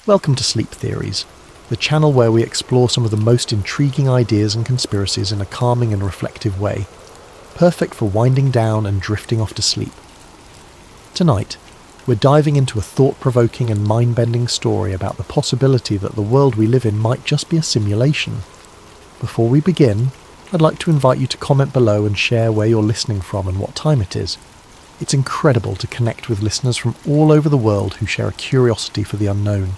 Welcome to Sleep Theories, the channel where we explore some of the most intriguing ideas and conspiracies in a calming and reflective way, perfect for winding down and drifting off to sleep. Tonight, we're diving into a thought-provoking and mind-bending story about the possibility that the world we live in might just be a simulation. Before we begin, I'd like to invite you to comment below and share where you're listening from and what time it is. It's incredible to connect with listeners from all over the world who share a curiosity for the unknown.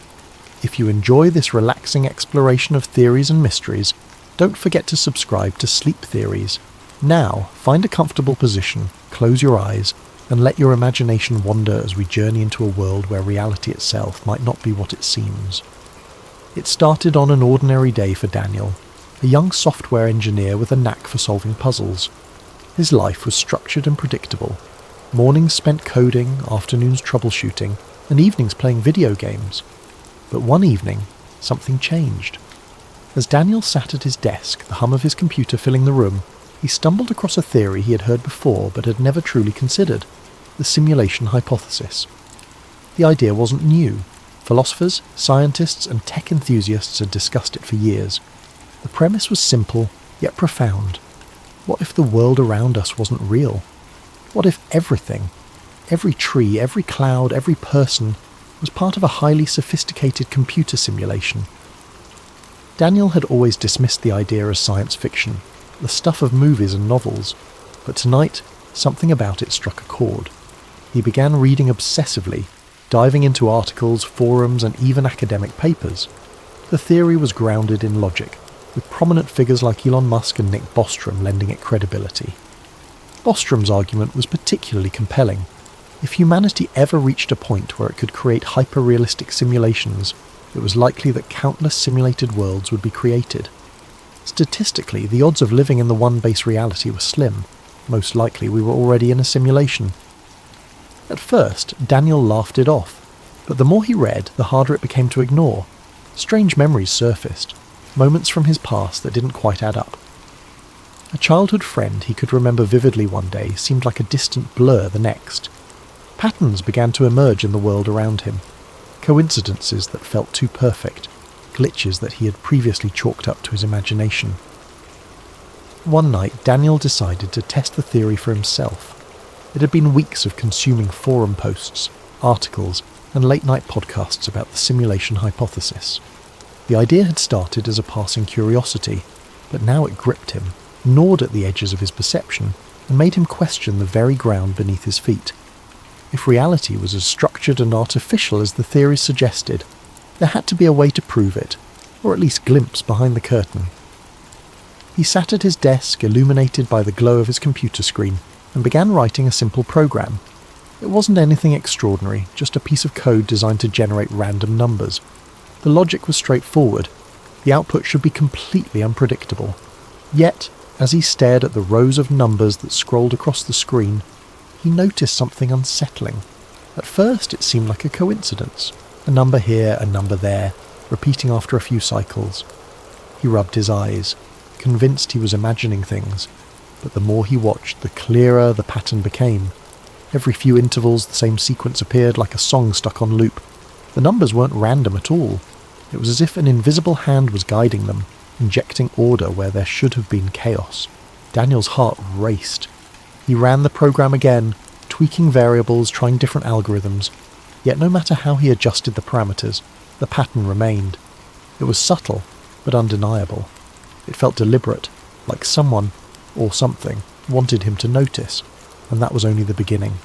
If you enjoy this relaxing exploration of theories and mysteries, don't forget to subscribe to Sleep Theories. Now, find a comfortable position, close your eyes, and let your imagination wander as we journey into a world where reality itself might not be what it seems. It started on an ordinary day for Daniel, a young software engineer with a knack for solving puzzles. His life was structured and predictable. Mornings spent coding, afternoons troubleshooting, and evenings playing video games. But one evening, something changed. As Daniel sat at his desk, the hum of his computer filling the room, he stumbled across a theory he had heard before but had never truly considered: the simulation hypothesis. The idea wasn't new. Philosophers, scientists, and tech enthusiasts had discussed it for years. The premise was simple, yet profound. What if the world around us wasn't real? What if everything, every tree, every cloud, every person, was part of a highly sophisticated computer simulation? Daniel had always dismissed the idea as science fiction, the stuff of movies and novels, but tonight, something about it struck a chord. He began reading obsessively, diving into articles, forums, and even academic papers. The theory was grounded in logic, with prominent figures like Elon Musk and Nick Bostrom lending it credibility. Bostrom's argument was particularly compelling. If humanity ever reached a point where it could create hyper-realistic simulations, it was likely that countless simulated worlds would be created. Statistically, the odds of living in the one base reality were slim. Most likely we were already in a simulation. At first, Daniel laughed it off, but the more he read, the harder it became to ignore. Strange memories surfaced, moments from his past that didn't quite add up. A childhood friend he could remember vividly one day seemed like a distant blur the next. Patterns began to emerge in the world around him. Coincidences that felt too perfect, glitches that he had previously chalked up to his imagination. One night, Daniel decided to test the theory for himself. It had been weeks of consuming forum posts, articles, and late-night podcasts about the simulation hypothesis. The idea had started as a passing curiosity, but now it gripped him, gnawed at the edges of his perception, and made him question the very ground beneath his feet. If reality was as structured and artificial as the theories suggested, there had to be a way to prove it, or at least glimpse behind the curtain. He sat at his desk, illuminated by the glow of his computer screen, and began writing a simple program. It wasn't anything extraordinary, just a piece of code designed to generate random numbers. The logic was straightforward. The output should be completely unpredictable. Yet, as he stared at the rows of numbers that scrolled across the screen, he noticed something unsettling. At first it seemed like a coincidence. A number here, a number there, repeating after a few cycles. He rubbed his eyes, convinced he was imagining things, but the more he watched, the clearer the pattern became. Every few intervals the same sequence appeared, like a song stuck on loop. The numbers weren't random at all. It was as if an invisible hand was guiding them, injecting order where there should have been chaos. Daniel's heart raced. He ran the program again, tweaking variables, trying different algorithms. Yet no matter how he adjusted the parameters, the pattern remained. It was subtle, but undeniable. It felt deliberate, like someone, or something, wanted him to notice, and that was only the beginning.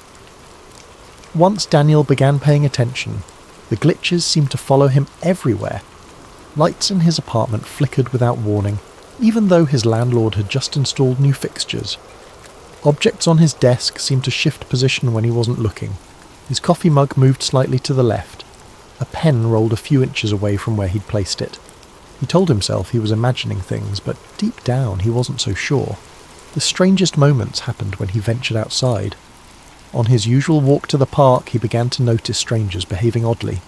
Once Daniel began paying attention, the glitches seemed to follow him everywhere. Lights in his apartment flickered without warning, even though his landlord had just installed new fixtures. Objects on his desk seemed to shift position when he wasn't looking. His coffee mug moved slightly to the left. A pen rolled a few inches away from where he'd placed it. He told himself he was imagining things, but deep down he wasn't so sure. The strangest moments happened when he ventured outside. On his usual walk to the park, he began to notice strangers behaving oddly.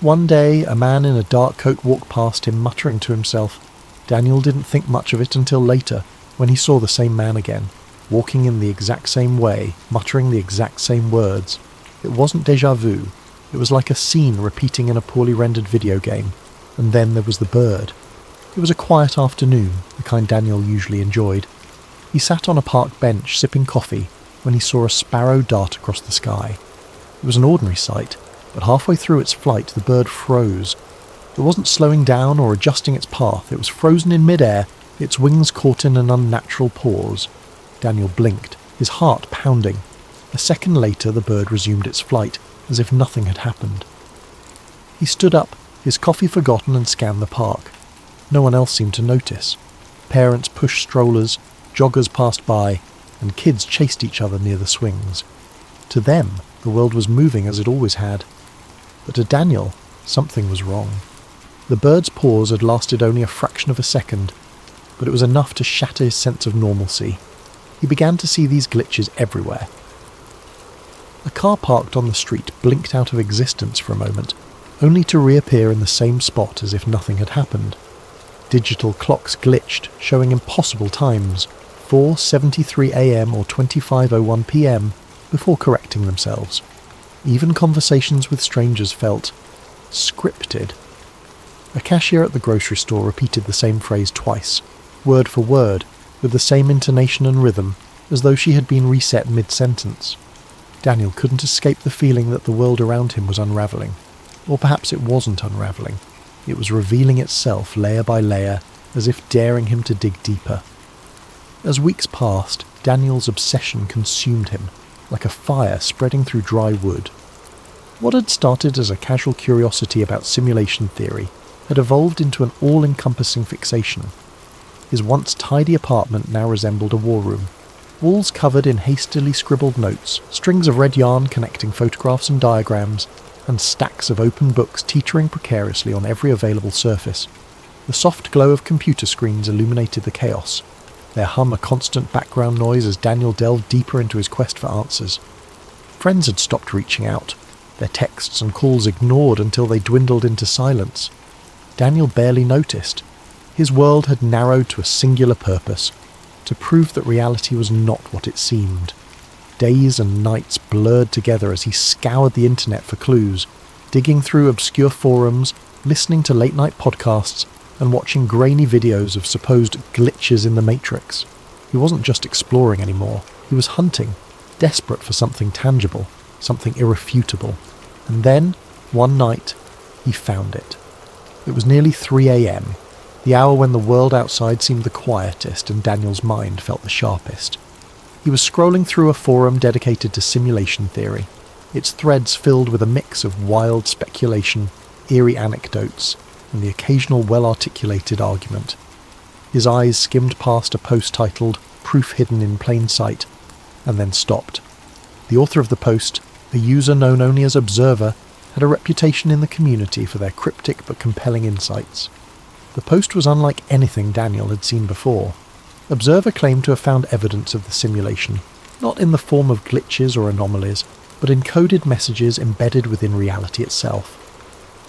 One day, a man in a dark coat walked past him, muttering to himself. Daniel didn't think much of it until later, when he saw the same man again, walking in the exact same way, muttering the exact same words. It wasn't déjà vu. It was like a scene repeating in a poorly rendered video game, and then there was the bird. It was a quiet afternoon, the kind Daniel usually enjoyed. He sat on a park bench sipping coffee when he saw a sparrow dart across the sky. It was an ordinary sight, but halfway through its flight the bird froze. It wasn't slowing down or adjusting its path, it was frozen in mid-air, its wings caught in an unnatural pause. Daniel blinked, his heart pounding. A second later the bird resumed its flight, as if nothing had happened. He stood up, his coffee forgotten, and scanned the park. No one else seemed to notice. Parents pushed strollers, joggers passed by, and kids chased each other near the swings. To them, the world was moving as it always had. But to Daniel, something was wrong. The bird's pause had lasted only a fraction of a second, but it was enough to shatter his sense of normalcy. He began to see these glitches everywhere. A car parked on the street blinked out of existence for a moment, only to reappear in the same spot as if nothing had happened. Digital clocks glitched, showing impossible times, 4:73 a.m. or 25:01 p.m., before correcting themselves. Even conversations with strangers felt scripted. A cashier at the grocery store repeated the same phrase twice, word for word, with the same intonation and rhythm, as though she had been reset mid-sentence. Daniel couldn't escape the feeling that the world around him was unravelling. Or perhaps it wasn't unravelling. It was revealing itself layer by layer, as if daring him to dig deeper. As weeks passed, Daniel's obsession consumed him, like a fire spreading through dry wood. What had started as a casual curiosity about simulation theory had evolved into an all-encompassing fixation. His once tidy apartment now resembled a war room. Walls covered in hastily scribbled notes, strings of red yarn connecting photographs and diagrams, and stacks of open books teetering precariously on every available surface. The soft glow of computer screens illuminated the chaos, their hum a constant background noise as Daniel delved deeper into his quest for answers. Friends had stopped reaching out, their texts and calls ignored until they dwindled into silence. Daniel barely noticed. His world had narrowed to a singular purpose, to prove that reality was not what it seemed. Days and nights blurred together as he scoured the internet for clues, digging through obscure forums, listening to late-night podcasts, and watching grainy videos of supposed glitches in the Matrix. He wasn't just exploring anymore, he was hunting, desperate for something tangible, something irrefutable. And then, one night, he found it. It was nearly 3 a.m., the hour when the world outside seemed the quietest and Daniel's mind felt the sharpest. He was scrolling through a forum dedicated to simulation theory, its threads filled with a mix of wild speculation, eerie anecdotes, and the occasional well-articulated argument. His eyes skimmed past a post titled "Proof Hidden in Plain Sight," and then stopped. The author of the post, a user known only as Observer, had a reputation in the community for their cryptic but compelling insights. The post was unlike anything Daniel had seen before. Observer claimed to have found evidence of the simulation, not in the form of glitches or anomalies, but in coded messages embedded within reality itself.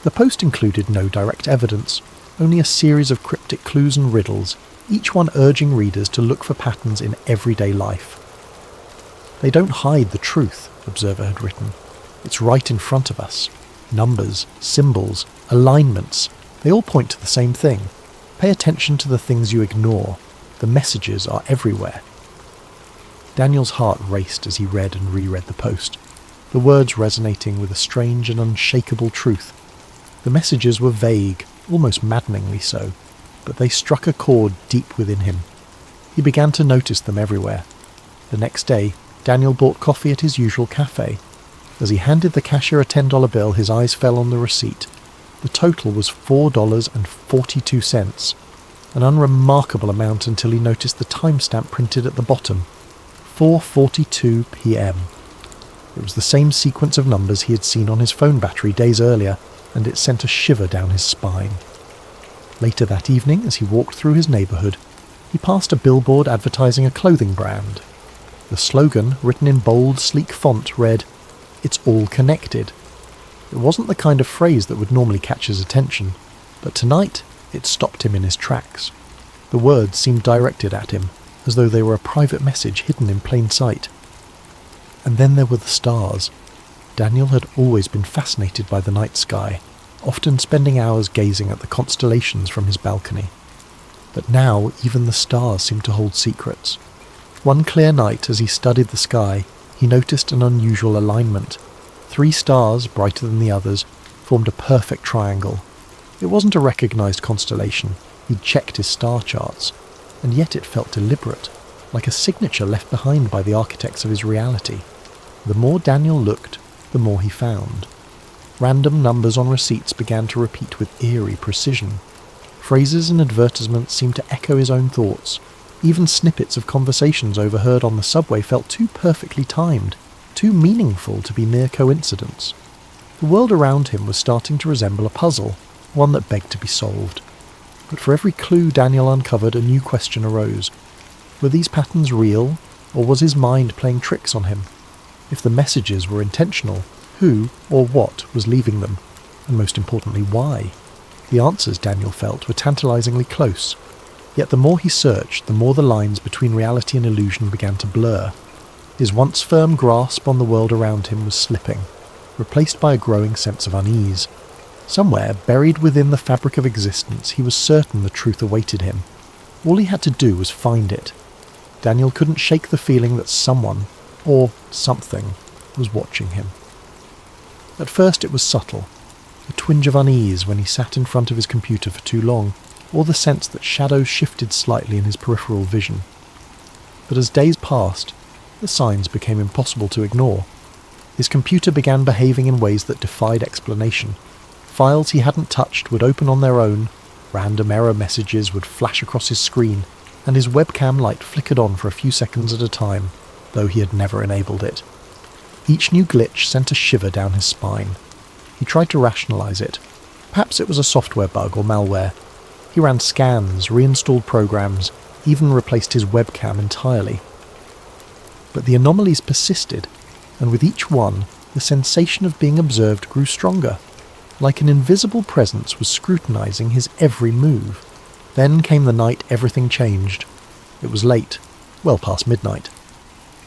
The post included no direct evidence, only a series of cryptic clues and riddles, each one urging readers to look for patterns in everyday life. "They don't hide the truth," Observer had written. "It's right in front of us. Numbers, symbols, alignments, they all point to the same thing. Pay attention to the things you ignore. The messages are everywhere." Daniel's heart raced as he read and reread the post, the words resonating with a strange and unshakable truth. The messages were vague, almost maddeningly so, but they struck a chord deep within him. He began to notice them everywhere. The next day, Daniel bought coffee at his usual cafe. As he handed the cashier a $10 bill, his eyes fell on the receipt. The total was $4.42, an unremarkable amount until he noticed the timestamp printed at the bottom, 4:42 p.m. It was the same sequence of numbers he had seen on his phone battery days earlier, and it sent a shiver down his spine. Later that evening, as he walked through his neighbourhood, he passed a billboard advertising a clothing brand. The slogan, written in bold, sleek font, read, "It's all connected." It wasn't the kind of phrase that would normally catch his attention, but tonight it stopped him in his tracks. The words seemed directed at him, as though they were a private message hidden in plain sight. And then there were the stars. Daniel had always been fascinated by the night sky, often spending hours gazing at the constellations from his balcony. But now even the stars seemed to hold secrets. One clear night, as he studied the sky, he noticed an unusual alignment. 3 stars, brighter than the others, formed a perfect triangle. It wasn't a recognised constellation. He'd checked his star charts, and yet it felt deliberate, like a signature left behind by the architects of his reality. The more Daniel looked, the more he found. Random numbers on receipts began to repeat with eerie precision. Phrases and advertisements seemed to echo his own thoughts. Even snippets of conversations overheard on the subway felt too perfectly timed, too meaningful to be mere coincidence. The world around him was starting to resemble a puzzle, one that begged to be solved. But for every clue Daniel uncovered, a new question arose. Were these patterns real, or was his mind playing tricks on him? If the messages were intentional, who or what was leaving them? And most importantly, why? The answers, Daniel felt, were tantalizingly close. Yet the more he searched, the more the lines between reality and illusion began to blur. His once firm grasp on the world around him was slipping, replaced by a growing sense of unease. Somewhere, buried within the fabric of existence, he was certain the truth awaited him. All he had to do was find it. Daniel couldn't shake the feeling that someone, or something, was watching him. At first it was subtle, a twinge of unease when he sat in front of his computer for too long, or the sense that shadows shifted slightly in his peripheral vision. But as days passed, the signs became impossible to ignore. His computer began behaving in ways that defied explanation. Files he hadn't touched would open on their own, random error messages would flash across his screen, and his webcam light flickered on for a few seconds at a time, though he had never enabled it. Each new glitch sent a shiver down his spine. He tried to rationalize it. Perhaps it was a software bug or malware. He ran scans, reinstalled programs, even replaced his webcam entirely. But the anomalies persisted, and with each one, the sensation of being observed grew stronger, like an invisible presence was scrutinizing his every move. Then came the night everything changed. It was late, well past midnight.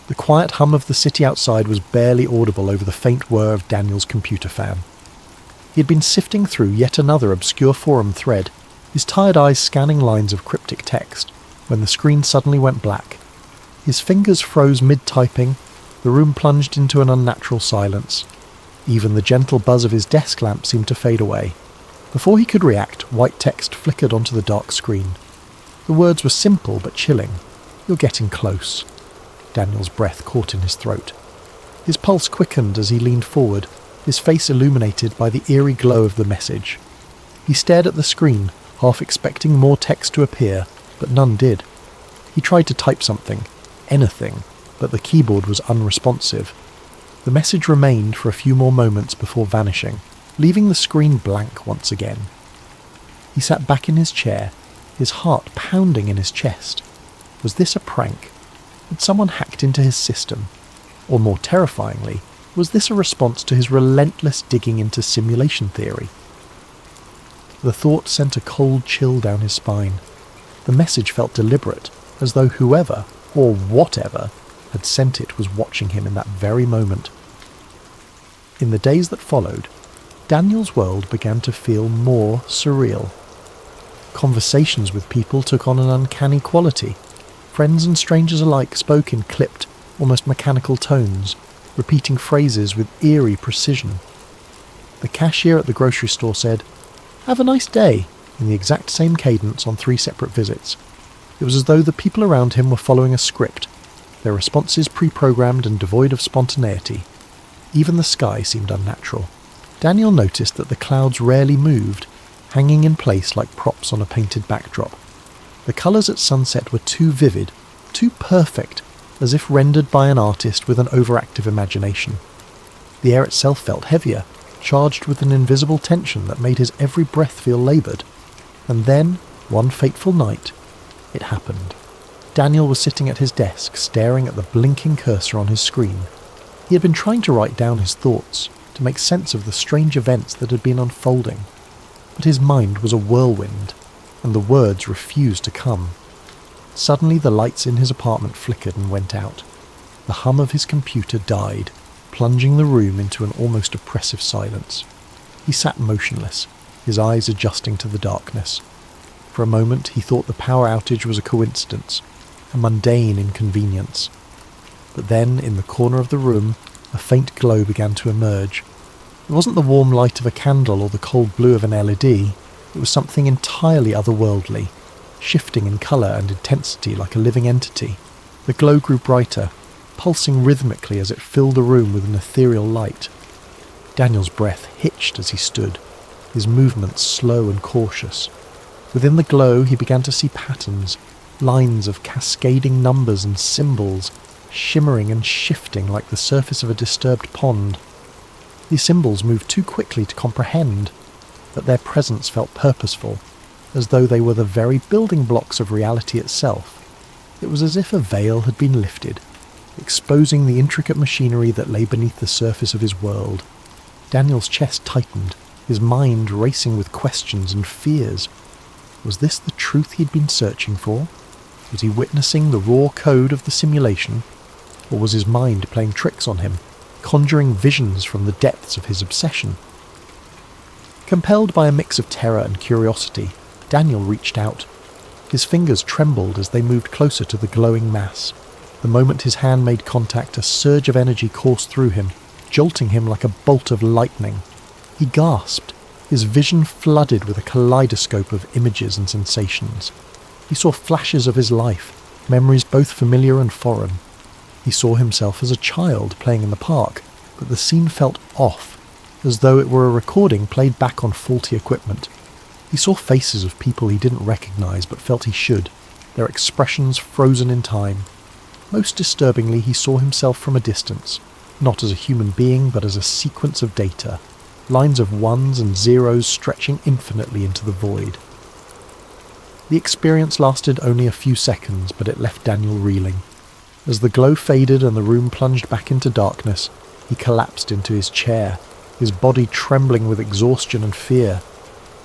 The quiet hum of the city outside was barely audible over the faint whir of Daniel's computer fan. He had been sifting through yet another obscure forum thread, his tired eyes scanning lines of cryptic text, when the screen suddenly went black. His fingers froze mid-typing, the room plunged into an unnatural silence. Even the gentle buzz of his desk lamp seemed to fade away. Before he could react, white text flickered onto the dark screen. The words were simple but chilling. "You're getting close." Daniel's breath caught in his throat. His pulse quickened as he leaned forward, his face illuminated by the eerie glow of the message. He stared at the screen, half expecting more text to appear, but none did. He tried to type something, anything, but the keyboard was unresponsive. The message remained for a few more moments before vanishing, leaving the screen blank once again. He sat back in his chair, his heart pounding in his chest. Was this a prank? Had someone hacked into his system? Or more terrifyingly, was this a response to his relentless digging into simulation theory? The thought sent a cold chill down his spine. The message felt deliberate, as though whoever, or whatever, had sent it was watching him in that very moment. In the days that followed, Daniel's world began to feel more surreal. Conversations with people took on an uncanny quality. Friends and strangers alike spoke in clipped, almost mechanical tones, repeating phrases with eerie precision. The cashier at the grocery store said, "Have a nice day," in the exact same cadence on 3 separate visits. It was as though the people around him were following a script, their responses pre-programmed and devoid of spontaneity. Even the sky seemed unnatural. Daniel noticed that the clouds rarely moved, hanging in place like props on a painted backdrop. The colours at sunset were too vivid, too perfect, as if rendered by an artist with an overactive imagination. The air itself felt heavier, charged with an invisible tension that made his every breath feel laboured. And then, one fateful night, it happened. Daniel was sitting at his desk, staring at the blinking cursor on his screen. He had been trying to write down his thoughts, to make sense of the strange events that had been unfolding. But his mind was a whirlwind, and the words refused to come. Suddenly the lights in his apartment flickered and went out. The hum of his computer died. plunging the room into an almost oppressive silence. He sat motionless, his eyes adjusting to the darkness. For a moment he thought the power outage was a coincidence, a mundane inconvenience. But then, in the corner of the room, a faint glow began to emerge. It wasn't the warm light of a candle or the cold blue of an LED. It was something entirely otherworldly, shifting in colour and intensity like a living entity. The glow grew brighter, pulsing rhythmically as it filled the room with an ethereal light. Daniel's breath hitched as he stood, his movements slow and cautious. Within the glow he began to see patterns, lines of cascading numbers and symbols, shimmering and shifting like the surface of a disturbed pond. These symbols moved too quickly to comprehend, but their presence felt purposeful, as though they were the very building blocks of reality itself. It was as if a veil had been lifted, exposing the intricate machinery that lay beneath the surface of his world. Daniel's chest tightened, his mind racing with questions and fears. Was this the truth he'd been searching for? Was he witnessing the raw code of the simulation? Or was his mind playing tricks on him, conjuring visions from the depths of his obsession? Compelled by a mix of terror and curiosity, Daniel reached out. His fingers trembled as they moved closer to the glowing mass. The moment his hand made contact, a surge of energy coursed through him, jolting him like a bolt of lightning. He gasped, his vision flooded with a kaleidoscope of images and sensations. He saw flashes of his life, memories both familiar and foreign. He saw himself as a child playing in the park, but the scene felt off, as though it were a recording played back on faulty equipment. He saw faces of people he didn't recognise but felt he should, their expressions frozen in time. Most disturbingly, he saw himself from a distance, not as a human being but as a sequence of data, lines of ones and zeros stretching infinitely into the void. The experience lasted only a few seconds, but it left Daniel reeling. As the glow faded and the room plunged back into darkness, he collapsed into his chair, his body trembling with exhaustion and fear.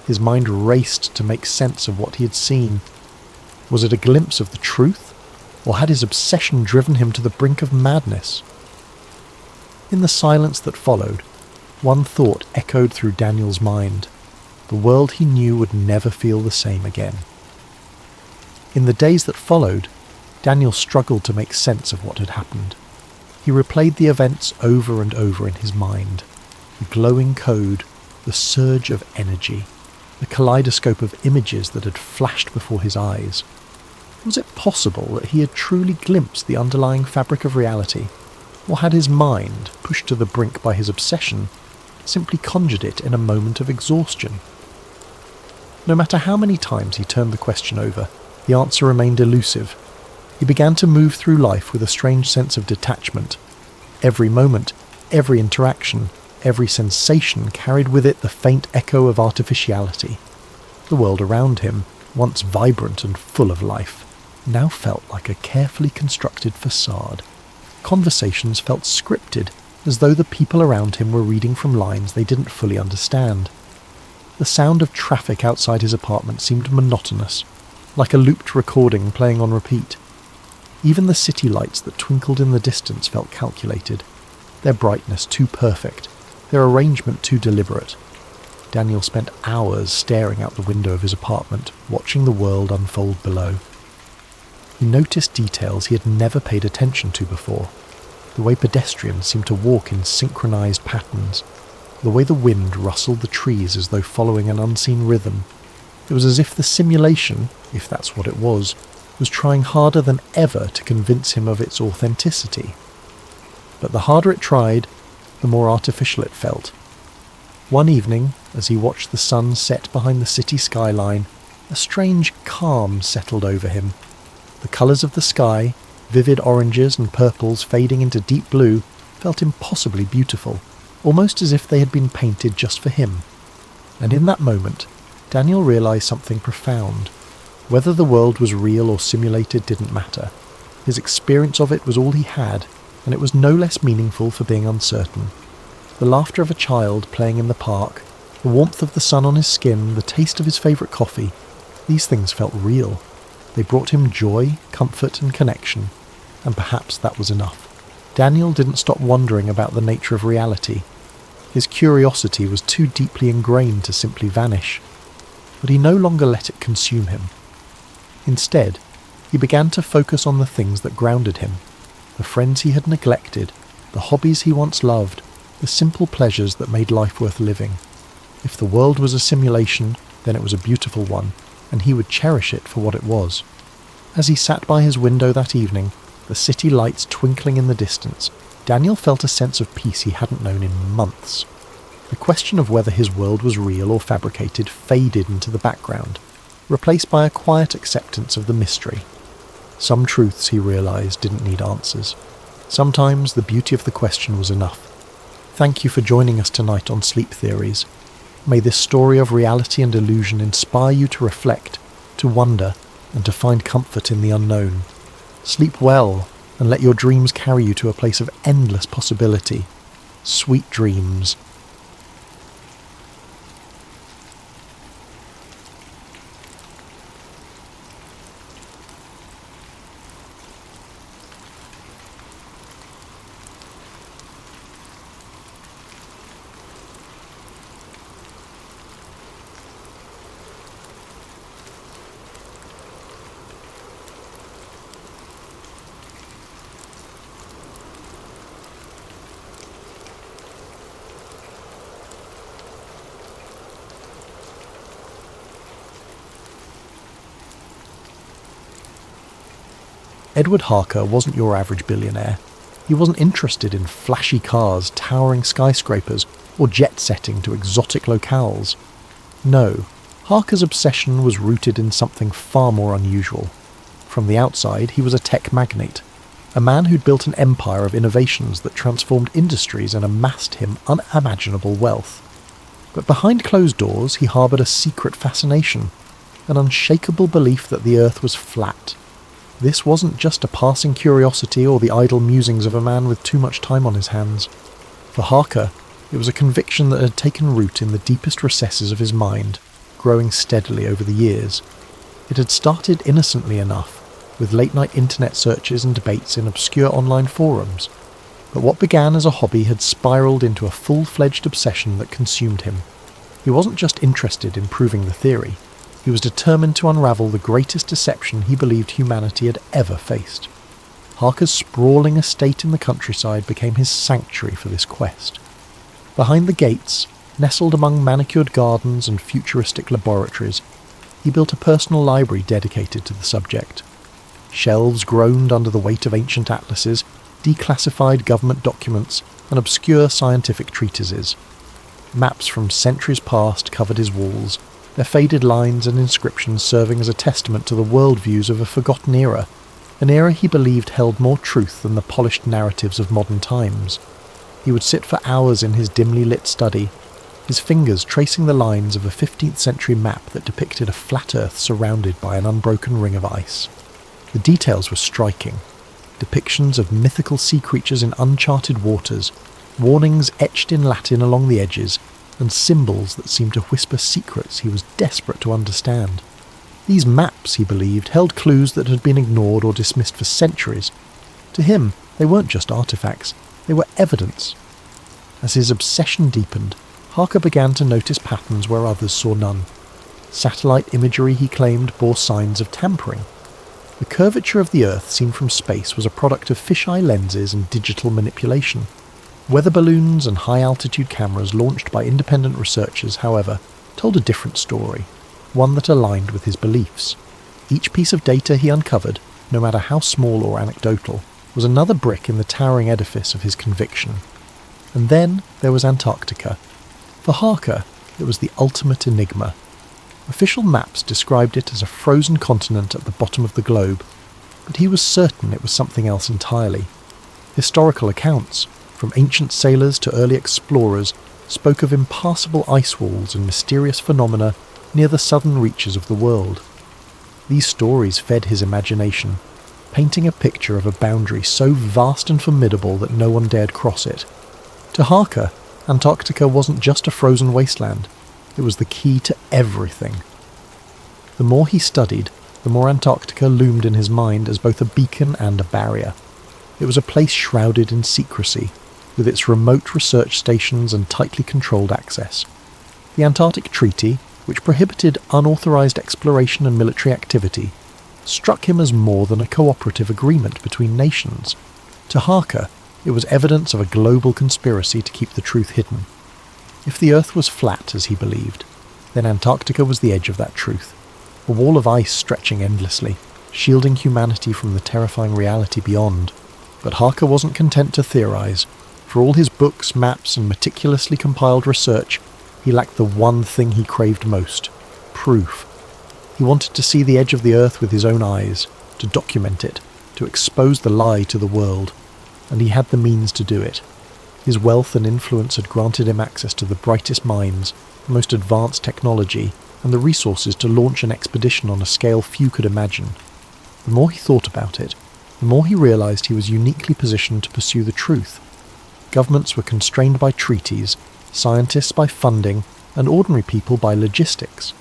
His mind raced to make sense of what he had seen. Was it a glimpse of the truth, or had his obsession driven him to the brink of madness? In the silence that followed, one thought echoed through Daniel's mind. The world he knew would never feel the same again. In the days that followed, Daniel struggled to make sense of what had happened. He replayed the events over and over in his mind. The glowing code, the surge of energy, the kaleidoscope of images that had flashed before his eyes. Was it possible that he had truly glimpsed the underlying fabric of reality, or had his mind, pushed to the brink by his obsession, simply conjured it in a moment of exhaustion? No matter how many times he turned the question over, the answer remained elusive. He began to move through life with a strange sense of detachment. Every moment, every interaction, every sensation carried with it the faint echo of artificiality. The world around him, once vibrant and full of life, now felt like a carefully constructed facade. Conversations felt scripted, as though the people around him were reading from lines they didn't fully understand. The sound of traffic outside his apartment seemed monotonous, like a looped recording playing on repeat. Even the city lights that twinkled in the distance felt calculated, their brightness too perfect, their arrangement too deliberate. Daniel spent hours staring out the window of his apartment, watching the world unfold below. He noticed details he had never paid attention to before. The way pedestrians seemed to walk in synchronized patterns, the way the wind rustled the trees as though following an unseen rhythm. It was as if the simulation, if that's what it was trying harder than ever to convince him of its authenticity. But the harder it tried, the more artificial it felt. One evening, as he watched the sun set behind the city skyline, a strange calm settled over him. The colours of the sky, vivid oranges and purples fading into deep blue, felt impossibly beautiful, almost as if they had been painted just for him. And in that moment, Daniel realised something profound. Whether the world was real or simulated didn't matter. His experience of it was all he had, and it was no less meaningful for being uncertain. The laughter of a child playing in the park, the warmth of the sun on his skin, the taste of his favourite coffee, these things felt real. They brought him joy, comfort and connection, and perhaps that was enough. Daniel didn't stop wondering about the nature of reality. His curiosity was too deeply ingrained to simply vanish, but he no longer let it consume him. Instead, he began to focus on the things that grounded him, the friends he had neglected, the hobbies he once loved, the simple pleasures that made life worth living. If the world was a simulation, then it was a beautiful one, and he would cherish it for what it was. As he sat by his window that evening, the city lights twinkling in the distance, Daniel felt a sense of peace he hadn't known in months. The question of whether his world was real or fabricated faded into the background, replaced by a quiet acceptance of the mystery. Some truths, he realised, didn't need answers. Sometimes the beauty of the question was enough. Thank you for joining us tonight on Sleep Theories. May this story of reality and illusion inspire you to reflect, to wonder, and to find comfort in the unknown. Sleep well, and let your dreams carry you to a place of endless possibility. Sweet dreams. Edward Harker wasn't your average billionaire. He wasn't interested in flashy cars, towering skyscrapers, or jet-setting to exotic locales. No, Harker's obsession was rooted in something far more unusual. From the outside, he was a tech magnate, a man who'd built an empire of innovations that transformed industries and amassed him unimaginable wealth. But behind closed doors, he harboured a secret fascination, an unshakable belief that the earth was flat. This wasn't just a passing curiosity or the idle musings of a man with too much time on his hands. For Harker, it was a conviction that had taken root in the deepest recesses of his mind, growing steadily over the years. It had started innocently enough, with late-night internet searches and debates in obscure online forums. But what began as a hobby had spiralled into a full-fledged obsession that consumed him. He wasn't just interested in proving the theory. He was determined to unravel the greatest deception he believed humanity had ever faced. Harker's sprawling estate in the countryside became his sanctuary for this quest. Behind the gates, nestled among manicured gardens and futuristic laboratories, he built a personal library dedicated to the subject. Shelves groaned under the weight of ancient atlases, declassified government documents, and obscure scientific treatises. Maps from centuries past covered his walls, their faded lines and inscriptions serving as a testament to the worldviews of a forgotten era, an era he believed held more truth than the polished narratives of modern times. He would sit for hours in his dimly lit study, his fingers tracing the lines of a 15th century map that depicted a flat earth surrounded by an unbroken ring of ice. The details were striking. Depictions of mythical sea creatures in uncharted waters, warnings etched in Latin along the edges, and symbols that seemed to whisper secrets he was desperate to understand. These maps, he believed, held clues that had been ignored or dismissed for centuries. To him, they weren't just artifacts, they were evidence. As his obsession deepened, Harker began to notice patterns where others saw none. Satellite imagery, he claimed, bore signs of tampering. The curvature of the Earth seen from space was a product of fisheye lenses and digital manipulation. Weather balloons and high-altitude cameras launched by independent researchers, however, told a different story, one that aligned with his beliefs. Each piece of data he uncovered, no matter how small or anecdotal, was another brick in the towering edifice of his conviction. And then there was Antarctica. For Harker, it was the ultimate enigma. Official maps described it as a frozen continent at the bottom of the globe, but he was certain it was something else entirely. Historical accounts, from ancient sailors to early explorers, spoke of impassable ice walls and mysterious phenomena near the southern reaches of the world. These stories fed his imagination, painting a picture of a boundary so vast and formidable that no one dared cross it. To Harker, Antarctica wasn't just a frozen wasteland, it was the key to everything. The more he studied, the more Antarctica loomed in his mind as both a beacon and a barrier. It was a place shrouded in secrecy, with its remote research stations and tightly controlled access. The Antarctic Treaty, which prohibited unauthorized exploration and military activity, struck him as more than a cooperative agreement between nations. To Harker, it was evidence of a global conspiracy to keep the truth hidden. If the Earth was flat, as he believed, then Antarctica was the edge of that truth, a wall of ice stretching endlessly, shielding humanity from the terrifying reality beyond. But Harker wasn't content to theorize. For all his books, maps, and meticulously compiled research, he lacked the one thing he craved most: proof. He wanted to see the edge of the Earth with his own eyes, to document it, to expose the lie to the world, and he had the means to do it. His wealth and influence had granted him access to the brightest minds, the most advanced technology, and the resources to launch an expedition on a scale few could imagine. The more he thought about it, the more he realized he was uniquely positioned to pursue the truth. Governments were constrained by treaties, scientists by funding, and ordinary people by logistics.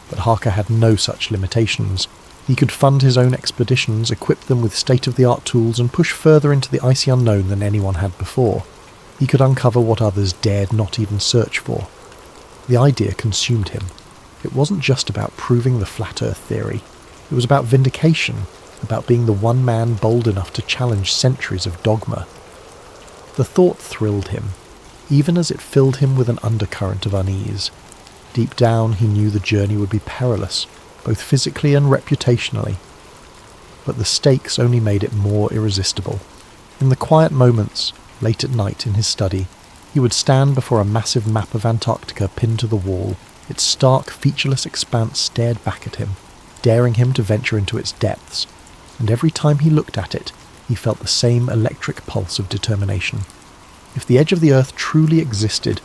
But Harker had no such limitations. He could fund his own expeditions, equip them with state-of-the-art tools, and push further into the icy unknown than anyone had before. He could uncover what others dared not even search for. The idea consumed him. It wasn't just about proving the flat Earth theory. It was about vindication, about being the one man bold enough to challenge centuries of dogma. The thought thrilled him, even as it filled him with an undercurrent of unease. Deep down, he knew the journey would be perilous, both physically and reputationally. But the stakes only made it more irresistible. In the quiet moments, late at night in his study, he would stand before a massive map of Antarctica pinned to the wall. Its stark, featureless expanse stared back at him, daring him to venture into its depths. And every time he looked at it, he felt the same electric pulse of determination. If the edge of the Earth truly existed,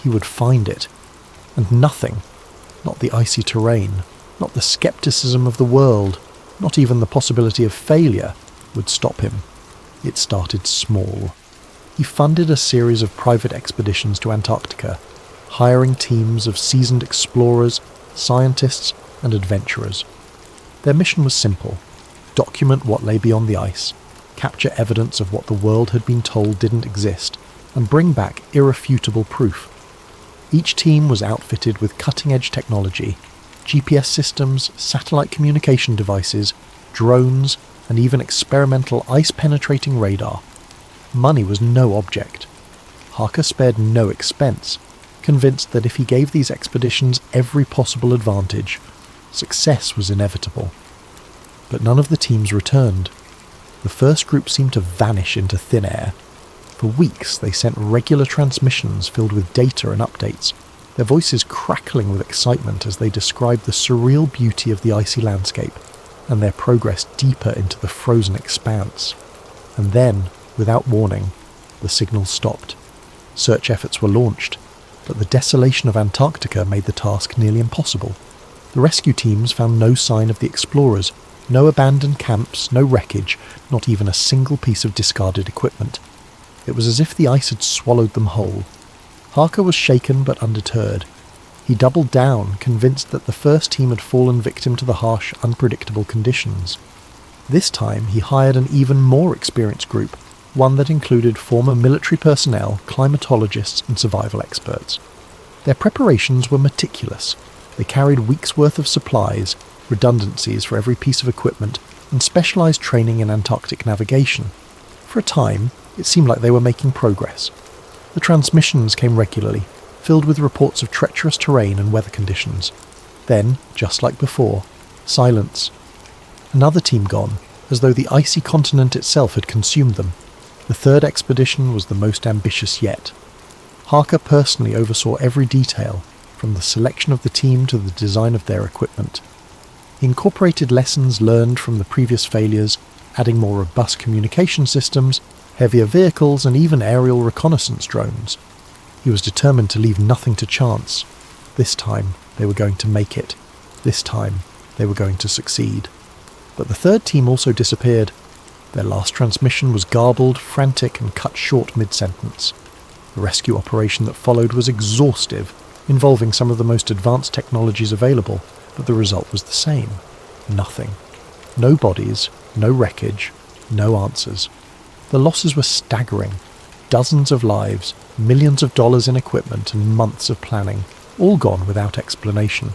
he would find it. And nothing, not the icy terrain, not the skepticism of the world, not even the possibility of failure, would stop him. It started small. He funded a series of private expeditions to Antarctica, hiring teams of seasoned explorers, scientists, and adventurers. Their mission was simple: document what lay beyond the ice, capture evidence of what the world had been told didn't exist, and bring back irrefutable proof. Each team was outfitted with cutting-edge technology, GPS systems, satellite communication devices, drones, and even experimental ice-penetrating radar. Money was no object. Harker spared no expense, convinced that if he gave these expeditions every possible advantage, success was inevitable. But none of the teams returned. The first group seemed to vanish into thin air. For weeks they sent regular transmissions filled with data and updates, their voices crackling with excitement as they described the surreal beauty of the icy landscape and their progress deeper into the frozen expanse. And then, without warning, the signal stopped. Search efforts were launched, but the desolation of Antarctica made the task nearly impossible. The rescue teams found no sign of the explorers, no abandoned camps, no wreckage, not even a single piece of discarded equipment. It was as if the ice had swallowed them whole. Harker was shaken but undeterred. He doubled down, convinced that the first team had fallen victim to the harsh, unpredictable conditions. This time he hired an even more experienced group, one that included former military personnel, climatologists, and survival experts. Their preparations were meticulous. They carried weeks' worth of supplies, redundancies for every piece of equipment, and specialized training in Antarctic navigation. For a time, it seemed like they were making progress. The transmissions came regularly, filled with reports of treacherous terrain and weather conditions. Then, just like before, silence. Another team gone, as though the icy continent itself had consumed them. The third expedition was the most ambitious yet. Harker personally oversaw every detail, from the selection of the team to the design of their equipment. He incorporated lessons learned from the previous failures, adding more robust communication systems, heavier vehicles, and even aerial reconnaissance drones. He was determined to leave nothing to chance. This time, they were going to make it. This time, they were going to succeed. But the third team also disappeared. Their last transmission was garbled, frantic, and cut short mid-sentence. The rescue operation that followed was exhaustive, involving some of the most advanced technologies available, but the result was the same. Nothing. No bodies, no wreckage, no answers. The losses were staggering. Dozens of lives, millions of dollars in equipment, and months of planning, all gone without explanation.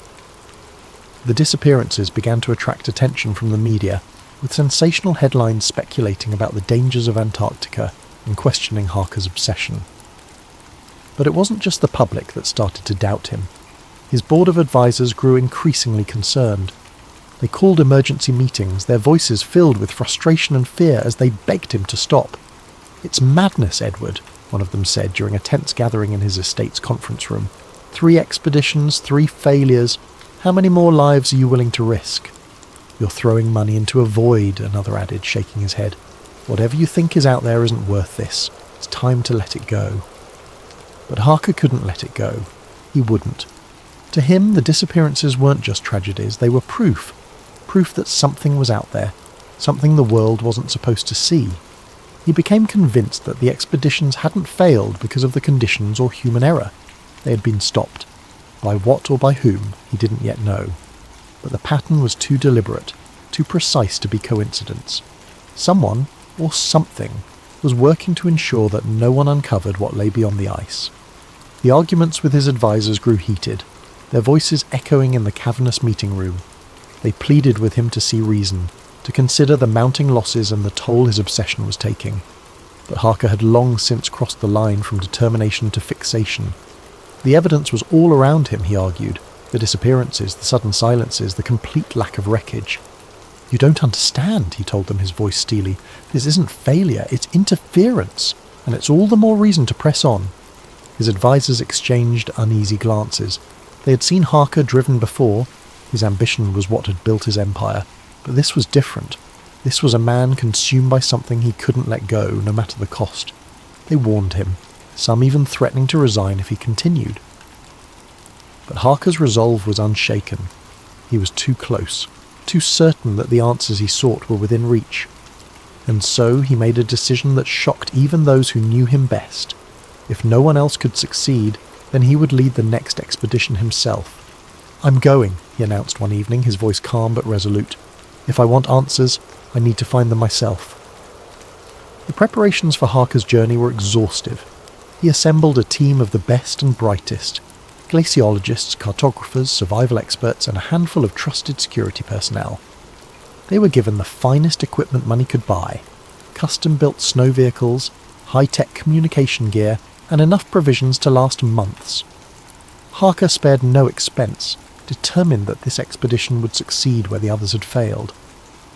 The disappearances began to attract attention from the media, with sensational headlines speculating about the dangers of Antarctica and questioning Harker's obsession. But it wasn't just the public that started to doubt him. His board of advisors grew increasingly concerned. They called emergency meetings, their voices filled with frustration and fear as they begged him to stop. "It's madness, Edward," one of them said during a tense gathering in his estate's conference room. 3 expeditions, 3 failures. How many more lives are you willing to risk? "You're throwing money into a void," another added, shaking his head. "Whatever you think is out there isn't worth this. It's time to let it go." But Harker couldn't let it go. He wouldn't. To him, the disappearances weren't just tragedies, they were proof. Proof that something was out there, something the world wasn't supposed to see. He became convinced that the expeditions hadn't failed because of the conditions or human error. They had been stopped. By what or by whom, he didn't yet know. But the pattern was too deliberate, too precise to be coincidence. Someone, or something, was working to ensure that no one uncovered what lay beyond the ice. The arguments with his advisors grew heated, their voices echoing in the cavernous meeting room. They pleaded with him to see reason, to consider the mounting losses and the toll his obsession was taking. But Harker had long since crossed the line from determination to fixation. The evidence was all around him, he argued. The disappearances, the sudden silences, the complete lack of wreckage. "You don't understand," he told them, his voice steely. "This isn't failure, it's interference, and it's all the more reason to press on." His advisors exchanged uneasy glances. They had seen Harker driven before. His ambition was what had built his empire. But this was different. This was a man consumed by something he couldn't let go, no matter the cost. They warned him, some even threatening to resign if he continued. But Harker's resolve was unshaken. He was too close, too certain that the answers he sought were within reach. And so he made a decision that shocked even those who knew him best. If no one else could succeed, then he would lead the next expedition himself. "I'm going," he announced one evening, his voice calm but resolute. "If I want answers, I need to find them myself." The preparations for Harker's journey were exhaustive. He assembled a team of the best and brightest, glaciologists, cartographers, survival experts, and a handful of trusted security personnel. They were given the finest equipment money could buy, custom-built snow vehicles, high-tech communication gear, and enough provisions to last months. Harker spared no expense, determined that this expedition would succeed where the others had failed.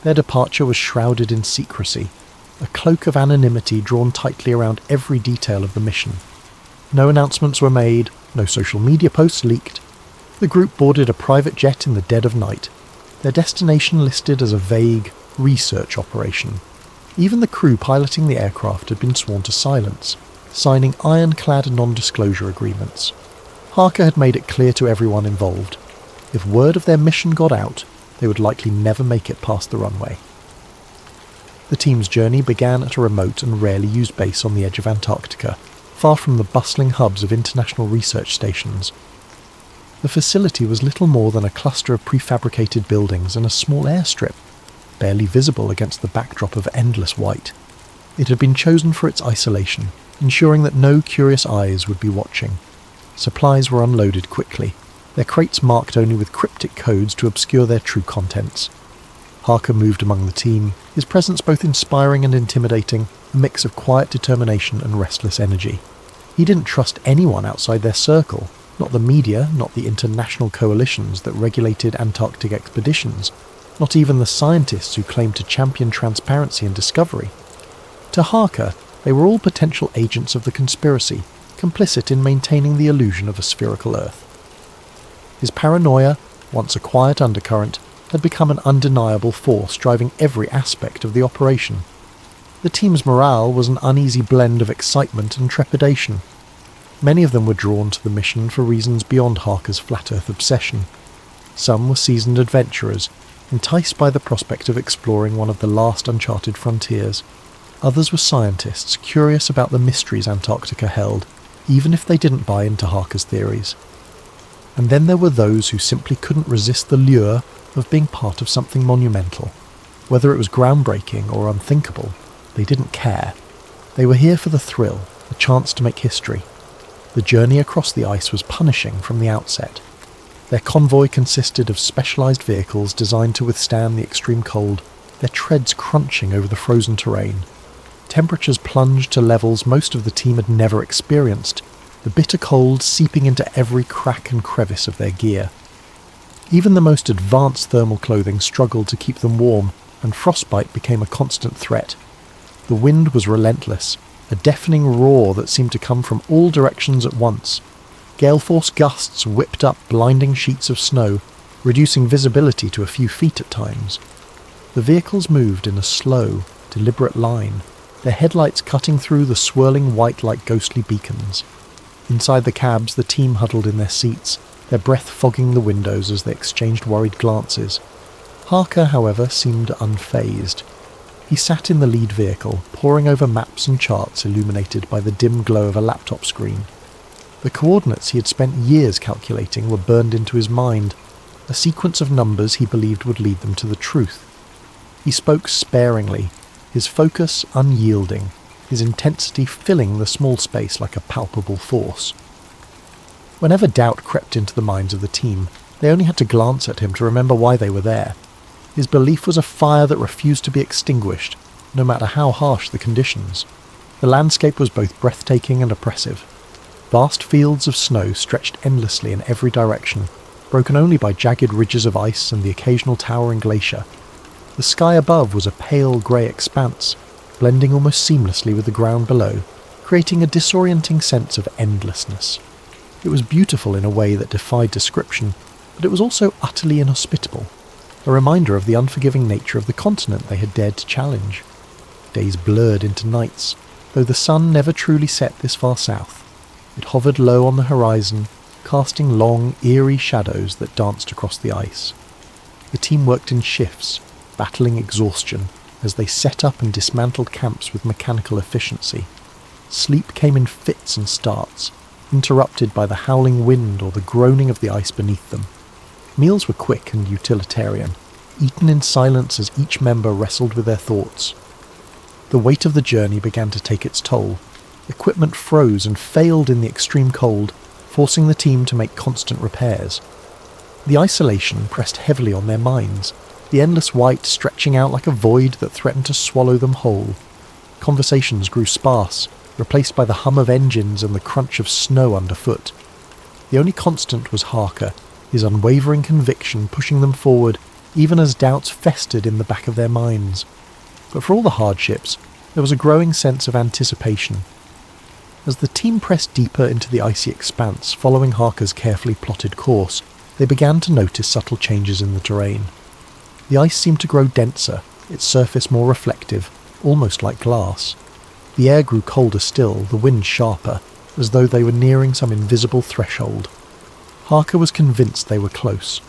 Their departure was shrouded in secrecy, a cloak of anonymity drawn tightly around every detail of the mission. No announcements were made, no social media posts leaked. The group boarded a private jet in the dead of night, their destination listed as a vague research operation. Even the crew piloting the aircraft had been sworn to silence, signing ironclad non-disclosure agreements. Harker had made it clear to everyone involved. If word of their mission got out, they would likely never make it past the runway. The team's journey began at a remote and rarely used base on the edge of Antarctica, far from the bustling hubs of international research stations. The facility was little more than a cluster of prefabricated buildings and a small airstrip, barely visible against the backdrop of endless white. It had been chosen for its isolation, ensuring that no curious eyes would be watching. Supplies were unloaded quickly, their crates marked only with cryptic codes to obscure their true contents. Harker moved among the team, his presence both inspiring and intimidating, a mix of quiet determination and restless energy. He didn't trust anyone outside their circle, not the media, not the international coalitions that regulated Antarctic expeditions, not even the scientists who claimed to champion transparency and discovery. To Harker, they were all potential agents of the conspiracy, complicit in maintaining the illusion of a spherical Earth. His paranoia, once a quiet undercurrent, had become an undeniable force driving every aspect of the operation. The team's morale was an uneasy blend of excitement and trepidation. Many of them were drawn to the mission for reasons beyond Harker's flat Earth obsession. Some were seasoned adventurers, enticed by the prospect of exploring one of the last uncharted frontiers. Others were scientists, curious about the mysteries Antarctica held, even if they didn't buy into Harker's theories. And then there were those who simply couldn't resist the lure of being part of something monumental. Whether it was groundbreaking or unthinkable, they didn't care. They were here for the thrill, a chance to make history. The journey across the ice was punishing from the outset. Their convoy consisted of specialised vehicles designed to withstand the extreme cold, their treads crunching over the frozen terrain. Temperatures plunged to levels most of the team had never experienced, the bitter cold seeping into every crack and crevice of their gear. Even the most advanced thermal clothing struggled to keep them warm, and frostbite became a constant threat. The wind was relentless, a deafening roar that seemed to come from all directions at once. Gale-force gusts whipped up blinding sheets of snow, reducing visibility to a few feet at times. The vehicles moved in a slow, deliberate line, their headlights cutting through the swirling white like ghostly beacons. Inside the cabs, the team huddled in their seats, their breath fogging the windows as they exchanged worried glances. Harker, however, seemed unfazed. He sat in the lead vehicle, poring over maps and charts illuminated by the dim glow of a laptop screen. The coordinates he had spent years calculating were burned into his mind, a sequence of numbers he believed would lead them to the truth. He spoke sparingly, his focus unyielding, his intensity filling the small space like a palpable force. Whenever doubt crept into the minds of the team, they only had to glance at him to remember why they were there. His belief was a fire that refused to be extinguished, no matter how harsh the conditions. The landscape was both breathtaking and oppressive. Vast fields of snow stretched endlessly in every direction, broken only by jagged ridges of ice and the occasional towering glacier. The sky above was a pale grey expanse, blending almost seamlessly with the ground below, creating a disorienting sense of endlessness. It was beautiful in a way that defied description, but it was also utterly inhospitable, a reminder of the unforgiving nature of the continent they had dared to challenge. Days blurred into nights, though the sun never truly set this far south. It hovered low on the horizon, casting long, eerie shadows that danced across the ice. The team worked in shifts, battling exhaustion, as they set up and dismantled camps with mechanical efficiency. Sleep came in fits and starts, interrupted by the howling wind or the groaning of the ice beneath them. Meals were quick and utilitarian, eaten in silence as each member wrestled with their thoughts. The weight of the journey began to take its toll. Equipment froze and failed in the extreme cold, forcing the team to make constant repairs. The isolation pressed heavily on their minds, the endless white stretching out like a void that threatened to swallow them whole. Conversations grew sparse, replaced by the hum of engines and the crunch of snow underfoot. The only constant was Harker, his unwavering conviction pushing them forward even as doubts festered in the back of their minds. But for all the hardships, there was a growing sense of anticipation. As the team pressed deeper into the icy expanse following Harker's carefully plotted course, they began to notice subtle changes in the terrain. The ice seemed to grow denser, its surface more reflective, almost like glass. The air grew colder still, the wind sharper, as though they were nearing some invisible threshold. Harker was convinced they were close.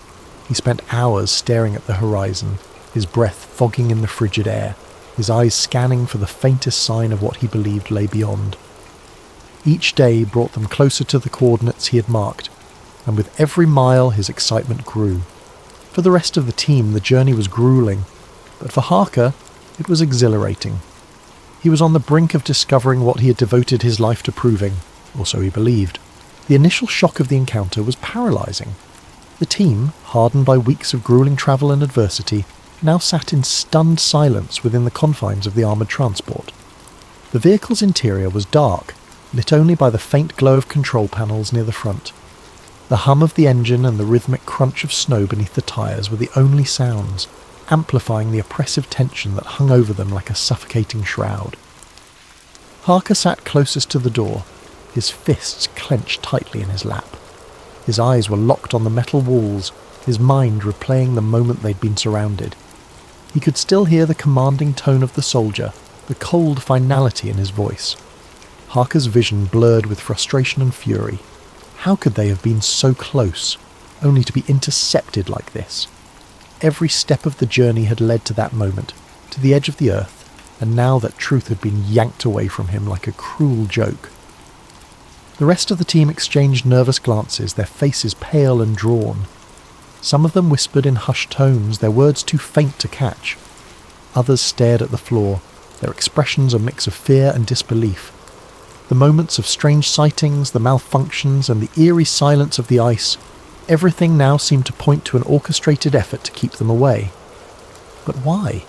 He spent hours staring at the horizon, his breath fogging in the frigid air, his eyes scanning for the faintest sign of what he believed lay beyond. Each day brought them closer to the coordinates he had marked, and with every mile his excitement grew. For the rest of the team, the journey was grueling, but for Harker, it was exhilarating. He was on the brink of discovering what he had devoted his life to proving, or so he believed. The initial shock of the encounter was paralysing. The team, hardened by weeks of grueling travel and adversity, now sat in stunned silence within the confines of the armoured transport. The vehicle's interior was dark, lit only by the faint glow of control panels near the front. The hum of the engine and the rhythmic crunch of snow beneath the tyres were the only sounds, amplifying the oppressive tension that hung over them like a suffocating shroud. Harker sat closest to the door, his fists clenched tightly in his lap. His eyes were locked on the metal walls, his mind replaying the moment they'd been surrounded. He could still hear the commanding tone of the soldier, the cold finality in his voice. Harker's vision blurred with frustration and fury. How could they have been so close, only to be intercepted like this? Every step of the journey had led to that moment, to the edge of the earth, and now that truth had been yanked away from him like a cruel joke. The rest of the team exchanged nervous glances, their faces pale and drawn. Some of them whispered in hushed tones, their words too faint to catch. Others stared at the floor, their expressions a mix of fear and disbelief. The moments of strange sightings, the malfunctions, and the eerie silence of the ice, everything now seemed to point to an orchestrated effort to keep them away. But why?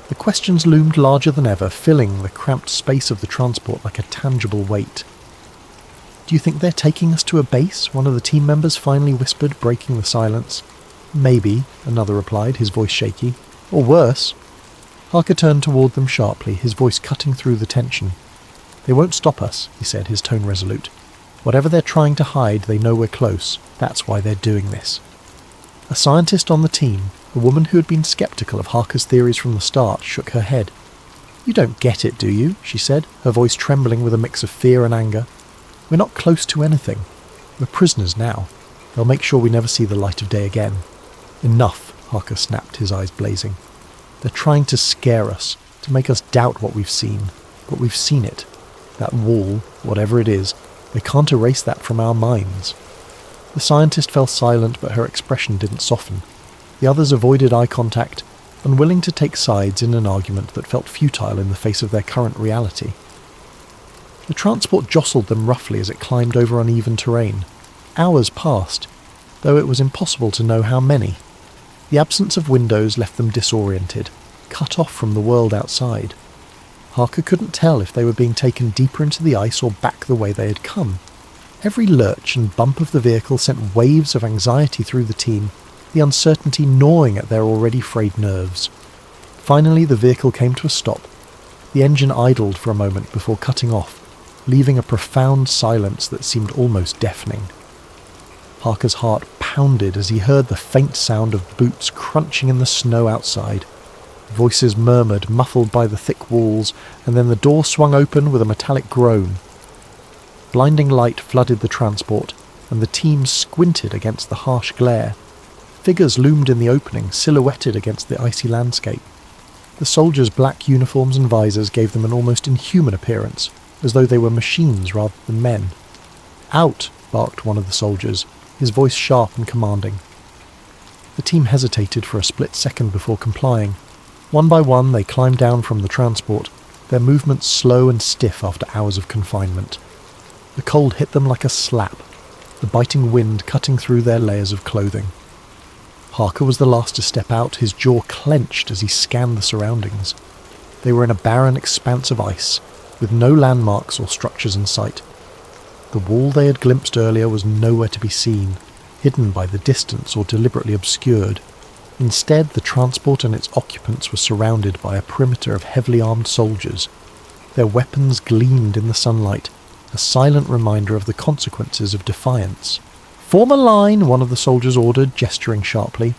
The questions loomed larger than ever, filling the cramped space of the transport like a tangible weight. "Do you think they're taking us to a base?" one of the team members finally whispered, breaking the silence. "Maybe," another replied, his voice shaky. "Or worse." Harker turned toward them sharply, his voice cutting through the tension. "They won't stop us," he said, his tone resolute. "Whatever they're trying to hide, they know we're close. That's why they're doing this." A scientist on the team, a woman who had been skeptical of Harker's theories from the start, shook her head. "You don't get it, do you?" she said, her voice trembling with a mix of fear and anger. "We're not close to anything. We're prisoners now. They'll make sure we never see the light of day again." "Enough," Harker snapped, his eyes blazing. "They're trying to scare us, to make us doubt what we've seen. But we've seen it. That wall, whatever it is, they can't erase that from our minds." The scientist fell silent, but her expression didn't soften. The others avoided eye contact, unwilling to take sides in an argument that felt futile in the face of their current reality. The transport jostled them roughly as it climbed over uneven terrain. Hours passed, though it was impossible to know how many. The absence of windows left them disoriented, cut off from the world outside. Harker couldn't tell if they were being taken deeper into the ice or back the way they had come. Every lurch and bump of the vehicle sent waves of anxiety through the team, the uncertainty gnawing at their already frayed nerves. Finally, the vehicle came to a stop. The engine idled for a moment before cutting off, leaving a profound silence that seemed almost deafening. Harker's heart pounded as he heard the faint sound of boots crunching in the snow outside. Voices murmured, muffled by the thick walls, and then the door swung open with a metallic groan. Blinding light flooded the transport, and the team squinted against the harsh glare. Figures loomed in the opening, silhouetted against the icy landscape. The soldiers' black uniforms and visors gave them an almost inhuman appearance, as though they were machines rather than men. "Out!" barked one of the soldiers, his voice sharp and commanding. The team hesitated for a split second before complying. One by one they climbed down from the transport, their movements slow and stiff after hours of confinement. The cold hit them like a slap, the biting wind cutting through their layers of clothing. Harker was the last to step out, his jaw clenched as he scanned the surroundings. They were in a barren expanse of ice, with no landmarks or structures in sight. The wall they had glimpsed earlier was nowhere to be seen, hidden by the distance or deliberately obscured. Instead, the transport and its occupants were surrounded by a perimeter of heavily armed soldiers. Their weapons gleamed in the sunlight, a silent reminder of the consequences of defiance. "Form a line," one of the soldiers ordered, gesturing sharply.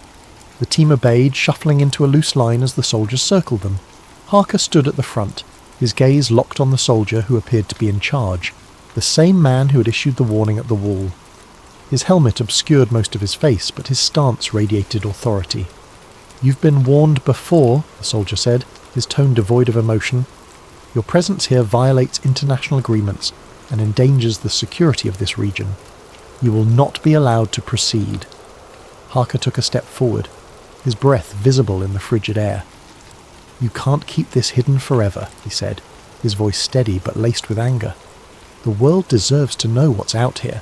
The team obeyed, shuffling into a loose line as the soldiers circled them. Harker stood at the front, his gaze locked on the soldier who appeared to be in charge, the same man who had issued the warning at the wall. His helmet obscured most of his face, but his stance radiated authority. "You've been warned before," the soldier said, his tone devoid of emotion. "Your presence here violates international agreements and endangers the security of this region. You will not be allowed to proceed." Harker took a step forward, his breath visible in the frigid air. "You can't keep this hidden forever," he said, his voice steady but laced with anger. "The world deserves to know what's out here.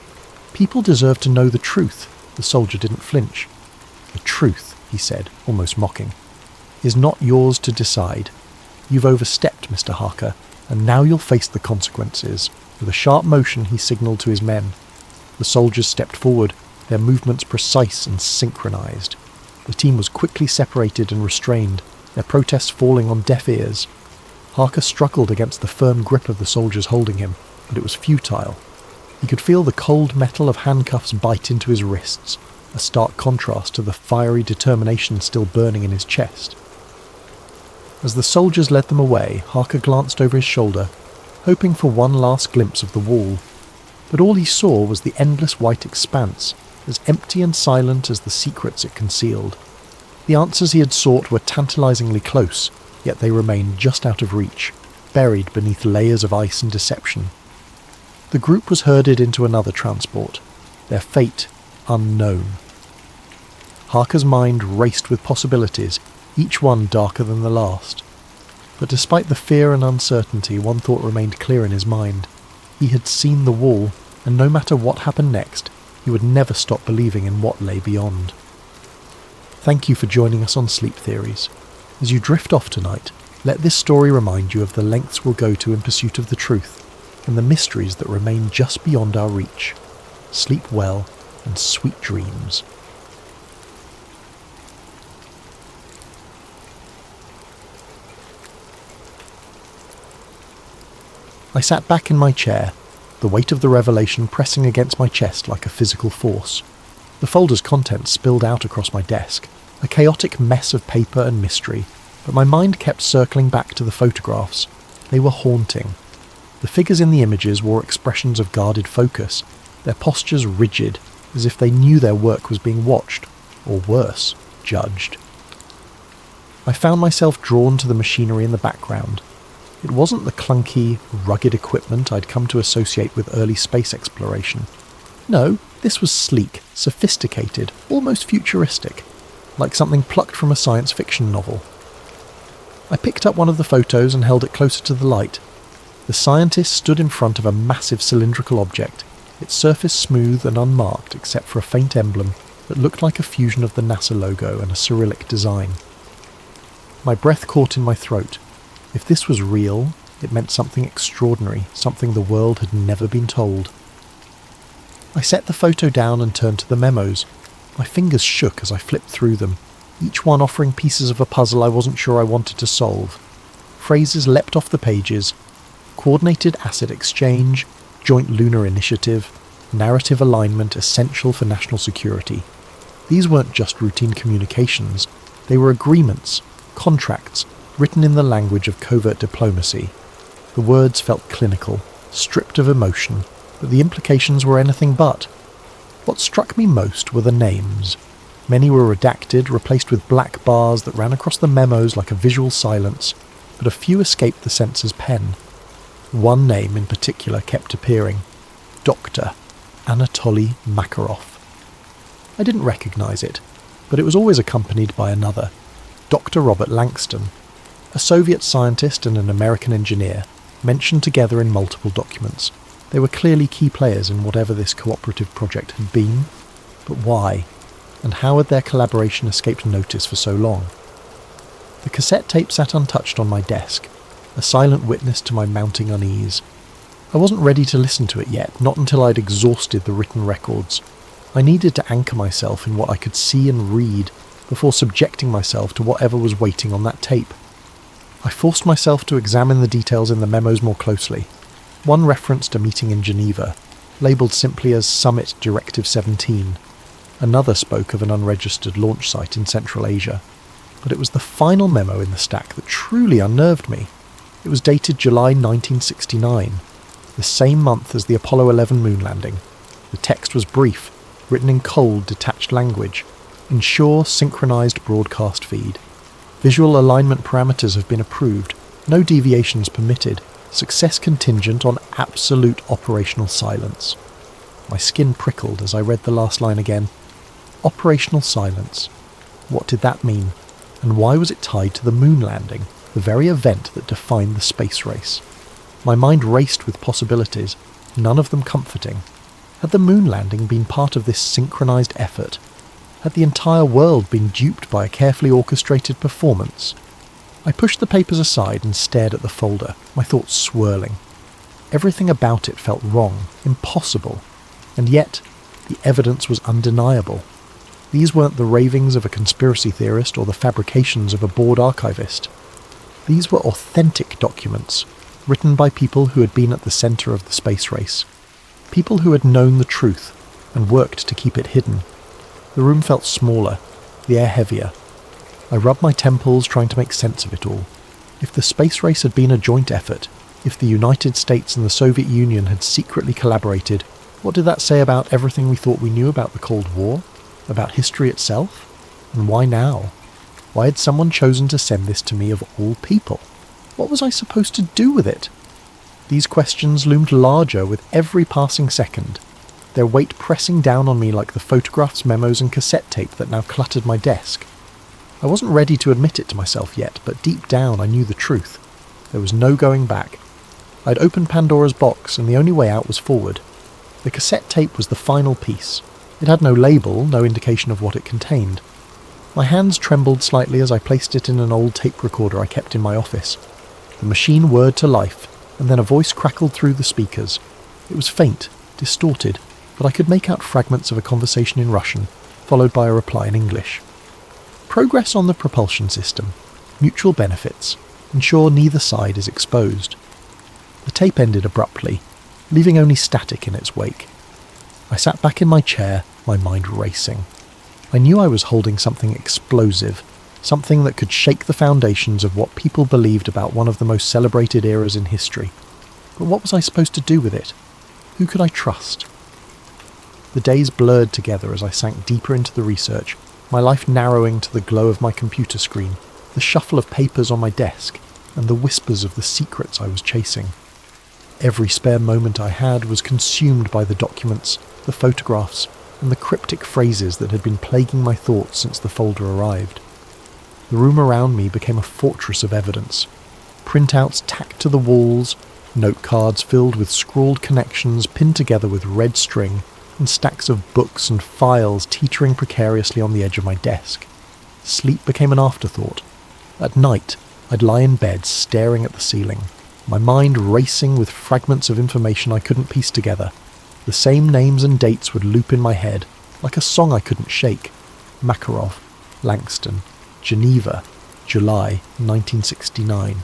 People deserve to know the truth." The soldier didn't flinch. "The truth," he said, almost mocking, "is not yours to decide. You've overstepped, Mr. Harker, and now you'll face the consequences." With a sharp motion, he signalled to his men. The soldiers stepped forward, their movements precise and synchronized. The team was quickly separated and restrained, their protests falling on deaf ears. Harker struggled against the firm grip of the soldiers holding him, but it was futile. He could feel the cold metal of handcuffs bite into his wrists, a stark contrast to the fiery determination still burning in his chest. As the soldiers led them away, Harker glanced over his shoulder, hoping for one last glimpse of the wall. But all he saw was the endless white expanse, as empty and silent as the secrets it concealed. The answers he had sought were tantalizingly close, yet they remained just out of reach, buried beneath layers of ice and deception. The group was herded into another transport, their fate unknown. Harker's mind raced with possibilities, each one darker than the last. But despite the fear and uncertainty, one thought remained clear in his mind. He had seen the wall, and no matter what happened next, he would never stop believing in what lay beyond. Thank you for joining us on Sleep Theories. As you drift off tonight, let this story remind you of the lengths we'll go to in pursuit of the truth, and the mysteries that remain just beyond our reach. Sleep well, and sweet dreams. I sat back in my chair, the weight of the revelation pressing against my chest like a physical force. The folder's contents spilled out across my desk, a chaotic mess of paper and mystery, but my mind kept circling back to the photographs. They were haunting. The figures in the images wore expressions of guarded focus, their postures rigid, as if they knew their work was being watched, or worse, judged. I found myself drawn to the machinery in the background. It wasn't the clunky, rugged equipment I'd come to associate with early space exploration. No, this was sleek, sophisticated, almost futuristic, like something plucked from a science fiction novel. I picked up one of the photos and held it closer to the light. The scientist stood in front of a massive cylindrical object, its surface smooth and unmarked except for a faint emblem that looked like a fusion of the NASA logo and a Cyrillic design. My breath caught in my throat. If this was real, it meant something extraordinary, something the world had never been told. I set the photo down and turned to the memos. My fingers shook as I flipped through them, each one offering pieces of a puzzle I wasn't sure I wanted to solve. Phrases leapt off the pages: coordinated asset exchange, joint lunar initiative, narrative alignment essential for national security. These weren't just routine communications, they were agreements, contracts, written in the language of covert diplomacy. The words felt clinical, stripped of emotion, but the implications were anything but. What struck me most were the names. Many were redacted, replaced with black bars that ran across the memos like a visual silence, but a few escaped the sensor's pen. One name in particular kept appearing: Dr. Anatoly Makarov. I didn't recognize it, but it was always accompanied by another, Dr. Robert Langston, a Soviet scientist and an American engineer, mentioned together in multiple documents. They were clearly key players in whatever this cooperative project had been. But why? And how had their collaboration escaped notice for so long? The cassette tape sat untouched on my desk, a silent witness to my mounting unease. I wasn't ready to listen to it yet, not until I'd exhausted the written records. I needed to anchor myself in what I could see and read before subjecting myself to whatever was waiting on that tape. I forced myself to examine the details in the memos more closely. One referenced a meeting in Geneva, labelled simply as Summit Directive 17. Another spoke of an unregistered launch site in Central Asia. But it was the final memo in the stack that truly unnerved me. It was dated July 1969, the same month as the Apollo 11 moon landing. The text was brief, written in cold, detached language. Ensure synchronized broadcast feed. Visual alignment parameters have been approved. No deviations permitted. Success contingent on absolute operational silence. My skin prickled as I read the last line again. Operational silence. What did that mean? And why was it tied to the moon landing, the very event that defined the space race? My mind raced with possibilities, none of them comforting. Had the moon landing been part of this synchronized effort? Had the entire world been duped by a carefully orchestrated performance? I pushed the papers aside and stared at the folder, my thoughts swirling. Everything about it felt wrong, impossible, and yet the evidence was undeniable. These weren't the ravings of a conspiracy theorist or the fabrications of a bored archivist. These were authentic documents, written by people who had been at the centre of the space race. People who had known the truth and worked to keep it hidden. The room felt smaller, the air heavier. I rubbed my temples trying to make sense of it all. If the space race had been a joint effort, if the United States and the Soviet Union had secretly collaborated, what did that say about everything we thought we knew about the Cold War? About history itself? And why now? Why had someone chosen to send this to me of all people? What was I supposed to do with it? These questions loomed larger with every passing second, their weight pressing down on me like the photographs, memos and cassette tape that now cluttered my desk. I wasn't ready to admit it to myself yet, but deep down I knew the truth. There was no going back. I'd opened Pandora's box, and the only way out was forward. The cassette tape was the final piece. It had no label, no indication of what it contained. My hands trembled slightly as I placed it in an old tape recorder I kept in my office. The machine whirred to life, and then a voice crackled through the speakers. It was faint, distorted, but I could make out fragments of a conversation in Russian, followed by a reply in English. Progress on the propulsion system. Mutual benefits. Ensure neither side is exposed. The tape ended abruptly, leaving only static in its wake. I sat back in my chair, my mind racing. I knew I was holding something explosive, something that could shake the foundations of what people believed about one of the most celebrated eras in history. But what was I supposed to do with it? Who could I trust? The days blurred together as I sank deeper into the research, my life narrowing to the glow of my computer screen, the shuffle of papers on my desk, and the whispers of the secrets I was chasing. Every spare moment I had was consumed by the documents, the photographs, and the cryptic phrases that had been plaguing my thoughts since the folder arrived. The room around me became a fortress of evidence. Printouts tacked to the walls, note cards filled with scrawled connections pinned together with red string, and stacks of books and files teetering precariously on the edge of my desk. Sleep became an afterthought. At night, I'd lie in bed staring at the ceiling, my mind racing with fragments of information I couldn't piece together. The same names and dates would loop in my head, like a song I couldn't shake. Makarov, Langston, Geneva, July 1969.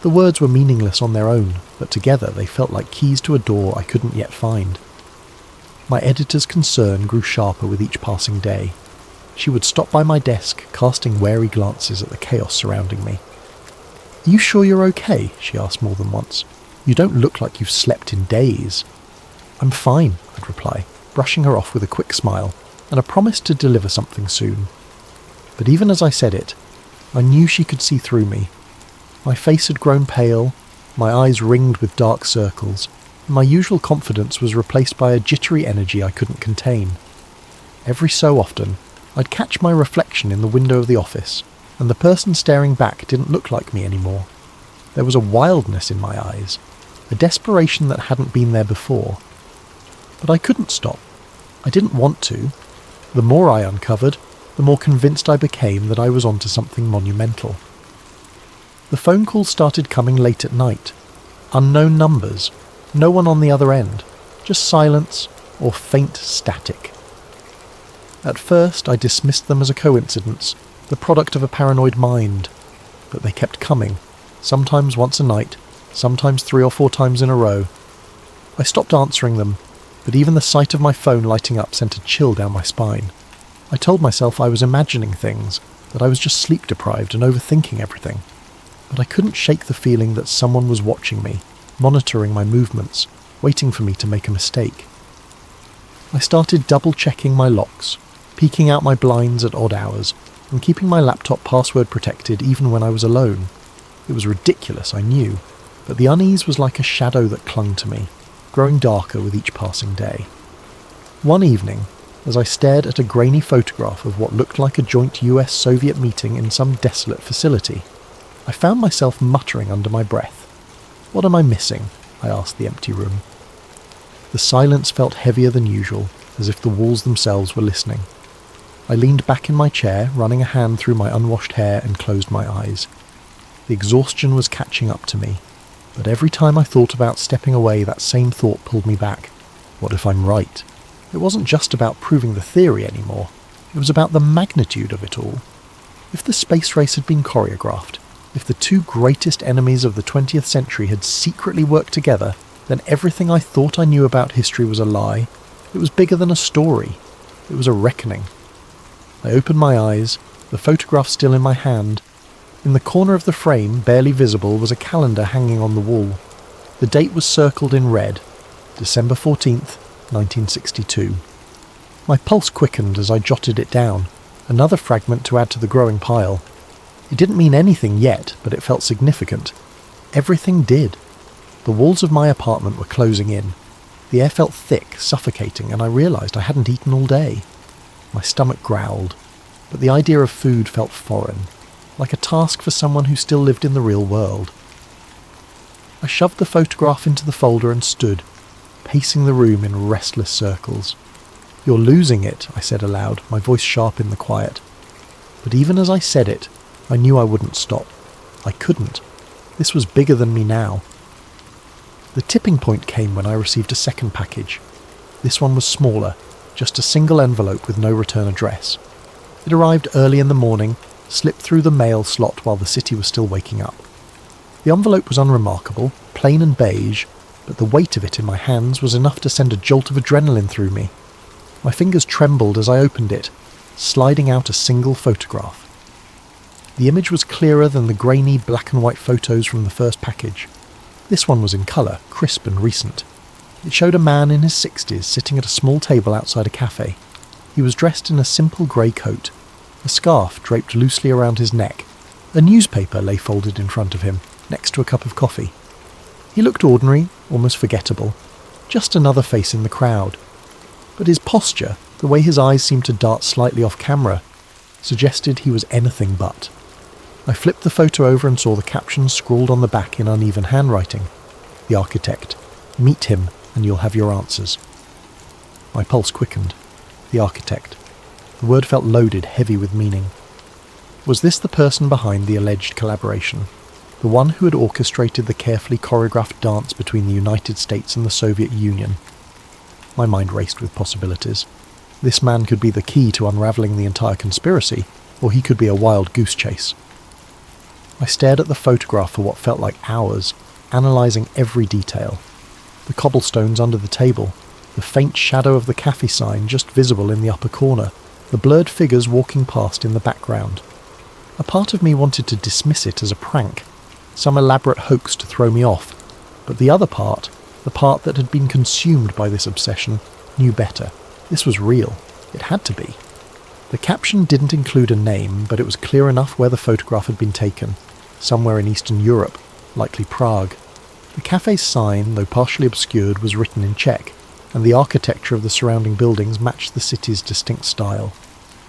The words were meaningless on their own, but together they felt like keys to a door I couldn't yet find. My editor's concern grew sharper with each passing day. She would stop by my desk, casting wary glances at the chaos surrounding me. "Are you sure you're okay?" she asked more than once. "You don't look like you've slept in days." "I'm fine," I'd reply, brushing her off with a quick smile, and a promise to deliver something soon. But even as I said it, I knew she could see through me. My face had grown pale, my eyes ringed with dark circles, and my usual confidence was replaced by a jittery energy I couldn't contain. Every so often, I'd catch my reflection in the window of the office, and the person staring back didn't look like me anymore. There was a wildness in my eyes, a desperation that hadn't been there before. But I couldn't stop. I didn't want to. The more I uncovered, the more convinced I became that I was onto something monumental. The phone calls started coming late at night. Unknown numbers, no one on the other end, just silence or faint static. At first I dismissed them as a coincidence, the product of a paranoid mind, but they kept coming, sometimes once a night, sometimes 3 or 4 times in a row. I stopped answering them, but even the sight of my phone lighting up sent a chill down my spine. I told myself I was imagining things, that I was just sleep-deprived and overthinking everything. But I couldn't shake the feeling that someone was watching me, monitoring my movements, waiting for me to make a mistake. I started double-checking my locks, peeking out my blinds at odd hours, and keeping my laptop password protected even when I was alone. It was ridiculous, I knew, but the unease was like a shadow that clung to me, growing darker with each passing day. One evening, as I stared at a grainy photograph of what looked like a joint US-Soviet meeting in some desolate facility, I found myself muttering under my breath. "What am I missing?" I asked the empty room. The silence felt heavier than usual, as if the walls themselves were listening. I leaned back in my chair, running a hand through my unwashed hair, and closed my eyes. The exhaustion was catching up to me, but every time I thought about stepping away, that same thought pulled me back. What if I'm right? It wasn't just about proving the theory anymore. It was about the magnitude of it all. If the space race had been choreographed, if the 2 greatest enemies of the 20th century had secretly worked together, then everything I thought I knew about history was a lie. It was bigger than a story. It was a reckoning. I opened my eyes, the photograph still in my hand. In the corner of the frame, barely visible, was a calendar hanging on the wall. The date was circled in red, December 14th, 1962. My pulse quickened as I jotted it down, another fragment to add to the growing pile. It didn't mean anything yet, but it felt significant. Everything did. The walls of my apartment were closing in. The air felt thick, suffocating, and I realised I hadn't eaten all day. My stomach growled, but the idea of food felt foreign, like a task for someone who still lived in the real world. I shoved the photograph into the folder and stood, pacing the room in restless circles. "You're losing it," I said aloud, my voice sharp in the quiet. But even as I said it, I knew I wouldn't stop. I couldn't. This was bigger than me now. The tipping point came when I received a second package. This one was smaller, just a single envelope with no return address. It arrived early in the morning, slipped through the mail slot while the city was still waking up. The envelope was unremarkable, plain and beige, but the weight of it in my hands was enough to send a jolt of adrenaline through me. My fingers trembled as I opened it, sliding out a single photograph. The image was clearer than the grainy black and white photos from the first package. This one was in colour, crisp and recent. It showed a man in his 60s sitting at a small table outside a cafe. He was dressed in a simple grey coat, a scarf draped loosely around his neck. A newspaper lay folded in front of him, next to a cup of coffee. He looked ordinary, almost forgettable, just another face in the crowd. But his posture, the way his eyes seemed to dart slightly off camera, suggested he was anything but. I flipped the photo over and saw the caption scrawled on the back in uneven handwriting. "The architect. Meet him and you'll have your answers." My pulse quickened. The architect. The word felt loaded, heavy with meaning. Was this the person behind the alleged collaboration? The one who had orchestrated the carefully choreographed dance between the United States and the Soviet Union? My mind raced with possibilities. This man could be the key to unravelling the entire conspiracy, or he could be a wild goose chase. I stared at the photograph for what felt like hours, analysing every detail. The cobblestones under the table, the faint shadow of the cafe sign just visible in the upper corner, the blurred figures walking past in the background. A part of me wanted to dismiss it as a prank, some elaborate hoax to throw me off, but the other part, the part that had been consumed by this obsession, knew better. This was real. It had to be. The caption didn't include a name, but it was clear enough where the photograph had been taken, somewhere in Eastern Europe, likely Prague. The cafe's sign, though partially obscured, was written in Czech, and the architecture of the surrounding buildings matched the city's distinct style.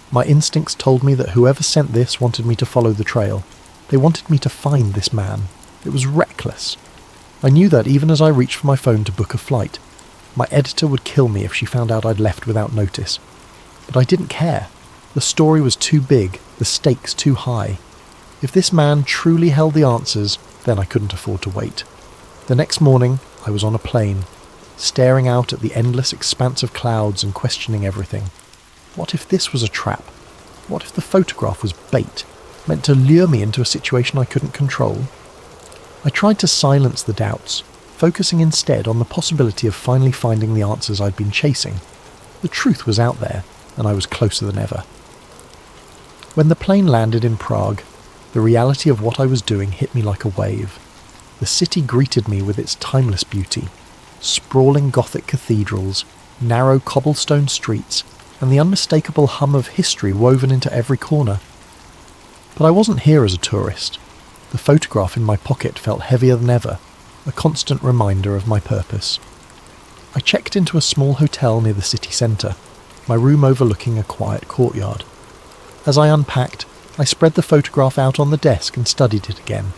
My instincts told me that whoever sent this wanted me to follow the trail. They wanted me to find this man. It was reckless. I knew that even as I reached for my phone to book a flight. My editor would kill me if she found out I'd left without notice. But I didn't care. The story was too big, the stakes too high. If this man truly held the answers, then I couldn't afford to wait. The next morning, I was on a plane, staring out at the endless expanse of clouds and questioning everything. What if this was a trap? What if the photograph was bait, meant to lure me into a situation I couldn't control? I tried to silence the doubts, focusing instead on the possibility of finally finding the answers I'd been chasing. The truth was out there, and I was closer than ever. When the plane landed in Prague, the reality of what I was doing hit me like a wave. The city greeted me with its timeless beauty, sprawling Gothic cathedrals, narrow cobblestone streets, and the unmistakable hum of history woven into every corner. But I wasn't here as a tourist. The photograph in my pocket felt heavier than ever, a constant reminder of my purpose. I checked into a small hotel near the city centre, my room overlooking a quiet courtyard. As I unpacked, I spread the photograph out on the desk and studied it again.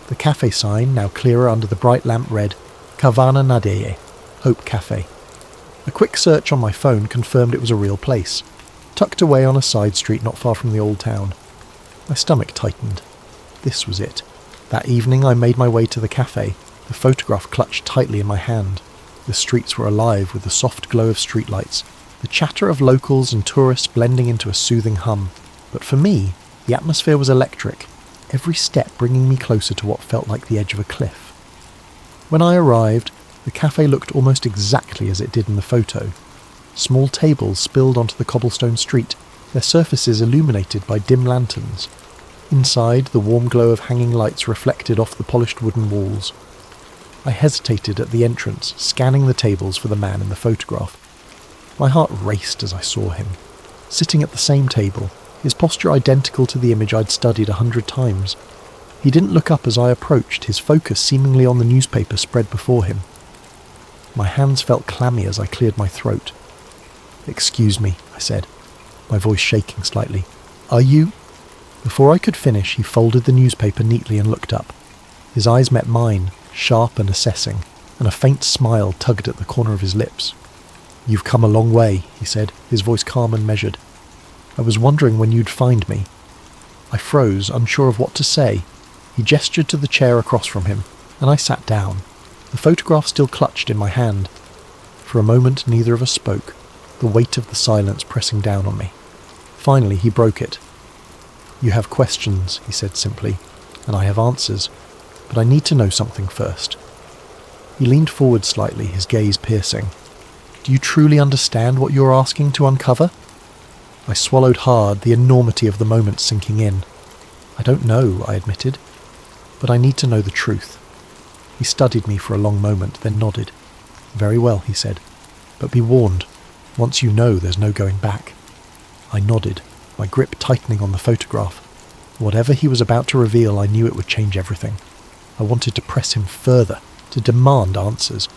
The cafe sign, now clearer under the bright lamp, read, Kavana Nadeje, Hope Cafe. A quick search on my phone confirmed it was a real place, tucked away on a side street not far from the old town. My stomach tightened. This was it. That evening I made my way to the cafe, the photograph clutched tightly in my hand. The streets were alive with the soft glow of streetlights, the chatter of locals and tourists blending into a soothing hum. But for me, the atmosphere was electric, every step bringing me closer to what felt like the edge of a cliff. When I arrived, the cafe looked almost exactly as it did in the photo. Small tables spilled onto the cobblestone street, their surfaces illuminated by dim lanterns. Inside, the warm glow of hanging lights reflected off the polished wooden walls. I hesitated at the entrance, scanning the tables for the man in the photograph. My heart raced as I saw him. Sitting at the same table, his posture identical to the image I'd studied 100 times. He didn't look up as I approached, his focus seemingly on the newspaper spread before him. My hands felt clammy as I cleared my throat. "Excuse me," I said, my voice shaking slightly. "Are you—" Before I could finish, he folded the newspaper neatly and looked up. His eyes met mine, sharp and assessing, and a faint smile tugged at the corner of his lips. "You've come a long way," he said, his voice calm and measured. "I was wondering when you'd find me." I froze, unsure of what to say. He gestured to the chair across from him, and I sat down, the photograph still clutched in my hand. For a moment neither of us spoke, the weight of the silence pressing down on me. Finally he broke it. "You have questions," he said simply, "and I have answers, but I need to know something first." He leaned forward slightly, his gaze piercing. "Do you truly understand what you're asking to uncover?" I swallowed hard, the enormity of the moment sinking in. "I don't know," I admitted, "but I need to know the truth." He studied me for a long moment, then nodded. "Very well," he said, "but be warned, once you know there's no going back." I nodded, my grip tightening on the photograph. Whatever he was about to reveal, I knew it would change everything. I wanted to press him further, to demand answers.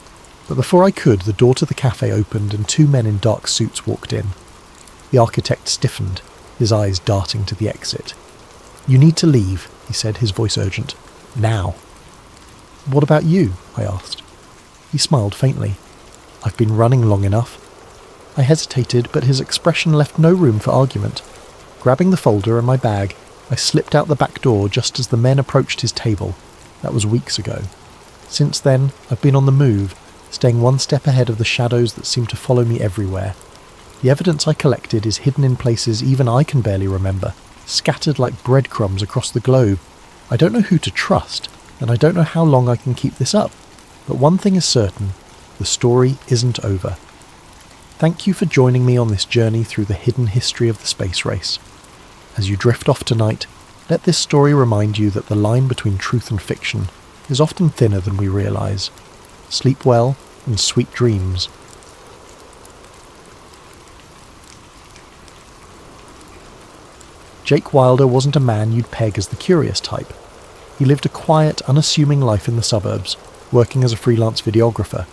But before I could, the door to the cafe opened and two men in dark suits walked in. The architect stiffened, his eyes darting to the exit. "You need to leave," he said, his voice urgent. "Now." "What about you?" I asked. He smiled faintly. "I've been running long enough." I hesitated, but his expression left no room for argument. Grabbing the folder and my bag, I slipped out the back door just as the men approached his table. That was weeks ago. Since then, I've been on the move, staying one step ahead of the shadows that seem to follow me everywhere. The evidence I collected is hidden in places even I can barely remember, scattered like breadcrumbs across the globe. I don't know who to trust, and I don't know how long I can keep this up. But one thing is certain, the story isn't over. Thank you for joining me on this journey through the hidden history of the space race. As you drift off tonight, let this story remind you that the line between truth and fiction is often thinner than we realise. Sleep well and sweet dreams. Jake Wilder wasn't a man you'd peg as the curious type. He lived a quiet, unassuming life in the suburbs, working as a freelance videographer.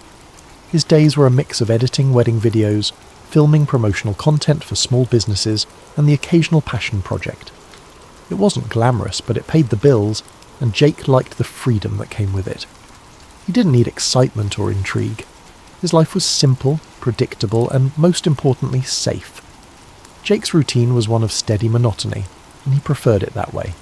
His days were a mix of editing wedding videos, filming promotional content for small businesses, and the occasional passion project. It wasn't glamorous, but it paid the bills, and Jake liked the freedom that came with it. He didn't need excitement or intrigue. His life was simple, predictable, and most importantly, safe. Jake's routine was one of steady monotony, and he preferred it that way.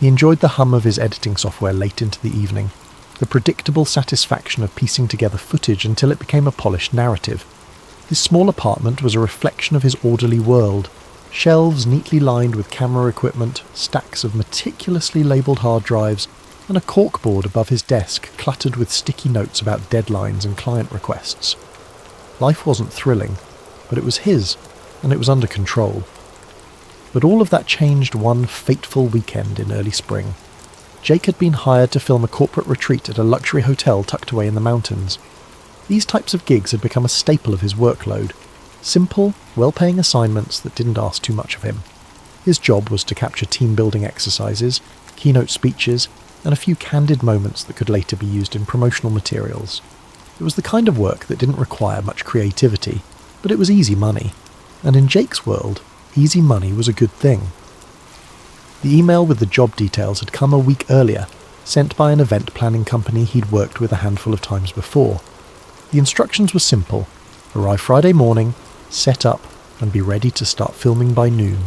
He enjoyed the hum of his editing software late into the evening, the predictable satisfaction of piecing together footage until it became a polished narrative. His small apartment was a reflection of his orderly world, shelves neatly lined with camera equipment, stacks of meticulously labelled hard drives, and a corkboard above his desk cluttered with sticky notes about deadlines and client requests. Life wasn't thrilling, but it was his, and it was under control. But all of that changed one fateful weekend in early spring. Jake had been hired to film a corporate retreat at a luxury hotel tucked away in the mountains. These types of gigs had become a staple of his workload. Simple, well-paying assignments that didn't ask too much of him. His job was to capture team-building exercises, keynote speeches, and a few candid moments that could later be used in promotional materials. It was the kind of work that didn't require much creativity, but it was easy money. And in Jake's world, easy money was a good thing. The email with the job details had come a week earlier, sent by an event planning company he'd worked with a handful of times before. The instructions were simple: arrive Friday morning, set up, and be ready to start filming by noon.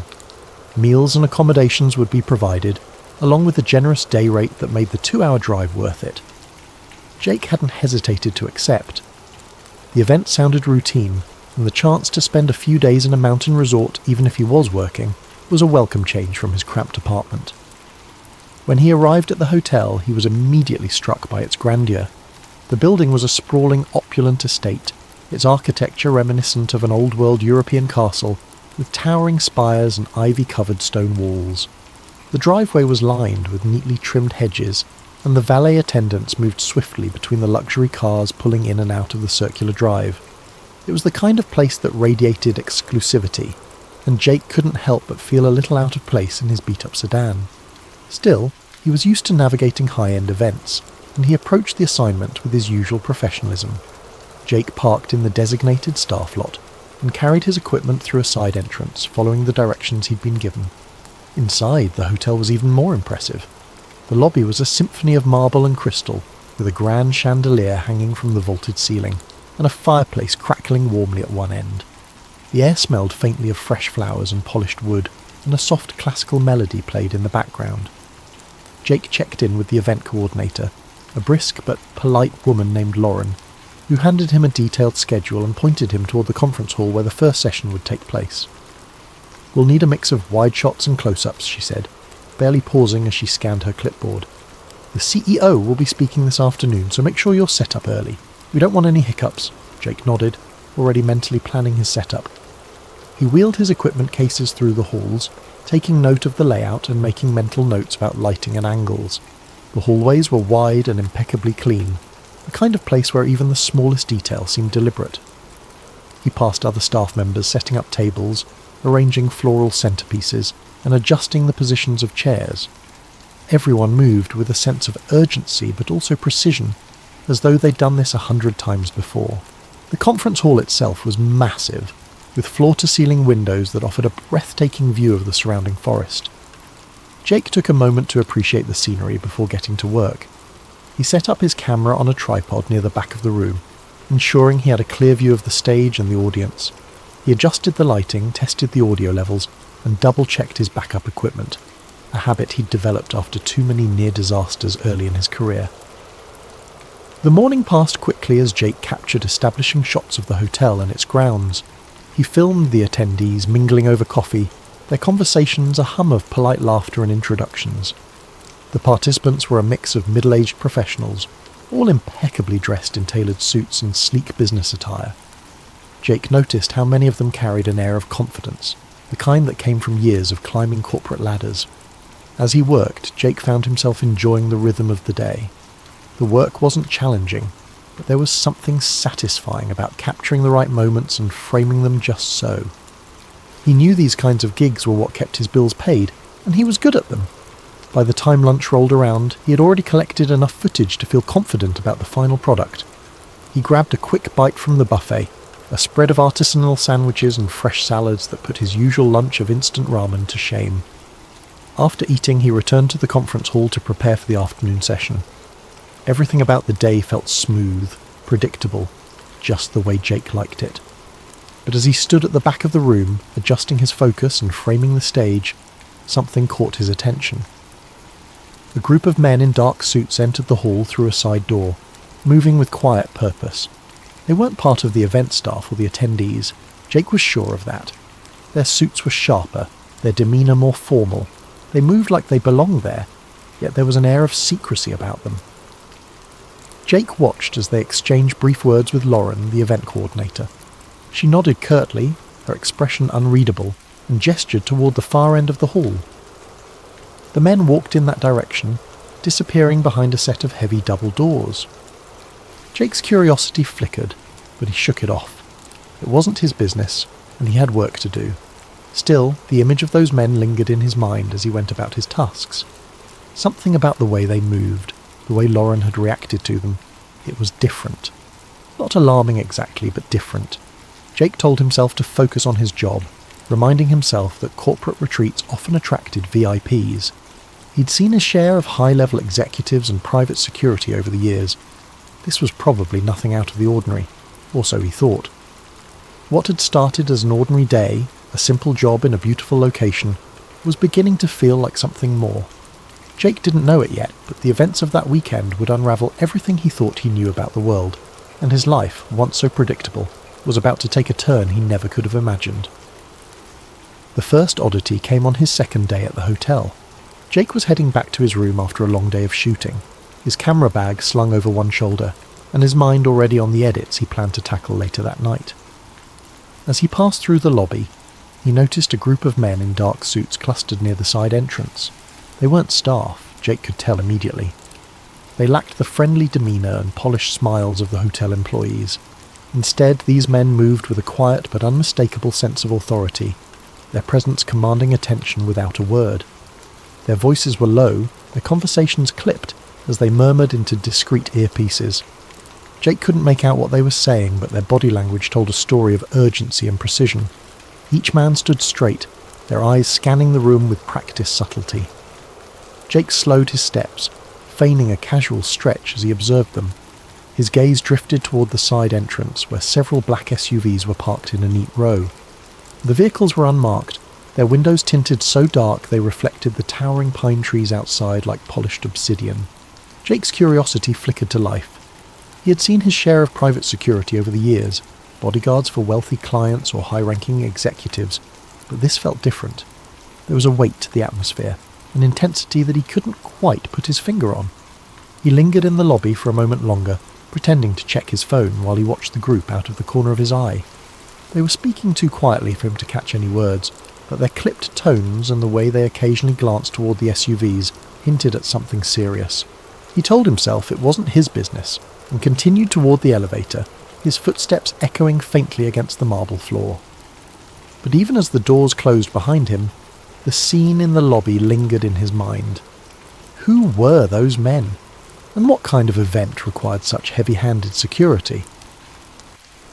Meals and accommodations would be provided, along with a generous day rate that made the 2-hour drive worth it. Jake hadn't hesitated to accept. The event sounded routine, and the chance to spend a few days in a mountain resort, even if he was working, was a welcome change from his cramped apartment. When he arrived at the hotel, he was immediately struck by its grandeur. The building was a sprawling, opulent estate, its architecture reminiscent of an old-world European castle, with towering spires and ivy-covered stone walls. The driveway was lined with neatly trimmed hedges, and the valet attendants moved swiftly between the luxury cars pulling in and out of the circular drive. It was the kind of place that radiated exclusivity, and Jake couldn't help but feel a little out of place in his beat-up sedan. Still, he was used to navigating high-end events, and he approached the assignment with his usual professionalism. Jake parked in the designated staff lot, and carried his equipment through a side entrance, following the directions he'd been given. Inside, the hotel was even more impressive. The lobby was a symphony of marble and crystal, with a grand chandelier hanging from the vaulted ceiling, and a fireplace crackling warmly at one end. The air smelled faintly of fresh flowers and polished wood, and a soft classical melody played in the background. Jake checked in with the event coordinator, a brisk but polite woman named Lauren, who handed him a detailed schedule and pointed him toward the conference hall where the first session would take place. "We'll need a mix of wide shots and close-ups," she said, barely pausing as she scanned her clipboard. "The CEO will be speaking this afternoon, so make sure you're set up early. We don't want any hiccups." Jake nodded, already mentally planning his setup. He wheeled his equipment cases through the halls, taking note of the layout and making mental notes about lighting and angles. The hallways were wide and impeccably clean, the kind of place where even the smallest detail seemed deliberate. He passed other staff members setting up tables, arranging floral centerpieces, and adjusting the positions of chairs. Everyone moved with a sense of urgency but also precision, as though they'd done this 100 times before. The conference hall itself was massive, with floor-to-ceiling windows that offered a breathtaking view of the surrounding forest. Jake took a moment to appreciate the scenery before getting to work. He set up his camera on a tripod near the back of the room, ensuring he had a clear view of the stage and the audience. He adjusted the lighting, tested the audio levels, and double-checked his backup equipment, a habit he'd developed after too many near disasters early in his career. The morning passed quickly as Jake captured establishing shots of the hotel and its grounds. He filmed the attendees mingling over coffee, their conversations a hum of polite laughter and introductions. The participants were a mix of middle-aged professionals, all impeccably dressed in tailored suits and sleek business attire. Jake noticed how many of them carried an air of confidence, the kind that came from years of climbing corporate ladders. As he worked, Jake found himself enjoying the rhythm of the day. The work wasn't challenging, but there was something satisfying about capturing the right moments and framing them just so. He knew these kinds of gigs were what kept his bills paid, and he was good at them. By the time lunch rolled around, he had already collected enough footage to feel confident about the final product. He grabbed a quick bite from the buffet, a spread of artisanal sandwiches and fresh salads that put his usual lunch of instant ramen to shame. After eating, he returned to the conference hall to prepare for the afternoon session. Everything about the day felt smooth, predictable, just the way Jake liked it. But as he stood at the back of the room, adjusting his focus and framing the stage, something caught his attention. A group of men in dark suits entered the hall through a side door, moving with quiet purpose. They weren't part of the event staff or the attendees. Jake was sure of that. Their suits were sharper, their demeanour more formal. They moved like they belonged there, yet there was an air of secrecy about them. Jake watched as they exchanged brief words with Lauren, the event coordinator. She nodded curtly, her expression unreadable, and gestured toward the far end of the hall. The men walked in that direction, disappearing behind a set of heavy double doors. Jake's curiosity flickered, but he shook it off. It wasn't his business, and he had work to do. Still, the image of those men lingered in his mind as he went about his tasks. Something about the way they moved, the way Lauren had reacted to them, it was different. Not alarming exactly, but different. Jake told himself to focus on his job, reminding himself that corporate retreats often attracted VIPs. He'd seen his share of high-level executives and private security over the years. This was probably nothing out of the ordinary, or so he thought. What had started as an ordinary day, a simple job in a beautiful location, was beginning to feel like something more. Jake didn't know it yet, but the events of that weekend would unravel everything he thought he knew about the world, and his life, once so predictable, was about to take a turn he never could have imagined. The first oddity came on his second day at the hotel. Jake was heading back to his room after a long day of shooting, his camera bag slung over one shoulder, and his mind already on the edits he planned to tackle later that night. As he passed through the lobby, he noticed a group of men in dark suits clustered near the side entrance. They weren't staff, Jake could tell immediately. They lacked the friendly demeanour and polished smiles of the hotel employees. Instead, these men moved with a quiet but unmistakable sense of authority, their presence commanding attention without a word. Their voices were low, their conversations clipped as they murmured into discreet earpieces. Jake couldn't make out what they were saying, but their body language told a story of urgency and precision. Each man stood straight, their eyes scanning the room with practiced subtlety. Jake slowed his steps, feigning a casual stretch as he observed them. His gaze drifted toward the side entrance, where several black SUVs were parked in a neat row. The vehicles were unmarked, their windows tinted so dark they reflected the towering pine trees outside like polished obsidian. Jake's curiosity flickered to life. He had seen his share of private security over the years, bodyguards for wealthy clients or high-ranking executives, but this felt different. There was a weight to the atmosphere, an intensity that he couldn't quite put his finger on. He lingered in the lobby for a moment longer, pretending to check his phone while he watched the group out of the corner of his eye. They were speaking too quietly for him to catch any words, but their clipped tones and the way they occasionally glanced toward the SUVs hinted at something serious. He told himself it wasn't his business, and continued toward the elevator, his footsteps echoing faintly against the marble floor. But even as the doors closed behind him, the scene in the lobby lingered in his mind. Who were those men? And what kind of event required such heavy-handed security?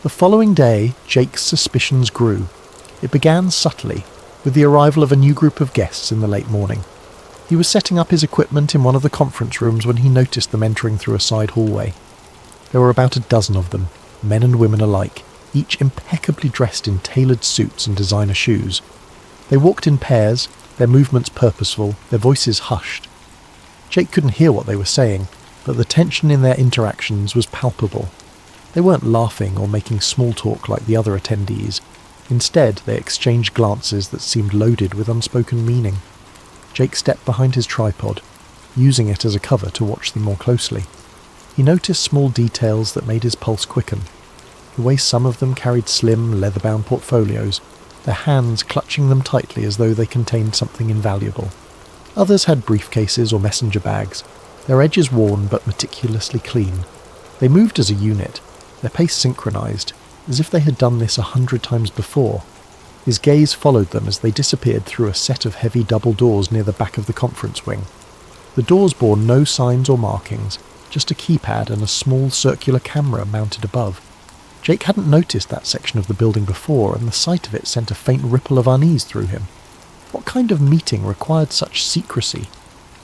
The following day, Jake's suspicions grew. It began subtly, with the arrival of a new group of guests in the late morning. He was setting up his equipment in one of the conference rooms when he noticed them entering through a side hallway. There were about a dozen of them, men and women alike, each impeccably dressed in tailored suits and designer shoes. They walked in pairs, their movements purposeful, their voices hushed. Jake couldn't hear what they were saying, but the tension in their interactions was palpable. They weren't laughing or making small talk like the other attendees. Instead, they exchanged glances that seemed loaded with unspoken meaning. Jake stepped behind his tripod, using it as a cover to watch them more closely. He noticed small details that made his pulse quicken. The way some of them carried slim, leather-bound portfolios, their hands clutching them tightly as though they contained something invaluable. Others had briefcases or messenger bags, their edges worn but meticulously clean. They moved as a unit, their pace synchronized, as if they had done this 100 times before. His gaze followed them as they disappeared through a set of heavy double doors near the back of the conference wing. The doors bore no signs or markings, just a keypad and a small circular camera mounted above. Jake hadn't noticed that section of the building before, and the sight of it sent a faint ripple of unease through him. What kind of meeting required such secrecy?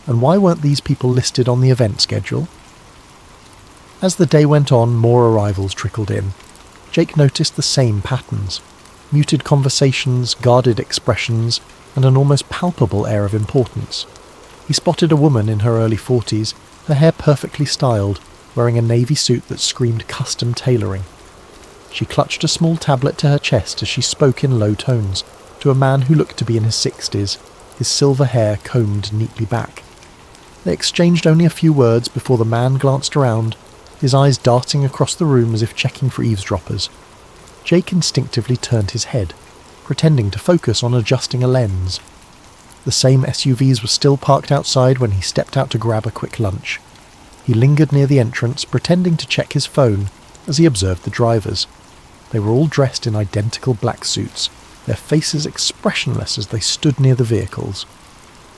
And why weren't these people listed on the event schedule? As the day went on, more arrivals trickled in. Jake noticed the same patterns. Muted conversations, guarded expressions, and an almost palpable air of importance. He spotted a woman in her early 40s, her hair perfectly styled, wearing a navy suit that screamed custom tailoring. She clutched a small tablet to her chest as she spoke in low tones to a man who looked to be in his 60s, his silver hair combed neatly back. They exchanged only a few words before the man glanced around, his eyes darting across the room as if checking for eavesdroppers. Jake instinctively turned his head, pretending to focus on adjusting a lens. The same SUVs were still parked outside when he stepped out to grab a quick lunch. He lingered near the entrance, pretending to check his phone as he observed the drivers. They were all dressed in identical black suits, their faces expressionless as they stood near the vehicles.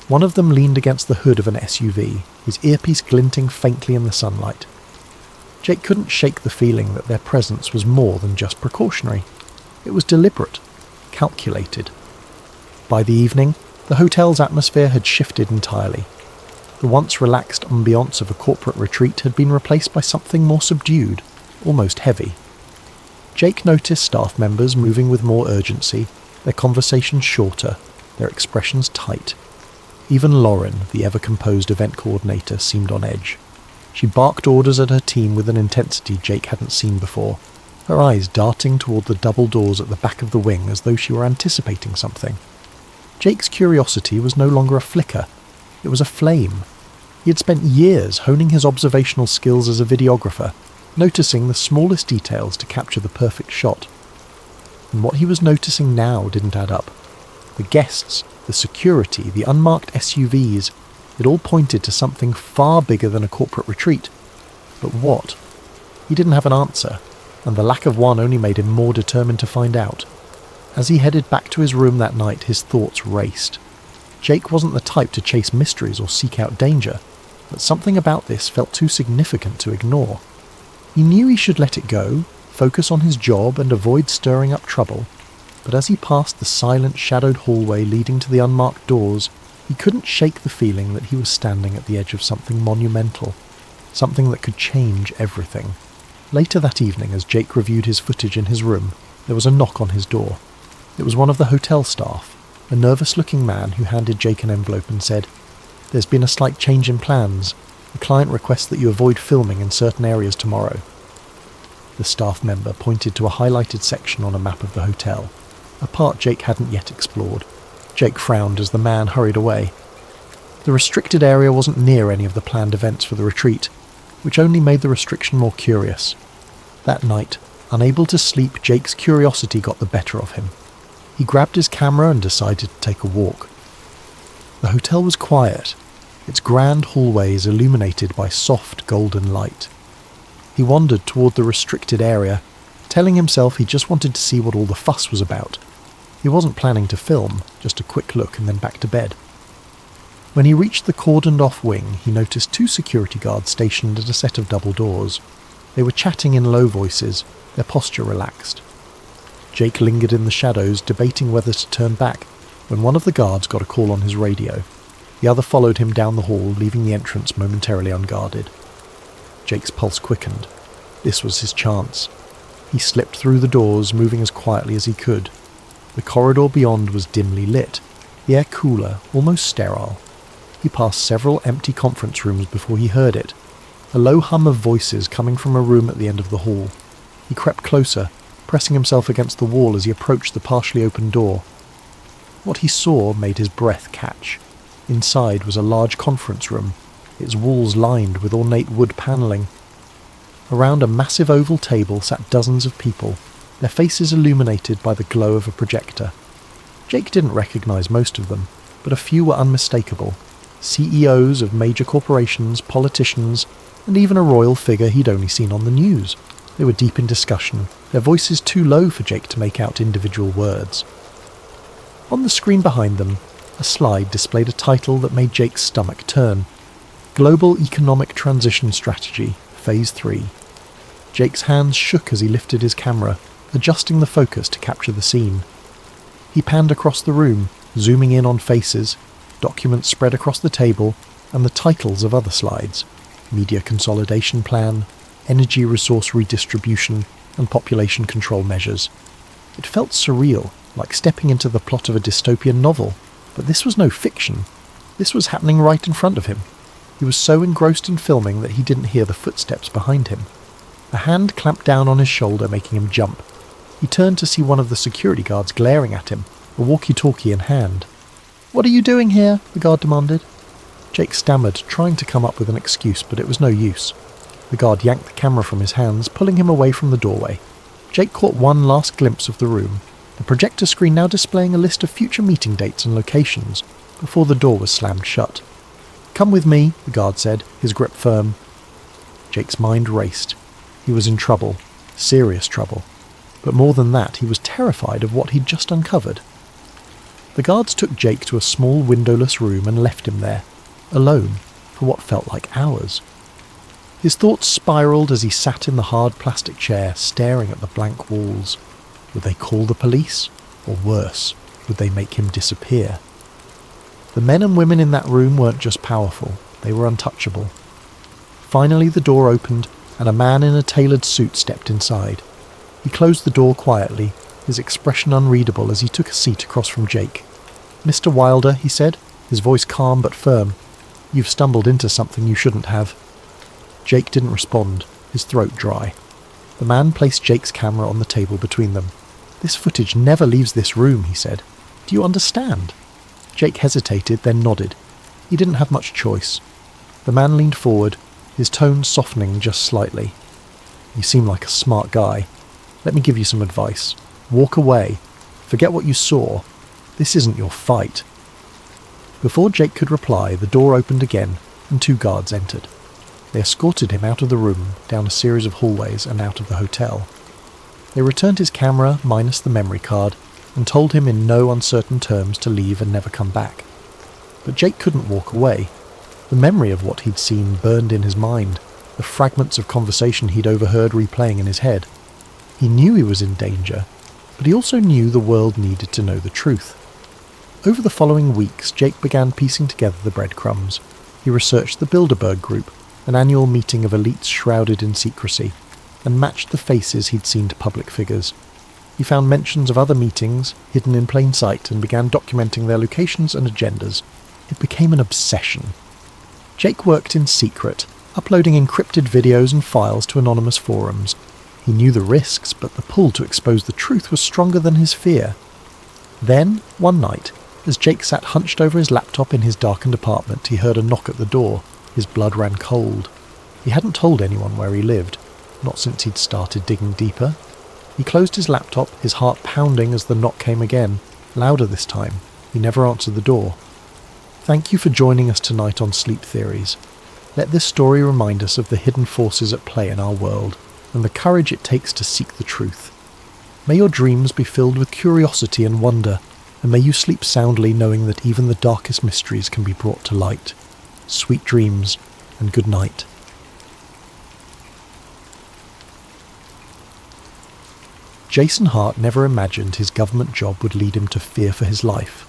One of them leaned against the hood of an SUV, his earpiece glinting faintly in the sunlight. Jake couldn't shake the feeling that their presence was more than just precautionary. It was deliberate, calculated. By the evening, the hotel's atmosphere had shifted entirely. The once relaxed ambiance of a corporate retreat had been replaced by something more subdued, almost heavy. Jake noticed staff members moving with more urgency, their conversations shorter, their expressions tight. Even Lauren, the ever-composed event coordinator, seemed on edge. She barked orders at her team with an intensity Jake hadn't seen before, her eyes darting toward the double doors at the back of the wing as though she were anticipating something. Jake's curiosity was no longer a flicker, it was a flame. He had spent years honing his observational skills as a videographer, noticing the smallest details to capture the perfect shot. And what he was noticing now didn't add up. The guests, the security, the unmarked SUVs, it all pointed to something far bigger than a corporate retreat. But what? He didn't have an answer, and the lack of one only made him more determined to find out. As he headed back to his room that night, his thoughts raced. Jake wasn't the type to chase mysteries or seek out danger, but something about this felt too significant to ignore. He knew he should let it go, focus on his job and avoid stirring up trouble, but as he passed the silent, shadowed hallway leading to the unmarked doors, He couldn't shake the feeling that he was standing at the edge of something monumental, something that could change everything. Later that evening, as Jake reviewed his footage in his room, there was a knock on his door. It was one of the hotel staff, a nervous-looking man who handed Jake an envelope and said, "There's been a slight change in plans. The client requests that you avoid filming in certain areas tomorrow." The staff member pointed to a highlighted section on a map of the hotel, a part Jake hadn't yet explored. Jake frowned as the man hurried away. The restricted area wasn't near any of the planned events for the retreat, which only made the restriction more curious. That night, unable to sleep, Jake's curiosity got the better of him. He grabbed his camera and decided to take a walk. The hotel was quiet, its grand hallways illuminated by soft golden light. He wandered toward the restricted area, telling himself he just wanted to see what all the fuss was about. He wasn't planning to film, just a quick look and then back to bed. When he reached the cordoned-off wing, he noticed 2 security guards stationed at a set of double doors. They were chatting in low voices, their posture relaxed. Jake lingered in the shadows, debating whether to turn back, when one of the guards got a call on his radio. The other followed him down the hall, leaving the entrance momentarily unguarded. Jake's pulse quickened. This was his chance. He slipped through the doors, moving as quietly as he could. The corridor beyond was dimly lit, the air cooler, almost sterile. He passed several empty conference rooms before he heard it, a low hum of voices coming from a room at the end of the hall. He crept closer, pressing himself against the wall as he approached the partially open door. What he saw made his breath catch. Inside was a large conference room, its walls lined with ornate wood panelling. Around a massive oval table sat dozens of people, their faces illuminated by the glow of a projector. Jake didn't recognize most of them, but a few were unmistakable. CEOs of major corporations, politicians, and even a royal figure he'd only seen on the news. They were deep in discussion, their voices too low for Jake to make out individual words. On the screen behind them, a slide displayed a title that made Jake's stomach turn. Global Economic Transition Strategy, Phase 3. Jake's hands shook as he lifted his camera, adjusting the focus to capture the scene. He panned across the room, zooming in on faces, documents spread across the table, and the titles of other slides: Media Consolidation Plan, Energy Resource Redistribution, and Population Control Measures. It felt surreal, like stepping into the plot of a dystopian novel, but this was no fiction. This was happening right in front of him. He was so engrossed in filming that he didn't hear the footsteps behind him. A hand clamped down on his shoulder, making him jump. He turned to see one of the security guards glaring at him, a walkie-talkie in hand. "What are you doing here?" the guard demanded. Jake stammered, trying to come up with an excuse, but it was no use. The guard yanked the camera from his hands, pulling him away from the doorway. Jake caught one last glimpse of the room, the projector screen now displaying a list of future meeting dates and locations, before the door was slammed shut. "Come with me," the guard said, his grip firm. Jake's mind raced. He was in trouble, serious trouble. But more than that, he was terrified of what he'd just uncovered. The guards took Jake to a small windowless room and left him there, alone, for what felt like hours. His thoughts spiraled as he sat in the hard plastic chair, staring at the blank walls. Would they call the police? Or worse, would they make him disappear? The men and women in that room weren't just powerful, they were untouchable. Finally the door opened, and a man in a tailored suit stepped inside. He closed the door quietly, his expression unreadable as he took a seat across from Jake. "Mr. Wilder," he said, his voice calm but firm, "you've stumbled into something you shouldn't have." Jake didn't respond, his throat dry. The man placed Jake's camera on the table between them. "This footage never leaves this room," he said. "Do you understand?" Jake hesitated, then nodded. He didn't have much choice. The man leaned forward, his tone softening just slightly. "You seem like a smart guy. Let me give you some advice. Walk away. Forget what you saw. This isn't your fight." Before Jake could reply, the door opened again, and 2 guards entered. They escorted him out of the room, down a series of hallways, and out of the hotel. They returned his camera, minus the memory card, and told him in no uncertain terms to leave and never come back. But Jake couldn't walk away. The memory of what he'd seen burned in his mind, the fragments of conversation he'd overheard replaying in his head. He knew he was in danger, but he also knew the world needed to know the truth. Over the following weeks, Jake began piecing together the breadcrumbs. He researched the Bilderberg Group, an annual meeting of elites shrouded in secrecy, and matched the faces he'd seen to public figures. He found mentions of other meetings, hidden in plain sight, and began documenting their locations and agendas. It became an obsession. Jake worked in secret, uploading encrypted videos and files to anonymous forums. He knew the risks, but the pull to expose the truth was stronger than his fear. Then, one night, as Jake sat hunched over his laptop in his darkened apartment, he heard a knock at the door. His blood ran cold. He hadn't told anyone where he lived, not since he'd started digging deeper. He closed his laptop, his heart pounding as the knock came again, louder this time. He never answered the door. Thank you for joining us tonight on Sleep Theories. Let this story remind us of the hidden forces at play in our world, and the courage it takes to seek the truth. May your dreams be filled with curiosity and wonder, and may you sleep soundly knowing that even the darkest mysteries can be brought to light. Sweet dreams, and good night. Jason Hart never imagined his government job would lead him to fear for his life.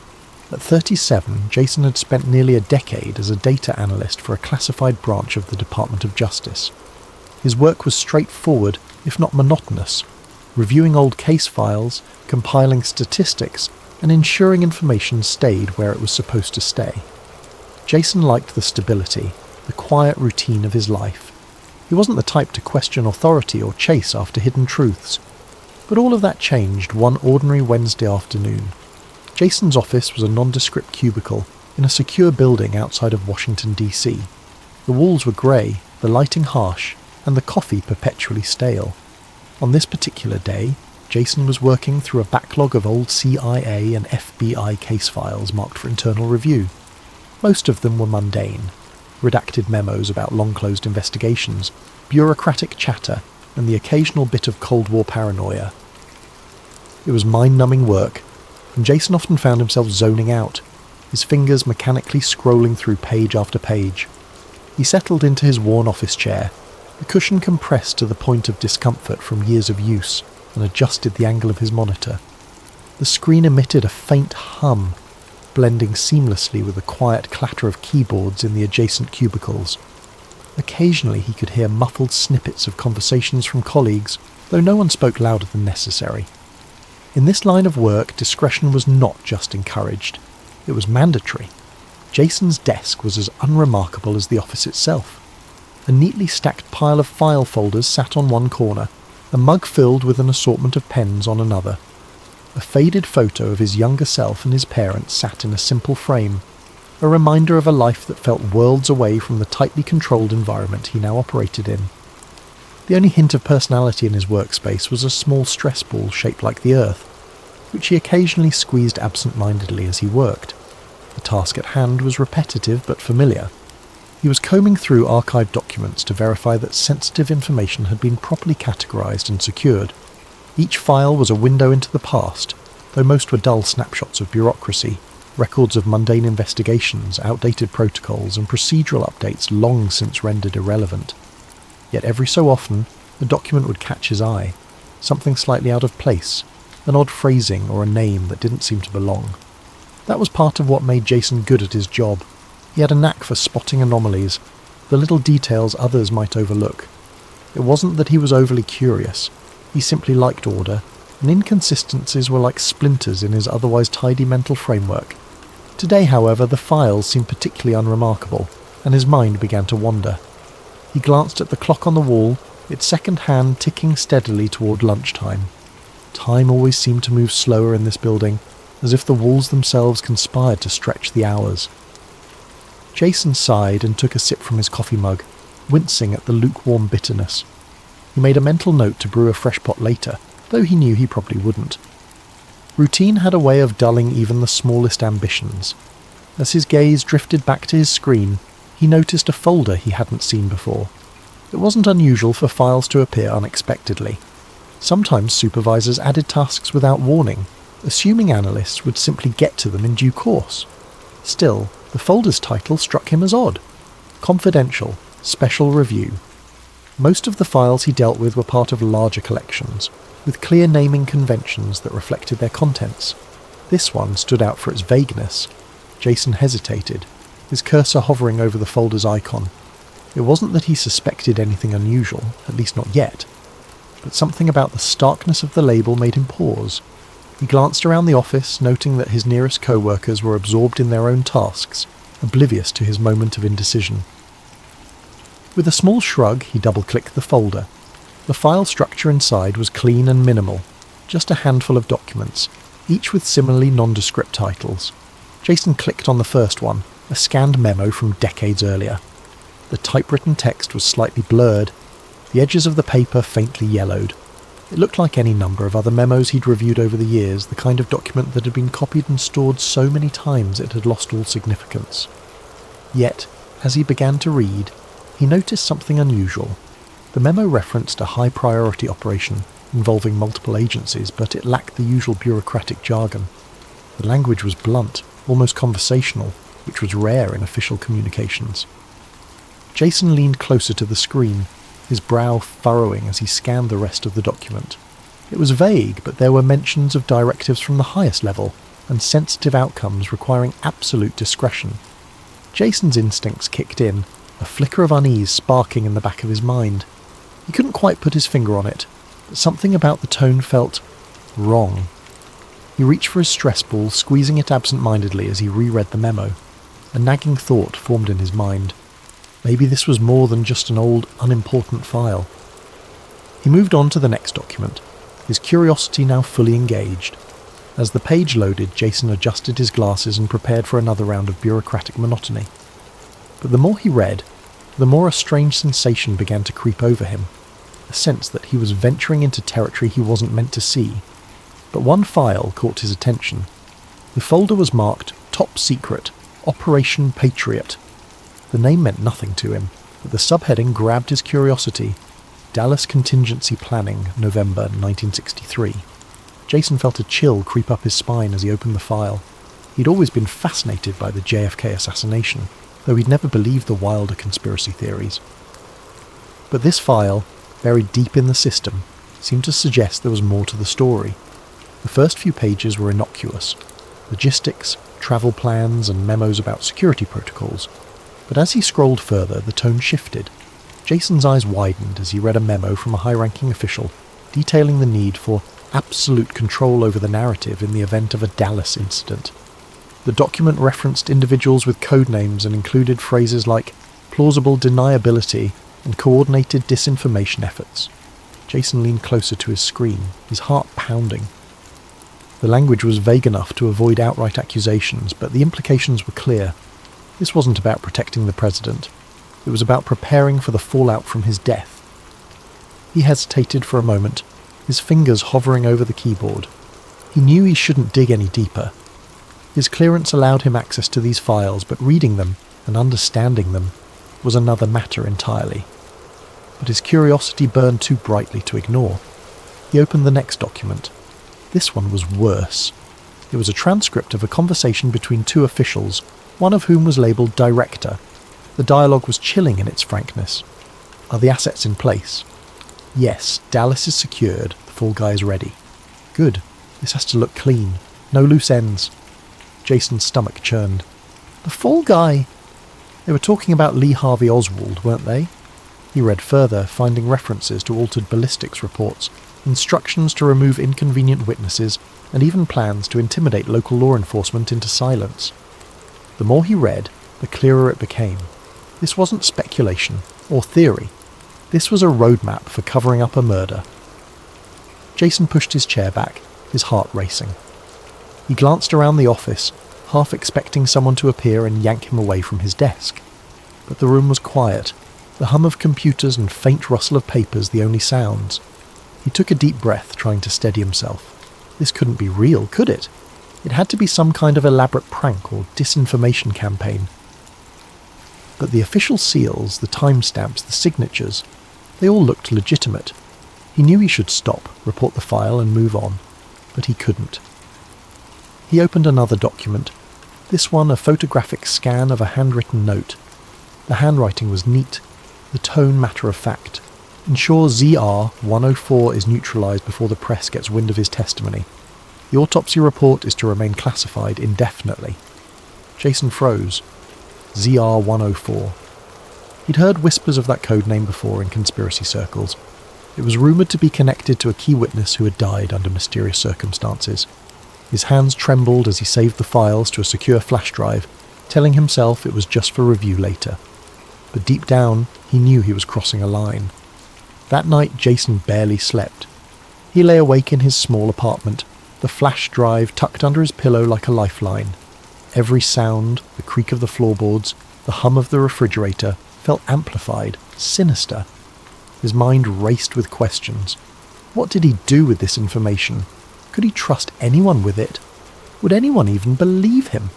At 37, Jason had spent nearly a decade as a data analyst for a classified branch of the Department of Justice. His work was straightforward, if not monotonous, reviewing old case files, compiling statistics, and ensuring information stayed where it was supposed to stay. Jason liked the stability, the quiet routine of his life. He wasn't the type to question authority or chase after hidden truths. But all of that changed one ordinary Wednesday afternoon. Jason's office was a nondescript cubicle in a secure building outside of Washington, D.C. The walls were grey, the lighting harsh, and the coffee perpetually stale. On this particular day, Jason was working through a backlog of old CIA and FBI case files marked for internal review. Most of them were mundane. Redacted memos about long-closed investigations, bureaucratic chatter, and the occasional bit of Cold War paranoia. It was mind-numbing work, and Jason often found himself zoning out, his fingers mechanically scrolling through page after page. He settled into his worn office chair, the cushion compressed to the point of discomfort from years of use, and adjusted the angle of his monitor. The screen emitted a faint hum, blending seamlessly with the quiet clatter of keyboards in the adjacent cubicles. Occasionally he could hear muffled snippets of conversations from colleagues, though no one spoke louder than necessary. In this line of work, discretion was not just encouraged, it was mandatory. Jason's desk was as unremarkable as the office itself. A neatly stacked pile of file folders sat on one corner, a mug filled with an assortment of pens on another. A faded photo of his younger self and his parents sat in a simple frame, a reminder of a life that felt worlds away from the tightly controlled environment he now operated in. The only hint of personality in his workspace was a small stress ball shaped like the Earth, which he occasionally squeezed absent-mindedly as he worked. The task at hand was repetitive but familiar. He was combing through archived documents to verify that sensitive information had been properly categorized and secured. Each file was a window into the past, though most were dull snapshots of bureaucracy, records of mundane investigations, outdated protocols, and procedural updates long since rendered irrelevant. Yet every so often, a document would catch his eye, something slightly out of place, an odd phrasing or a name that didn't seem to belong. That was part of what made Jason good at his job. He had a knack for spotting anomalies, the little details others might overlook. It wasn't that he was overly curious, he simply liked order, and inconsistencies were like splinters in his otherwise tidy mental framework. Today, however, the files seemed particularly unremarkable, and his mind began to wander. He glanced at the clock on the wall, its second hand ticking steadily toward lunchtime. Time always seemed to move slower in this building, as if the walls themselves conspired to stretch the hours. Jason sighed and took a sip from his coffee mug, wincing at the lukewarm bitterness. He made a mental note to brew a fresh pot later, though he knew he probably wouldn't. Routine had a way of dulling even the smallest ambitions. As his gaze drifted back to his screen, he noticed a folder he hadn't seen before. It wasn't unusual for files to appear unexpectedly. Sometimes supervisors added tasks without warning, assuming analysts would simply get to them in due course. Still, the folder's title struck him as odd. Confidential, Special Review. Most of the files he dealt with were part of larger collections, with clear naming conventions that reflected their contents. This one stood out for its vagueness. Jason hesitated, his cursor hovering over the folder's icon. It wasn't that he suspected anything unusual, at least not yet, but something about the starkness of the label made him pause. He glanced around the office, noting that his nearest co-workers were absorbed in their own tasks, oblivious to his moment of indecision. With a small shrug, he double-clicked the folder. The file structure inside was clean and minimal, just a handful of documents, each with similarly nondescript titles. Jason clicked on the first one, a scanned memo from decades earlier. The typewritten text was slightly blurred, the edges of the paper faintly yellowed. It looked like any number of other memos he'd reviewed over the years, the kind of document that had been copied and stored so many times it had lost all significance. Yet, as he began to read, he noticed something unusual. The memo referenced a high-priority operation involving multiple agencies, but it lacked the usual bureaucratic jargon. The language was blunt, almost conversational, which was rare in official communications. Jason leaned closer to the screen, his brow furrowing as he scanned the rest of the document. It was vague, but there were mentions of directives from the highest level, and sensitive outcomes requiring absolute discretion. Jason's instincts kicked in, a flicker of unease sparking in the back of his mind. He couldn't quite put his finger on it, but something about the tone felt wrong. He reached for his stress ball, squeezing it absent-mindedly as he reread the memo. A nagging thought formed in his mind. Maybe this was more than just an old, unimportant file. He moved on to the next document, his curiosity now fully engaged. As the page loaded, Jason adjusted his glasses and prepared for another round of bureaucratic monotony. But the more he read, the more a strange sensation began to creep over him, a sense that he was venturing into territory he wasn't meant to see. But one file caught his attention. The folder was marked Top Secret, Operation Patriot. The name meant nothing to him, but the subheading grabbed his curiosity. Dallas Contingency Planning, November 1963. Jason felt a chill creep up his spine as he opened the file. He'd always been fascinated by the JFK assassination, though he'd never believed the wilder conspiracy theories. But this file, buried deep in the system, seemed to suggest there was more to the story. The first few pages were innocuous. Logistics, travel plans, and memos about security protocols. But as he scrolled further, the tone shifted. Jason's eyes widened as he read a memo from a high-ranking official detailing the need for absolute control over the narrative in the event of a Dallas incident. The document referenced individuals with code names and included phrases like plausible deniability and coordinated disinformation efforts. Jason leaned closer to his screen, his heart pounding. The language was vague enough to avoid outright accusations, but the implications were clear. This wasn't about protecting the president. It was about preparing for the fallout from his death. He hesitated for a moment, his fingers hovering over the keyboard. He knew he shouldn't dig any deeper. His clearance allowed him access to these files, but reading them and understanding them was another matter entirely. But his curiosity burned too brightly to ignore. He opened the next document. This one was worse. It was a transcript of a conversation between two officials, one of whom was labelled Director. The dialogue was chilling in its frankness. Are the assets in place? Yes, Dallas is secured. The fall guy is ready. Good. This has to look clean. No loose ends. Jason's stomach churned. The fall guy? They were talking about Lee Harvey Oswald, weren't they? He read further, finding references to altered ballistics reports, instructions to remove inconvenient witnesses, and even plans to intimidate local law enforcement into silence. The more he read, the clearer it became. This wasn't speculation or theory. This was a roadmap for covering up a murder. Jason pushed his chair back, his heart racing. He glanced around the office, half expecting someone to appear and yank him away from his desk. But the room was quiet, the hum of computers and faint rustle of papers the only sounds. He took a deep breath, trying to steady himself. This couldn't be real, could it? It had to be some kind of elaborate prank or disinformation campaign. But the official seals, the timestamps, the signatures, they all looked legitimate. He knew he should stop, report the file and move on, but he couldn't. He opened another document, this one a photographic scan of a handwritten note. The handwriting was neat, the tone matter-of-fact. Ensure ZR-104 is neutralised before the press gets wind of his testimony. The autopsy report is to remain classified indefinitely. Jason froze. ZR-104. He'd heard whispers of that code name before in conspiracy circles. It was rumoured to be connected to a key witness who had died under mysterious circumstances. His hands trembled as he saved the files to a secure flash drive, telling himself it was just for review later. But deep down, he knew he was crossing a line. That night, Jason barely slept. He lay awake in his small apartment, the flash drive tucked under his pillow like a lifeline. Every sound, the creak of the floorboards, the hum of the refrigerator, felt amplified, sinister. His mind raced with questions. What did he do with this information? Could he trust anyone with it? Would anyone even believe him?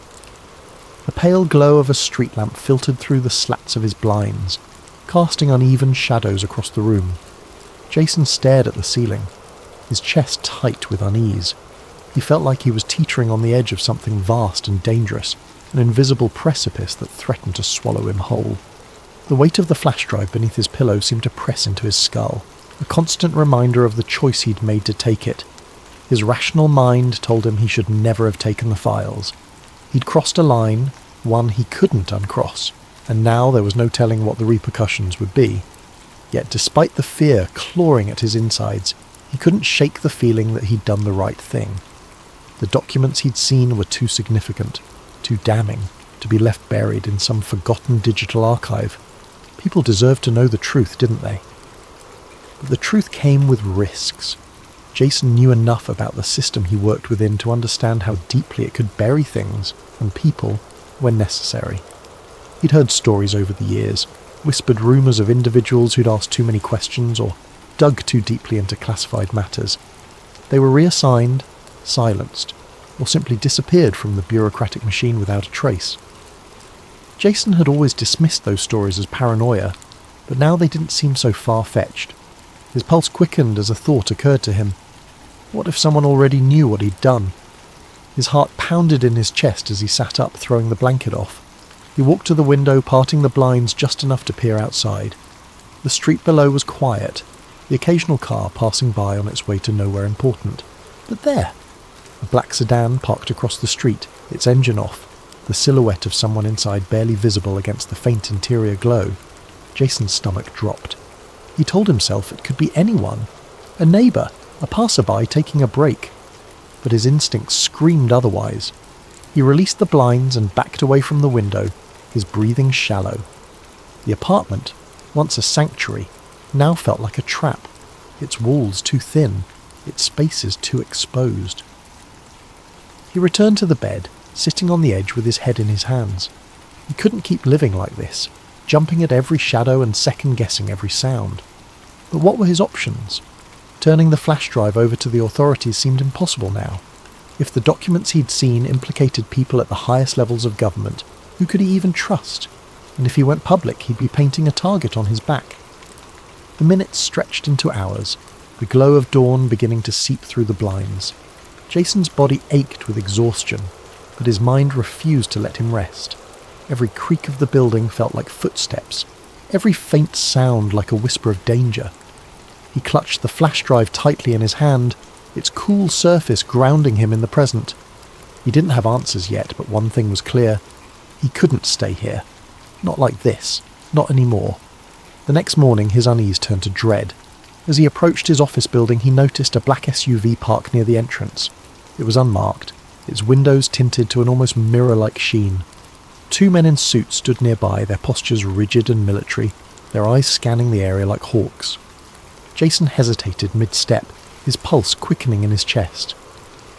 The pale glow of a street lamp filtered through the slats of his blinds, casting uneven shadows across the room. Jason stared at the ceiling, his chest tight with unease. He felt like he was teetering on the edge of something vast and dangerous, an invisible precipice that threatened to swallow him whole. The weight of the flash drive beneath his pillow seemed to press into his skull, a constant reminder of the choice he'd made to take it. His rational mind told him he should never have taken the files. He'd crossed a line, one he couldn't uncross, and now there was no telling what the repercussions would be. Yet despite the fear clawing at his insides, he couldn't shake the feeling that he'd done the right thing. The documents he'd seen were too significant, too damning, to be left buried in some forgotten digital archive. People deserved to know the truth, didn't they? But the truth came with risks. Jason knew enough about the system he worked within to understand how deeply it could bury things and people when necessary. He'd heard stories over the years, whispered rumours of individuals who'd asked too many questions or dug too deeply into classified matters. They were reassigned, silenced, or simply disappeared from the bureaucratic machine without a trace. Jason had always dismissed those stories as paranoia, but now they didn't seem so far-fetched. His pulse quickened as a thought occurred to him. What if someone already knew what he'd done? His heart pounded in his chest as he sat up, throwing the blanket off. He walked to the window, parting the blinds just enough to peer outside. The street below was quiet, the occasional car passing by on its way to nowhere important. But there! A black sedan parked across the street, its engine off, the silhouette of someone inside barely visible against the faint interior glow. Jason's stomach dropped. He told himself it could be anyone, a neighbour, a passerby taking a break. But his instincts screamed otherwise. He released the blinds and backed away from the window, his breathing shallow. The apartment, once a sanctuary, now felt like a trap, its walls too thin, its spaces too exposed. He returned to the bed, sitting on the edge with his head in his hands. He couldn't keep living like this, jumping at every shadow and second-guessing every sound. But what were his options? Turning the flash drive over to the authorities seemed impossible now. If the documents he'd seen implicated people at the highest levels of government, who could he even trust? And if he went public, he'd be painting a target on his back. The minutes stretched into hours, the glow of dawn beginning to seep through the blinds. Jason's body ached with exhaustion, but his mind refused to let him rest. Every creak of the building felt like footsteps, every faint sound like a whisper of danger. He clutched the flash drive tightly in his hand, its cool surface grounding him in the present. He didn't have answers yet, but one thing was clear. He couldn't stay here. Not like this. Not anymore. The next morning, his unease turned to dread. As he approached his office building, he noticed a black SUV parked near the entrance. It was unmarked, its windows tinted to an almost mirror-like sheen. Two men in suits stood nearby, their postures rigid and military, their eyes scanning the area like hawks. Jason hesitated mid-step, his pulse quickening in his chest.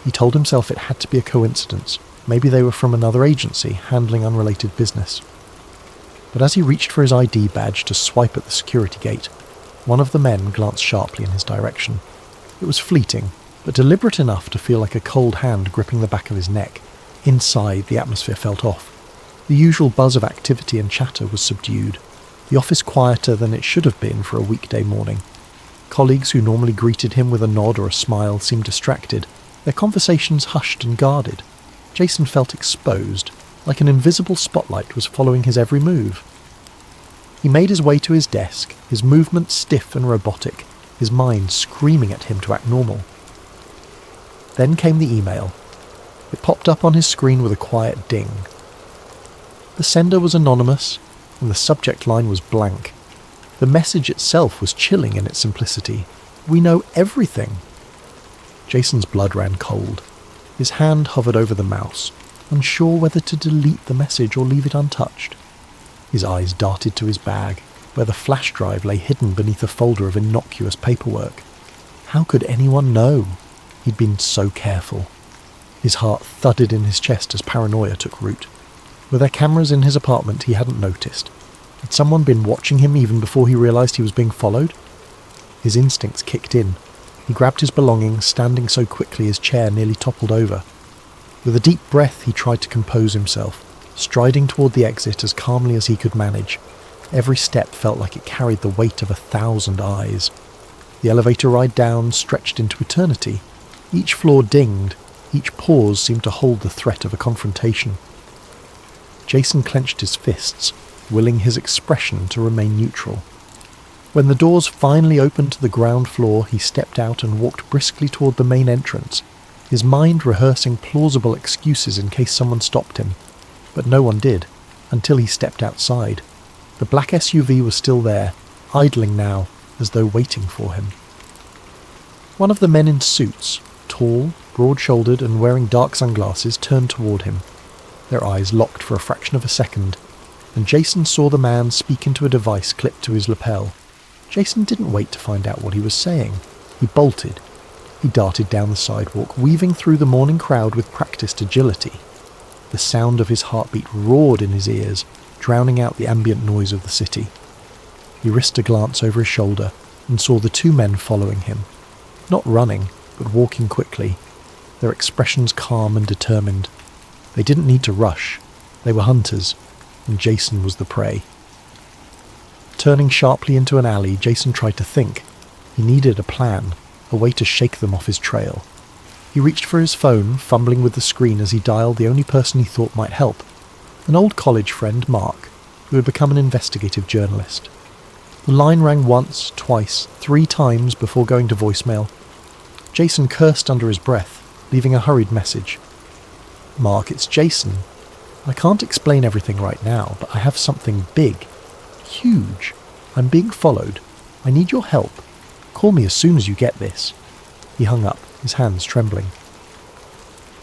He told himself it had to be a coincidence. Maybe they were from another agency, handling unrelated business. But as he reached for his ID badge to swipe at the security gate, one of the men glanced sharply in his direction. It was fleeting, but deliberate enough to feel like a cold hand gripping the back of his neck. Inside, the atmosphere felt off. The usual buzz of activity and chatter was subdued, the office quieter than it should have been for a weekday morning. Colleagues who normally greeted him with a nod or a smile seemed distracted, their conversations hushed and guarded. Jason felt exposed, like an invisible spotlight was following his every move. He made his way to his desk, his movements stiff and robotic, his mind screaming at him to act normal. Then came the email. It popped up on his screen with a quiet ding. The sender was anonymous, and the subject line was blank. The message itself was chilling in its simplicity. "We know everything." Jason's blood ran cold. His hand hovered over the mouse, unsure whether to delete the message or leave it untouched. His eyes darted to his bag, where the flash drive lay hidden beneath a folder of innocuous paperwork. How could anyone know? He'd been so careful. His heart thudded in his chest as paranoia took root. Were there cameras in his apartment he hadn't noticed? Had someone been watching him even before he realized he was being followed? His instincts kicked in. He grabbed his belongings, standing so quickly his chair nearly toppled over. With a deep breath, he tried to compose himself, striding toward the exit as calmly as he could manage. Every step felt like it carried the weight of 1,000 eyes. The elevator ride down stretched into eternity. Each floor dinged. Each pause seemed to hold the threat of a confrontation. Jason clenched his fists, willing his expression to remain neutral. When the doors finally opened to the ground floor, he stepped out and walked briskly toward the main entrance, his mind rehearsing plausible excuses in case someone stopped him. But no one did, until he stepped outside. The black SUV was still there, idling now, as though waiting for him. One of the men in suits, tall, broad-shouldered and wearing dark sunglasses, turned toward him. Their eyes locked for a fraction of a second, and Jason saw the man speak into a device clipped to his lapel. Jason didn't wait to find out what he was saying. He bolted. He darted down the sidewalk, weaving through the morning crowd with practiced agility. The sound of his heartbeat roared in his ears, drowning out the ambient noise of the city. He risked a glance over his shoulder and saw the two men following him. Not running, but walking quickly, their expressions calm and determined. They didn't need to rush. They were hunters, and Jason was the prey. Turning sharply into an alley, Jason tried to think. He needed a plan, a way to shake them off his trail. He reached for his phone, fumbling with the screen as he dialed the only person he thought might help, an old college friend, Mark, who had become an investigative journalist. The line rang once, twice, 3 times before going to voicemail. Jason cursed under his breath, leaving a hurried message. "Mark, it's Jason. I can't explain everything right now, but I have something big. Huge. I'm being followed. I need your help. Call me as soon as you get this." He hung up, his hands trembling.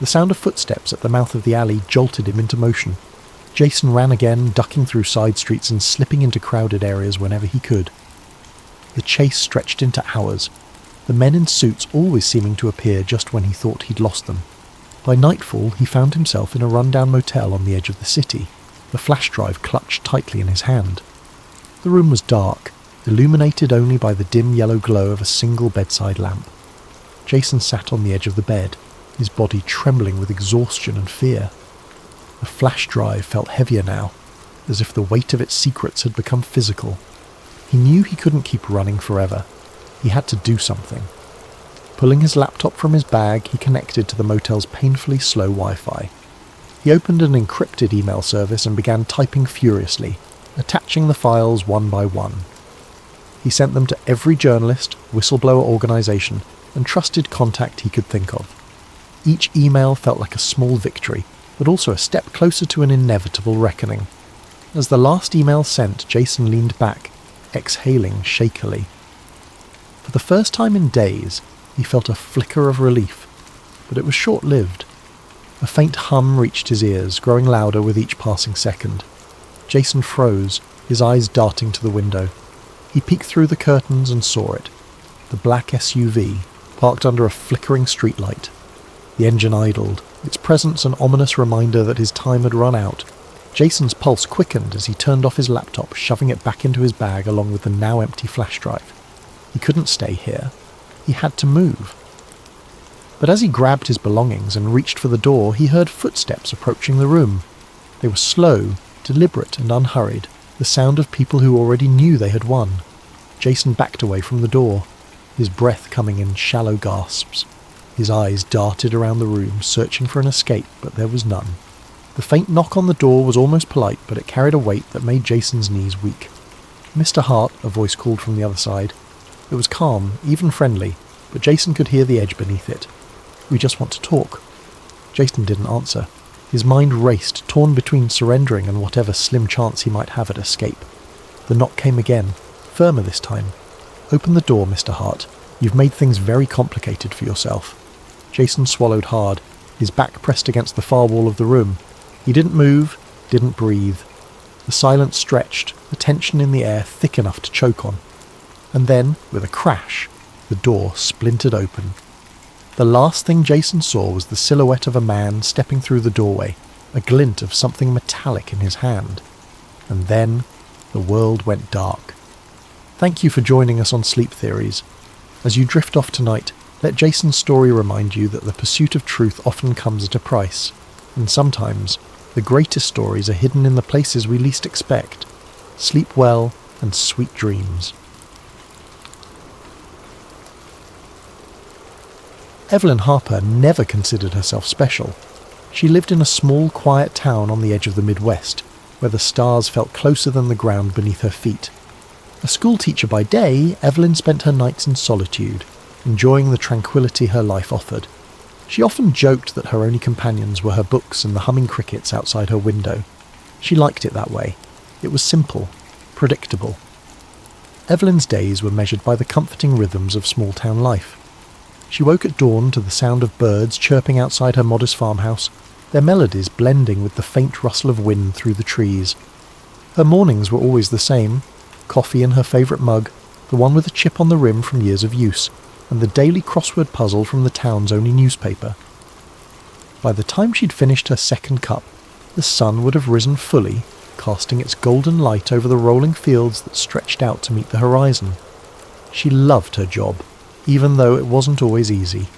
The sound of footsteps at the mouth of the alley jolted him into motion. Jason ran again, ducking through side streets and slipping into crowded areas whenever he could. The chase stretched into hours, the men in suits always seeming to appear just when he thought he'd lost them. By nightfall, he found himself in a rundown motel on the edge of the city, the flash drive clutched tightly in his hand. The room was dark, illuminated only by the dim yellow glow of a single bedside lamp. Jason sat on the edge of the bed, his body trembling with exhaustion and fear. The flash drive felt heavier now, as if the weight of its secrets had become physical. He knew he couldn't keep running forever. He had to do something. Pulling his laptop from his bag, he connected to the motel's painfully slow Wi-Fi. He opened an encrypted email service and began typing furiously, attaching the files one by one. He sent them to every journalist, whistleblower organization, and trusted contact he could think of. Each email felt like a small victory, but also a step closer to an inevitable reckoning. As the last email sent, Jason leaned back, exhaling shakily. For the first time in days, he felt a flicker of relief, but it was short-lived. A faint hum reached his ears, growing louder with each passing second. Jason froze, his eyes darting to the window. He peeked through the curtains and saw it. The black SUV, parked under a flickering streetlight. The engine idled, its presence an ominous reminder that his time had run out. Jason's pulse quickened as he turned off his laptop, shoving it back into his bag along with the now empty flash drive. He couldn't stay here. He had to move. But as he grabbed his belongings and reached for the door, he heard footsteps approaching the room. They were slow, deliberate and unhurried, the sound of people who already knew they had won. Jason backed away from the door, his breath coming in shallow gasps. His eyes darted around the room, searching for an escape, but there was none. The faint knock on the door was almost polite, but it carried a weight that made Jason's knees weak. "Mr. Hart," a voice called from the other side. It was calm, even friendly, but Jason could hear the edge beneath it. We just want to talk." Jason didn't answer. His mind raced, torn between surrendering and whatever slim chance he might have at escape. The knock came again, firmer this time. "Open the door, Mr. Hart. You've made things very complicated for yourself." Jason swallowed hard, his back pressed against the far wall of the room. He didn't move, didn't breathe. The silence stretched, the tension in the air thick enough to choke on. And then, with a crash, the door splintered open. The last thing Jason saw was the silhouette of a man stepping through the doorway, a glint of something metallic in his hand. And then, the world went dark. Thank you for joining us on Sleep Theories. As you drift off tonight, let Jason's story remind you that the pursuit of truth often comes at a price, and sometimes the greatest stories are hidden in the places we least expect. Sleep well and sweet dreams. Evelyn Harper never considered herself special. She lived in a small, quiet town on the edge of the Midwest, where the stars felt closer than the ground beneath her feet. A schoolteacher by day, Evelyn spent her nights in solitude, enjoying the tranquility her life offered. She often joked that her only companions were her books and the humming crickets outside her window. She liked it that way. It was simple, predictable. Evelyn's days were measured by the comforting rhythms of small-town life. She woke at dawn to the sound of birds chirping outside her modest farmhouse, their melodies blending with the faint rustle of wind through the trees. Her mornings were always the same: coffee in her favourite mug, the one with a chip on the rim from years of use, and the daily crossword puzzle from the town's only newspaper. By the time she'd finished her second cup, the sun would have risen fully, casting its golden light over the rolling fields that stretched out to meet the horizon. She loved her job, even though it wasn't always easy.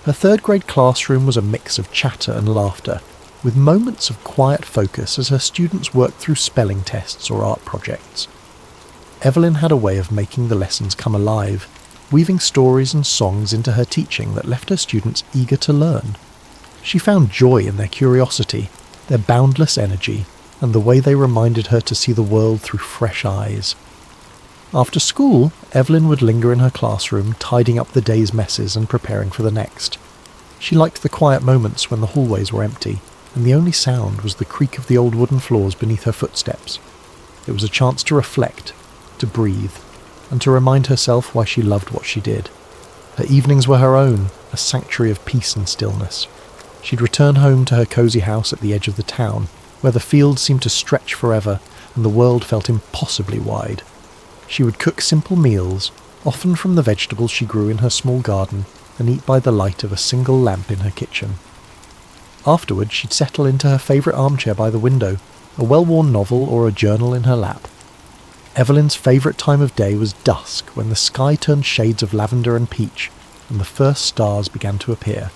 Her third-grade classroom was a mix of chatter and laughter, with moments of quiet focus as her students worked through spelling tests or art projects. Evelyn had a way of making the lessons come alive, weaving stories and songs into her teaching that left her students eager to learn. She found joy in their curiosity, their boundless energy, and the way they reminded her to see the world through fresh eyes. After school, Evelyn would linger in her classroom, tidying up the day's messes and preparing for the next. She liked the quiet moments when the hallways were empty, and the only sound was the creak of the old wooden floors beneath her footsteps. It was a chance to reflect, to breathe, and to remind herself why she loved what she did. Her evenings were her own, a sanctuary of peace and stillness. She'd return home to her cosy house at the edge of the town, where the fields seemed to stretch forever and the world felt impossibly wide. She would cook simple meals, often from the vegetables she grew in her small garden, and eat by the light of a single lamp in her kitchen. Afterward, she'd settle into her favourite armchair by the window, a well-worn novel or a journal in her lap. Evelyn's favourite time of day was dusk, when the sky turned shades of lavender and peach, and the first stars began to appear.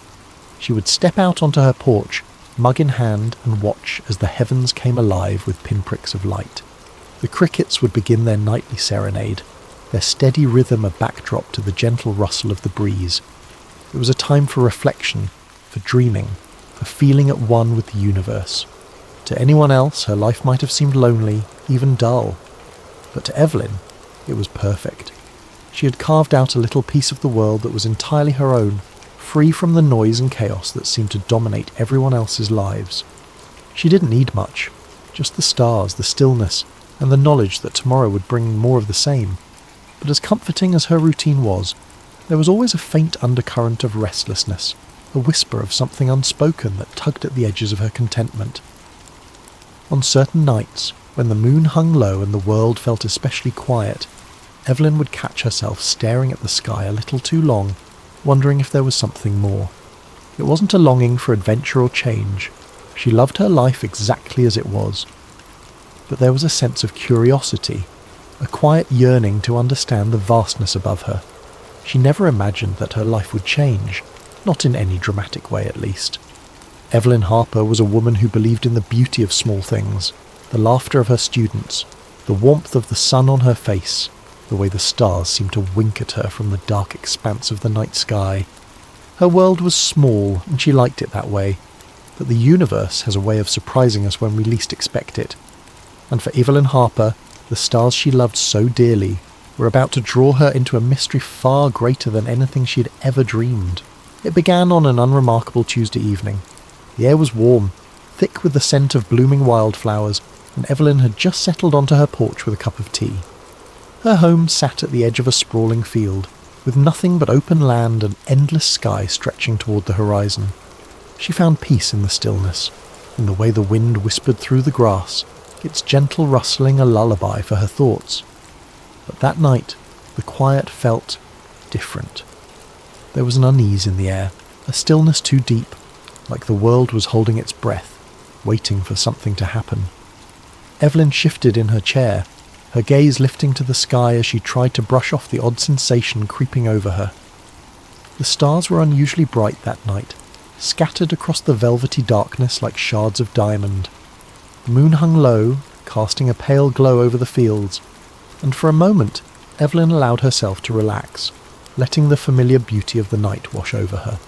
She would step out onto her porch, mug in hand, and watch as the heavens came alive with pinpricks of light. The crickets would begin their nightly serenade, their steady rhythm a backdrop to the gentle rustle of the breeze. It was a time for reflection, for dreaming, for feeling at one with the universe. To anyone else, her life might have seemed lonely, even dull. But to Evelyn, it was perfect. She had carved out a little piece of the world that was entirely her own, free from the noise and chaos that seemed to dominate everyone else's lives. She didn't need much, just the stars, the stillness, and the knowledge that tomorrow would bring more of the same. But as comforting as her routine was, there was always a faint undercurrent of restlessness, a whisper of something unspoken that tugged at the edges of her contentment. On certain nights, when the moon hung low and the world felt especially quiet, Evelyn would catch herself staring at the sky a little too long, wondering if there was something more. It wasn't a longing for adventure or change. She loved her life exactly as it was. But there was a sense of curiosity, a quiet yearning to understand the vastness above her. She never imagined that her life would change, not in any dramatic way at least. Evelyn Harper was a woman who believed in the beauty of small things, the laughter of her students, the warmth of the sun on her face, the way the stars seemed to wink at her from the dark expanse of the night sky. Her world was small, and she liked it that way, but the universe has a way of surprising us when we least expect it. And for Evelyn Harper, the stars she loved so dearly were about to draw her into a mystery far greater than anything she had ever dreamed. It began on an unremarkable Tuesday evening. The air was warm, thick with the scent of blooming wildflowers, and Evelyn had just settled onto her porch with a cup of tea. Her home sat at the edge of a sprawling field, with nothing but open land and endless sky stretching toward the horizon. She found peace in the stillness, in the way the wind whispered through the grass, its gentle rustling a lullaby for her thoughts. But that night, the quiet felt different. There was an unease in the air, a stillness too deep, like the world was holding its breath, waiting for something to happen. Evelyn shifted in her chair, her gaze lifting to the sky as she tried to brush off the odd sensation creeping over her. The stars were unusually bright that night, scattered across the velvety darkness like shards of diamond. The moon hung low, casting a pale glow over the fields, and for a moment Evelyn allowed herself to relax, letting the familiar beauty of the night wash over her.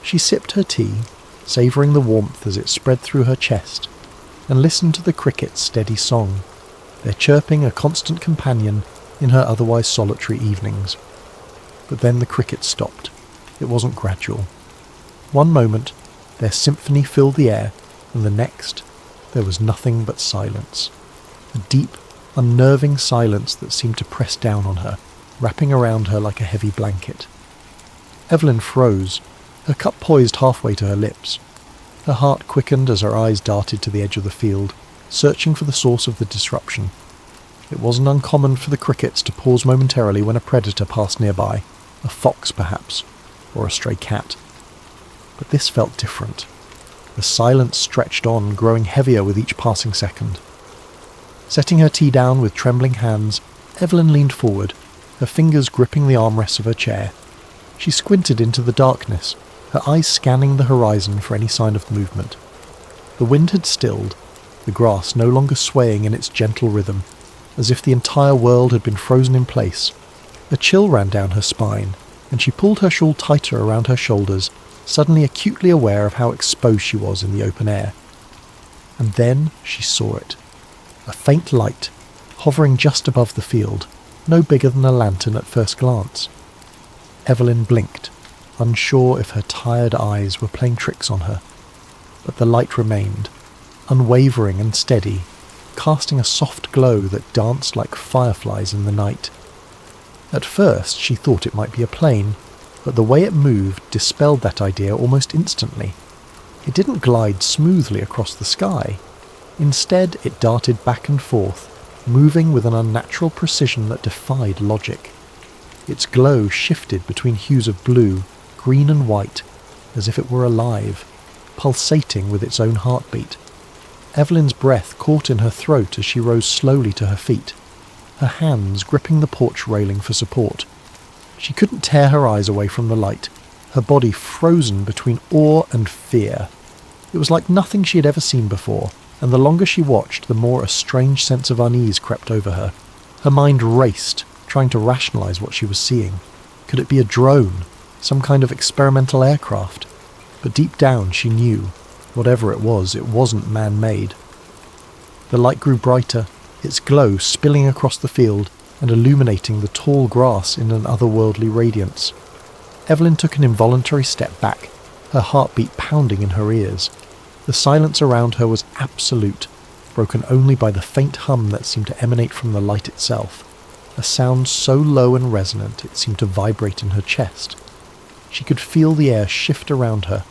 She sipped her tea, savouring the warmth as it spread through her chest, and listened to the crickets' steady song, their chirping a constant companion in her otherwise solitary evenings. But then the crickets stopped. It wasn't gradual. One moment, their symphony filled the air, and the next, there was nothing but silence. A deep, unnerving silence that seemed to press down on her, wrapping around her like a heavy blanket. Evelyn froze, her cup poised halfway to her lips. Her heart quickened as her eyes darted to the edge of the field, searching for the source of the disruption. It wasn't uncommon for the crickets to pause momentarily when a predator passed nearby, a fox perhaps, or a stray cat. But this felt different. The silence stretched on, growing heavier with each passing second. Setting her tea down with trembling hands, Evelyn leaned forward, her fingers gripping the armrests of her chair. She squinted into the darkness, her eyes scanning the horizon for any sign of movement. The wind had stilled, the grass no longer swaying in its gentle rhythm, as if the entire world had been frozen in place. A chill ran down her spine, and she pulled her shawl tighter around her shoulders, suddenly acutely aware of how exposed she was in the open air. And then she saw it. A faint light, hovering just above the field, no bigger than a lantern at first glance. Evelyn blinked, unsure if her tired eyes were playing tricks on her. But the light remained, unwavering and steady, casting a soft glow that danced like fireflies in the night. At first she thought it might be a plane, but the way it moved dispelled that idea almost instantly. It didn't glide smoothly across the sky. Instead, it darted back and forth, moving with an unnatural precision that defied logic. Its glow shifted between hues of blue, green and white, as if it were alive, pulsating with its own heartbeat. Evelyn's breath caught in her throat as she rose slowly to her feet, her hands gripping the porch railing for support. She couldn't tear her eyes away from the light, her body frozen between awe and fear. It was like nothing she had ever seen before, and the longer she watched, the more a strange sense of unease crept over her. Her mind raced, trying to rationalize what she was seeing. Could it be a drone, some kind of experimental aircraft? But deep down she knew, whatever it wasn't man-made. The light grew brighter, its glow spilling across the field and illuminating the tall grass in an otherworldly radiance. Evelyn took an involuntary step back, her heartbeat pounding in her ears. The silence around her was absolute, broken only by the faint hum that seemed to emanate from the light itself, a sound so low and resonant it seemed to vibrate in her chest. She could feel the air shift around her,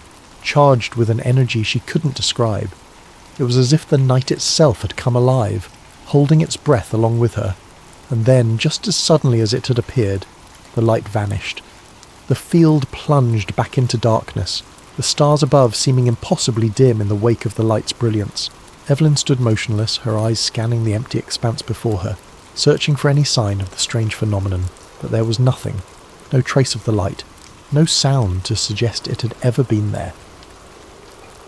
charged with an energy she couldn't describe. It was as if the night itself had come alive, holding its breath along with her, and then, just as suddenly as it had appeared, the light vanished. The field plunged back into darkness, the stars above seeming impossibly dim in the wake of the light's brilliance. Evelyn stood motionless, her eyes scanning the empty expanse before her, searching for any sign of the strange phenomenon, but there was nothing, no trace of the light, no sound to suggest it had ever been there.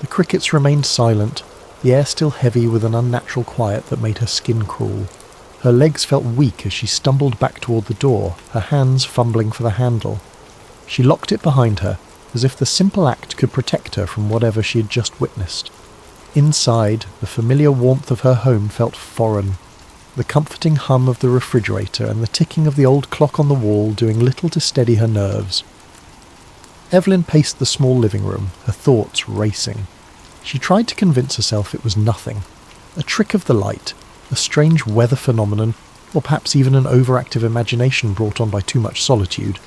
The crickets remained silent, the air still heavy with an unnatural quiet that made her skin crawl. Her legs felt weak as she stumbled back toward the door, her hands fumbling for the handle. She locked it behind her, as if the simple act could protect her from whatever she had just witnessed. Inside, the familiar warmth of her home felt foreign, the comforting hum of the refrigerator and the ticking of the old clock on the wall doing little to steady her nerves. Evelyn paced the small living room, her thoughts racing. She tried to convince herself it was nothing, a trick of the light, a strange weather phenomenon, or perhaps even an overactive imagination brought on by too much solitude.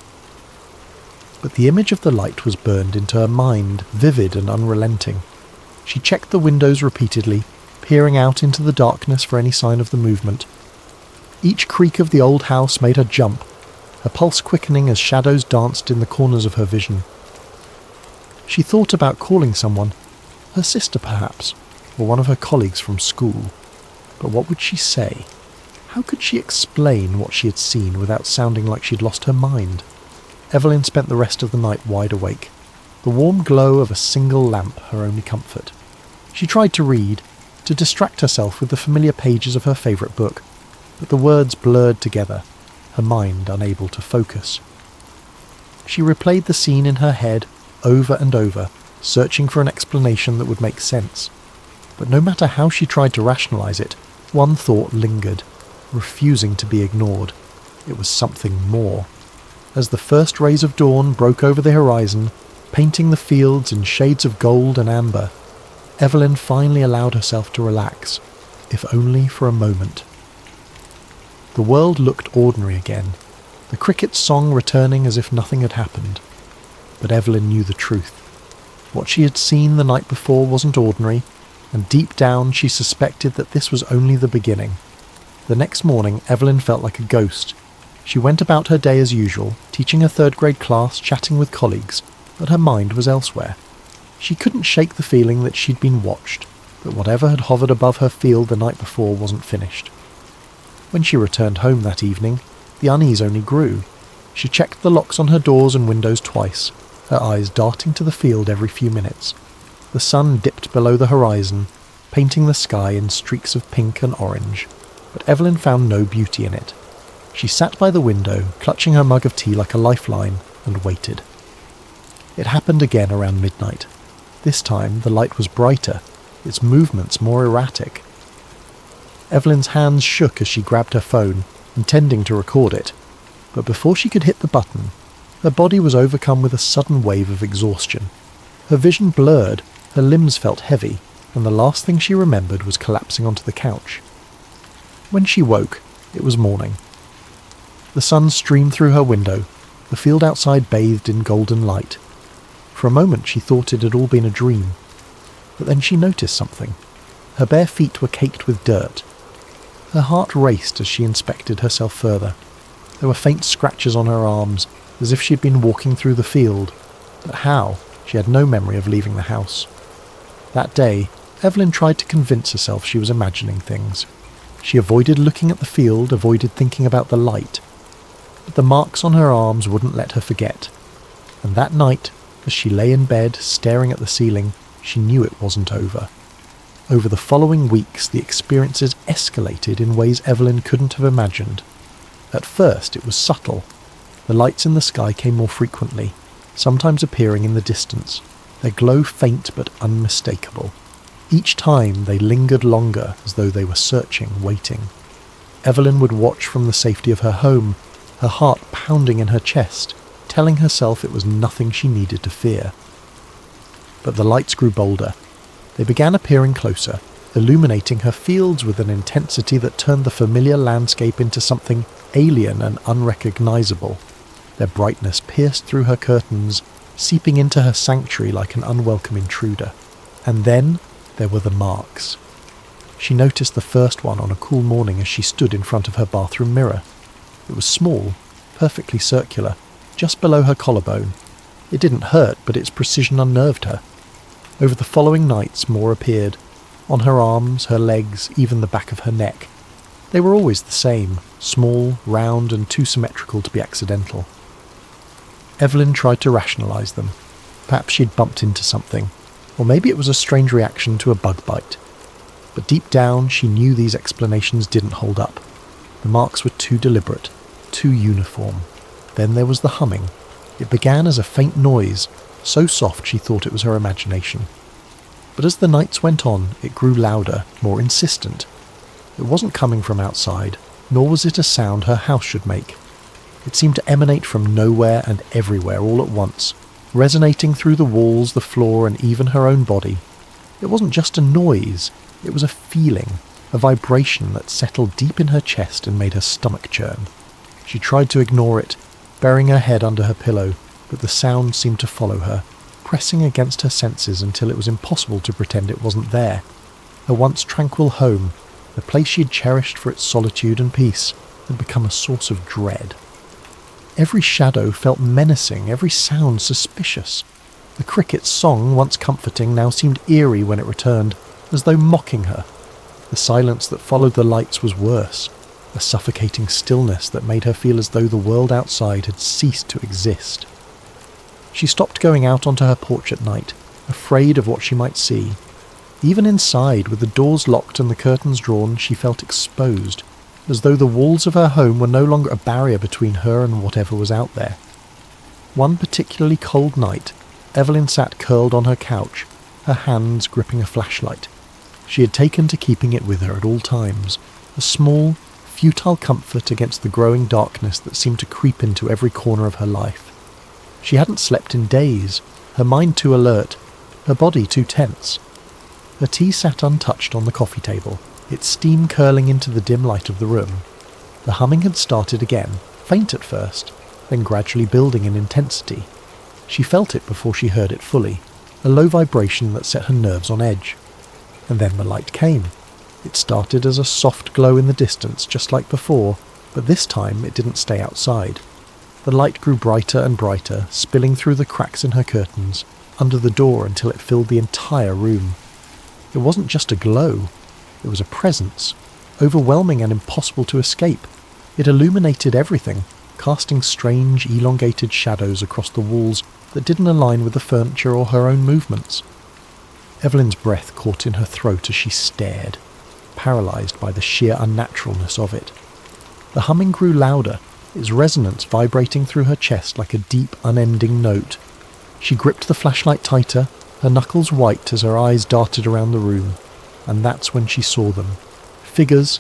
But the image of the light was burned into her mind, vivid and unrelenting. She checked the windows repeatedly, peering out into the darkness for any sign of the movement. Each creak of the old house made her jump, her pulse quickening as shadows danced in the corners of her vision. She thought about calling someone, her sister perhaps, or one of her colleagues from school. But what would she say? How could she explain what she had seen without sounding like she'd lost her mind? Evelyn spent the rest of the night wide awake, the warm glow of a single lamp her only comfort. She tried to read, to distract herself with the familiar pages of her favourite book, but the words blurred together, her mind unable to focus. She replayed the scene in her head over and over, searching for an explanation that would make sense. But no matter how she tried to rationalise it, one thought lingered, refusing to be ignored. It was something more. As the first rays of dawn broke over the horizon, painting the fields in shades of gold and amber, Evelyn finally allowed herself to relax, if only for a moment. The world looked ordinary again, the cricket's song returning as if nothing had happened. But Evelyn knew the truth. What she had seen the night before wasn't ordinary, and deep down she suspected that this was only the beginning. The next morning, Evelyn felt like a ghost. She went about her day as usual, teaching her third-grade class, chatting with colleagues, but her mind was elsewhere. She couldn't shake the feeling that she'd been watched, that whatever had hovered above her field the night before wasn't finished. When she returned home that evening, the unease only grew. She checked the locks on her doors and windows twice, her eyes darting to the field every few minutes. The sun dipped below the horizon, painting the sky in streaks of pink and orange, but Evelyn found no beauty in it. She sat by the window, clutching her mug of tea like a lifeline, and waited. It happened again around midnight. This time the light was brighter, its movements more erratic. Evelyn's hands shook as she grabbed her phone, intending to record it, but before she could hit the button, her body was overcome with a sudden wave of exhaustion. Her vision blurred, her limbs felt heavy, and the last thing she remembered was collapsing onto the couch. When she woke, it was morning. The sun streamed through her window, the field outside bathed in golden light. For a moment she thought it had all been a dream, but then she noticed something. Her bare feet were caked with dirt. Her heart raced as she inspected herself further. There were faint scratches on her arms, as if she had been walking through the field. But how? She had no memory of leaving the house. That day, Evelyn tried to convince herself she was imagining things. She avoided looking at the field, avoided thinking about the light. But the marks on her arms wouldn't let her forget. And that night, as she lay in bed, staring at the ceiling, she knew it wasn't over. Over the following weeks, the experiences escalated in ways Evelyn couldn't have imagined. At first, it was subtle. The lights in the sky came more frequently, sometimes appearing in the distance, their glow faint but unmistakable. Each time they lingered longer, as though they were searching, waiting. Evelyn would watch from the safety of her home, her heart pounding in her chest, telling herself it was nothing she needed to fear. But the lights grew bolder. They began appearing closer, illuminating her fields with an intensity that turned the familiar landscape into something alien and unrecognizable. Their brightness pierced through her curtains, seeping into her sanctuary like an unwelcome intruder. And then there were the marks. She noticed the first one on a cool morning as she stood in front of her bathroom mirror. It was small, perfectly circular, just below her collarbone. It didn't hurt, but its precision unnerved her. Over the following nights more appeared, on her arms, her legs, even the back of her neck. They were always the same, small, round, and too symmetrical to be accidental. Evelyn tried to rationalise them. Perhaps she'd bumped into something, or maybe it was a strange reaction to a bug bite. But deep down she knew these explanations didn't hold up. The marks were too deliberate, too uniform. Then there was the humming. It began as a faint noise, so soft she thought it was her imagination. But as the nights went on, it grew louder, more insistent. It wasn't coming from outside, nor was it a sound her house should make. It seemed to emanate from nowhere and everywhere all at once, resonating through the walls, the floor, and even her own body. It wasn't just a noise, it was a feeling, a vibration that settled deep in her chest and made her stomach churn. She tried to ignore it, burying her head under her pillow, but the sound seemed to follow her, pressing against her senses until it was impossible to pretend it wasn't there. Her once tranquil home, the place she had cherished for its solitude and peace, had become a source of dread. Every shadow felt menacing, every sound suspicious. The cricket's song, once comforting, now seemed eerie when it returned, as though mocking her. The silence that followed the lights was worse, a suffocating stillness that made her feel as though the world outside had ceased to exist. She stopped going out onto her porch at night, afraid of what she might see. Even inside, with the doors locked and the curtains drawn, she felt exposed, as though the walls of her home were no longer a barrier between her and whatever was out there. One particularly cold night, Evelyn sat curled on her couch, her hands gripping a flashlight. She had taken to keeping it with her at all times, a small, futile comfort against the growing darkness that seemed to creep into every corner of her life. She hadn't slept in days, her mind too alert, her body too tense. Her tea sat untouched on the coffee table, its steam curling into the dim light of the room. The humming had started again, faint at first, then gradually building in intensity. She felt it before she heard it fully, a low vibration that set her nerves on edge. And then the light came. It started as a soft glow in the distance, just like before, but this time it didn't stay outside. The light grew brighter and brighter, spilling through the cracks in her curtains, under the door until it filled the entire room. It wasn't just a glow, it was a presence, overwhelming and impossible to escape. It illuminated everything, casting strange, elongated shadows across the walls that didn't align with the furniture or her own movements. Evelyn's breath caught in her throat as she stared, paralysed by the sheer unnaturalness of it. The humming grew louder, its resonance vibrating through her chest like a deep, unending note. She gripped the flashlight tighter, her knuckles white as her eyes darted around the room, and that's when she saw them. Figures,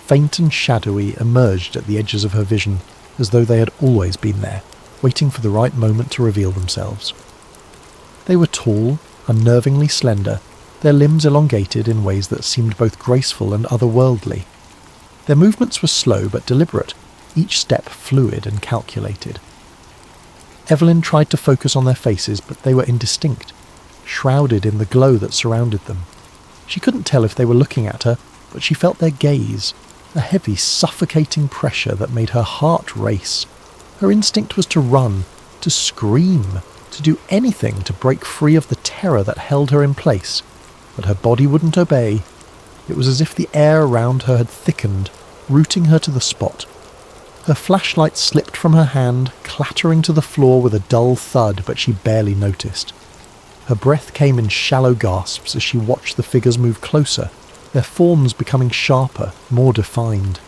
faint and shadowy, emerged at the edges of her vision, as though they had always been there, waiting for the right moment to reveal themselves. They were tall, unnervingly slender, their limbs elongated in ways that seemed both graceful and otherworldly. Their movements were slow but deliberate, each step fluid and calculated. Evelyn tried to focus on their faces, but they were indistinct, shrouded in the glow that surrounded them. She couldn't tell if they were looking at her, but she felt their gaze, a heavy, suffocating pressure that made her heart race. Her instinct was to run, to scream, to do anything to break free of the terror that held her in place, but her body wouldn't obey. It was as if the air around her had thickened, rooting her to the spot. Her flashlight slipped from her hand, clattering to the floor with a dull thud, but she barely noticed. Her breath came in shallow gasps as she watched the figures move closer, their forms becoming sharper, more defined.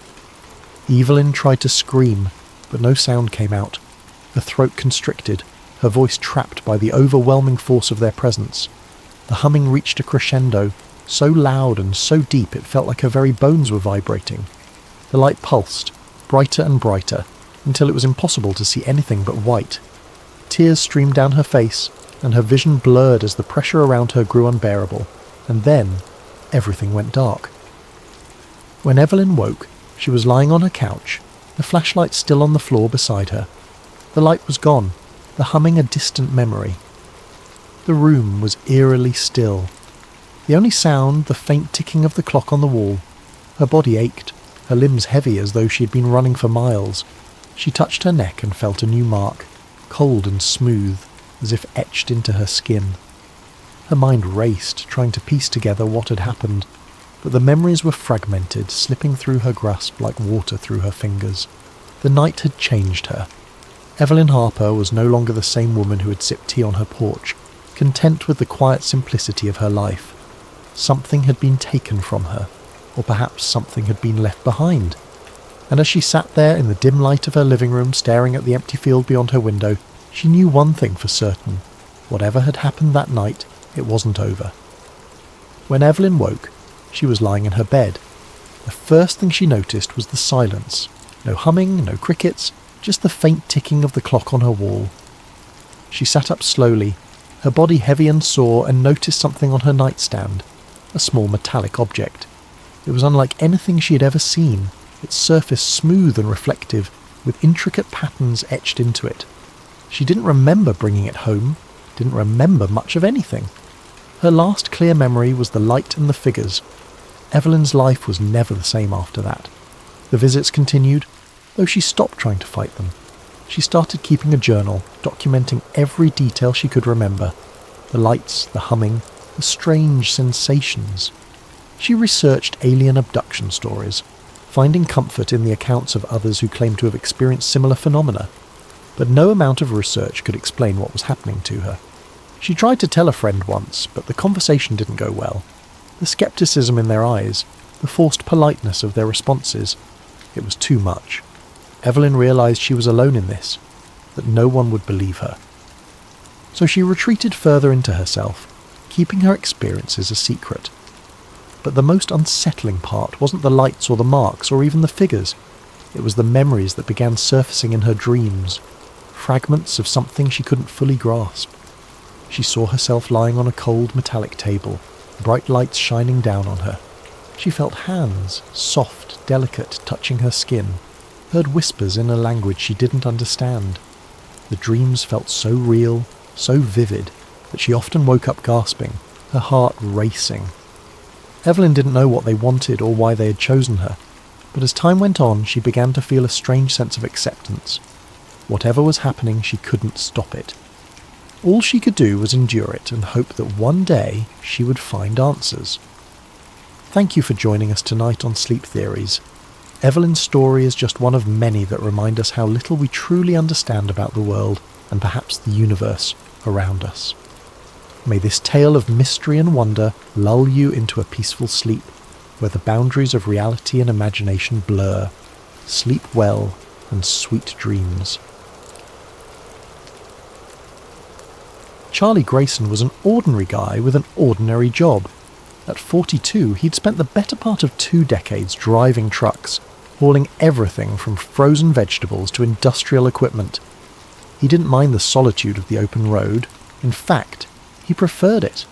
Evelyn tried to scream, but no sound came out. Her throat constricted, her voice trapped by the overwhelming force of their presence. The humming reached a crescendo, so loud and so deep it felt like her very bones were vibrating. The light pulsed, brighter and brighter, until it was impossible to see anything but white. Tears streamed down her face, and her vision blurred as the pressure around her grew unbearable, and then everything went dark. When Evelyn woke, she was lying on her couch, the flashlight still on the floor beside her. The light was gone, the humming a distant memory. The room was eerily still. The only sound, the faint ticking of the clock on the wall. Her body ached, her limbs heavy as though she had been running for miles. She touched her neck and felt a new mark, cold and smooth, as if etched into her skin. Her mind raced, trying to piece together what had happened, but the memories were fragmented, slipping through her grasp like water through her fingers. The night had changed her. Evelyn Harper was no longer the same woman who had sipped tea on her porch, content with the quiet simplicity of her life. Something had been taken from her, or perhaps something had been left behind. And as she sat there in the dim light of her living room staring at the empty field beyond her window, she knew one thing for certain. Whatever had happened that night, it wasn't over. When Evelyn woke, she was lying in her bed. The first thing she noticed was the silence. No humming, no crickets, just the faint ticking of the clock on her wall. She sat up slowly, her body heavy and sore, and noticed something on her nightstand, a small metallic object. It was unlike anything she had ever seen, its surface smooth and reflective, with intricate patterns etched into it. She didn't remember bringing it home, didn't remember much of anything. Her last clear memory was the light and the figures. Evelyn's life was never the same after that. The visits continued, though she stopped trying to fight them. She started keeping a journal, documenting every detail she could remember. The lights, the humming, the strange sensations. She researched alien abduction stories, finding comfort in the accounts of others who claimed to have experienced similar phenomena. But no amount of research could explain what was happening to her. She tried to tell a friend once, but the conversation didn't go well. The skepticism in their eyes, the forced politeness of their responses, it was too much. Evelyn realised she was alone in this, that no one would believe her. So she retreated further into herself, keeping her experiences a secret. But the most unsettling part wasn't the lights or the marks or even the figures. It was the memories that began surfacing in her dreams, fragments of something she couldn't fully grasp. She saw herself lying on a cold metallic table, bright lights shining down on her. She felt hands, soft, delicate, touching her skin, heard whispers in a language she didn't understand. The dreams felt so real, so vivid, that she often woke up gasping, her heart racing. Evelyn didn't know what they wanted or why they had chosen her, but as time went on, she began to feel a strange sense of acceptance. Whatever was happening, she couldn't stop it. All she could do was endure it and hope that one day she would find answers. Thank you for joining us tonight on Sleep Theories. Evelyn's story is just one of many that remind us how little we truly understand about the world and perhaps the universe around us. May this tale of mystery and wonder lull you into a peaceful sleep, where the boundaries of reality and imagination blur. Sleep well and sweet dreams. Charlie Grayson was an ordinary guy with an ordinary job. At 42, he'd spent the better part of 2 decades driving trucks, hauling everything from frozen vegetables to industrial equipment. He didn't mind the solitude of the open road. In fact, he preferred it.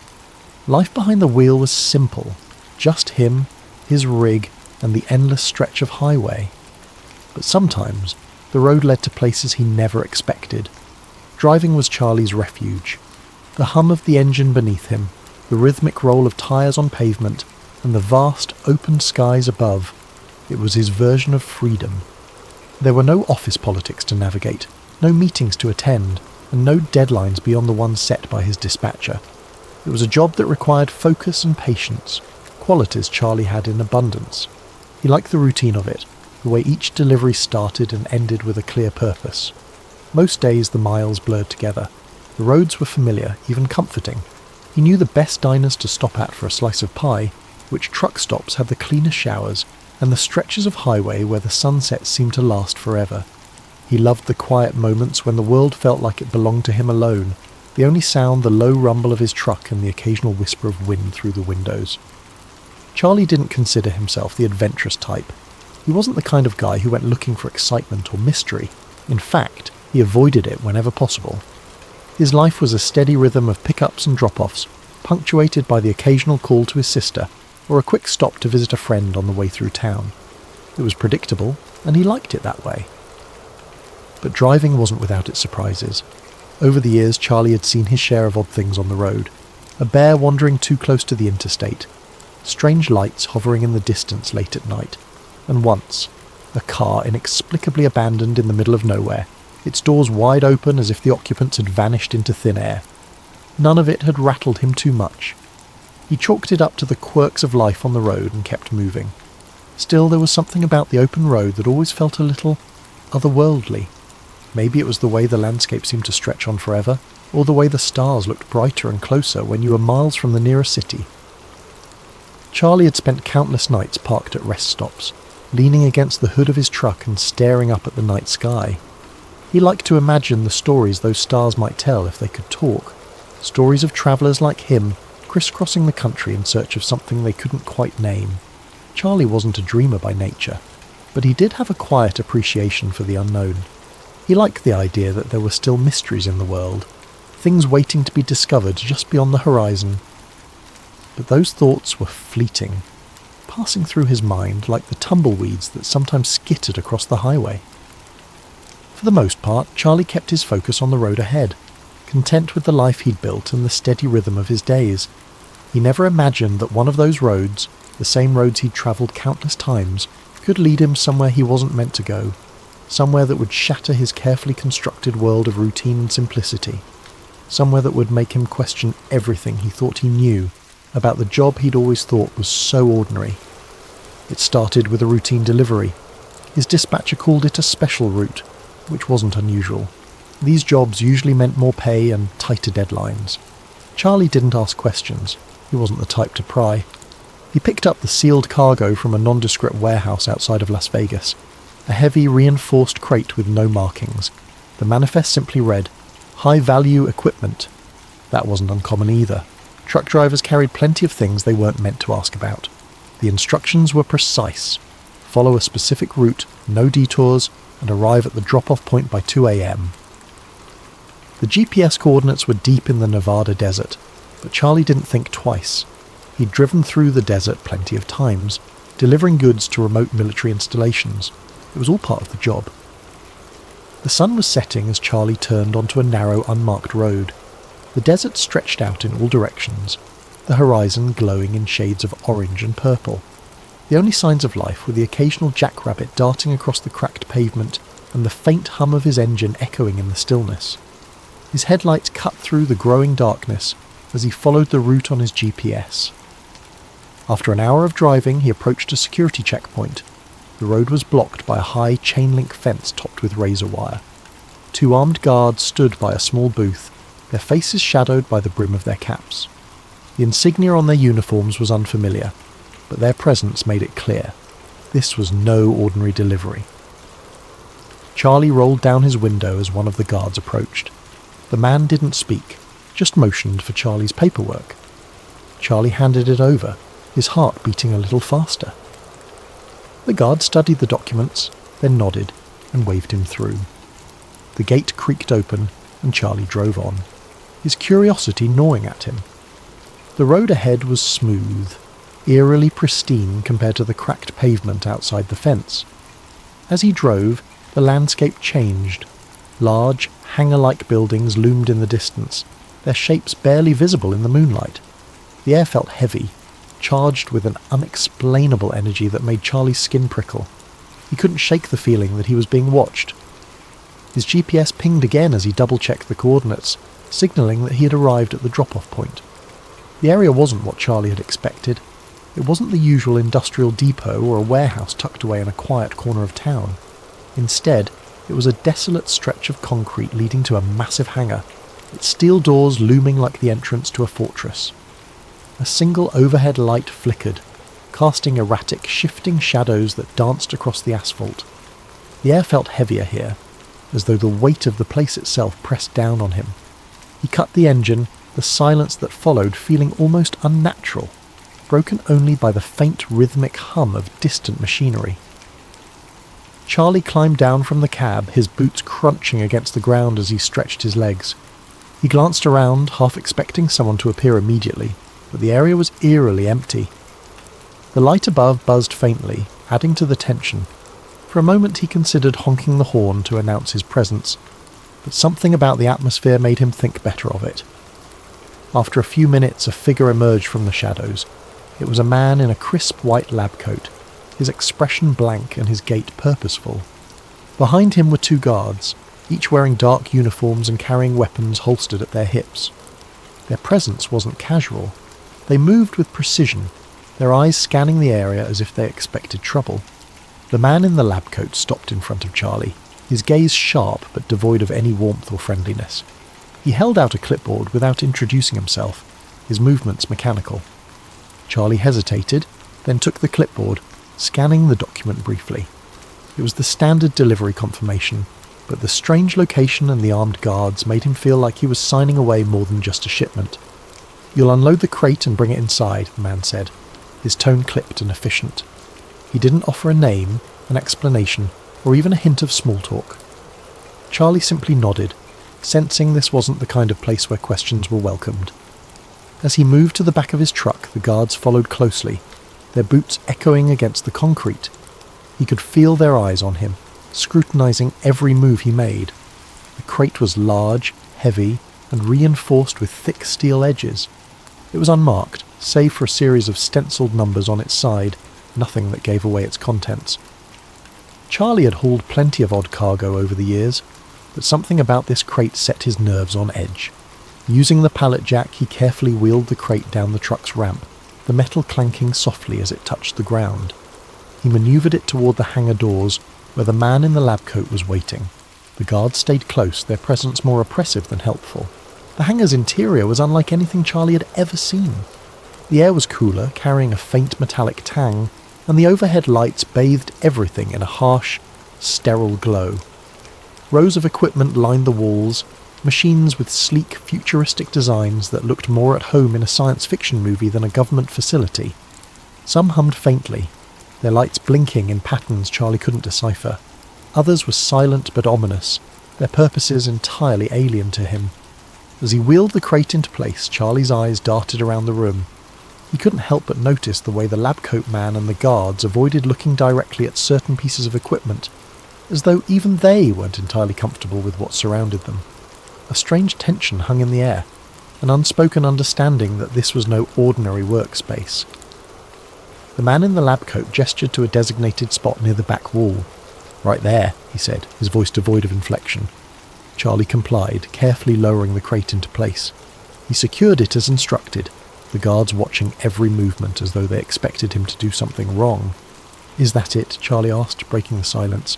Life behind the wheel was simple. Just him, his rig, and the endless stretch of highway. But sometimes, the road led to places he never expected. Driving was Charlie's refuge. The hum of the engine beneath him, the rhythmic roll of tyres on pavement, and the vast, open skies above. It was his version of freedom. There were no office politics to navigate, no meetings to attend, and no deadlines beyond the ones set by his dispatcher. It was a job that required focus and patience, qualities Charlie had in abundance. He liked the routine of it, the way each delivery started and ended with a clear purpose. Most days the miles blurred together. The roads were familiar, even comforting. He knew the best diners to stop at for a slice of pie, which truck stops had the cleanest showers, and the stretches of highway where the sunsets seemed to last forever. He loved the quiet moments when the world felt like it belonged to him alone, the only sound the low rumble of his truck and the occasional whisper of wind through the windows. Charlie didn't consider himself the adventurous type. He wasn't the kind of guy who went looking for excitement or mystery. In fact, he avoided it whenever possible. His life was a steady rhythm of pickups and drop-offs, punctuated by the occasional call to his sister, or a quick stop to visit a friend on the way through town. It was predictable, and he liked it that way. But driving wasn't without its surprises. Over the years, Charlie had seen his share of odd things on the road. A bear wandering too close to the interstate, strange lights hovering in the distance late at night, and once, a car inexplicably abandoned in the middle of nowhere, its doors wide open as if the occupants had vanished into thin air. None of it had rattled him too much. He chalked it up to the quirks of life on the road and kept moving. Still, there was something about the open road that always felt a little otherworldly. Maybe it was the way the landscape seemed to stretch on forever, or the way the stars looked brighter and closer when you were miles from the nearest city. Charlie had spent countless nights parked at rest stops, leaning against the hood of his truck and staring up at the night sky. He liked to imagine the stories those stars might tell if they could talk, stories of travellers like him crisscrossing the country in search of something they couldn't quite name. Charlie wasn't a dreamer by nature, but he did have a quiet appreciation for the unknown. He liked the idea that there were still mysteries in the world, things waiting to be discovered just beyond the horizon. But those thoughts were fleeting, passing through his mind like the tumbleweeds that sometimes skittered across the highway. For the most part, Charlie kept his focus on the road ahead, content with the life he'd built and the steady rhythm of his days. He never imagined that one of those roads, the same roads he'd travelled countless times, could lead him somewhere he wasn't meant to go, somewhere that would shatter his carefully constructed world of routine and simplicity, somewhere that would make him question everything he thought he knew about the job he'd always thought was so ordinary. It started with a routine delivery. His dispatcher called it a special route, which wasn't unusual. These jobs usually meant more pay and tighter deadlines. Charlie didn't ask questions. He wasn't the type to pry. He picked up the sealed cargo from a nondescript warehouse outside of Las Vegas, a heavy reinforced crate with no markings. The manifest simply read, "High-value equipment." That wasn't uncommon either. Truck drivers carried plenty of things they weren't meant to ask about. The instructions were precise. Follow a specific route, no detours, and arrive at the drop-off point by 2 a.m. The GPS coordinates were deep in the Nevada desert, but Charlie didn't think twice. He'd driven through the desert plenty of times, delivering goods to remote military installations. It was all part of the job. The sun was setting as Charlie turned onto a narrow, unmarked road. The desert stretched out in all directions, the horizon glowing in shades of orange and purple. The only signs of life were the occasional jackrabbit darting across the cracked pavement and the faint hum of his engine echoing in the stillness. His headlights cut through the growing darkness as he followed the route on his GPS. After an hour of driving, he approached a security checkpoint. The road was blocked by a high chain-link fence topped with razor wire. 2 armed guards stood by a small booth, their faces shadowed by the brim of their caps. The insignia on their uniforms was unfamiliar, but their presence made it clear. This was no ordinary delivery. Charlie rolled down his window as one of the guards approached. The man didn't speak, just motioned for Charlie's paperwork. Charlie handed it over, his heart beating a little faster. The guard studied the documents, then nodded and waved him through. The gate creaked open and Charlie drove on, his curiosity gnawing at him. The road ahead was smooth, eerily pristine compared to the cracked pavement outside the fence. As he drove, the landscape changed. Large, hangar-like buildings loomed in the distance, their shapes barely visible in the moonlight. The air felt heavy, charged with an unexplainable energy that made Charlie's skin prickle. He couldn't shake the feeling that he was being watched. His GPS pinged again as he double-checked the coordinates, signalling that he had arrived at the drop-off point. The area wasn't what Charlie had expected. It wasn't the usual industrial depot or a warehouse tucked away in a quiet corner of town. Instead, it was a desolate stretch of concrete leading to a massive hangar, its steel doors looming like the entrance to a fortress. A single overhead light flickered, casting erratic, shifting shadows that danced across the asphalt. The air felt heavier here, as though the weight of the place itself pressed down on him. He cut the engine, the silence that followed feeling almost unnatural, broken only by the faint rhythmic hum of distant machinery. Charlie climbed down from the cab, his boots crunching against the ground as he stretched his legs. He glanced around, half expecting someone to appear immediately, but the area was eerily empty. The light above buzzed faintly, adding to the tension. For a moment he considered honking the horn to announce his presence, but something about the atmosphere made him think better of it. After a few minutes, a figure emerged from the shadows. It was a man in a crisp white lab coat, his expression blank and his gait purposeful. Behind him were 2 guards, each wearing dark uniforms and carrying weapons holstered at their hips. Their presence wasn't casual. They moved with precision, their eyes scanning the area as if they expected trouble. The man in the lab coat stopped in front of Charlie, his gaze sharp but devoid of any warmth or friendliness. He held out a clipboard without introducing himself, his movements mechanical. Charlie hesitated, then took the clipboard, scanning the document briefly. It was the standard delivery confirmation, but the strange location and the armed guards made him feel like he was signing away more than just a shipment. "You'll unload the crate and bring it inside," the man said, his tone clipped and efficient. He didn't offer a name, an explanation, or even a hint of small talk. Charlie simply nodded, sensing this wasn't the kind of place where questions were welcomed. As he moved to the back of his truck, the guards followed closely, their boots echoing against the concrete. He could feel their eyes on him, scrutinizing every move he made. The crate was large, heavy, and reinforced with thick steel edges. It was unmarked, save for a series of stenciled numbers on its side, nothing that gave away its contents. Charlie had hauled plenty of odd cargo over the years, but something about this crate set his nerves on edge. Using the pallet jack, he carefully wheeled the crate down the truck's ramp, the metal clanking softly as it touched the ground. He manoeuvred it toward the hangar doors, where the man in the lab coat was waiting. The guards stayed close, their presence more oppressive than helpful. The hangar's interior was unlike anything Charlie had ever seen. The air was cooler, carrying a faint metallic tang, and the overhead lights bathed everything in a harsh, sterile glow. Rows of equipment lined the walls, machines with sleek, futuristic designs that looked more at home in a science fiction movie than a government facility. Some hummed faintly, their lights blinking in patterns Charlie couldn't decipher. Others were silent but ominous, their purposes entirely alien to him. As he wheeled the crate into place, Charlie's eyes darted around the room. He couldn't help but notice the way the lab coat man and the guards avoided looking directly at certain pieces of equipment, as though even they weren't entirely comfortable with what surrounded them. A strange tension hung in the air, an unspoken understanding that this was no ordinary workspace. The man in the lab coat gestured to a designated spot near the back wall. "Right there," he said, his voice devoid of inflection. Charlie complied, carefully lowering the crate into place. He secured it as instructed, the guards watching every movement as though they expected him to do something wrong. "Is that it?" Charlie asked, breaking the silence.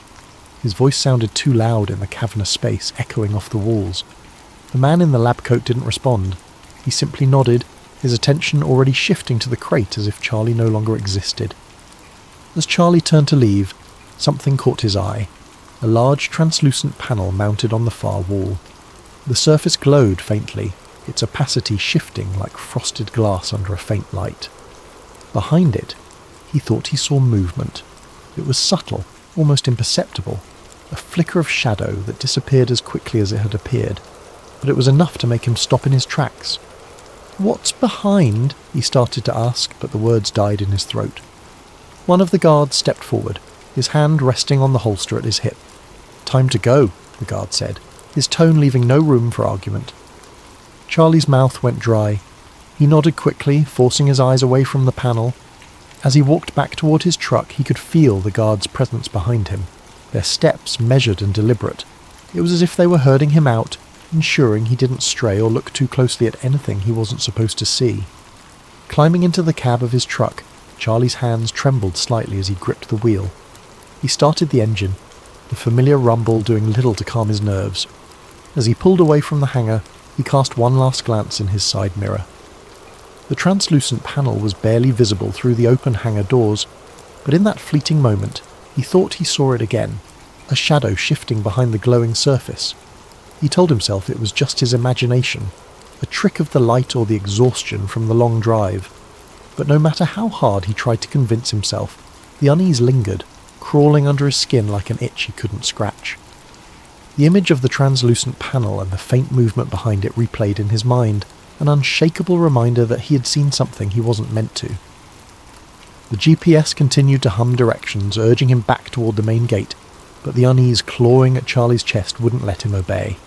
His voice sounded too loud in the cavernous space, echoing off the walls. The man in the lab coat didn't respond. He simply nodded, his attention already shifting to the crate as if Charlie no longer existed. As Charlie turned to leave, something caught his eye. A large translucent panel mounted on the far wall. The surface glowed faintly, its opacity shifting like frosted glass under a faint light. Behind it, he thought he saw movement. It was subtle, almost imperceptible, a flicker of shadow that disappeared as quickly as it had appeared, but it was enough to make him stop in his tracks. "What's behind?" he started to ask, but the words died in his throat. One of the guards stepped forward, his hand resting on the holster at his hip. "Time to go," the guard said, his tone leaving no room for argument. Charlie's mouth went dry. He nodded quickly, forcing his eyes away from the panel. As he walked back toward his truck, he could feel the guards' presence behind him, their steps measured and deliberate. It was as if they were herding him out, ensuring he didn't stray or look too closely at anything he wasn't supposed to see. Climbing into the cab of his truck, Charlie's hands trembled slightly as he gripped the wheel. He started the engine, the familiar rumble doing little to calm his nerves. As he pulled away from the hangar, he cast one last glance in his side mirror. The translucent panel was barely visible through the open hangar doors, but in that fleeting moment, he thought he saw it again, a shadow shifting behind the glowing surface. He told himself it was just his imagination, a trick of the light or the exhaustion from the long drive. But no matter how hard he tried to convince himself, the unease lingered, crawling under his skin like an itch he couldn't scratch. The image of the translucent panel and the faint movement behind it replayed in his mind, an unshakable reminder that he had seen something he wasn't meant to. The GPS continued to hum directions, urging him back toward the main gate, but the unease clawing at Charlie's chest wouldn't let him obey.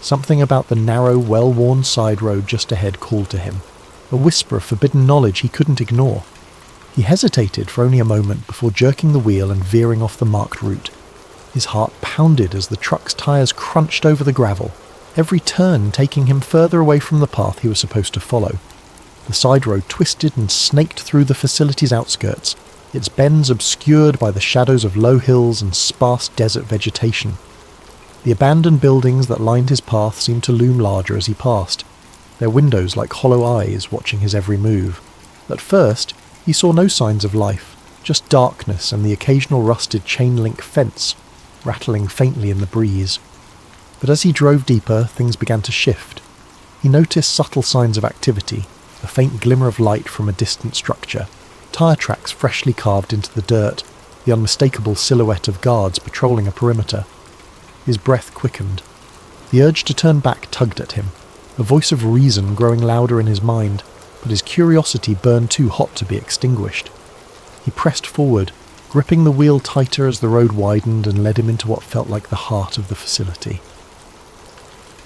Something about the narrow, well-worn side road just ahead called to him, a whisper of forbidden knowledge he couldn't ignore. He hesitated for only a moment before jerking the wheel and veering off the marked route. His heart pounded as the truck's tyres crunched over the gravel, every turn taking him further away from the path he was supposed to follow. The side road twisted and snaked through the facility's outskirts, its bends obscured by the shadows of low hills and sparse desert vegetation. The abandoned buildings that lined his path seemed to loom larger as he passed, their windows like hollow eyes watching his every move. At first, he saw no signs of life, just darkness and the occasional rusted chain-link fence, rattling faintly in the breeze. But as he drove deeper, things began to shift. He noticed subtle signs of activity, a faint glimmer of light from a distant structure, tyre tracks freshly carved into the dirt, the unmistakable silhouette of guards patrolling a perimeter. His breath quickened. The urge to turn back tugged at him, a voice of reason growing louder in his mind, but his curiosity burned too hot to be extinguished. He pressed forward, gripping the wheel tighter as the road widened and led him into what felt like the heart of the facility.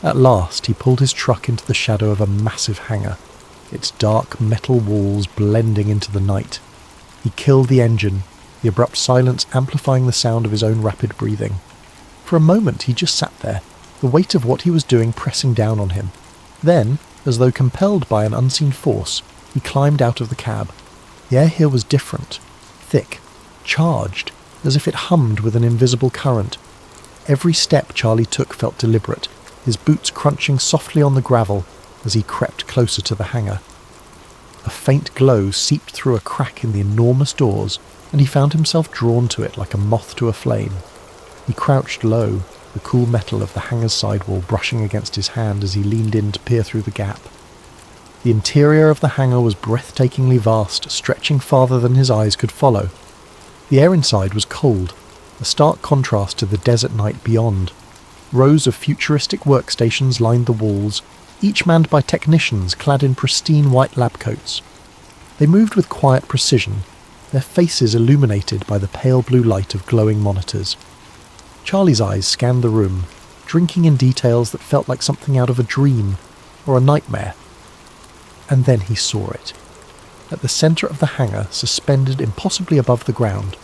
At last, he pulled his truck into the shadow of a massive hangar, its dark metal walls blending into the night. He killed the engine, the abrupt silence amplifying the sound of his own rapid breathing. For a moment he just sat there, the weight of what he was doing pressing down on him. Then, as though compelled by an unseen force, he climbed out of the cab. The air here was different, thick, charged, as if it hummed with an invisible current. Every step Charlie took felt deliberate, his boots crunching softly on the gravel as he crept closer to the hangar. A faint glow seeped through a crack in the enormous doors, and he found himself drawn to it like a moth to a flame. He crouched low, the cool metal of the hangar's sidewall brushing against his hand as he leaned in to peer through the gap. The interior of the hangar was breathtakingly vast, stretching farther than his eyes could follow. The air inside was cold, a stark contrast to the desert night beyond. Rows of futuristic workstations lined the walls, each manned by technicians clad in pristine white lab coats. They moved with quiet precision, their faces illuminated by the pale blue light of glowing monitors. Charlie's eyes scanned the room, drinking in details that felt like something out of a dream or a nightmare. And then he saw it. At the centre of the hangar, suspended impossibly above the ground,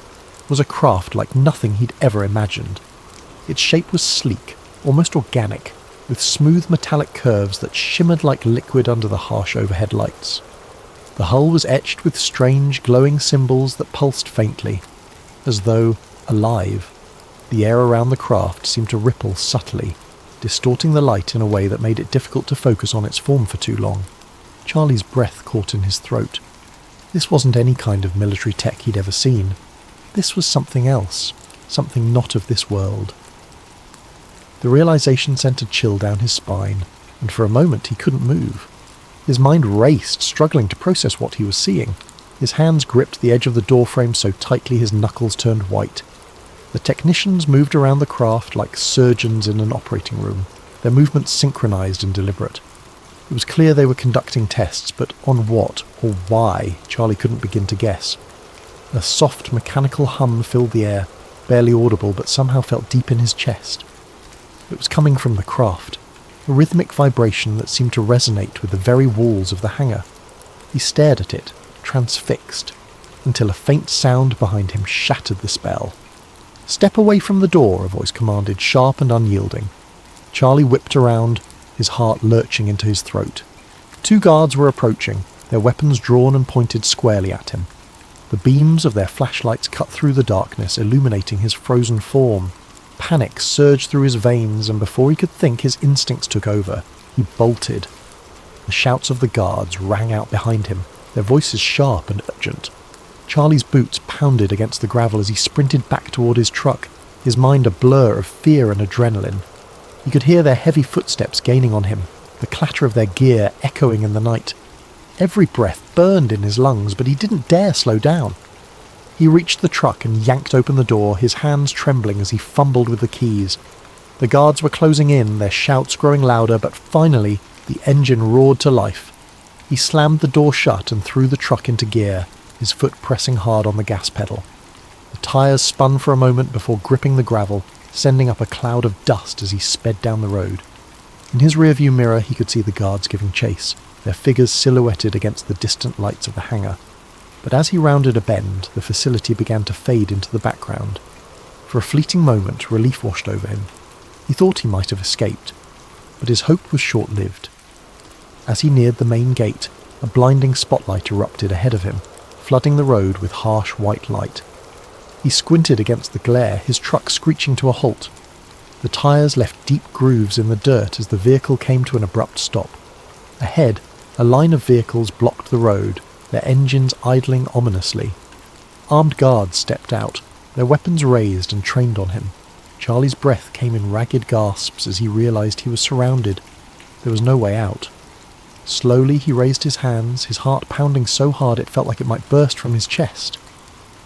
was a craft like nothing he'd ever imagined. Its shape was sleek, almost organic, with smooth metallic curves that shimmered like liquid under the harsh overhead lights. The hull was etched with strange, glowing symbols that pulsed faintly, as though alive. The air around the craft seemed to ripple subtly, distorting the light in a way that made it difficult to focus on its form for too long. Charlie's breath caught in his throat. This wasn't any kind of military tech he'd ever seen. This was something else, something not of this world. The realization sent a chill down his spine, and for a moment he couldn't move. His mind raced, struggling to process what he was seeing. His hands gripped the edge of the doorframe so tightly his knuckles turned white. The technicians moved around the craft like surgeons in an operating room, their movements synchronized and deliberate. It was clear they were conducting tests, but on what or why, Charlie couldn't begin to guess. A soft mechanical hum filled the air, barely audible but somehow felt deep in his chest. It was coming from the craft, a rhythmic vibration that seemed to resonate with the very walls of the hangar. He stared at it, transfixed, until a faint sound behind him shattered the spell. "Step away from the door," a voice commanded, sharp and unyielding. Charlie whipped around, his heart lurching into his throat. 2 guards were approaching, their weapons drawn and pointed squarely at him. The beams of their flashlights cut through the darkness, illuminating his frozen form. Panic surged through his veins, and before he could think, his instincts took over. He bolted. The shouts of the guards rang out behind him, their voices sharp and urgent. Charlie's boots pounded against the gravel as he sprinted back toward his truck, his mind a blur of fear and adrenaline. He could hear their heavy footsteps gaining on him, the clatter of their gear echoing in the night. Every breath burned in his lungs, but he didn't dare slow down. He reached the truck and yanked open the door, his hands trembling as he fumbled with the keys. The guards were closing in, their shouts growing louder, but finally the engine roared to life. He slammed the door shut and threw the truck into gear, his foot pressing hard on the gas pedal. The tyres spun for a moment before gripping the gravel, sending up a cloud of dust as he sped down the road. In his rearview mirror he could see the guards giving chase, their figures silhouetted against the distant lights of the hangar. But as he rounded a bend, the facility began to fade into the background. For a fleeting moment, relief washed over him. He thought he might have escaped, but his hope was short-lived. As he neared the main gate, a blinding spotlight erupted ahead of him, flooding the road with harsh white light. He squinted against the glare, his truck screeching to a halt. The tyres left deep grooves in the dirt as the vehicle came to an abrupt stop. Ahead, a line of vehicles blocked the road, their engines idling ominously. Armed guards stepped out, their weapons raised and trained on him. Charlie's breath came in ragged gasps as he realized he was surrounded. There was no way out. Slowly he raised his hands, his heart pounding so hard it felt like it might burst from his chest.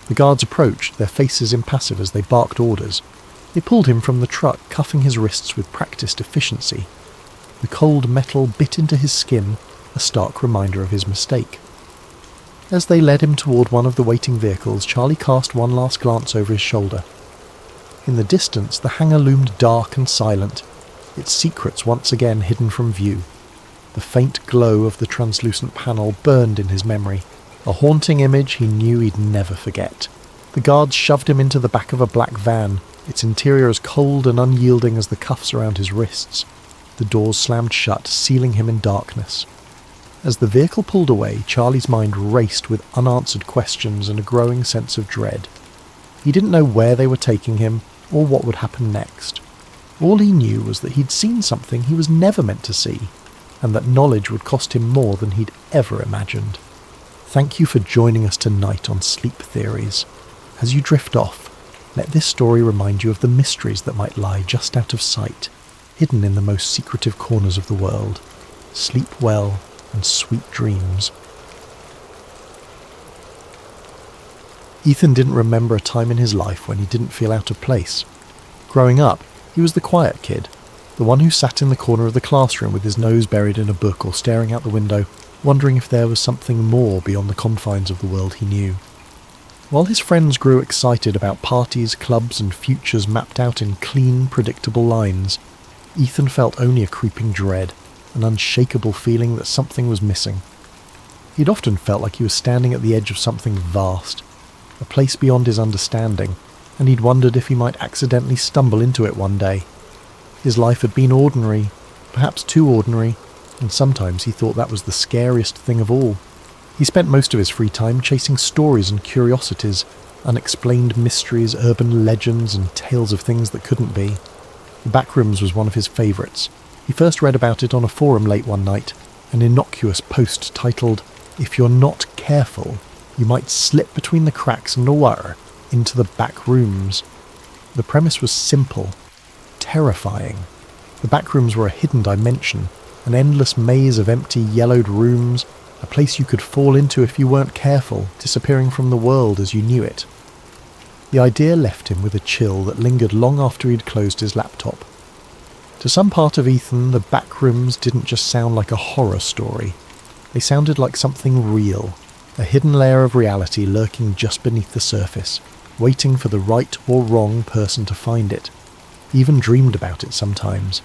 The guards approached, their faces impassive as they barked orders. They pulled him from the truck, cuffing his wrists with practiced efficiency. The cold metal bit into his skin, a stark reminder of his mistake. As they led him toward one of the waiting vehicles, Charlie cast one last glance over his shoulder. In the distance, the hangar loomed dark and silent, its secrets once again hidden from view. The faint glow of the translucent panel burned in his memory, a haunting image he knew he'd never forget. The guards shoved him into the back of a black van, its interior as cold and unyielding as the cuffs around his wrists. The doors slammed shut, sealing him in darkness. As the vehicle pulled away, Charlie's mind raced with unanswered questions and a growing sense of dread. He didn't know where they were taking him, or what would happen next. All he knew was that he'd seen something he was never meant to see, and that knowledge would cost him more than he'd ever imagined. Thank you for joining us tonight on Sleep Theories. As you drift off, let this story remind you of the mysteries that might lie just out of sight, hidden in the most secretive corners of the world. Sleep well and sweet dreams. Ethan didn't remember a time in his life when he didn't feel out of place. Growing up, he was the quiet kid, the one who sat in the corner of the classroom with his nose buried in a book or staring out the window, wondering if there was something more beyond the confines of the world he knew. While his friends grew excited about parties, clubs, and futures mapped out in clean, predictable lines, Ethan felt only a creeping dread, an unshakable feeling that something was missing. He'd often felt like he was standing at the edge of something vast, a place beyond his understanding, and he'd wondered if he might accidentally stumble into it one day. His life had been ordinary, perhaps too ordinary, and sometimes he thought that was the scariest thing of all. He spent most of his free time chasing stories and curiosities, unexplained mysteries, urban legends, and tales of things that couldn't be. The Backrooms was one of his favourites. He first read about it on a forum late one night, an innocuous post titled, "If you're not careful, you might slip between the cracks in the water into the Backrooms." The premise was simple, terrifying. The Backrooms were a hidden dimension, an endless maze of empty, yellowed rooms, a place you could fall into if you weren't careful, disappearing from the world as you knew it. The idea left him with a chill that lingered long after he'd closed his laptop. To some part of Ethan, the Backrooms didn't just sound like a horror story. They sounded like something real, a hidden layer of reality lurking just beneath the surface, waiting for the right or wrong person to find it. He even dreamed about it sometimes.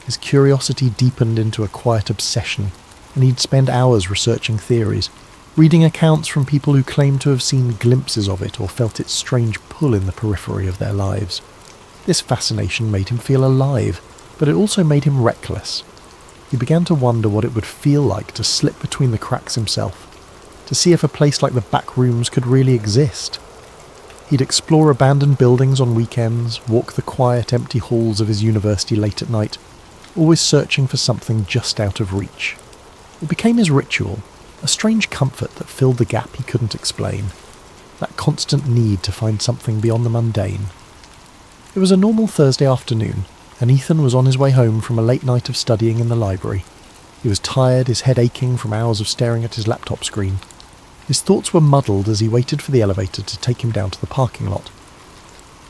His curiosity deepened into a quiet obsession, and he'd spend hours researching theories, reading accounts from people who claimed to have seen glimpses of it or felt its strange pull in the periphery of their lives. This fascination made him feel alive, but it also made him reckless. He began to wonder what it would feel like to slip between the cracks himself, to see if a place like the Backrooms could really exist. He'd explore abandoned buildings on weekends, walk the quiet, empty halls of his university late at night, always searching for something just out of reach. It became his ritual, a strange comfort that filled the gap he couldn't explain, that constant need to find something beyond the mundane. It was a normal Thursday afternoon, and Ethan was on his way home from a late night of studying in the library. He was tired, his head aching from hours of staring at his laptop screen. His thoughts were muddled as he waited for the elevator to take him down to the parking lot.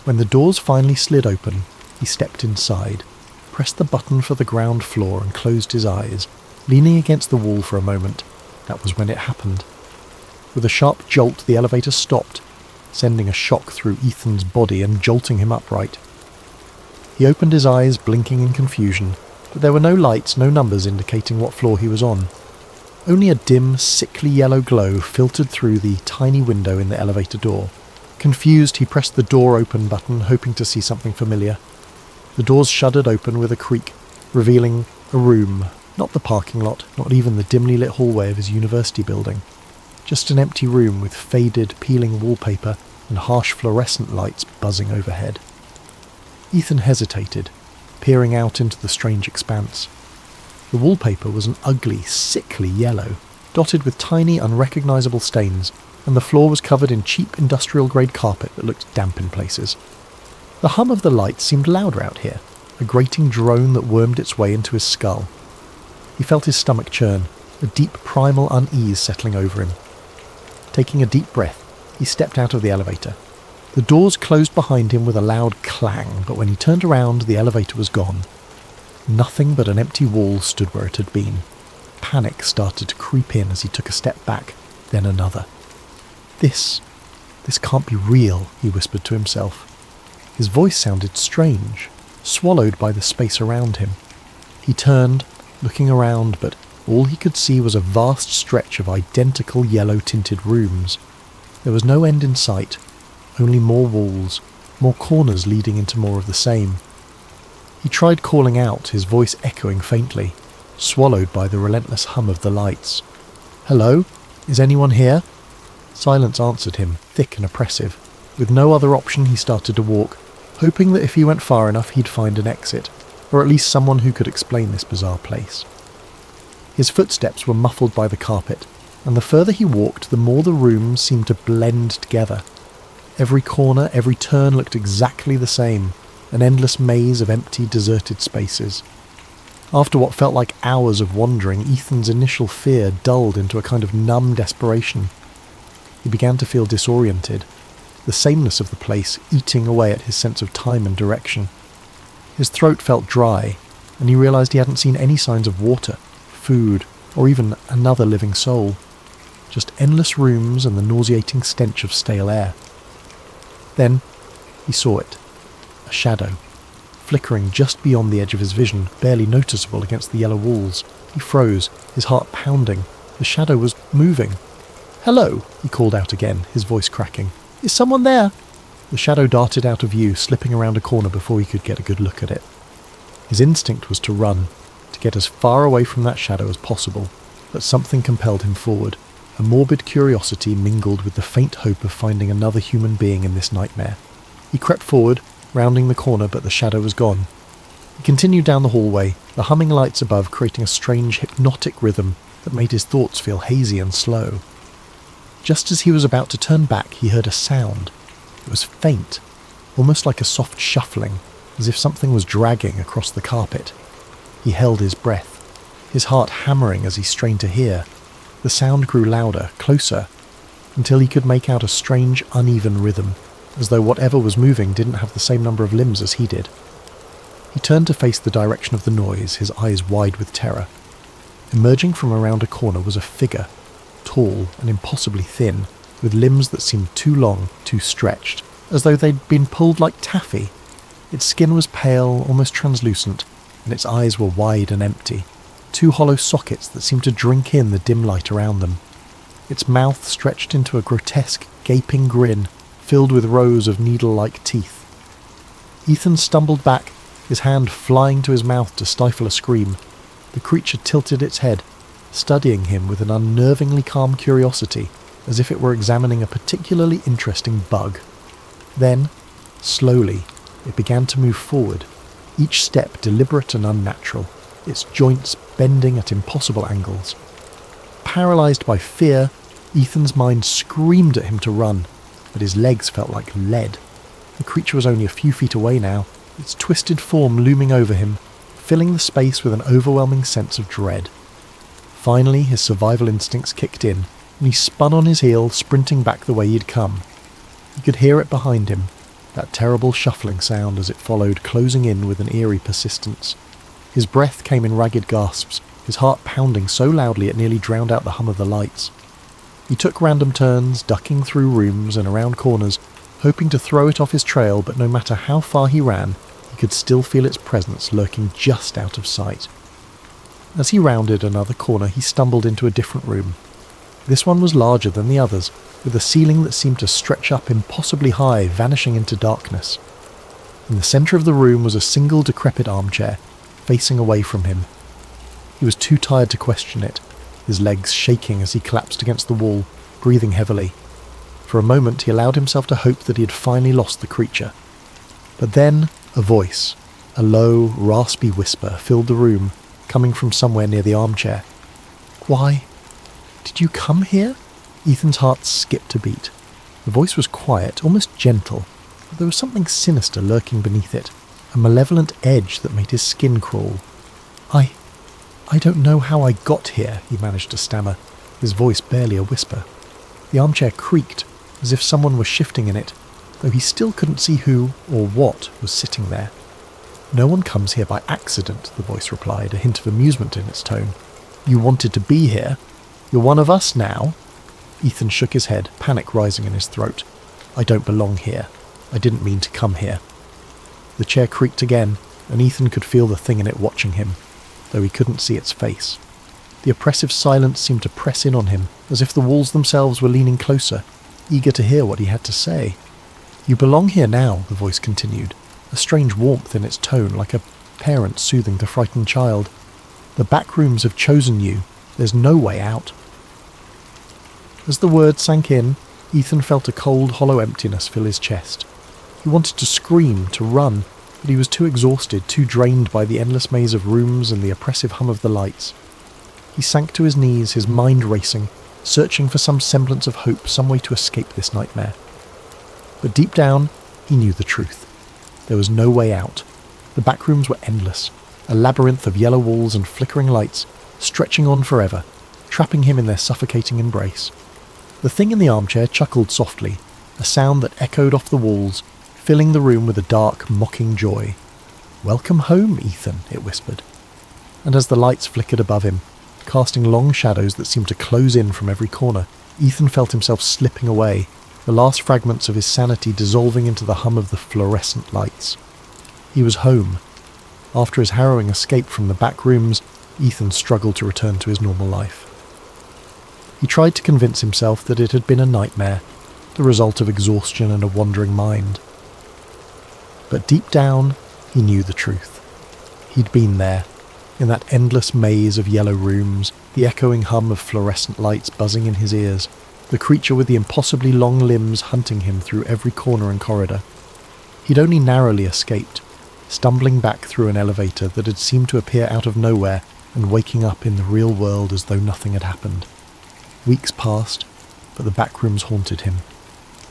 When the doors finally slid open, he stepped inside, pressed the button for the ground floor and closed his eyes, leaning against the wall for a moment. That was when it happened. With a sharp jolt, the elevator stopped, sending a shock through Ethan's body and jolting him upright. He opened his eyes, blinking in confusion, but there were no lights, no numbers indicating what floor he was on. Only a dim, sickly yellow glow filtered through the tiny window in the elevator door. Confused, he pressed the door open button, hoping to see something familiar. The doors shuddered open with a creak, revealing a room. Not the parking lot, not even the dimly lit hallway of his university building. Just an empty room with faded, peeling wallpaper and harsh fluorescent lights buzzing overhead. Ethan hesitated, peering out into the strange expanse. The wallpaper was an ugly, sickly yellow, dotted with tiny, unrecognisable stains, and the floor was covered in cheap industrial-grade carpet that looked damp in places. The hum of the lights seemed louder out here, a grating drone that wormed its way into his skull. He felt his stomach churn, a deep primal unease settling over him. Taking a deep breath, he stepped out of the elevator. The doors closed behind him with a loud clang, but when he turned around, the elevator was gone. Nothing but an empty wall stood where it had been. Panic started to creep in as he took a step back, then another. This can't be real, he whispered to himself. His voice sounded strange, swallowed by the space around him. He turned, looking around, but all he could see was a vast stretch of identical yellow-tinted rooms. There was no end in sight, only more walls, more corners leading into more of the same. He tried calling out, his voice echoing faintly, swallowed by the relentless hum of the lights. "Hello? Is anyone here?" Silence answered him, thick and oppressive. With no other option, he started to walk, hoping that if he went far enough he'd find an exit, or at least someone who could explain this bizarre place. His footsteps were muffled by the carpet, and the further he walked, the more the rooms seemed to blend together. Every corner, every turn looked exactly the same, an endless maze of empty, deserted spaces. After what felt like hours of wandering, Ethan's initial fear dulled into a kind of numb desperation. He began to feel disoriented, the sameness of the place eating away at his sense of time and direction. His throat felt dry, and he realized he hadn't seen any signs of water, food, or even another living soul. Just endless rooms and the nauseating stench of stale air. Then he saw it. A shadow, flickering just beyond the edge of his vision, barely noticeable against the yellow walls. He froze, his heart pounding. The shadow was moving. "Hello," he called out again, his voice cracking. "Is someone there?" The shadow darted out of view, slipping around a corner before he could get a good look at it. His instinct was to run, to get as far away from that shadow as possible, but something compelled him forward. A morbid curiosity mingled with the faint hope of finding another human being in this nightmare. He crept forward, rounding the corner, but the shadow was gone. He continued down the hallway, the humming lights above creating a strange hypnotic rhythm that made his thoughts feel hazy and slow. Just as he was about to turn back, he heard a sound. It was faint, almost like a soft shuffling, as if something was dragging across the carpet. He held his breath, his heart hammering as he strained to hear. The sound grew louder, closer, until he could make out a strange, uneven rhythm, as though whatever was moving didn't have the same number of limbs as he did. He turned to face the direction of the noise, his eyes wide with terror. Emerging from around a corner was a figure, tall and impossibly thin, with limbs that seemed too long, too stretched, as though they'd been pulled like taffy. Its skin was pale, almost translucent, and its eyes were wide and empty, two hollow sockets that seemed to drink in the dim light around them. Its mouth stretched into a grotesque, gaping grin, filled with rows of needle-like teeth. Ethan stumbled back, his hand flying to his mouth to stifle a scream. The creature tilted its head, studying him with an unnervingly calm curiosity, as if it were examining a particularly interesting bug. Then, slowly, it began to move forward, each step deliberate and unnatural, its joints bending at impossible angles. Paralysed by fear, Ethan's mind screamed at him to run, but his legs felt like lead. The creature was only a few feet away now, its twisted form looming over him, filling the space with an overwhelming sense of dread. Finally, his survival instincts kicked in, and he spun on his heel, sprinting back the way he'd come. He could hear it behind him, that terrible shuffling sound as it followed, closing in with an eerie persistence. His breath came in ragged gasps, his heart pounding so loudly it nearly drowned out the hum of the lights. He took random turns, ducking through rooms and around corners, hoping to throw it off his trail, but no matter how far he ran, he could still feel its presence lurking just out of sight. As he rounded another corner, he stumbled into a different room. This one was larger than the others, with a ceiling that seemed to stretch up impossibly high, vanishing into darkness. In the centre of the room was a single decrepit armchair, facing away from him. He was too tired to question it, his legs shaking as he collapsed against the wall, breathing heavily. For a moment he allowed himself to hope that he had finally lost the creature. But then a voice, a low, raspy whisper, filled the room, coming from somewhere near the armchair. "Why? Did you come here?" Ethan's heart skipped a beat. The voice was quiet, almost gentle, but there was something sinister lurking beneath it, a malevolent edge that made his skin crawl. I don't know how I got here," he managed to stammer, his voice barely a whisper. The armchair creaked, as if someone was shifting in it, though he still couldn't see who or what was sitting there. "No one comes here by accident," the voice replied, a hint of amusement in its tone. "You wanted to be here. You're one of us now." Ethan shook his head, panic rising in his throat. "I don't belong here. I didn't mean to come here." The chair creaked again, and Ethan could feel the thing in it watching him, though he couldn't see its face. The oppressive silence seemed to press in on him, as if the walls themselves were leaning closer, eager to hear what he had to say. "You belong here now," the voice continued, a strange warmth in its tone, like a parent soothing the frightened child. "The Backrooms have chosen you. There's no way out." As the words sank in, Ethan felt a cold, hollow emptiness fill his chest. He wanted to scream, to run, but he was too exhausted, too drained by the endless maze of rooms and the oppressive hum of the lights. He sank to his knees, his mind racing, searching for some semblance of hope, some way to escape this nightmare. But deep down, he knew the truth. There was no way out. The Backrooms were endless, a labyrinth of yellow walls and flickering lights, stretching on forever, trapping him in their suffocating embrace. The thing in the armchair chuckled softly, a sound that echoed off the walls, filling the room with a dark, mocking joy. "Welcome home, Ethan," it whispered. And as the lights flickered above him, casting long shadows that seemed to close in from every corner, Ethan felt himself slipping away, the last fragments of his sanity dissolving into the hum of the fluorescent lights. He was home. After his harrowing escape from the Backrooms, Ethan struggled to return to his normal life. He tried to convince himself that it had been a nightmare, the result of exhaustion and a wandering mind. But deep down, he knew the truth. He'd been there, in that endless maze of yellow rooms, the echoing hum of fluorescent lights buzzing in his ears, the creature with the impossibly long limbs hunting him through every corner and corridor. He'd only narrowly escaped, stumbling back through an elevator that had seemed to appear out of nowhere and waking up in the real world as though nothing had happened. Weeks passed, but the Backrooms haunted him.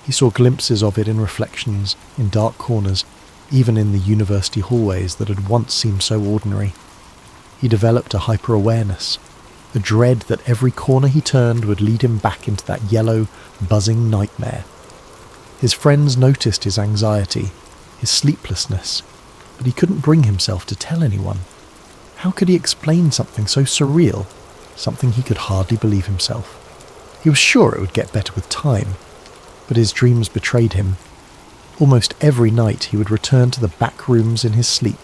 He saw glimpses of it in reflections, in dark corners, even in the university hallways that had once seemed so ordinary. He developed a hyper-awareness, a dread that every corner he turned would lead him back into that yellow, buzzing nightmare. His friends noticed his anxiety, his sleeplessness, but he couldn't bring himself to tell anyone. How could he explain something so surreal, something he could hardly believe himself? He was sure it would get better with time, but his dreams betrayed him. Almost every night he would return to the Backrooms in his sleep.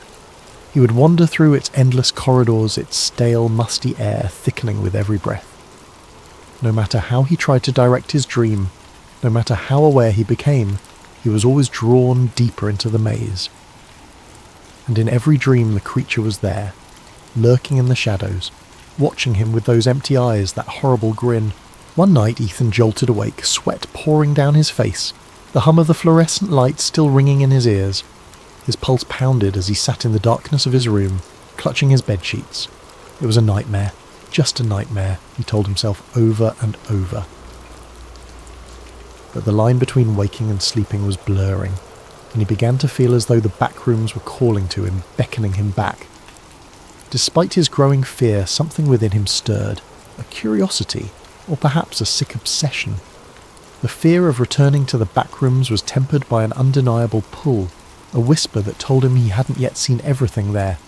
He would wander through its endless corridors, its stale, musty air thickening with every breath. No matter how he tried to direct his dream, no matter how aware he became, he was always drawn deeper into the maze. And in every dream the creature was there, lurking in the shadows, watching him with those empty eyes, that horrible grin. One night Ethan jolted awake, sweat pouring down his face, the hum of the fluorescent lights still ringing in his ears. His pulse pounded as he sat in the darkness of his room, clutching his bedsheets. It was a nightmare, just a nightmare, he told himself over and over. But the line between waking and sleeping was blurring, and he began to feel as though the Backrooms were calling to him, beckoning him back. Despite his growing fear, something within him stirred, a curiosity, or perhaps a sick obsession. The fear of returning to the Backrooms was tempered by an undeniable pull, a whisper that told him he hadn't yet seen everything there.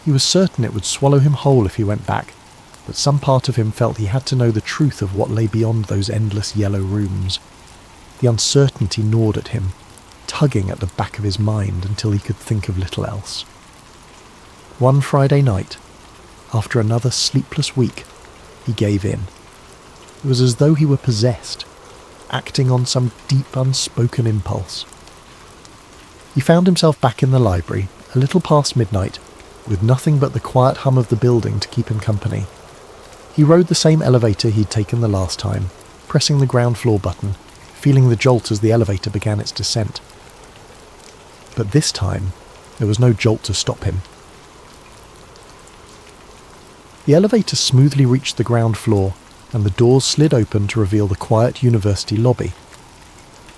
He was certain it would swallow him whole if he went back, but some part of him felt he had to know the truth of what lay beyond those endless yellow rooms. The uncertainty gnawed at him, tugging at the back of his mind until he could think of little else. One Friday night, after another sleepless week, he gave in. It was as though he were possessed, acting on some deep unspoken impulse. He found himself back in the library, a little past midnight, with nothing but the quiet hum of the building to keep him company. He rode the same elevator he'd taken the last time, pressing the ground floor button, feeling the jolt as the elevator began its descent. But this time, there was no jolt to stop him. The elevator smoothly reached the ground floor, and the doors slid open to reveal the quiet university lobby.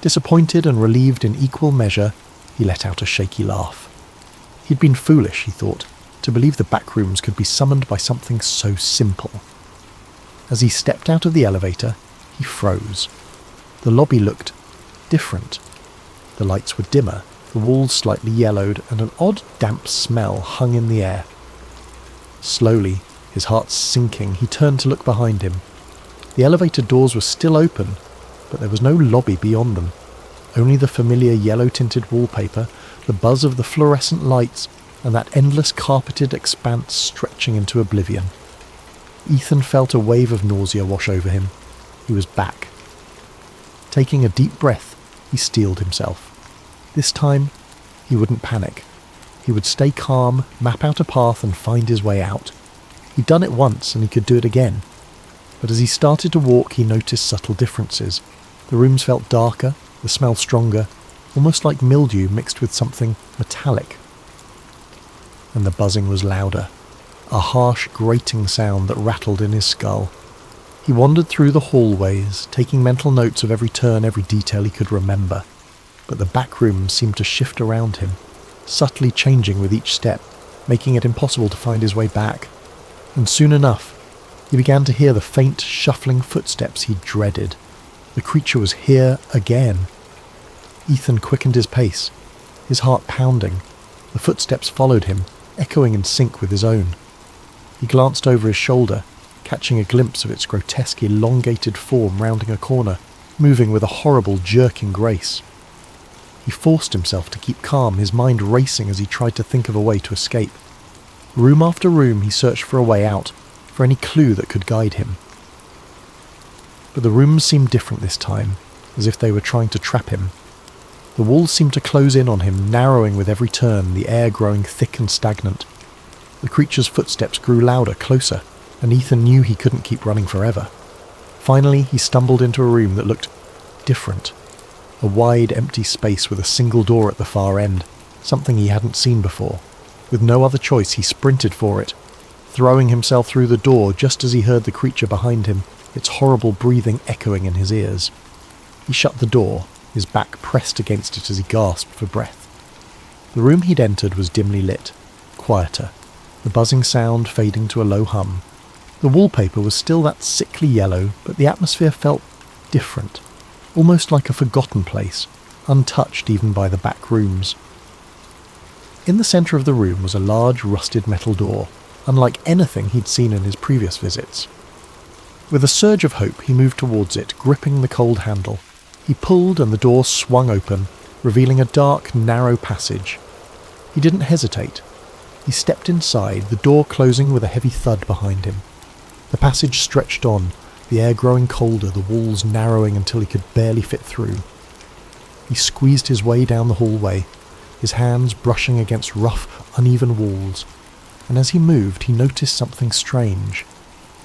Disappointed and relieved in equal measure, he let out a shaky laugh. He'd been foolish, he thought, to believe the Backrooms could be summoned by something so simple. As he stepped out of the elevator, he froze. The lobby looked different. The lights were dimmer, the walls slightly yellowed, and an odd damp smell hung in the air. Slowly, his heart sinking, he turned to look behind him. The elevator doors were still open, but there was no lobby beyond them. Only the familiar yellow-tinted wallpaper, the buzz of the fluorescent lights, and that endless carpeted expanse stretching into oblivion. Ethan felt a wave of nausea wash over him. He was back. Taking a deep breath, he steeled himself. This time, he wouldn't panic. He would stay calm, map out a path, and find his way out. He'd done it once, and he could do it again. But as he started to walk, he noticed subtle differences. The rooms felt darker, the smell stronger, almost like mildew mixed with something metallic. And the buzzing was louder, a harsh, grating sound that rattled in his skull. He wandered through the hallways, taking mental notes of every turn, every detail he could remember. But the back rooms seemed to shift around him, subtly changing with each step, making it impossible to find his way back. And soon enough, he began to hear the faint, shuffling footsteps he dreaded. The creature was here again. Ethan quickened his pace, his heart pounding. The footsteps followed him, echoing in sync with his own. He glanced over his shoulder, catching a glimpse of its grotesque, elongated form rounding a corner, moving with a horrible, jerking grace. He forced himself to keep calm, his mind racing as he tried to think of a way to escape. Room after room he searched for a way out, for any clue that could guide him. But the rooms seemed different this time, as if they were trying to trap him. The walls seemed to close in on him, narrowing with every turn, the air growing thick and stagnant. The creature's footsteps grew louder, closer, and Ethan knew he couldn't keep running forever. Finally, he stumbled into a room that looked different. A wide, empty space with a single door at the far end, something he hadn't seen before. With no other choice, he sprinted for it, throwing himself through the door just as he heard the creature behind him, its horrible breathing echoing in his ears. He shut the door, his back pressed against it as he gasped for breath. The room he'd entered was dimly lit, quieter, the buzzing sound fading to a low hum. The wallpaper was still that sickly yellow, but the atmosphere felt different, almost like a forgotten place, untouched even by the back rooms. In the centre of the room was a large rusted metal door, unlike anything he'd seen in his previous visits. With a surge of hope, he moved towards it, gripping the cold handle. He pulled and the door swung open, revealing a dark, narrow passage. He didn't hesitate. He stepped inside, the door closing with a heavy thud behind him. The passage stretched on, the air growing colder, the walls narrowing until he could barely fit through. He squeezed his way down the hallway, his hands brushing against rough, uneven walls, and as he moved he noticed something strange.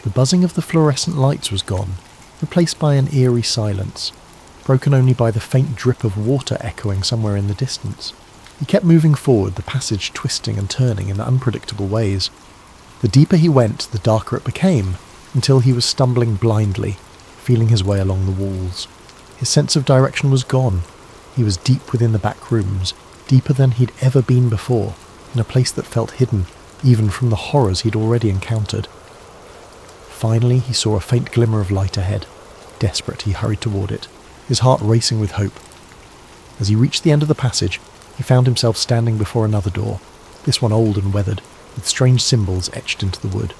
The buzzing of the fluorescent lights was gone, replaced by an eerie silence, broken only by the faint drip of water echoing somewhere in the distance. He kept moving forward, the passage twisting and turning in unpredictable ways. The deeper he went, the darker it became, until he was stumbling blindly, feeling his way along the walls. His sense of direction was gone. He was deep within the back rooms, deeper than he'd ever been before, in a place that felt hidden, even from the horrors he'd already encountered. Finally, he saw a faint glimmer of light ahead. Desperate, he hurried toward it, his heart racing with hope. As he reached the end of the passage, he found himself standing before another door, this one old and weathered, with strange symbols etched into the wood.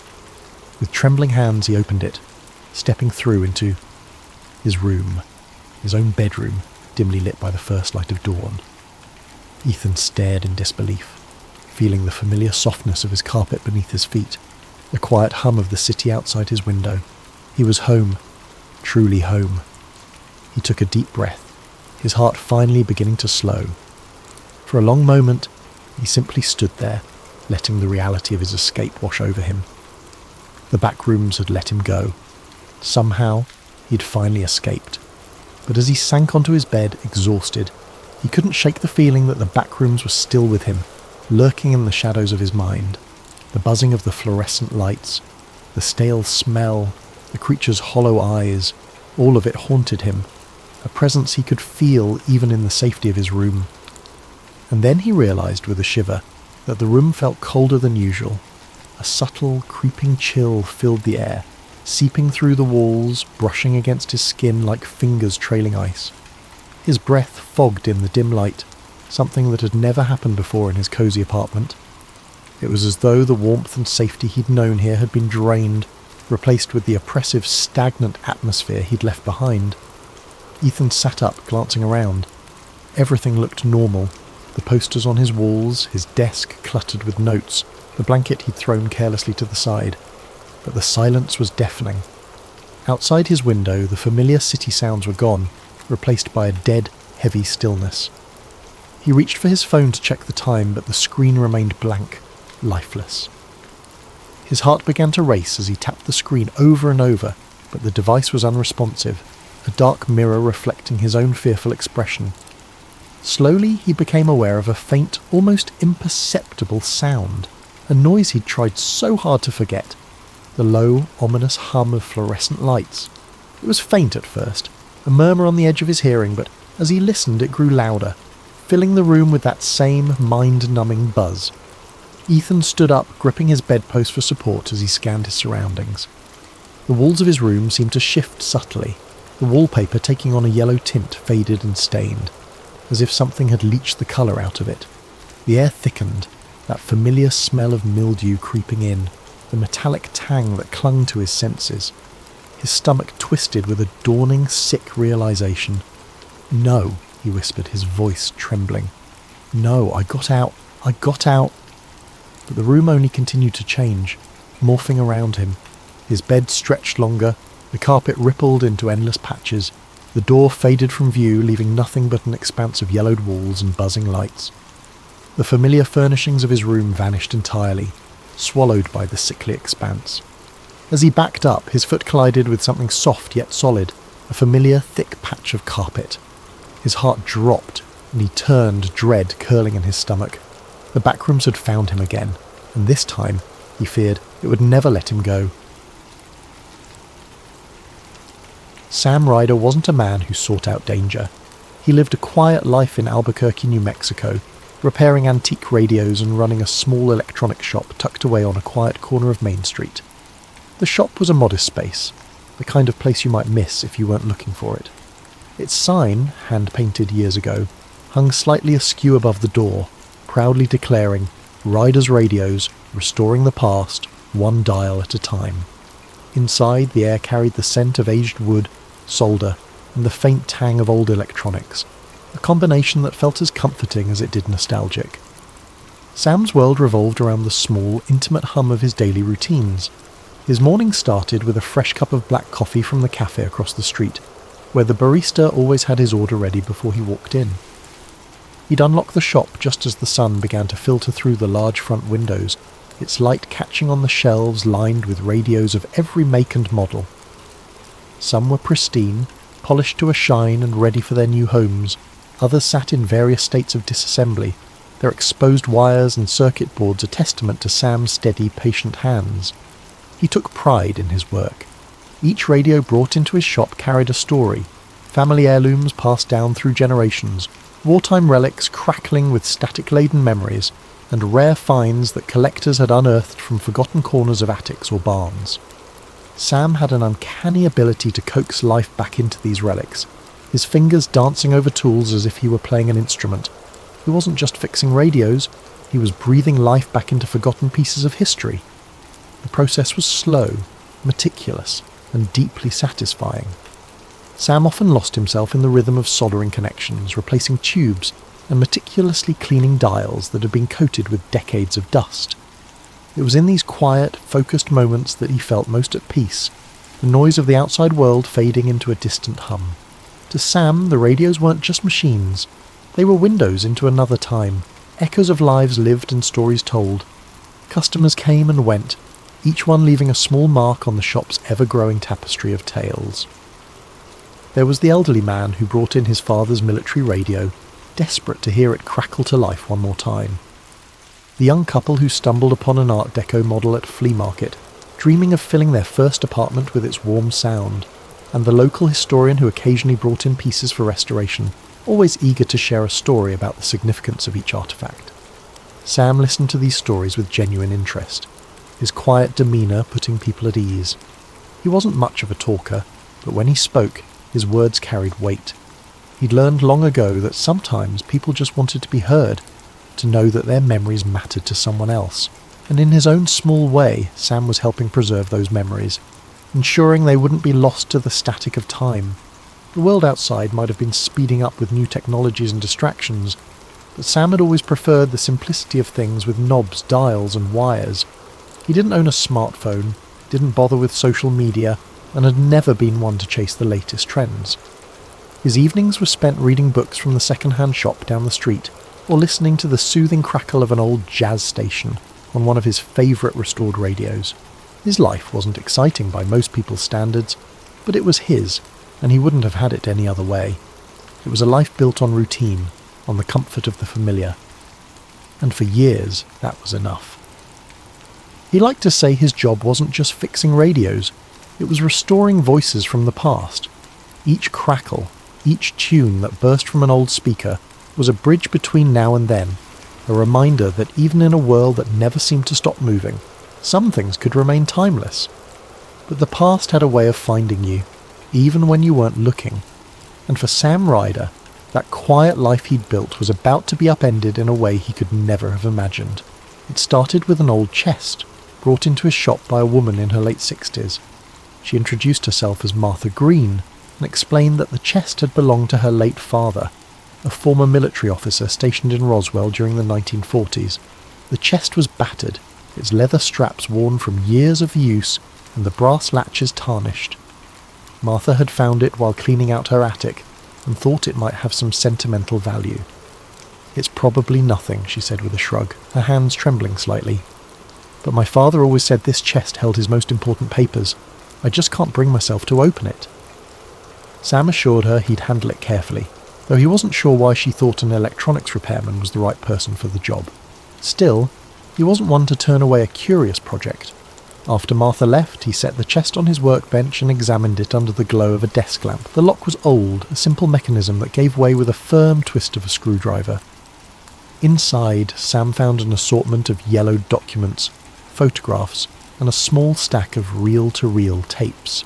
With trembling hands he opened it, stepping through into his room, his own bedroom, dimly lit by the first light of dawn. Ethan stared in disbelief, feeling the familiar softness of his carpet beneath his feet, the quiet hum of the city outside his window. He was home, truly home. He took a deep breath, his heart finally beginning to slow. For a long moment, he simply stood there, letting the reality of his escape wash over him. The back rooms had let him go. Somehow, he'd finally escaped. But as he sank onto his bed, exhausted, he couldn't shake the feeling that the back rooms were still with him, lurking in the shadows of his mind. The buzzing of the fluorescent lights, the stale smell, the creature's hollow eyes, all of it haunted him, a presence he could feel even in the safety of his room. And then he realized with a shiver that the room felt colder than usual. A subtle, creeping chill filled the air, seeping through the walls, brushing against his skin like fingers trailing ice. His breath fogged in the dim light, something that had never happened before in his cosy apartment. It was as though the warmth and safety he'd known here had been drained, replaced with the oppressive, stagnant atmosphere he'd left behind. Ethan sat up, glancing around. Everything looked normal. The posters on his walls, his desk cluttered with notes, the blanket he'd thrown carelessly to the side. But the silence was deafening. Outside his window, the familiar city sounds were gone, replaced by a dead, heavy stillness. He reached for his phone to check the time, but the screen remained blank, lifeless. His heart began to race as he tapped the screen over and over, but the device was unresponsive, a dark mirror reflecting his own fearful expression. Slowly he became aware of a faint, almost imperceptible sound, a noise he'd tried so hard to forget. The low, ominous hum of fluorescent lights. It was faint at first, a murmur on the edge of his hearing, but as he listened it grew louder, filling the room with that same mind-numbing buzz. Ethan stood up, gripping his bedpost for support as he scanned his surroundings. The walls of his room seemed to shift subtly, the wallpaper taking on a yellow tint, faded and stained, as if something had leached the colour out of it. The air thickened, that familiar smell of mildew creeping in, the metallic tang that clung to his senses. His stomach twisted with a dawning, sick realisation. "No," he whispered, his voice trembling. "No, I got out. But the room only continued to change, morphing around him. His bed stretched longer, the carpet rippled into endless patches, the door faded from view, leaving nothing but an expanse of yellowed walls and buzzing lights. The familiar furnishings of his room vanished entirely, swallowed by the sickly expanse. As he backed up, his foot collided with something soft yet solid, a familiar thick patch of carpet. His heart dropped, and he turned, dread curling in his stomach. The Backrooms had found him again, and this time, he feared, it would never let him go. Sam Ryder wasn't a man who sought out danger. He lived a quiet life in Albuquerque, New Mexico, repairing antique radios and running a small electronics shop tucked away on a quiet corner of Main Street. The shop was a modest space, the kind of place you might miss if you weren't looking for it. Its sign, hand-painted years ago, hung slightly askew above the door, proudly declaring, "Ryder's Radios, restoring the past, one dial at a time." Inside, the air carried the scent of aged wood, solder, and the faint tang of old electronics, a combination that felt as comforting as it did nostalgic. Sam's world revolved around the small, intimate hum of his daily routines. His morning started with a fresh cup of black coffee from the cafe across the street, where the barista always had his order ready before he walked in. He'd unlock the shop just as the sun began to filter through the large front windows, its light catching on the shelves lined with radios of every make and model. Some were pristine, polished to a shine and ready for their new homes. Others sat in various states of disassembly, their exposed wires and circuit boards a testament to Sam's steady, patient hands. He took pride in his work. Each radio brought into his shop carried a story, family heirlooms passed down through generations, wartime relics crackling with static-laden memories, and rare finds that collectors had unearthed from forgotten corners of attics or barns. Sam had an uncanny ability to coax life back into these relics, his fingers dancing over tools as if he were playing an instrument. He wasn't just fixing radios, he was breathing life back into forgotten pieces of history. The process was slow, meticulous, and deeply satisfying. Sam often lost himself in the rhythm of soldering connections, replacing tubes, and meticulously cleaning dials that had been coated with decades of dust. It was in these quiet, focused moments that he felt most at peace, the noise of the outside world fading into a distant hum. To Sam, the radios weren't just machines. They were windows into another time, echoes of lives lived and stories told. Customers came and went, each one leaving a small mark on the shop's ever-growing tapestry of tales. There was the elderly man who brought in his father's military radio, desperate to hear it crackle to life one more time. The young couple who stumbled upon an Art Deco model at a flea market, dreaming of filling their first apartment with its warm sound, and the local historian who occasionally brought in pieces for restoration, always eager to share a story about the significance of each artifact. Sam listened to these stories with genuine interest, his quiet demeanour putting people at ease. He wasn't much of a talker, but when he spoke, his words carried weight. He'd learned long ago that sometimes people just wanted to be heard, to know that their memories mattered to someone else. And in his own small way, Sam was helping preserve those memories, ensuring they wouldn't be lost to the static of time. The world outside might have been speeding up with new technologies and distractions, but Sam had always preferred the simplicity of things with knobs, dials and wires. He didn't own a smartphone, didn't bother with social media, and had never been one to chase the latest trends. His evenings were spent reading books from the second-hand shop down the street, or listening to the soothing crackle of an old jazz station on one of his favourite restored radios. His life wasn't exciting by most people's standards, but it was his, and he wouldn't have had it any other way. It was a life built on routine, on the comfort of the familiar. And for years, that was enough. He liked to say his job wasn't just fixing radios, it was restoring voices from the past. Each crackle, each tune that burst from an old speaker was a bridge between now and then, a reminder that even in a world that never seemed to stop moving, some things could remain timeless. But the past had a way of finding you, even when you weren't looking. And for Sam Ryder, that quiet life he'd built was about to be upended in a way he could never have imagined. It started with an old chest, brought into his shop by a woman in her late 60s. She introduced herself as Martha Green, and explained that the chest had belonged to her late father, a former military officer stationed in Roswell during the 1940s. The chest was battered, its leather straps worn from years of use, and the brass latches tarnished. Martha had found it while cleaning out her attic, and thought it might have some sentimental value. "It's probably nothing," she said with a shrug, her hands trembling slightly. "But my father always said this chest held his most important papers. I just can't bring myself to open it." Sam assured her he'd handle it carefully, though he wasn't sure why she thought an electronics repairman was the right person for the job. Still, he wasn't one to turn away a curious project. After Martha left, he set the chest on his workbench and examined it under the glow of a desk lamp. The lock was old, a simple mechanism that gave way with a firm twist of a screwdriver. Inside, Sam found an assortment of yellowed documents, photographs, and a small stack of reel-to-reel tapes.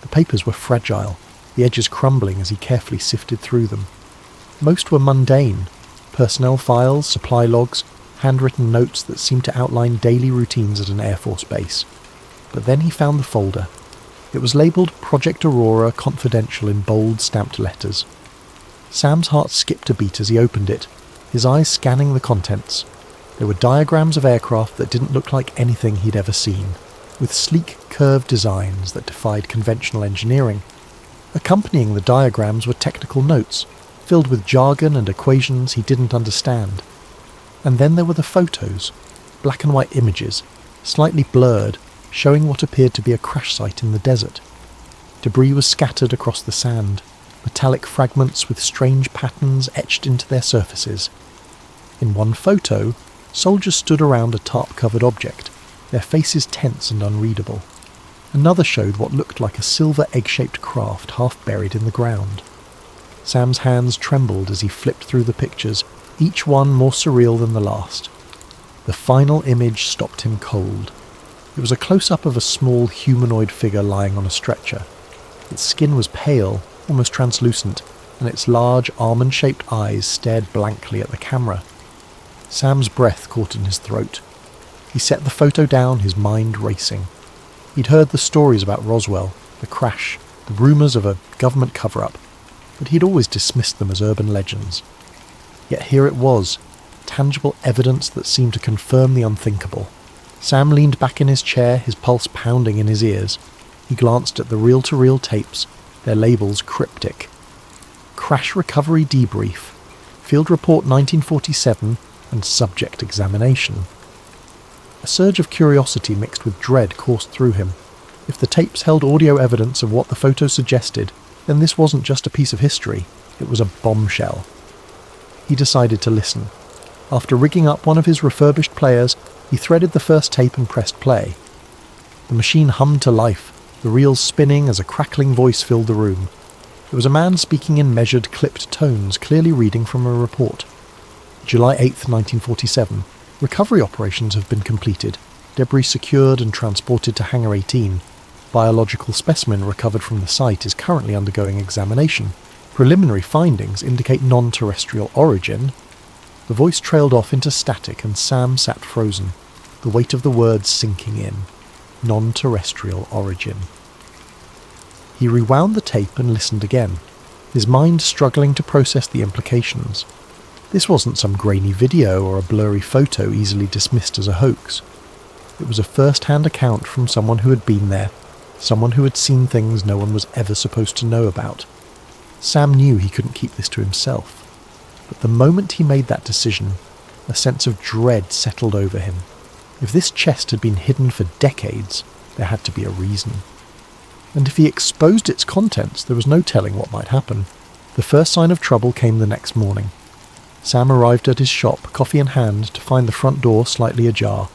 The papers were fragile, the edges crumbling as he carefully sifted through them. Most were mundane: personnel files, supply logs, handwritten notes that seemed to outline daily routines at an Air Force base. But then he found the folder. It was labelled Project Aurora Confidential in bold stamped letters. Sam's heart skipped a beat as he opened it, his eyes scanning the contents. There were diagrams of aircraft that didn't look like anything he'd ever seen, with sleek, curved designs that defied conventional engineering. Accompanying the diagrams were technical notes, filled with jargon and equations he didn't understand. And then there were the photos, black and white images, slightly blurred, showing what appeared to be a crash site in the desert. Debris was scattered across the sand, metallic fragments with strange patterns etched into their surfaces. In one photo, soldiers stood around a tarp-covered object, their faces tense and unreadable. Another showed what looked like a silver egg-shaped craft half buried in the ground. Sam's hands trembled as he flipped through the pictures, each one more surreal than the last. The final image stopped him cold. It was a close-up of a small humanoid figure lying on a stretcher. Its skin was pale, almost translucent, and its large almond-shaped eyes stared blankly at the camera. Sam's breath caught in his throat. He set the photo down, his mind racing. He'd heard the stories about Roswell, the crash, the rumours of a government cover-up, but he'd always dismissed them as urban legends. Yet here it was, tangible evidence that seemed to confirm the unthinkable. Sam leaned back in his chair, his pulse pounding in his ears. He glanced at the reel-to-reel tapes, their labels cryptic. Crash Recovery Debrief, Field Report 1947, and Subject Examination. A surge of curiosity mixed with dread coursed through him. If the tapes held audio evidence of what the photos suggested, then this wasn't just a piece of history, it was a bombshell. He decided to listen. After rigging up one of his refurbished players, he threaded the first tape and pressed play. The machine hummed to life, the reels spinning as a crackling voice filled the room. It was a man speaking in measured, clipped tones, clearly reading from a report. July 8th, 1947. Recovery operations have been completed. Debris secured and transported to Hangar 18. Biological specimen recovered from the site is currently undergoing examination. Preliminary findings indicate non-terrestrial origin. The voice trailed off into static and Sam sat frozen, the weight of the words sinking in. Non-terrestrial origin. He rewound the tape and listened again, his mind struggling to process the implications. This wasn't some grainy video or a blurry photo easily dismissed as a hoax. It was a first-hand account from someone who had been there, someone who had seen things no one was ever supposed to know about. Sam knew he couldn't keep this to himself, but the moment he made that decision, a sense of dread settled over him. If this chest had been hidden for decades, there had to be a reason. And if he exposed its contents, there was no telling what might happen. The first sign of trouble came the next morning. Sam arrived at his shop, coffee in hand, to find the front door slightly ajar,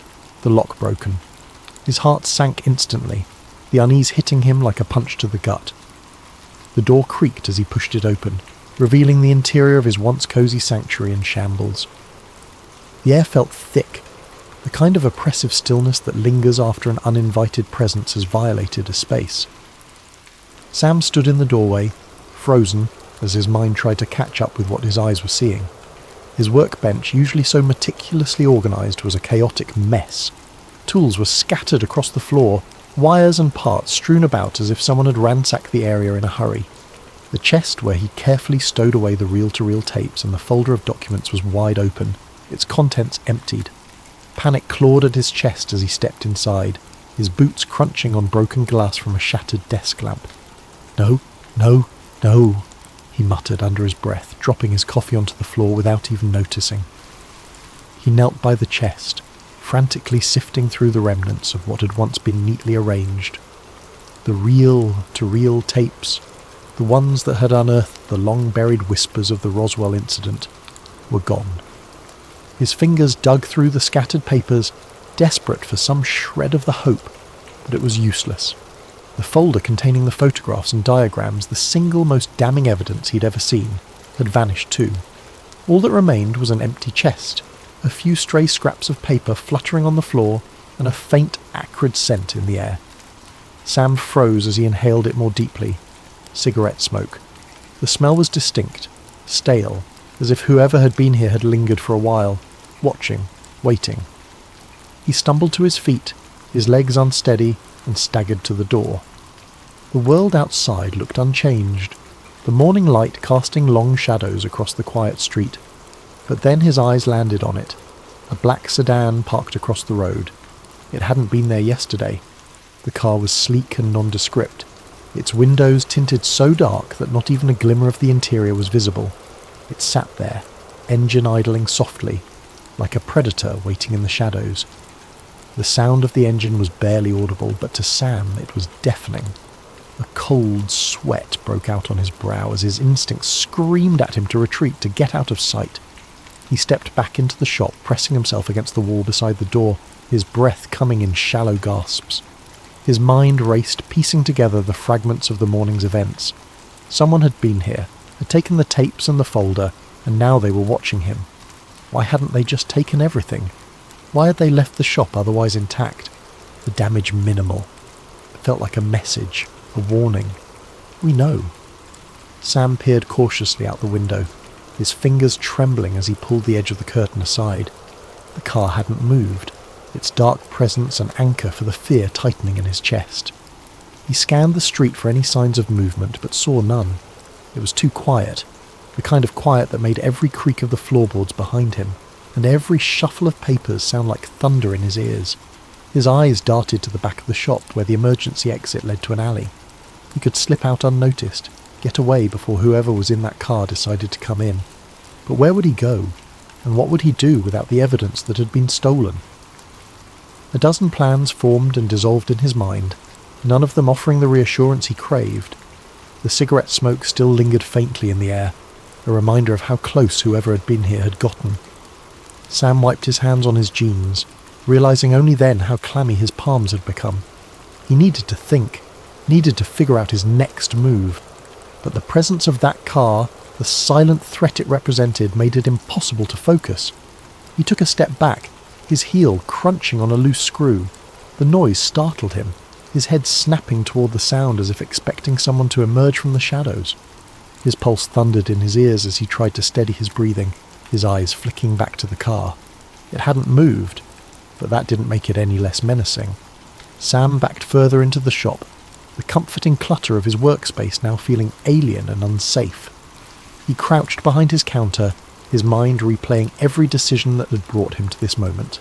the lock broken. His heart sank instantly, the unease hitting him like a punch to the gut. The door creaked as he pushed it open, revealing the interior of his once cosy sanctuary in shambles. The air felt thick, the kind of oppressive stillness that lingers after an uninvited presence has violated a space. Sam stood in the doorway, frozen, as his mind tried to catch up with what his eyes were seeing. His workbench, usually so meticulously organised, was a chaotic mess. Tools were scattered across the floor, wires and parts strewn about as if someone had ransacked the area in a hurry. The chest where he carefully stowed away the reel-to-reel tapes and the folder of documents was wide open, its contents emptied. Panic clawed at his chest as he stepped inside, his boots crunching on broken glass from a shattered desk lamp. "No, no, no," he muttered under his breath, dropping his coffee onto the floor without even noticing. He knelt by the chest, frantically sifting through the remnants of what had once been neatly arranged. The reel-to-reel tapes, the ones that had unearthed the long-buried whispers of the Roswell incident, were gone. His fingers dug through the scattered papers, desperate for some shred of the hope, but it was useless. The folder containing the photographs and diagrams, the single most damning evidence he'd ever seen, had vanished too. All that remained was an empty chest, a few stray scraps of paper fluttering on the floor, and a faint, acrid scent in the air. Sam froze as he inhaled it more deeply. Cigarette smoke. The smell was distinct, stale, as if whoever had been here had lingered for a while, watching, waiting. He stumbled to his feet, his legs unsteady, and staggered to the door. The world outside looked unchanged, the morning light casting long shadows across the quiet street. But then his eyes landed on it, a black sedan parked across the road. It hadn't been there yesterday. The car was sleek and nondescript, its windows tinted so dark that not even a glimmer of the interior was visible. It sat there, engine idling softly, like a predator waiting in the shadows. The sound of the engine was barely audible, but to Sam it was deafening. A cold sweat broke out on his brow as his instincts screamed at him to retreat, to get out of sight. He stepped back into the shop, pressing himself against the wall beside the door, his breath coming in shallow gasps. His mind raced, piecing together the fragments of the morning's events. Someone had been here, had taken the tapes and the folder, and now they were watching him. Why hadn't they just taken everything? Why had they left the shop otherwise intact? The damage minimal. It felt like a message, a warning. We know. Sam peered cautiously out the window, his fingers trembling as he pulled the edge of the curtain aside. The car hadn't moved, its dark presence an anchor for the fear tightening in his chest. He scanned the street for any signs of movement, but saw none. It was too quiet, the kind of quiet that made every creak of the floorboards behind him, and every shuffle of papers sound like thunder in his ears. His eyes darted to the back of the shop, where the emergency exit led to an alley. He could slip out unnoticed, get away before whoever was in that car decided to come in. But where would he go? And what would he do without the evidence that had been stolen? A dozen plans formed and dissolved in his mind, none of them offering the reassurance he craved. The cigarette smoke still lingered faintly in the air, a reminder of how close whoever had been here had gotten. Sam wiped his hands on his jeans, realizing only then how clammy his palms had become. He needed to think, needed to figure out his next move. But the presence of that car, the silent threat it represented, made it impossible to focus. He took a step back, his heel crunching on a loose screw. The noise startled him, his head snapping toward the sound as if expecting someone to emerge from the shadows. His pulse thundered in his ears as he tried to steady his breathing, his eyes flicking back to the car. It hadn't moved, but that didn't make it any less menacing. Sam backed further into the shop, the comforting clutter of his workspace now feeling alien and unsafe. He crouched behind his counter, his mind replaying every decision that had brought him to this moment.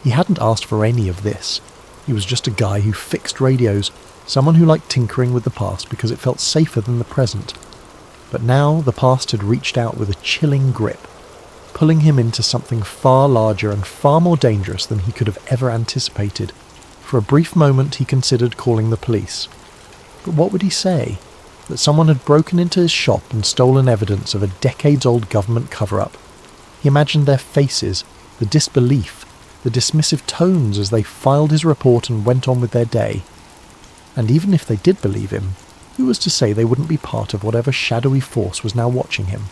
He hadn't asked for any of this. He was just a guy who fixed radios, someone who liked tinkering with the past because it felt safer than the present. But now the past had reached out with a chilling grip, pulling him into something far larger and far more dangerous than he could have ever anticipated. For a brief moment he considered calling the police. But what would he say? That someone had broken into his shop and stolen evidence of a decades-old government cover-up. He imagined their faces, the disbelief, the dismissive tones as they filed his report and went on with their day. And even if they did believe him, who was to say they wouldn't be part of whatever shadowy force was now watching him?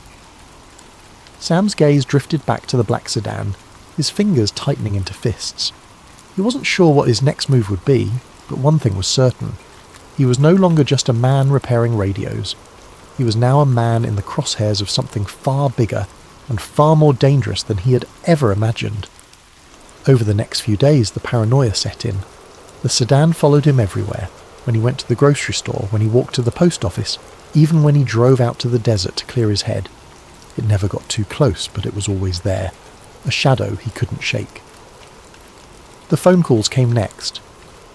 Sam's gaze drifted back to the black sedan, his fingers tightening into fists. He wasn't sure what his next move would be, but one thing was certain. He was no longer just a man repairing radios. He was now a man in the crosshairs of something far bigger and far more dangerous than he had ever imagined. Over the next few days, the paranoia set in. The sedan followed him everywhere, when he went to the grocery store, when he walked to the post office, even when he drove out to the desert to clear his head. It never got too close, but it was always there, a shadow he couldn't shake. The phone calls came next.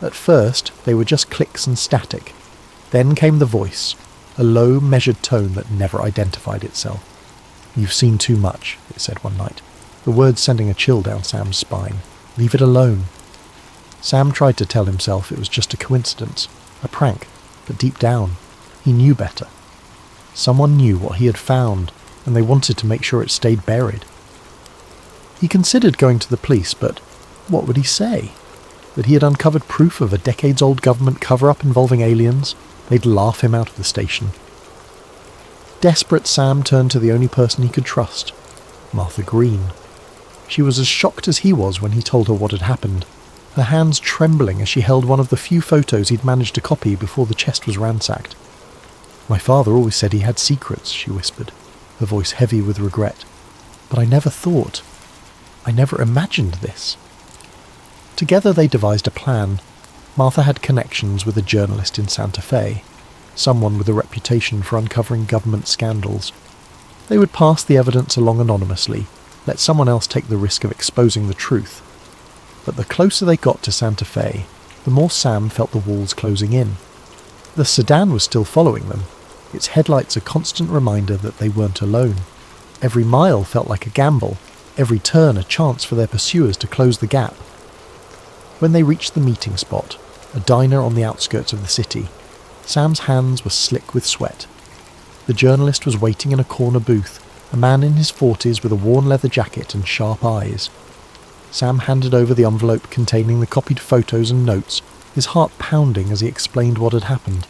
At first, they were just clicks and static. Then came the voice, a low, measured tone that never identified itself. "You've seen too much," it said one night, the words sending a chill down Sam's spine. "Leave it alone." Sam tried to tell himself it was just a coincidence, a prank, but deep down, he knew better. Someone knew what he had found, and they wanted to make sure it stayed buried. He considered going to the police, but what would he say? That he had uncovered proof of a decades-old government cover-up involving aliens? They'd laugh him out of the station. Desperate, Sam turned to the only person he could trust, Martha Green. She was as shocked as he was when he told her what had happened, her hands trembling as she held one of the few photos he'd managed to copy before the chest was ransacked. "My father always said he had secrets," she whispered, her voice heavy with regret. "But I never imagined this." Together they devised a plan. Martha had connections with a journalist in Santa Fe, someone with a reputation for uncovering government scandals. They would pass the evidence along anonymously, let someone else take the risk of exposing the truth. But the closer they got to Santa Fe, the more Sam felt the walls closing in. The sedan was still following them, its headlights a constant reminder that they weren't alone. Every mile felt like a gamble, every turn a chance for their pursuers to close the gap. When they reached the meeting spot, a diner on the outskirts of the city, Sam's hands were slick with sweat. The journalist was waiting in a corner booth, a man in his 40s with a worn leather jacket and sharp eyes. Sam handed over the envelope containing the copied photos and notes, his heart pounding as he explained what had happened.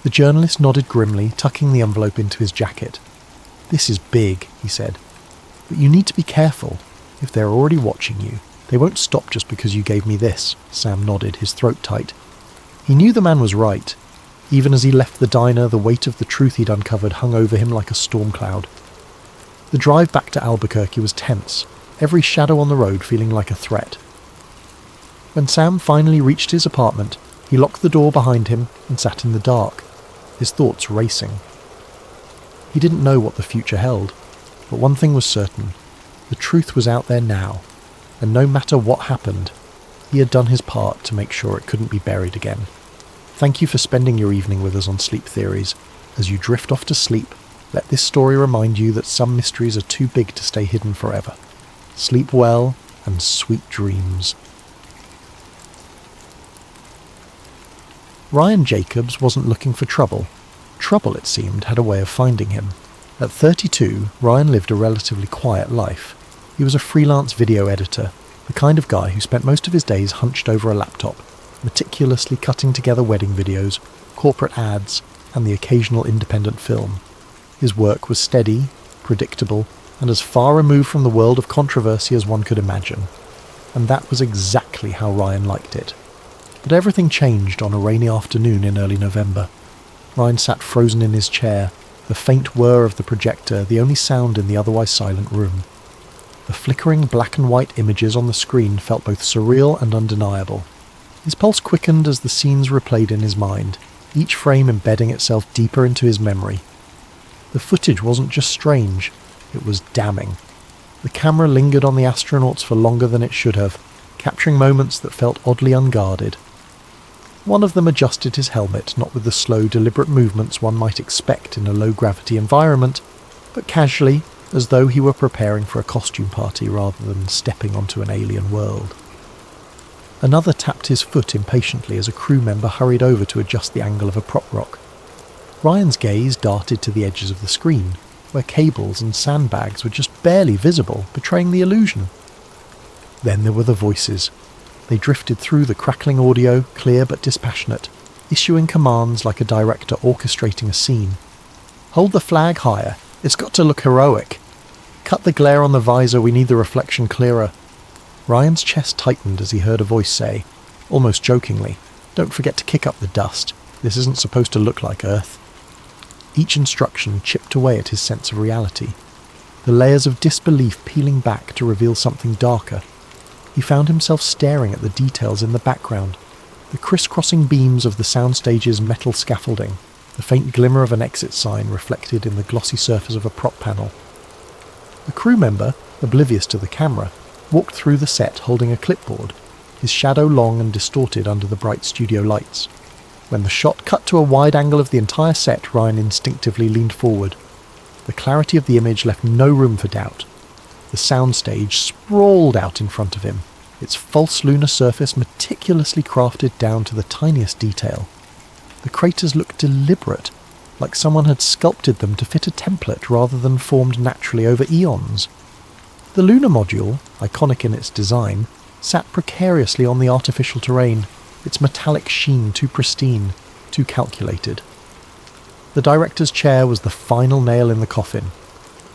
The journalist nodded grimly, tucking the envelope into his jacket. "This is big," he said. "But you need to be careful. If they're already watching you, they won't stop just because you gave me this." Sam nodded, his throat tight. He knew the man was right. Even as he left the diner, the weight of the truth he'd uncovered hung over him like a storm cloud. The drive back to Albuquerque was tense, every shadow on the road feeling like a threat. When Sam finally reached his apartment, he locked the door behind him and sat in the dark, his thoughts racing. He didn't know what the future held, but one thing was certain. The truth was out there now, and no matter what happened, he had done his part to make sure it couldn't be buried again. Thank you for spending your evening with us on Sleep Theories. As you drift off to sleep, let this story remind you that some mysteries are too big to stay hidden forever. Sleep well, and sweet dreams. Ryan Jacobs wasn't looking for trouble. Trouble, it seemed, had a way of finding him. At 32, Ryan lived a relatively quiet life. He was a freelance video editor, the kind of guy who spent most of his days hunched over a laptop, meticulously cutting together wedding videos, corporate ads, and the occasional independent film. His work was steady, predictable, and as far removed from the world of controversy as one could imagine. And that was exactly how Ryan liked it. But everything changed on a rainy afternoon in early November. Ryan sat frozen in his chair, the faint whir of the projector the only sound in the otherwise silent room. The flickering black and white images on the screen felt both surreal and undeniable. His pulse quickened as the scenes replayed in his mind, each frame embedding itself deeper into his memory. The footage wasn't just strange, it was damning. The camera lingered on the astronauts for longer than it should have, capturing moments that felt oddly unguarded. One of them adjusted his helmet, not with the slow, deliberate movements one might expect in a low-gravity environment, but casually, as though he were preparing for a costume party rather than stepping onto an alien world. Another tapped his foot impatiently as a crew member hurried over to adjust the angle of a prop rock. Ryan's gaze darted to the edges of the screen, where cables and sandbags were just barely visible, betraying the illusion. Then there were the voices. They drifted through the crackling audio, clear but dispassionate, issuing commands like a director orchestrating a scene. Hold the flag higher. It's got to look heroic. Cut the glare on the visor. We need the reflection clearer. Ryan's chest tightened as he heard a voice say, almost jokingly, "Don't forget to kick up the dust. This isn't supposed to look like Earth." Each instruction chipped away at his sense of reality, the layers of disbelief peeling back to reveal something darker. He found himself staring at the details in the background, the crisscrossing beams of the soundstage's metal scaffolding, the faint glimmer of an exit sign reflected in the glossy surface of a prop panel. A crew member, oblivious to the camera, walked through the set holding a clipboard, his shadow long and distorted under the bright studio lights. When the shot cut to a wide angle of the entire set, Ryan instinctively leaned forward. The clarity of the image left no room for doubt. The soundstage sprawled out in front of him, its false lunar surface meticulously crafted down to the tiniest detail. The craters looked deliberate, like someone had sculpted them to fit a template rather than formed naturally over eons. The lunar module, iconic in its design, sat precariously on the artificial terrain, its metallic sheen too pristine, too calculated. The director's chair was the final nail in the coffin.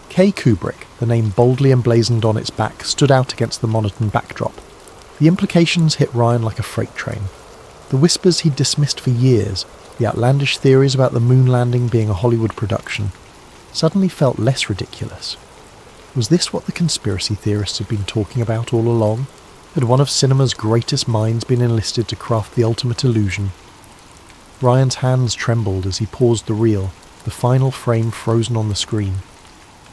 K. Kubrick, the name boldly emblazoned on its back, stood out against the monotone backdrop. The implications hit Ryan like a freight train. The whispers he'd dismissed for years, the outlandish theories about the moon landing being a Hollywood production, suddenly felt less ridiculous. Was this what the conspiracy theorists had been talking about all along? Had one of cinema's greatest minds been enlisted to craft the ultimate illusion? Ryan's hands trembled as he paused the reel, the final frame frozen on the screen.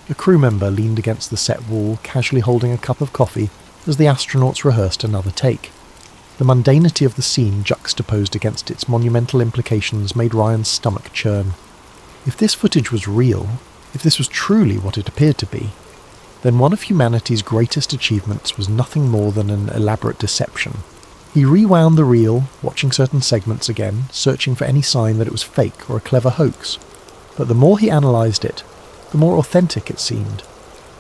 A crew member leaned against the set wall, casually holding a cup of coffee, as the astronauts rehearsed another take. The mundanity of the scene juxtaposed against its monumental implications made Ryan's stomach churn. If this footage was real, if this was truly what it appeared to be, then one of humanity's greatest achievements was nothing more than an elaborate deception. He rewound the reel, watching certain segments again, searching for any sign that it was fake or a clever hoax. But the more he analysed it, the more authentic it seemed.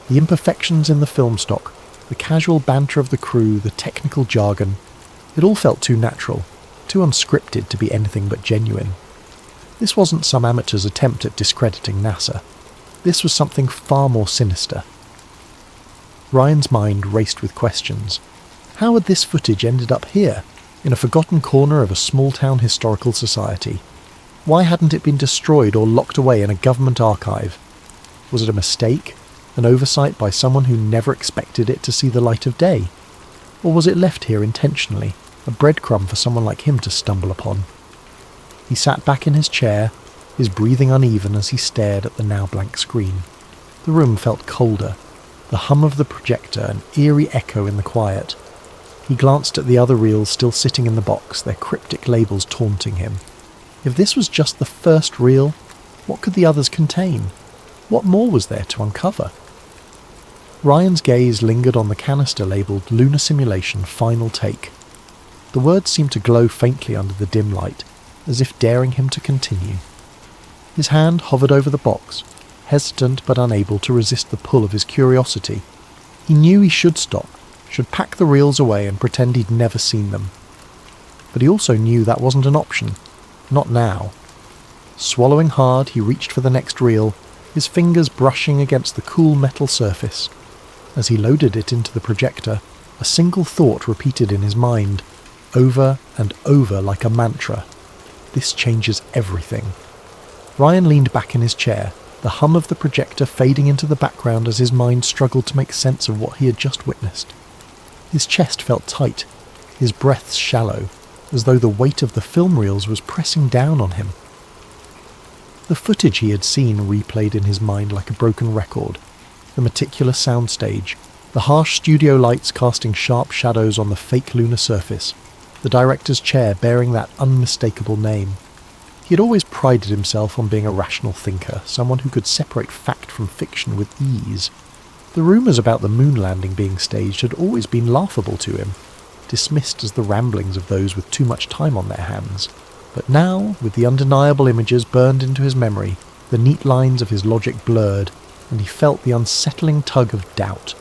The imperfections in the film stock, the casual banter of the crew, the technical jargon, it all felt too natural, too unscripted to be anything but genuine. This wasn't some amateur's attempt at discrediting NASA. This was something far more sinister. Ryan's mind raced with questions. How had this footage ended up here, in a forgotten corner of a small-town historical society? Why hadn't it been destroyed or locked away in a government archive? Was it a mistake, an oversight by someone who never expected it to see the light of day? Or was it left here intentionally, a breadcrumb for someone like him to stumble upon? He sat back in his chair, his breathing uneven as he stared at the now blank screen. The room felt colder, the hum of the projector an eerie echo in the quiet. He glanced at the other reels still sitting in the box, their cryptic labels taunting him. If this was just the first reel, what could the others contain? What more was there to uncover? Ryan's gaze lingered on the canister labelled Lunar Simulation Final Take. The words seemed to glow faintly under the dim light, as if daring him to continue. His hand hovered over the box, hesitant but unable to resist the pull of his curiosity. He knew he should stop, should pack the reels away and pretend he'd never seen them. But he also knew that wasn't an option. Not now. Swallowing hard, he reached for the next reel, his fingers brushing against the cool metal surface. As he loaded it into the projector, a single thought repeated in his mind, over and over like a mantra. This changes everything. Ryan leaned back in his chair, the hum of the projector fading into the background as his mind struggled to make sense of what he had just witnessed. His chest felt tight, his breaths shallow, as though the weight of the film reels was pressing down on him. The footage he had seen replayed in his mind like a broken record. The meticulous soundstage, the harsh studio lights casting sharp shadows on the fake lunar surface, the director's chair bearing that unmistakable name. He had always prided himself on being a rational thinker, someone who could separate fact from fiction with ease. The rumours about the moon landing being staged had always been laughable to him, dismissed as the ramblings of those with too much time on their hands. But now, with the undeniable images burned into his memory, the neat lines of his logic blurred, and he felt the unsettling tug of doubt.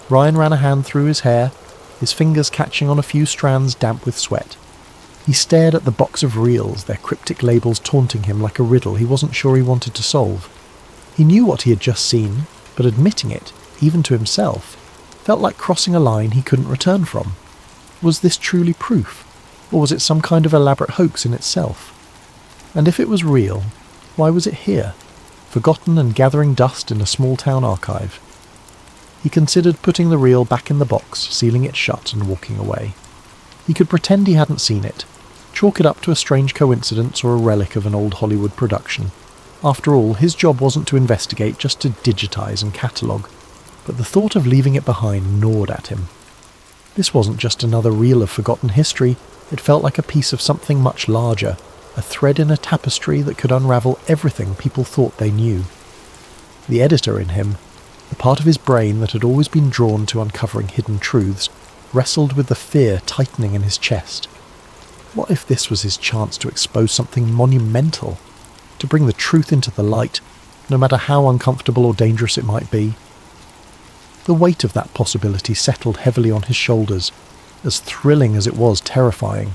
Ryan ran a hand through his hair, his fingers catching on a few strands damp with sweat. He stared at the box of reels, their cryptic labels taunting him like a riddle he wasn't sure he wanted to solve. He knew what he had just seen, but admitting it, even to himself, felt like crossing a line he couldn't return from. Was this truly proof, or was it some kind of elaborate hoax in itself? And if it was real, why was it here, forgotten and gathering dust in a small-town archive? He considered putting the reel back in the box, sealing it shut and walking away. He could pretend he hadn't seen it, chalk it up to a strange coincidence or a relic of an old Hollywood production. After all, his job wasn't to investigate, just to digitize and catalogue. But the thought of leaving it behind gnawed at him. This wasn't just another reel of forgotten history, it felt like a piece of something much larger, a thread in a tapestry that could unravel everything people thought they knew. The editor in him, the part of his brain that had always been drawn to uncovering hidden truths, wrestled with the fear tightening in his chest. What if this was his chance to expose something monumental? To bring the truth into the light, no matter how uncomfortable or dangerous it might be? The weight of that possibility settled heavily on his shoulders, as thrilling as it was terrifying.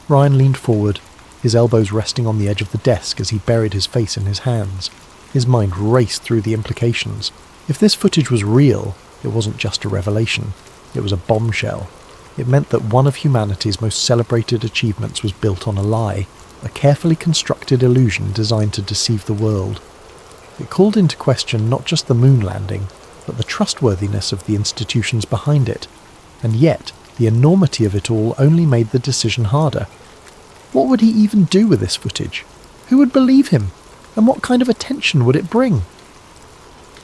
Ryan leaned forward, his elbows resting on the edge of the desk as he buried his face in his hands. His mind raced through the implications. If this footage was real, it wasn't just a revelation. It was a bombshell. It meant that one of humanity's most celebrated achievements was built on a lie, a carefully constructed illusion designed to deceive the world. It called into question not just the moon landing, but the trustworthiness of the institutions behind it. And yet, the enormity of it all only made the decision harder. What would he even do with this footage? Who would believe him? And what kind of attention would it bring?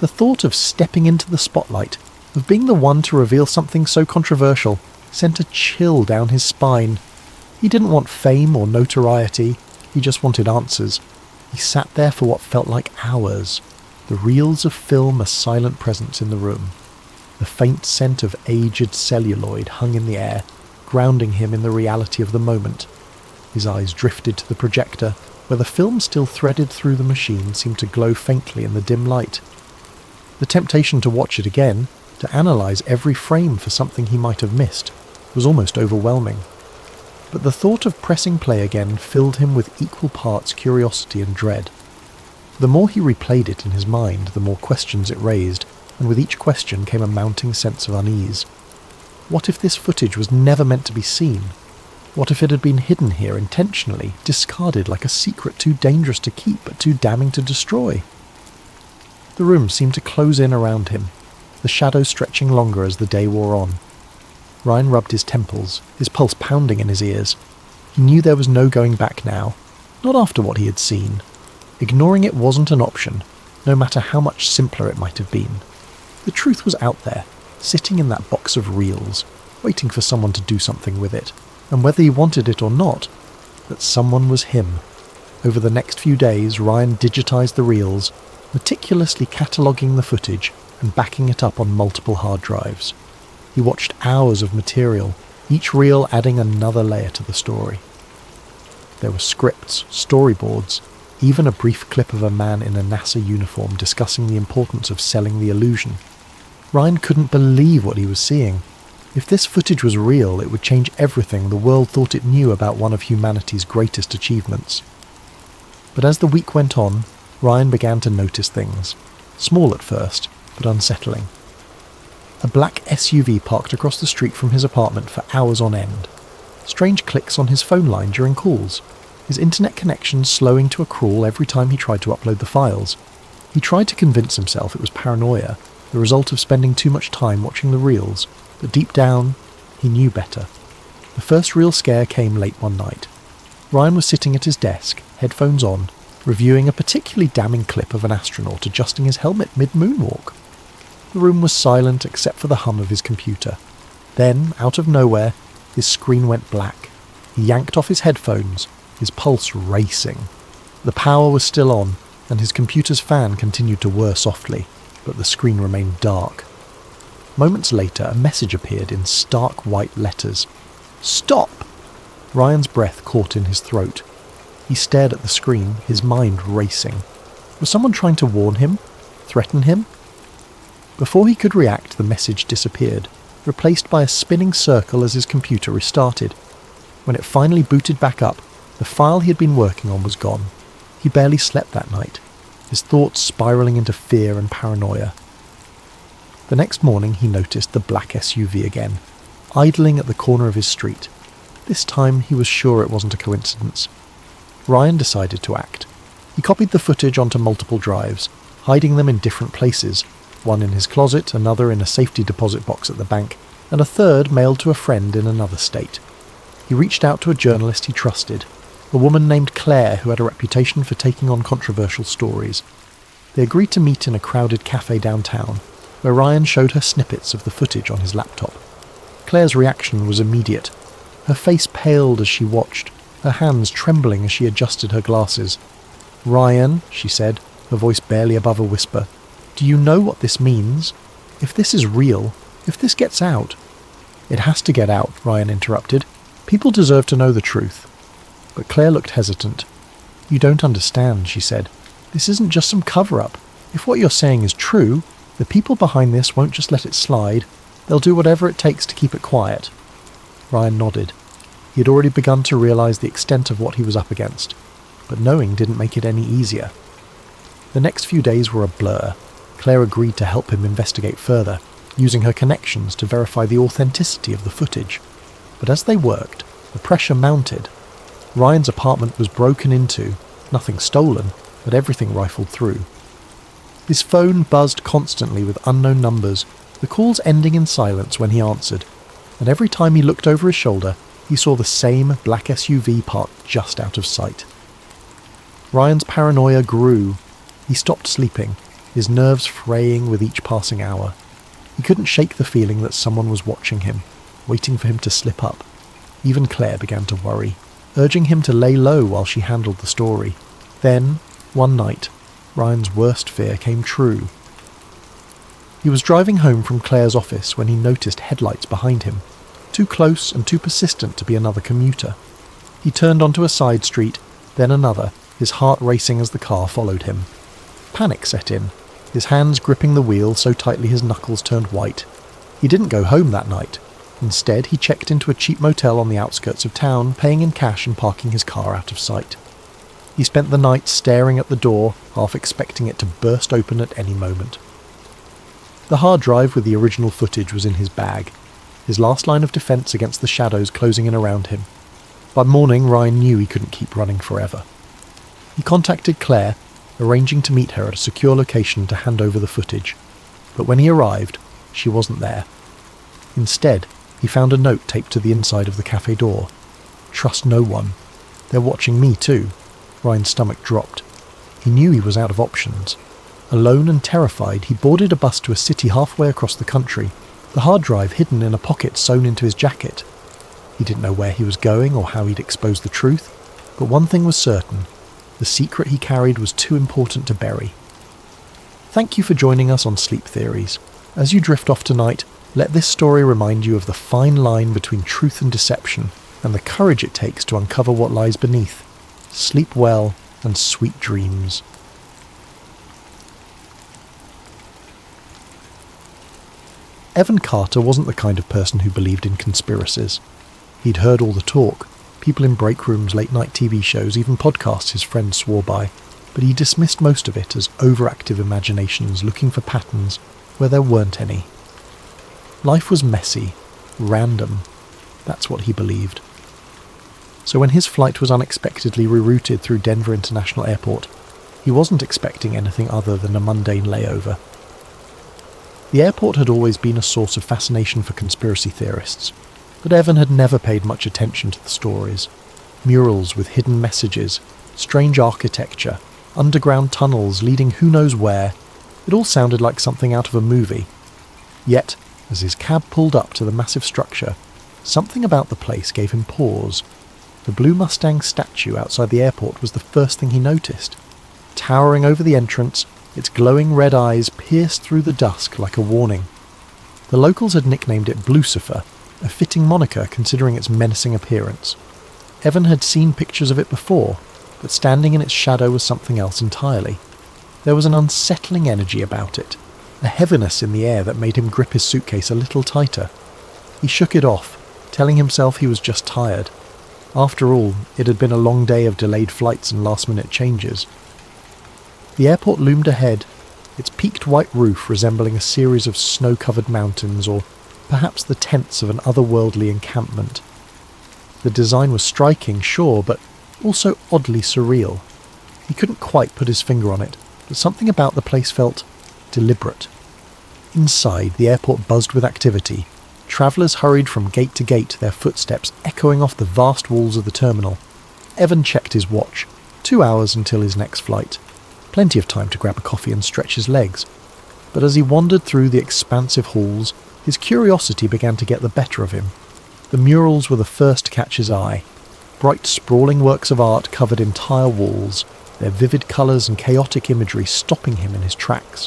The thought of stepping into the spotlight, of being the one to reveal something so controversial, sent a chill down his spine. He didn't want fame or notoriety, he just wanted answers. He sat there for what felt like hours, the reels of film a silent presence in the room. The faint scent of aged celluloid hung in the air, grounding him in the reality of the moment. His eyes drifted to the projector, where the film still threaded through the machine seemed to glow faintly in the dim light. The temptation to watch it again, to analyse every frame for something he might have missed, was almost overwhelming. But the thought of pressing play again filled him with equal parts curiosity and dread. The more he replayed it in his mind, the more questions it raised, and with each question came a mounting sense of unease. What if this footage was never meant to be seen? What if it had been hidden here intentionally, discarded like a secret too dangerous to keep but too damning to destroy? The room seemed to close in around him, the shadows stretching longer as the day wore on. Ryan rubbed his temples, his pulse pounding in his ears. He knew there was no going back now, not after what he had seen. Ignoring it wasn't an option, no matter how much simpler it might have been. The truth was out there, sitting in that box of reels, waiting for someone to do something with it, and whether he wanted it or not, that someone was him. Over the next few days, Ryan digitized the reels, meticulously cataloguing the footage and backing it up on multiple hard drives. He watched hours of material, each reel adding another layer to the story. There were scripts, storyboards, even a brief clip of a man in a NASA uniform discussing the importance of selling the illusion. Ryan couldn't believe what he was seeing. If this footage was real, it would change everything the world thought it knew about one of humanity's greatest achievements. But as the week went on, Ryan began to notice things. Small at first, but unsettling. A black SUV parked across the street from his apartment for hours on end. Strange clicks on his phone line during calls. his internet connection slowing to a crawl every time he tried to upload the files. He tried to convince himself it was paranoia, the result of spending too much time watching the reels, but deep down, he knew better. The first real scare came late one night. Ryan was sitting at his desk, headphones on, reviewing a particularly damning clip of an astronaut adjusting his helmet mid-moonwalk. The room was silent except for the hum of his computer. Then, out of nowhere, his screen went black. He yanked off his headphones, his pulse racing. The power was still on, and his computer's fan continued to whir softly, but the screen remained dark. Moments later, a message appeared in stark white letters. "Stop!" Ryan's breath caught in his throat. He stared at the screen, his mind racing. Was someone trying to warn him? Threaten him? Before he could react, the message disappeared, replaced by a spinning circle as his computer restarted. When it finally booted back up, the file he had been working on was gone. He barely slept that night, his thoughts spiralling into fear and paranoia. The next morning he noticed the black SUV again, idling at the corner of his street. This time he was sure it wasn't a coincidence. Ryan decided to act. He copied the footage onto multiple drives, hiding them in different places, one in his closet, another in a safety deposit box at the bank, and a third mailed to a friend in another state. He reached out to a journalist he trusted, a woman named Claire who had a reputation for taking on controversial stories. They agreed to meet in a crowded cafe downtown, where Ryan showed her snippets of the footage on his laptop. Claire's reaction was immediate. Her face paled as she watched, her hands trembling as she adjusted her glasses. "Ryan," she said, her voice barely above a whisper, "do you know what this means? If this is real, if this gets out—" "It has to get out," Ryan interrupted. "People deserve to know the truth." But Claire looked hesitant. "You don't understand," she said. "This isn't just some cover-up. If what you're saying is true, the people behind this won't just let it slide. They'll do whatever it takes to keep it quiet." Ryan nodded. He had already begun to realise the extent of what he was up against, but knowing didn't make it any easier. The next few days were a blur. Claire agreed to help him investigate further, using her connections to verify the authenticity of the footage. But as they worked, the pressure mounted. Ryan's apartment was broken into, nothing stolen, but everything rifled through. His phone buzzed constantly with unknown numbers, the calls ending in silence when he answered, and every time he looked over his shoulder, he saw the same black SUV parked just out of sight. Ryan's paranoia grew. He stopped sleeping, his nerves fraying with each passing hour. He couldn't shake the feeling that someone was watching him, waiting for him to slip up. Even Claire began to worry, urging him to lay low while she handled the story. Then, one night, Ryan's worst fear came true. He was driving home from Claire's office when he noticed headlights behind him, too close and too persistent to be another commuter. He turned onto a side street, then another, his heart racing as the car followed him. Panic set in, his hands gripping the wheel so tightly his knuckles turned white. He didn't go home that night. Instead, he checked into a cheap motel on the outskirts of town, paying in cash and parking his car out of sight. He spent the night staring at the door, half expecting it to burst open at any moment. The hard drive with the original footage was in his bag, his last line of defense against the shadows closing in around him. By morning, Ryan knew he couldn't keep running forever. He contacted Claire, arranging to meet her at a secure location to hand over the footage. But when he arrived, she wasn't there. Instead, he found a note taped to the inside of the cafe door. "Trust no one. They're watching me too." Ryan's stomach dropped. He knew he was out of options. Alone and terrified, he boarded a bus to a city halfway across the country, the hard drive hidden in a pocket sewn into his jacket. He didn't know where he was going or how he'd expose the truth, but one thing was certain: the secret he carried was too important to bury. Thank you for joining us on Sleep Theories. As you drift off tonight, let this story remind you of the fine line between truth and deception, and the courage it takes to uncover what lies beneath. Sleep well, and sweet dreams. Evan Carter wasn't the kind of person who believed in conspiracies. He'd heard all the talk, people in break rooms, late-night TV shows, even podcasts his friends swore by, but he dismissed most of it as overactive imaginations looking for patterns where there weren't any. Life was messy, random. That's what he believed. so when his flight was unexpectedly rerouted through Denver International Airport, he wasn't expecting anything other than a mundane layover. The airport had always been a source of fascination for conspiracy theorists, but Evan had never paid much attention to the stories. Murals with hidden messages, strange architecture, underground tunnels leading who knows where, it all sounded like something out of a movie. Yet, as his cab pulled up to the massive structure, something about the place gave him pause. The Blue Mustang statue outside the airport was the first thing he noticed. Towering over the entrance, its glowing red eyes pierced through the dusk like a warning. The locals had nicknamed it Blucifer, a fitting moniker considering its menacing appearance. Evan had seen pictures of it before, but standing in its shadow was something else entirely. There was an unsettling energy about it, a heaviness in the air that made him grip his suitcase a little tighter. He shook it off, telling himself he was just tired. After all, it had been a long day of delayed flights and last-minute changes. The airport loomed ahead, its peaked white roof resembling a series of snow-covered mountains, or perhaps the tents of an otherworldly encampment. The design was striking, sure, but also oddly surreal. He couldn't quite put his finger on it, but something about the place felt deliberate. Inside, the airport buzzed with activity. Travellers hurried from gate to gate, their footsteps echoing off the vast walls of the terminal. Evan checked his watch. 2 hours until his next flight. Plenty of time to grab a coffee and stretch his legs. But as he wandered through the expansive halls, his curiosity began to get the better of him. The murals were the first to catch his eye. Bright, sprawling works of art covered entire walls, their vivid colours and chaotic imagery stopping him in his tracks.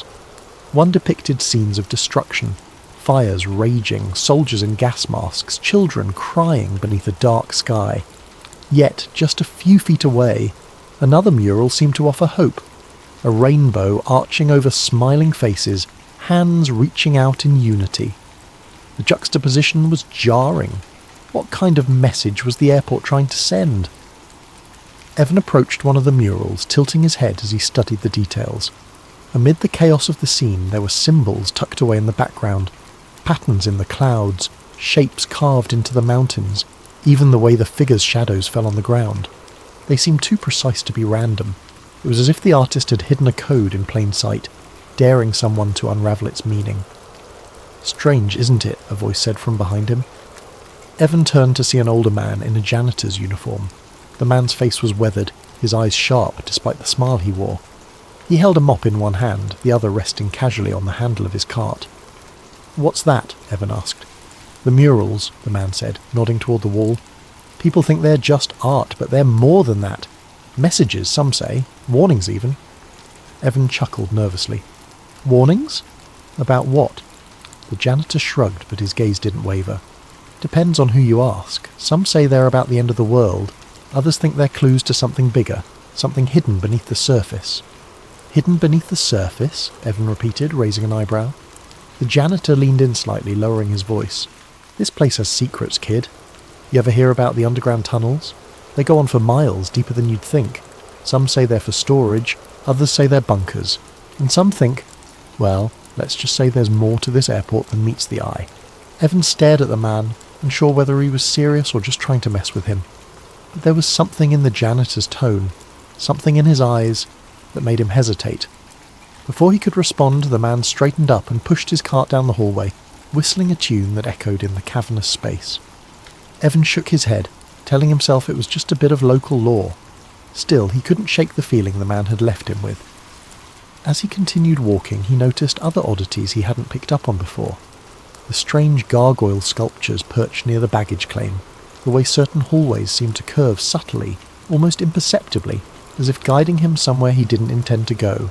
One depicted scenes of destruction, fires raging, soldiers in gas masks, children crying beneath a dark sky. Yet, just a few feet away, another mural seemed to offer hope. A rainbow arching over smiling faces, hands reaching out in unity. The juxtaposition was jarring. What kind of message was the airport trying to send? Evan approached one of the murals, tilting his head as he studied the details. Amid the chaos of the scene, there were symbols tucked away in the background, patterns in the clouds, shapes carved into the mountains, even the way the figures' shadows fell on the ground. They seemed too precise to be random. It was as if the artist had hidden a code in plain sight, daring someone to unravel its meaning. "Strange, isn't it?" a voice said from behind him. Evan turned to see an older man in a janitor's uniform. The man's face was weathered, his eyes sharp despite the smile he wore. He held a mop in one hand, the other resting casually on the handle of his cart. "What's that?" Evan asked. "The murals," the man said, nodding toward the wall. "People think they're just art, but they're more than that. Messages, some say. Warnings, even." Evan chuckled nervously. "Warnings? About what?" The janitor shrugged, but his gaze didn't waver. "Depends on who you ask. Some say they're about the end of the world. Others think they're clues to something bigger, something hidden beneath the surface." "Hidden beneath the surface?" Evan repeated, raising an eyebrow. The janitor leaned in slightly, lowering his voice. "This place has secrets, kid. You ever hear about the underground tunnels? They go on for miles, deeper than you'd think. Some say they're for storage, others say they're bunkers. And some think, well, let's just say there's more to this airport than meets the eye." Evan stared at the man, unsure whether he was serious or just trying to mess with him. But there was something in the janitor's tone, something in his eyes, that made him hesitate. Before he could respond, the man straightened up and pushed his cart down the hallway, whistling a tune that echoed in the cavernous space. Evan shook his head, telling himself it was just a bit of local lore. Still, he couldn't shake the feeling the man had left him with. As he continued walking, he noticed other oddities he hadn't picked up on before. The strange gargoyle sculptures perched near the baggage claim, the way certain hallways seemed to curve subtly, almost imperceptibly, as if guiding him somewhere he didn't intend to go.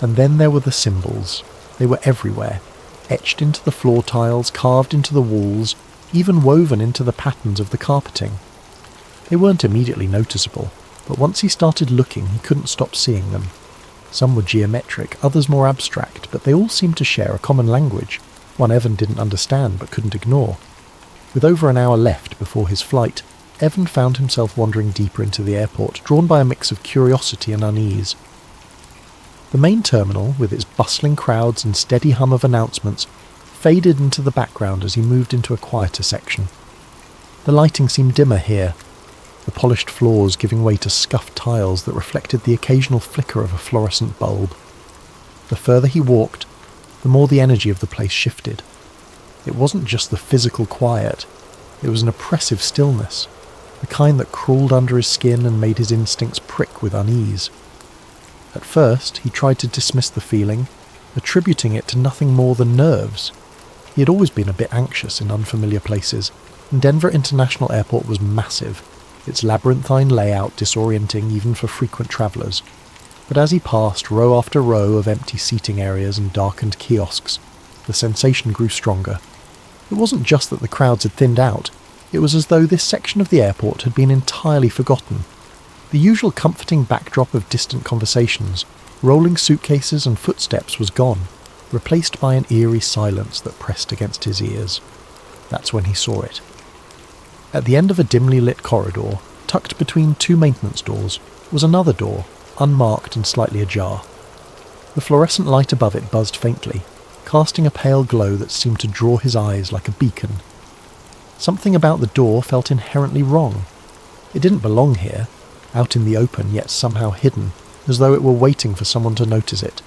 And then there were the symbols. They were everywhere, etched into the floor tiles, carved into the walls, even woven into the patterns of the carpeting. They weren't immediately noticeable, but once he started looking, he couldn't stop seeing them. Some were geometric, others more abstract, but they all seemed to share a common language, one Evan didn't understand but couldn't ignore. With over an hour left before his flight, Evan found himself wandering deeper into the airport, drawn by a mix of curiosity and unease. The main terminal, with its bustling crowds and steady hum of announcements, faded into the background as he moved into a quieter section. The lighting seemed dimmer here, the polished floors giving way to scuffed tiles that reflected the occasional flicker of a fluorescent bulb. The further he walked, the more the energy of the place shifted. It wasn't just the physical quiet, it was an oppressive stillness, the kind that crawled under his skin and made his instincts prick with unease. At first, he tried to dismiss the feeling, attributing it to nothing more than nerves. He had always been a bit anxious in unfamiliar places, and Denver International Airport was massive, its labyrinthine layout disorienting even for frequent travellers. But as he passed row after row of empty seating areas and darkened kiosks, the sensation grew stronger. It wasn't just that the crowds had thinned out, it was as though this section of the airport had been entirely forgotten. The usual comforting backdrop of distant conversations, rolling suitcases and footsteps was gone, replaced by an eerie silence that pressed against his ears. That's when he saw it. At the end of a dimly lit corridor, tucked between two maintenance doors, was another door, unmarked and slightly ajar. The fluorescent light above it buzzed faintly, casting a pale glow that seemed to draw his eyes like a beacon. Something about the door felt inherently wrong. It didn't belong here, out in the open yet somehow hidden, as though it were waiting for someone to notice it.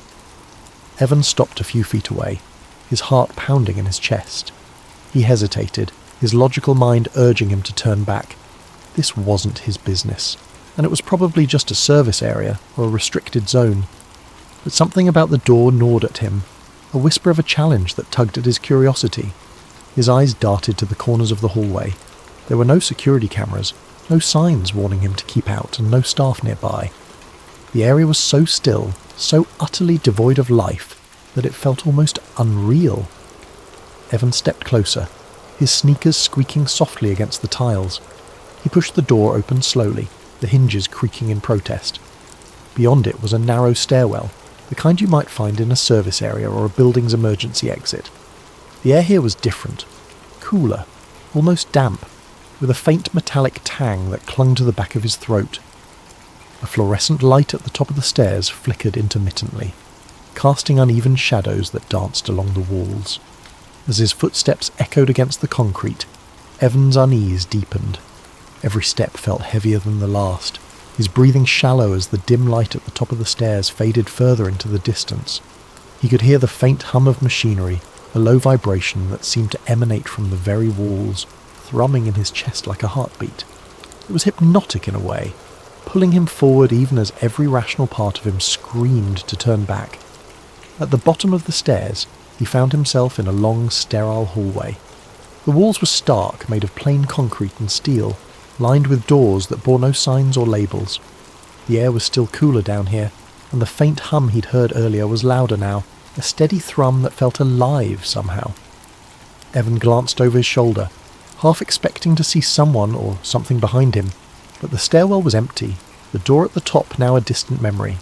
Evan stopped a few feet away, his heart pounding in his chest. He hesitated, his logical mind urging him to turn back. This wasn't his business, and it was probably just a service area or a restricted zone. But something about the door gnawed at him, a whisper of a challenge that tugged at his curiosity. His eyes darted to the corners of the hallway. There were no security cameras, no signs warning him to keep out, and no staff nearby. The area was so still, so utterly devoid of life, that it felt almost unreal. Evan stepped closer, his sneakers squeaking softly against the tiles. He pushed the door open slowly, the hinges creaking in protest. Beyond it was a narrow stairwell, the kind you might find in a service area or a building's emergency exit. The air here was different, cooler, almost damp, with a faint metallic tang that clung to the back of his throat. A fluorescent light at the top of the stairs flickered intermittently, casting uneven shadows that danced along the walls. As his footsteps echoed against the concrete, Evan's unease deepened. Every step felt heavier than the last, his breathing shallow as the dim light at the top of the stairs faded further into the distance. He could hear the faint hum of machinery, a low vibration that seemed to emanate from the very walls, thrumming in his chest like a heartbeat. It was hypnotic in a way, pulling him forward even as every rational part of him screamed to turn back. At the bottom of the stairs, he found himself in a long, sterile hallway. The walls were stark, made of plain concrete and steel, lined with doors that bore no signs or labels. The air was still cooler down here, and the faint hum he'd heard earlier was louder now, a steady thrum that felt alive somehow. Evan glanced over his shoulder, half expecting to see someone or something behind him, but the stairwell was empty, the door at the top now a distant memory.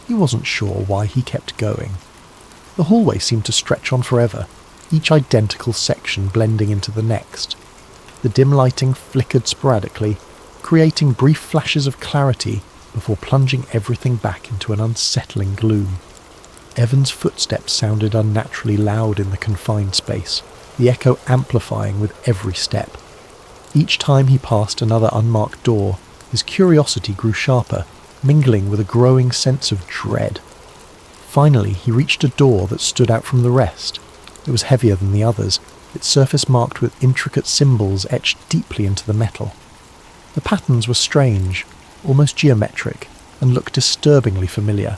He wasn't sure why he kept going. The hallway seemed to stretch on forever, each identical section blending into the next. The dim lighting flickered sporadically, creating brief flashes of clarity before plunging everything back into an unsettling gloom. Evan's footsteps sounded unnaturally loud in the confined space, the echo amplifying with every step. Each time he passed another unmarked door, his curiosity grew sharper, mingling with a growing sense of dread. Finally, he reached a door that stood out from the rest. It was heavier than the others, its surface marked with intricate symbols etched deeply into the metal. The patterns were strange, almost geometric, and looked disturbingly familiar.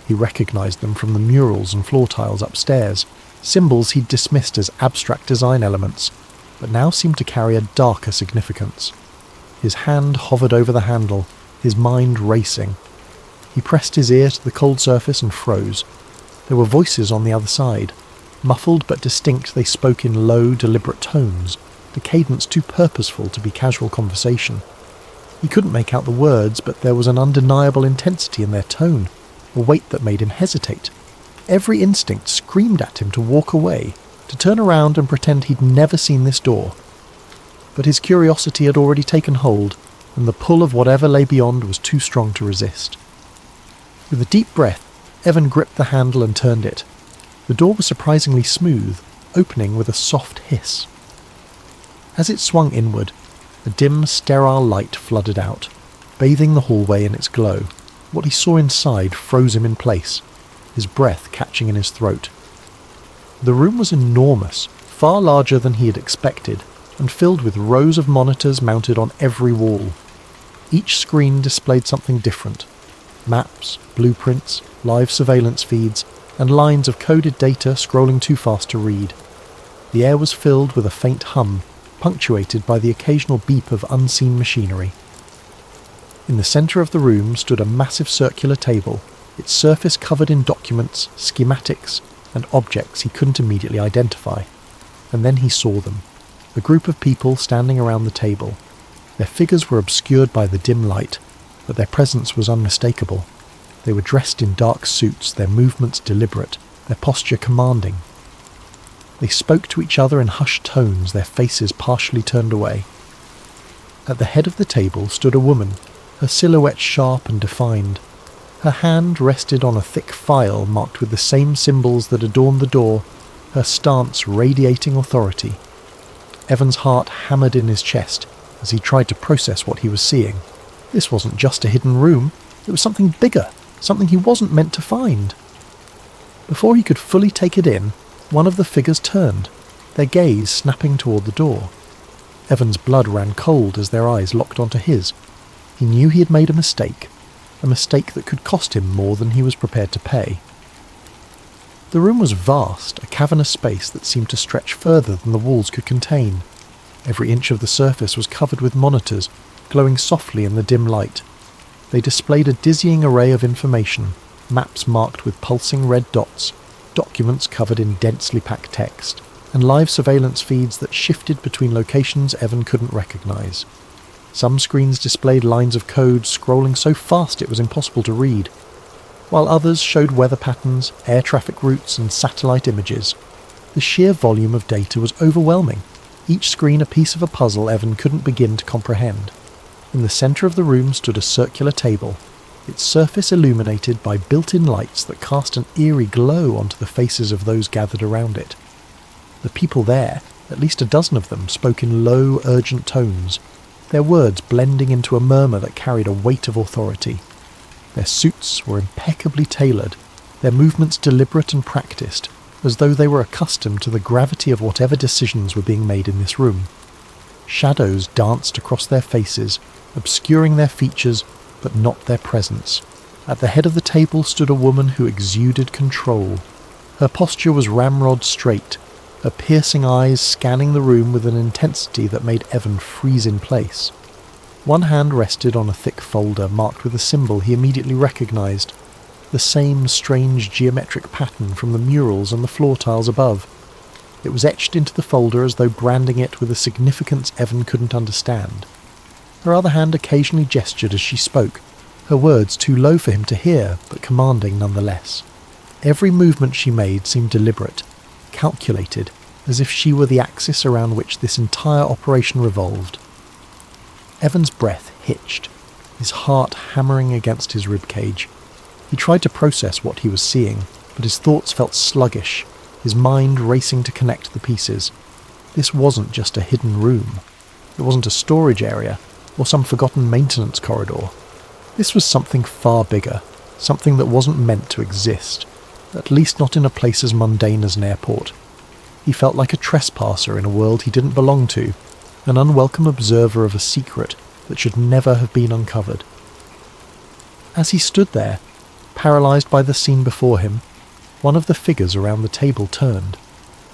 He recognised them from the murals and floor tiles upstairs, symbols he'd dismissed as abstract design elements, but now seemed to carry a darker significance. His hand hovered over the handle, his mind racing. He pressed his ear to the cold surface and froze. There were voices on the other side. Muffled but distinct, they spoke in low, deliberate tones, the cadence too purposeful to be casual conversation. He couldn't make out the words, but there was an undeniable intensity in their tone, a weight that made him hesitate. Every instinct screamed at him to walk away, to turn around and pretend he'd never seen this door. But his curiosity had already taken hold, and the pull of whatever lay beyond was too strong to resist. With a deep breath, Evan gripped the handle and turned it. The door was surprisingly smooth, opening with a soft hiss. As it swung inward, A dim, sterile light flooded out, bathing the hallway in its glow. What he saw inside froze him in place, his breath catching in his throat. The room was enormous, far larger than he had expected, and filled with rows of monitors mounted on every wall. Each screen displayed something different: maps, blueprints, live surveillance feeds, and lines of coded data scrolling too fast to read. The air was filled with a faint hum, punctuated by the occasional beep of unseen machinery. In the centre of the room stood a massive circular table, its surface covered in documents, schematics, and objects he couldn't immediately identify. And then he saw them, a group of people standing around the table. Their figures were obscured by the dim light, but their presence was unmistakable. They were dressed in dark suits, their movements deliberate, their posture commanding. They spoke to each other in hushed tones, their faces partially turned away. At the head of the table stood a woman, her silhouette sharp and defined. Her hand rested on a thick file marked with the same symbols that adorned the door, her stance radiating authority. Evan's heart hammered in his chest as he tried to process what he was seeing. This wasn't just a hidden room, it was something bigger, something he wasn't meant to find. Before he could fully take it in, one of the figures turned, their gaze snapping toward the door. Evan's blood ran cold as their eyes locked onto his. He knew he had made a mistake that could cost him more than he was prepared to pay. The room was vast, a cavernous space that seemed to stretch further than the walls could contain. Every inch of the surface was covered with monitors, glowing softly in the dim light. They displayed a dizzying array of information, maps marked with pulsing red dots, documents covered in densely packed text, and live surveillance feeds that shifted between locations Evan couldn't recognize. Some screens displayed lines of code scrolling so fast it was impossible to read, while others showed weather patterns, air traffic routes, and satellite images. The sheer volume of data was overwhelming, each screen a piece of a puzzle Evan couldn't begin to comprehend. In the centre of the room stood a circular table, its surface illuminated by built-in lights that cast an eerie glow onto the faces of those gathered around it. The people there, at least a dozen of them, spoke in low, urgent tones, their words blending into a murmur that carried a weight of authority. Their suits were impeccably tailored, their movements deliberate and practiced, as though they were accustomed to the gravity of whatever decisions were being made in this room. Shadows danced across their faces, obscuring their features, but not their presence. At the head of the table stood a woman who exuded control. Her posture was ramrod straight, her piercing eyes scanning the room with an intensity that made Evan freeze in place. One hand rested on a thick folder marked with a symbol he immediately recognized, the same strange geometric pattern from the murals on the floor tiles above. It was etched into the folder as though branding it with a significance Evan couldn't understand. Her other hand occasionally gestured as she spoke, her words too low for him to hear, but commanding nonetheless. Every movement she made seemed deliberate, calculated, as if she were the axis around which this entire operation revolved. Evan's breath hitched, his heart hammering against his ribcage. He tried to process what he was seeing, but his thoughts felt sluggish, his mind racing to connect the pieces. This wasn't just a hidden room. It wasn't a storage area, or some forgotten maintenance corridor. This was something far bigger, something that wasn't meant to exist, at least not in a place as mundane as an airport. He felt like a trespasser in a world he didn't belong to, an unwelcome observer of a secret that should never have been uncovered. As he stood there, paralysed by the scene before him, one of the figures around the table turned.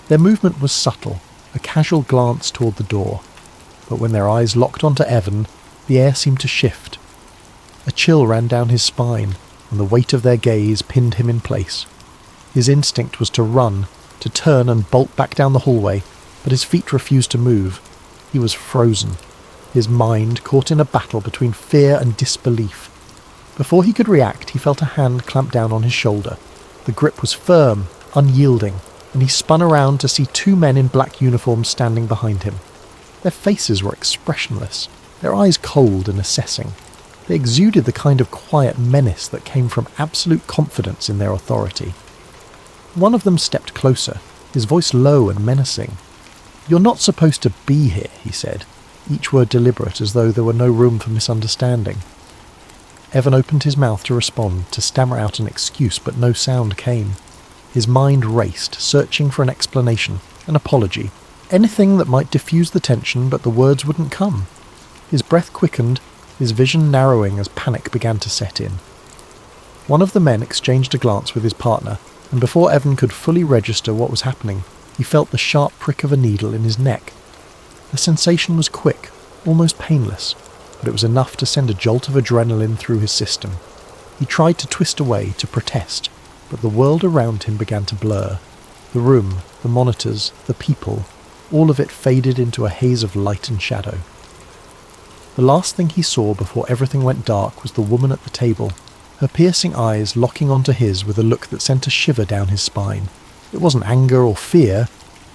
Their movement was subtle, a casual glance toward the door, but when their eyes locked onto Evan, the air seemed to shift. A chill ran down his spine, and the weight of their gaze pinned him in place. His instinct was to run, to turn and bolt back down the hallway, but his feet refused to move. He was frozen, his mind caught in a battle between fear and disbelief. Before he could react, he felt a hand clamp down on his shoulder. The grip was firm, unyielding, and he spun around to see two men in black uniforms standing behind him. Their faces were expressionless, their eyes cold and assessing. They exuded the kind of quiet menace that came from absolute confidence in their authority. One of them stepped closer, his voice low and menacing. "You're not supposed to be here," he said. each word deliberate as though there were no room for misunderstanding. Evan opened his mouth to respond, to stammer out an excuse, but no sound came. His mind raced, searching for an explanation, an apology, anything that might diffuse the tension, but the words wouldn't come. His breath quickened, his vision narrowing as panic began to set in. One of the men exchanged a glance with his partner, and before Evan could fully register what was happening, he felt the sharp prick of a needle in his neck. The sensation was quick, almost painless, but it was enough to send a jolt of adrenaline through his system. He tried to twist away, to protest, but the world around him began to blur. The room, the monitors, the people, all of it faded into a haze of light and shadow. The last thing he saw before everything went dark was the woman at the table, her piercing eyes locking onto his with a look that sent a shiver down his spine. It wasn't anger or fear,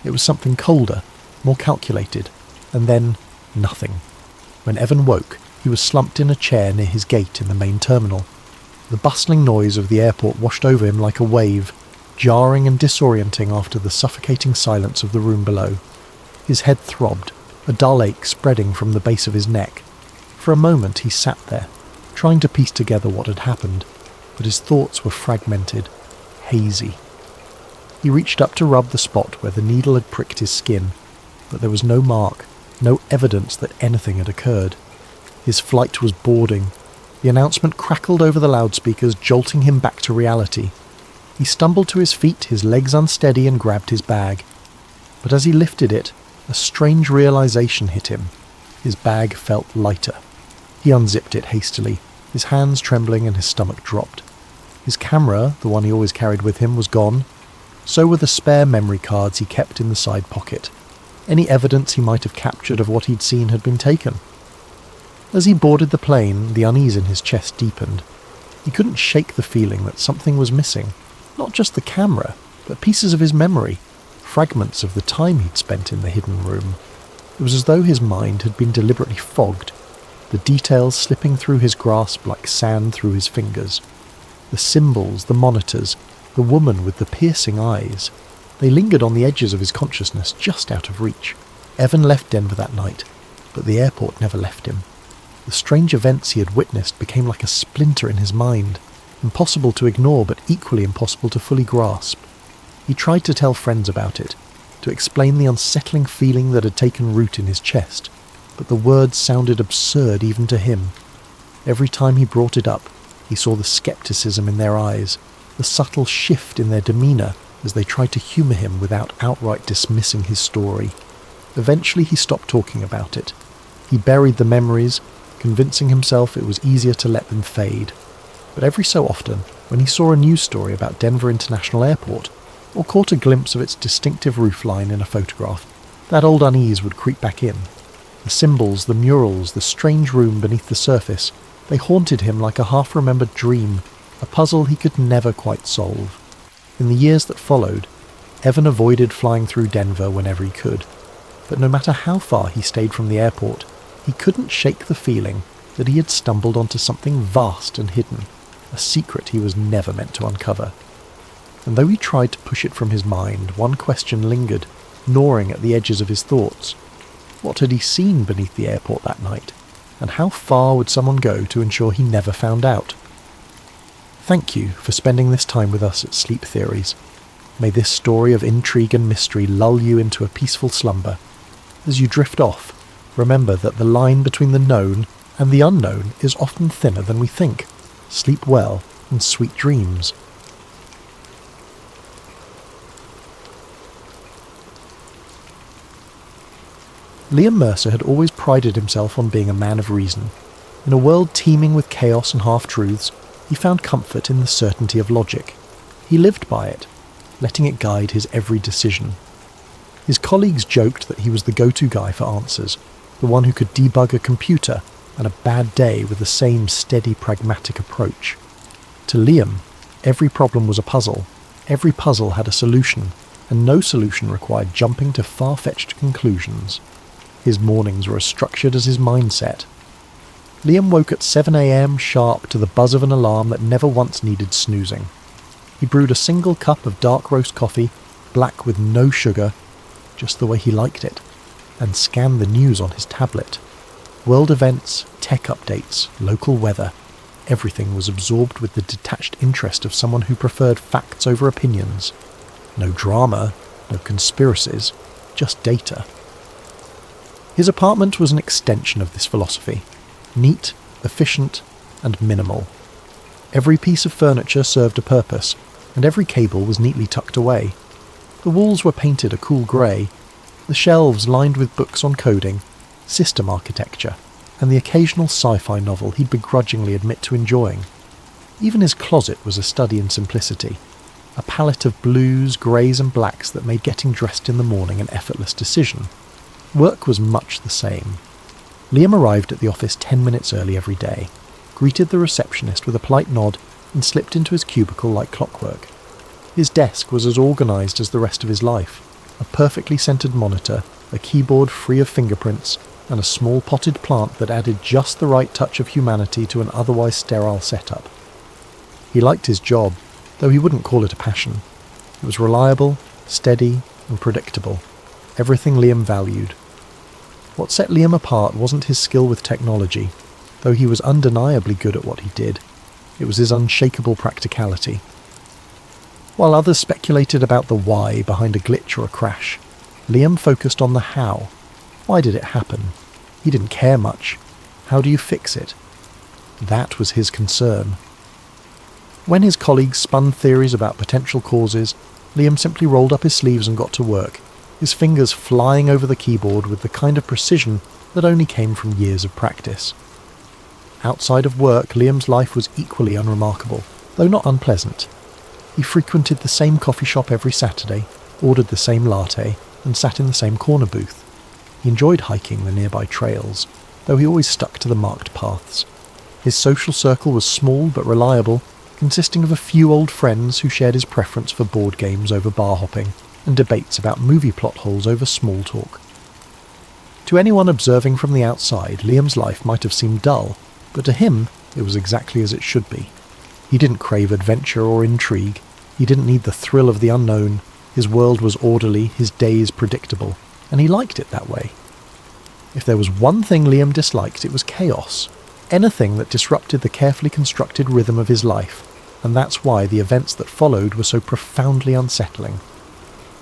it was something colder, more calculated, and then nothing. When Evan woke, he was slumped in a chair near his gate in the main terminal. The bustling noise of the airport washed over him like a wave, jarring and disorienting after the suffocating silence of the room below. His head throbbed, a dull ache spreading from the base of his neck. For a moment he sat there, trying to piece together what had happened, but his thoughts were fragmented, hazy. He reached up to rub the spot where the needle had pricked his skin, but there was no mark, no evidence that anything had occurred. His flight was boarding. The announcement crackled over the loudspeakers, jolting him back to reality. He stumbled to his feet, his legs unsteady, and grabbed his bag. But as he lifted it, a strange realization hit him. His bag felt lighter. He unzipped it hastily, his hands trembling and his stomach dropped. His camera, the one he always carried with him, was gone. So were the spare memory cards he kept in the side pocket. Any evidence he might have captured of what he'd seen had been taken. As he boarded the plane, the unease in his chest deepened. He couldn't shake the feeling that something was missing. Not just the camera, but pieces of his memory, fragments of the time he'd spent in the hidden room. It was as though his mind had been deliberately fogged, the details slipping through his grasp like sand through his fingers. The symbols, the monitors, the woman with the piercing eyes. They lingered on the edges of his consciousness, just out of reach. Evan left Denver that night, but the airport never left him. The strange events he had witnessed became like a splinter in his mind, impossible to ignore but equally impossible to fully grasp. He tried to tell friends about it, to explain the unsettling feeling that had taken root in his chest, but the words sounded absurd even to him. Every time he brought it up, he saw the skepticism in their eyes, the subtle shift in their demeanour as they tried to humour him without outright dismissing his story. Eventually he stopped talking about it. He buried the memories, convincing himself it was easier to let them fade. But every so often, when he saw a news story about Denver International Airport, or caught a glimpse of its distinctive roofline in a photograph, that old unease would creep back in. The symbols, the murals, the strange room beneath the surface, they haunted him like a half-remembered dream, a puzzle he could never quite solve. In the years that followed, Evan avoided flying through Denver whenever he could, but no matter how far he stayed from the airport, he couldn't shake the feeling that he had stumbled onto something vast and hidden, a secret he was never meant to uncover. And though he tried to push it from his mind, one question lingered, gnawing at the edges of his thoughts. What had he seen beneath the airport that night? And how far would someone go to ensure he never found out? Thank you for spending this time with us at Sleep Theories. May this story of intrigue and mystery lull you into a peaceful slumber. As you drift off, remember that the line between the known and the unknown is often thinner than we think. Sleep well and sweet dreams. Liam Mercer had always prided himself on being a man of reason. In a world teeming with chaos and half-truths, he found comfort in the certainty of logic. He lived by it, letting it guide his every decision. His colleagues joked that he was the go-to guy for answers, the one who could debug a computer and a bad day with the same steady, pragmatic approach. To Liam, every problem was a puzzle. Every puzzle had a solution, and no solution required jumping to far-fetched conclusions. His mornings were as structured as his mindset. Liam woke at 7 a.m. sharp to the buzz of an alarm that never once needed snoozing. He brewed a single cup of dark roast coffee, black with no sugar, just the way he liked it. and scan the news on his tablet. World events, tech updates, local weather, everything was absorbed with the detached interest of someone who preferred facts over opinions. No drama, no conspiracies, just data. His apartment was an extension of this philosophy. Neat, efficient, and minimal. Every piece of furniture served a purpose, and every cable was neatly tucked away. The walls were painted a cool grey, the shelves lined with books on coding, system architecture, and the occasional sci-fi novel he'd begrudgingly admit to enjoying. Even his closet was a study in simplicity, a palette of blues, greys and blacks that made getting dressed in the morning an effortless decision. Work was much the same. Liam arrived at the office 10 minutes early every day, greeted the receptionist with a polite nod, and slipped into his cubicle like clockwork. His desk was as organised as the rest of his life. A perfectly centred monitor, a keyboard free of fingerprints, and a small potted plant that added just the right touch of humanity to an otherwise sterile setup. He liked his job, though he wouldn't call it a passion. It was reliable, steady, and predictable. Everything Liam valued. What set Liam apart wasn't his skill with technology, though he was undeniably good at what he did. It was his unshakable practicality. While others speculated about the why behind a glitch or a crash, Liam focused on the how. Why did it happen? He didn't care much. How do you fix it? That was his concern. When his colleagues spun theories about potential causes, Liam simply rolled up his sleeves and got to work, his fingers flying over the keyboard with the kind of precision that only came from years of practice. Outside of work, Liam's life was equally unremarkable, though not unpleasant. He frequented the same coffee shop every Saturday, ordered the same latte, and sat in the same corner booth. He enjoyed hiking the nearby trails, though he always stuck to the marked paths. His social circle was small but reliable, consisting of a few old friends who shared his preference for board games over bar hopping, and debates about movie plot holes over small talk. To anyone observing from the outside, Liam's life might have seemed dull, but to him it was exactly as it should be. He didn't crave adventure or intrigue. He didn't need the thrill of the unknown. His world was orderly, his days predictable, and he liked it that way. If there was one thing Liam disliked, it was chaos. Anything that disrupted the carefully constructed rhythm of his life, and that's why the events that followed were so profoundly unsettling.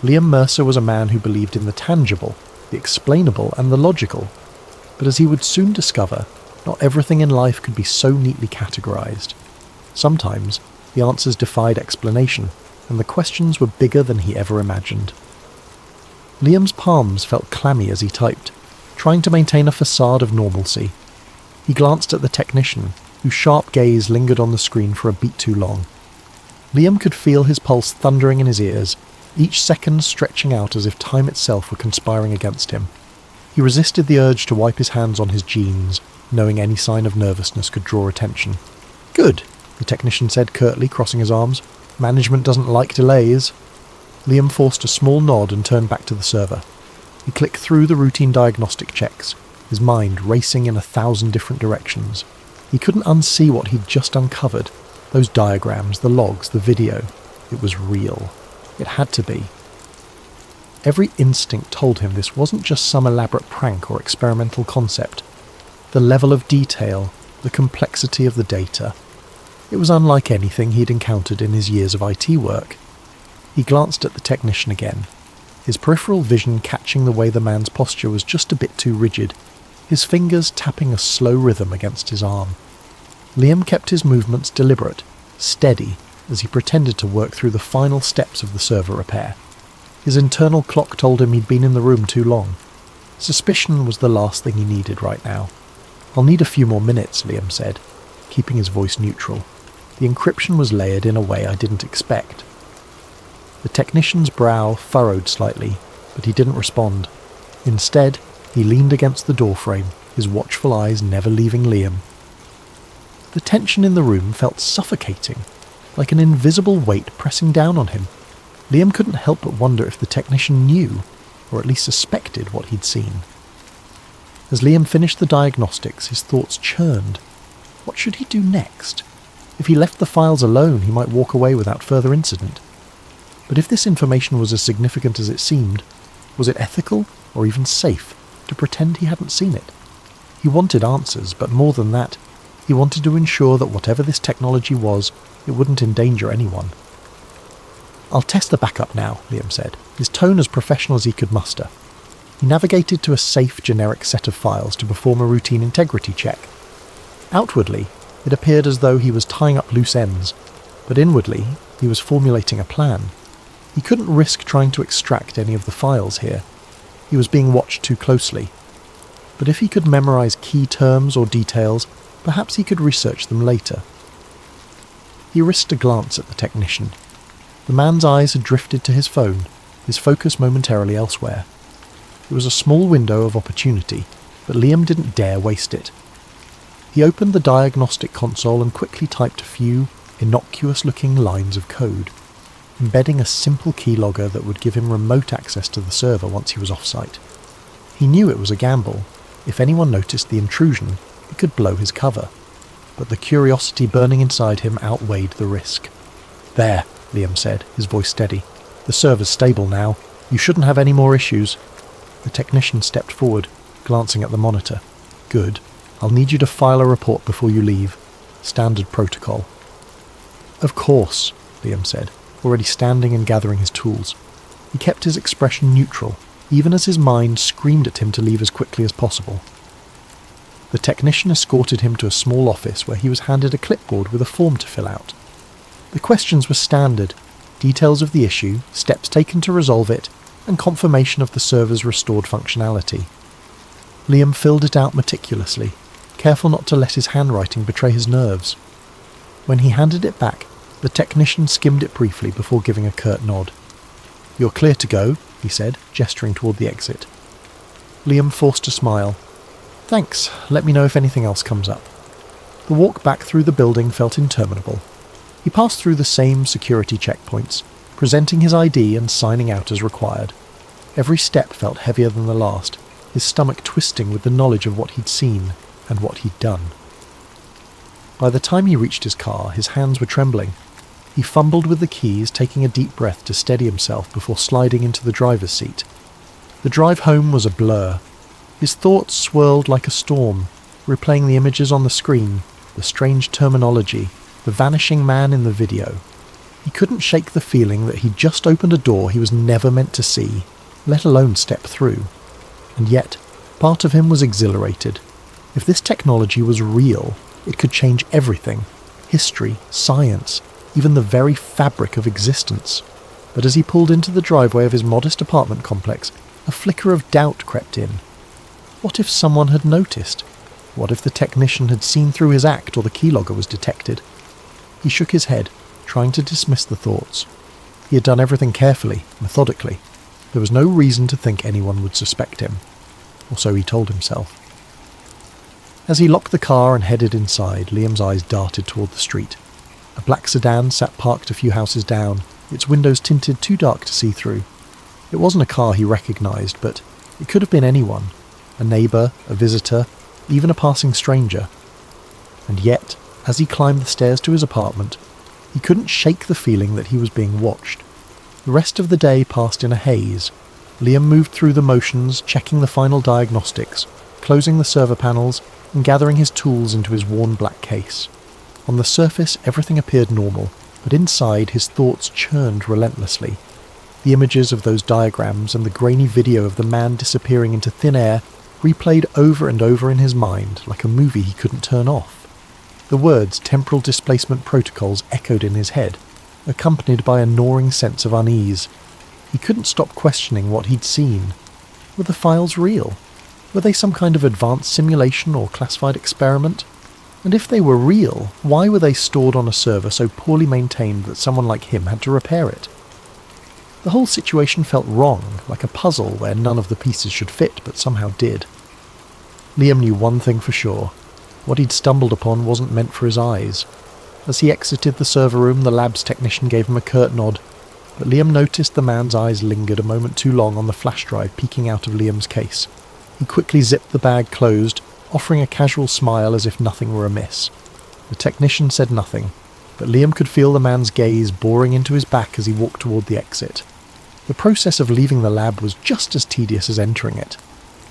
Liam Mercer was a man who believed in the tangible, the explainable, and the logical. But as he would soon discover, not everything in life could be so neatly categorized. Sometimes, the answers defied explanation, and the questions were bigger than he ever imagined. Liam's palms felt clammy as he typed, trying to maintain a facade of normalcy. He glanced at the technician, whose sharp gaze lingered on the screen for a beat too long. Liam could feel his pulse thundering in his ears, each second stretching out as if time itself were conspiring against him. He resisted the urge to wipe his hands on his jeans, knowing any sign of nervousness could draw attention. "Good," the technician said curtly, crossing his arms. "Management doesn't like delays." Liam forced a small nod and turned back to the server. He clicked through the routine diagnostic checks, his mind racing in 1,000 different directions. He couldn't unsee what he'd just uncovered. Those diagrams, the logs, the video. It was real. It had to be. Every instinct told him this wasn't just some elaborate prank or experimental concept. The level of detail, the complexity of the data. It was unlike anything he'd encountered in his years of IT work. He glanced at the technician again, his peripheral vision catching the way the man's posture was just a bit too rigid, his fingers tapping a slow rhythm against his arm. Liam kept his movements deliberate, steady, as he pretended to work through the final steps of the server repair. His internal clock told him he'd been in the room too long. Suspicion was the last thing he needed right now. "I'll need a few more minutes," Liam said, keeping his voice neutral. The encryption was layered in a way I didn't expect. The technician's brow furrowed slightly, but he didn't respond. Instead, he leaned against the doorframe, his watchful eyes never leaving Liam. The tension in the room felt suffocating, like an invisible weight pressing down on him. Liam couldn't help but wonder if the technician knew, or at least suspected, what he'd seen. As Liam finished the diagnostics, his thoughts churned. What should he do next? If he left the files alone, he might walk away without further incident. But if this information was as significant as it seemed, was it ethical or even safe to pretend he hadn't seen it. He wanted answers, but more than that, he wanted to ensure that whatever this technology was, it wouldn't endanger anyone. "I'll test the backup now," Liam said, his tone as professional as he could muster. He navigated to a safe, generic set of files to perform a routine integrity check. Outwardly, it appeared as though he was tying up loose ends, but inwardly, he was formulating a plan. He couldn't risk trying to extract any of the files here. He was being watched too closely. But if he could memorize key terms or details, perhaps he could research them later. He risked a glance at the technician. The man's eyes had drifted to his phone, his focus momentarily elsewhere. It was a small window of opportunity, but Liam didn't dare waste it. He opened the diagnostic console and quickly typed a few innocuous-looking lines of code, embedding a simple keylogger that would give him remote access to the server once he was off-site. He knew it was a gamble. If anyone noticed the intrusion, it could blow his cover. But the curiosity burning inside him outweighed the risk. "There," Liam said, his voice steady. "The server's stable now. You shouldn't have any more issues." The technician stepped forward, glancing at the monitor. "Good. I'll need you to file a report before you leave. Standard protocol." "Of course," Liam said, already standing and gathering his tools. He kept his expression neutral, even as his mind screamed at him to leave as quickly as possible. The technician escorted him to a small office where he was handed a clipboard with a form to fill out. The questions were standard: details of the issue, steps taken to resolve it, and confirmation of the server's restored functionality. Liam filled it out meticulously, careful not to let his handwriting betray his nerves. When he handed it back, the technician skimmed it briefly before giving a curt nod. "You're clear to go," he said, gesturing toward the exit. Liam forced a smile. "Thanks, let me know if anything else comes up." The walk back through the building felt interminable. He passed through the same security checkpoints, presenting his ID and signing out as required. Every step felt heavier than the last, his stomach twisting with the knowledge of what he'd seen and what he'd done. By the time he reached his car, his hands were trembling. He fumbled with the keys, taking a deep breath to steady himself before sliding into the driver's seat. The drive home was a blur. His thoughts swirled like a storm, replaying the images on the screen, the strange terminology, the vanishing man in the video. He couldn't shake the feeling that he'd just opened a door he was never meant to see, let alone step through. And yet, part of him was exhilarated. If this technology was real, it could change everything: history, science, even the very fabric of existence. But as he pulled into the driveway of his modest apartment complex, a flicker of doubt crept in. What if someone had noticed? What if the technician had seen through his act or the keylogger was detected? He shook his head, trying to dismiss the thoughts. He had done everything carefully, methodically. There was no reason to think anyone would suspect him. Or so he told himself. As he locked the car and headed inside, Liam's eyes darted toward the street. A black sedan sat parked a few houses down, its windows tinted too dark to see through. It wasn't a car he recognised, but it could have been anyone. A neighbour, a visitor, even a passing stranger. And yet, as he climbed the stairs to his apartment, he couldn't shake the feeling that he was being watched. The rest of the day passed in a haze. Liam moved through the motions, checking the final diagnostics, closing the server panels, and gathering his tools into his worn black case. On the surface, everything appeared normal, but inside his thoughts churned relentlessly. The images of those diagrams and the grainy video of the man disappearing into thin air replayed over and over in his mind like a movie he couldn't turn off. The words temporal displacement protocols echoed in his head, accompanied by a gnawing sense of unease. He couldn't stop questioning what he'd seen. Were the files real? Were they some kind of advanced simulation or classified experiment? And if they were real, why were they stored on a server so poorly maintained that someone like him had to repair it? The whole situation felt wrong, like a puzzle where none of the pieces should fit but somehow did. Liam knew one thing for sure. What he'd stumbled upon wasn't meant for his eyes. As he exited the server room, the lab's technician gave him a curt nod, but Liam noticed the man's eyes lingered a moment too long on the flash drive peeking out of Liam's case. He quickly zipped the bag closed, offering a casual smile as if nothing were amiss. The technician said nothing, but Liam could feel the man's gaze boring into his back as he walked toward the exit. The process of leaving the lab was just as tedious as entering it.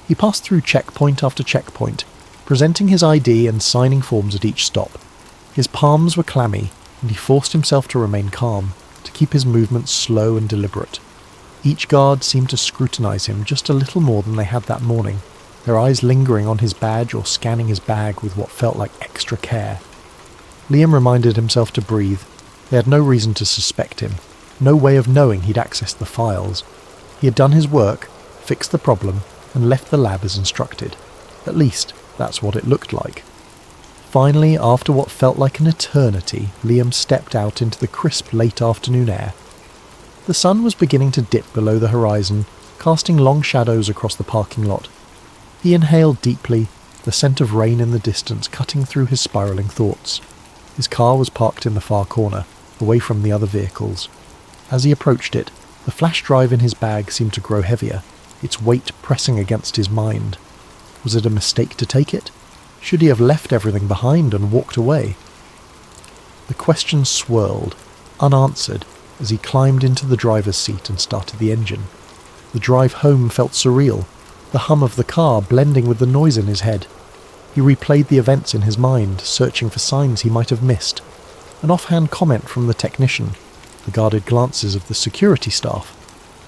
He passed through checkpoint after checkpoint, presenting his ID and signing forms at each stop. His palms were clammy, and he forced himself to remain calm, to keep his movements slow and deliberate. Each guard seemed to scrutinize him just a little more than they had that morning, their eyes lingering on his badge or scanning his bag with what felt like extra care. Liam reminded himself to breathe. They had no reason to suspect him, no way of knowing he'd accessed the files. He had done his work, fixed the problem, and left the lab as instructed. At least, that's what it looked like. Finally, after what felt like an eternity, Liam stepped out into the crisp late afternoon air. The sun was beginning to dip below the horizon, casting long shadows across the parking lot. He inhaled deeply, the scent of rain in the distance cutting through his spiralling thoughts. His car was parked in the far corner, away from the other vehicles. As he approached it, the flash drive in his bag seemed to grow heavier, its weight pressing against his mind. Was it a mistake to take it? Should he have left everything behind and walked away? The question swirled, unanswered, as he climbed into the driver's seat and started the engine. The drive home felt surreal, the hum of the car blending with the noise in his head. He replayed the events in his mind, searching for signs he might have missed. An offhand comment from the technician, the guarded glances of the security staff.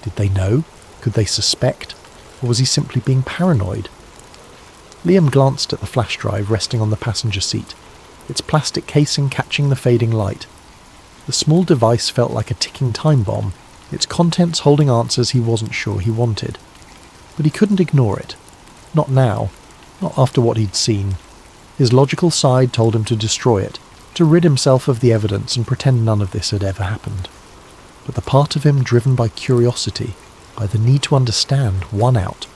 Did they know? Could they suspect? Or was he simply being paranoid? Liam glanced at the flash drive resting on the passenger seat, its plastic casing catching the fading light. The small device felt like a ticking time bomb, its contents holding answers he wasn't sure he wanted. But he couldn't ignore it. Not now. Not after what he'd seen. His logical side told him to destroy it, to rid himself of the evidence and pretend none of this had ever happened. But the part of him driven by curiosity, by the need to understand, won out.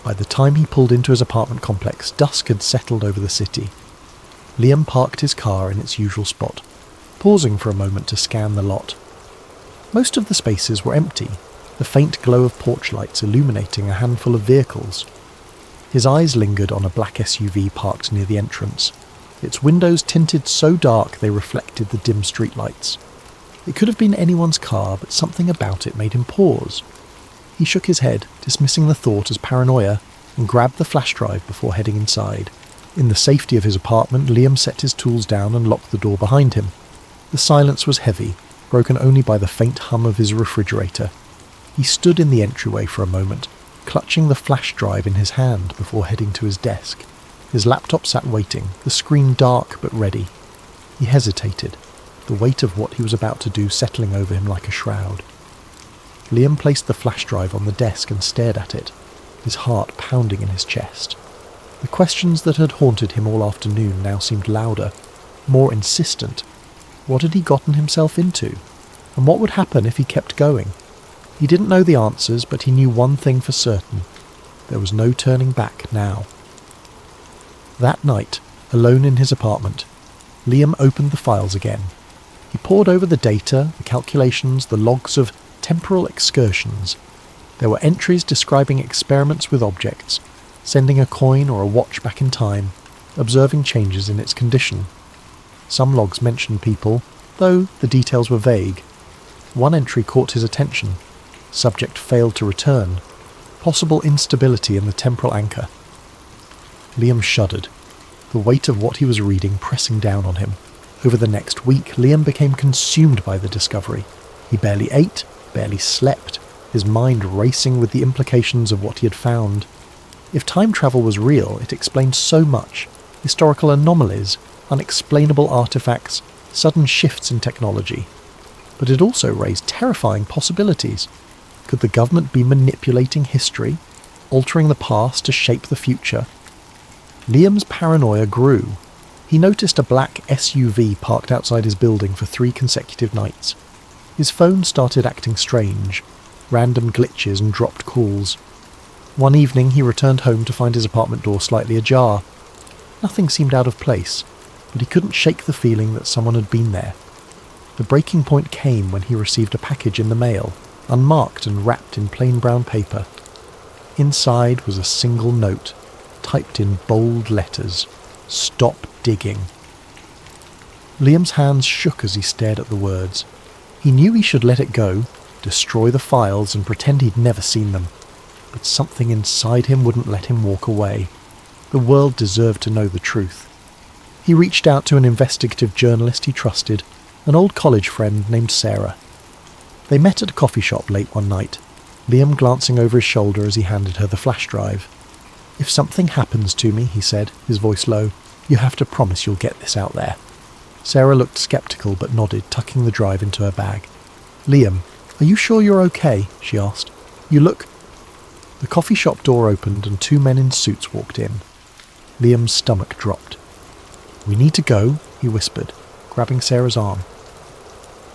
By the time he pulled into his apartment complex, dusk had settled over the city. Liam parked his car in its usual spot, pausing for a moment to scan the lot. Most of the spaces were empty, the faint glow of porch lights illuminating a handful of vehicles. His eyes lingered on a black SUV parked near the entrance, its windows tinted so dark they reflected the dim streetlights. It could have been anyone's car, but something about it made him pause. He shook his head, dismissing the thought as paranoia, and grabbed the flash drive before heading inside. In the safety of his apartment, Liam set his tools down and locked the door behind him. The silence was heavy, broken only by the faint hum of his refrigerator. He stood in the entryway for a moment, clutching the flash drive in his hand before heading to his desk. His laptop sat waiting, the screen dark but ready. He hesitated, the weight of what he was about to do settling over him like a shroud. Liam placed the flash drive on the desk and stared at it, his heart pounding in his chest. The questions that had haunted him all afternoon now seemed louder, more insistent. What had he gotten himself into? And what would happen if he kept going? He didn't know the answers, but he knew one thing for certain. There was no turning back now. That night, alone in his apartment, Liam opened the files again. He pored over the data, the calculations, the logs of temporal excursions. There were entries describing experiments with objects, sending a coin or a watch back in time, observing changes in its condition. Some logs mentioned people, though the details were vague. One entry caught his attention. Subject failed to return. Possible instability in the temporal anchor. Liam shuddered, the weight of what he was reading pressing down on him. Over the next week, Liam became consumed by the discovery. He barely ate, barely slept, his mind racing with the implications of what he had found. If time travel was real, it explained so much. Historical anomalies, unexplainable artifacts, sudden shifts in technology. But it also raised terrifying possibilities. Could the government be manipulating history, altering the past to shape the future? Liam's paranoia grew. He noticed a black SUV parked outside his building for 3 consecutive nights. His phone started acting strange, random glitches and dropped calls. One evening he returned home to find his apartment door slightly ajar. Nothing seemed out of place, but he couldn't shake the feeling that someone had been there. The breaking point came when he received a package in the mail, unmarked and wrapped in plain brown paper. Inside was a single note, typed in bold letters, "Stop digging." Liam's hands shook as he stared at the words. He knew he should let it go, destroy the files and pretend he'd never seen them. but something inside him wouldn't let him walk away. The world deserved to know the truth. He reached out to an investigative journalist he trusted, an old college friend named Sarah. They met at a coffee shop late one night, Liam glancing over his shoulder as he handed her the flash drive. "If something happens to me," he said, his voice low, "you have to promise you'll get this out there." Sarah looked sceptical but nodded, tucking the drive into her bag. "Liam, are you sure you're okay?" she asked. "You look—" The coffee shop door opened and two men in suits walked in. Liam's stomach dropped. "We need to go," he whispered, grabbing Sarah's arm.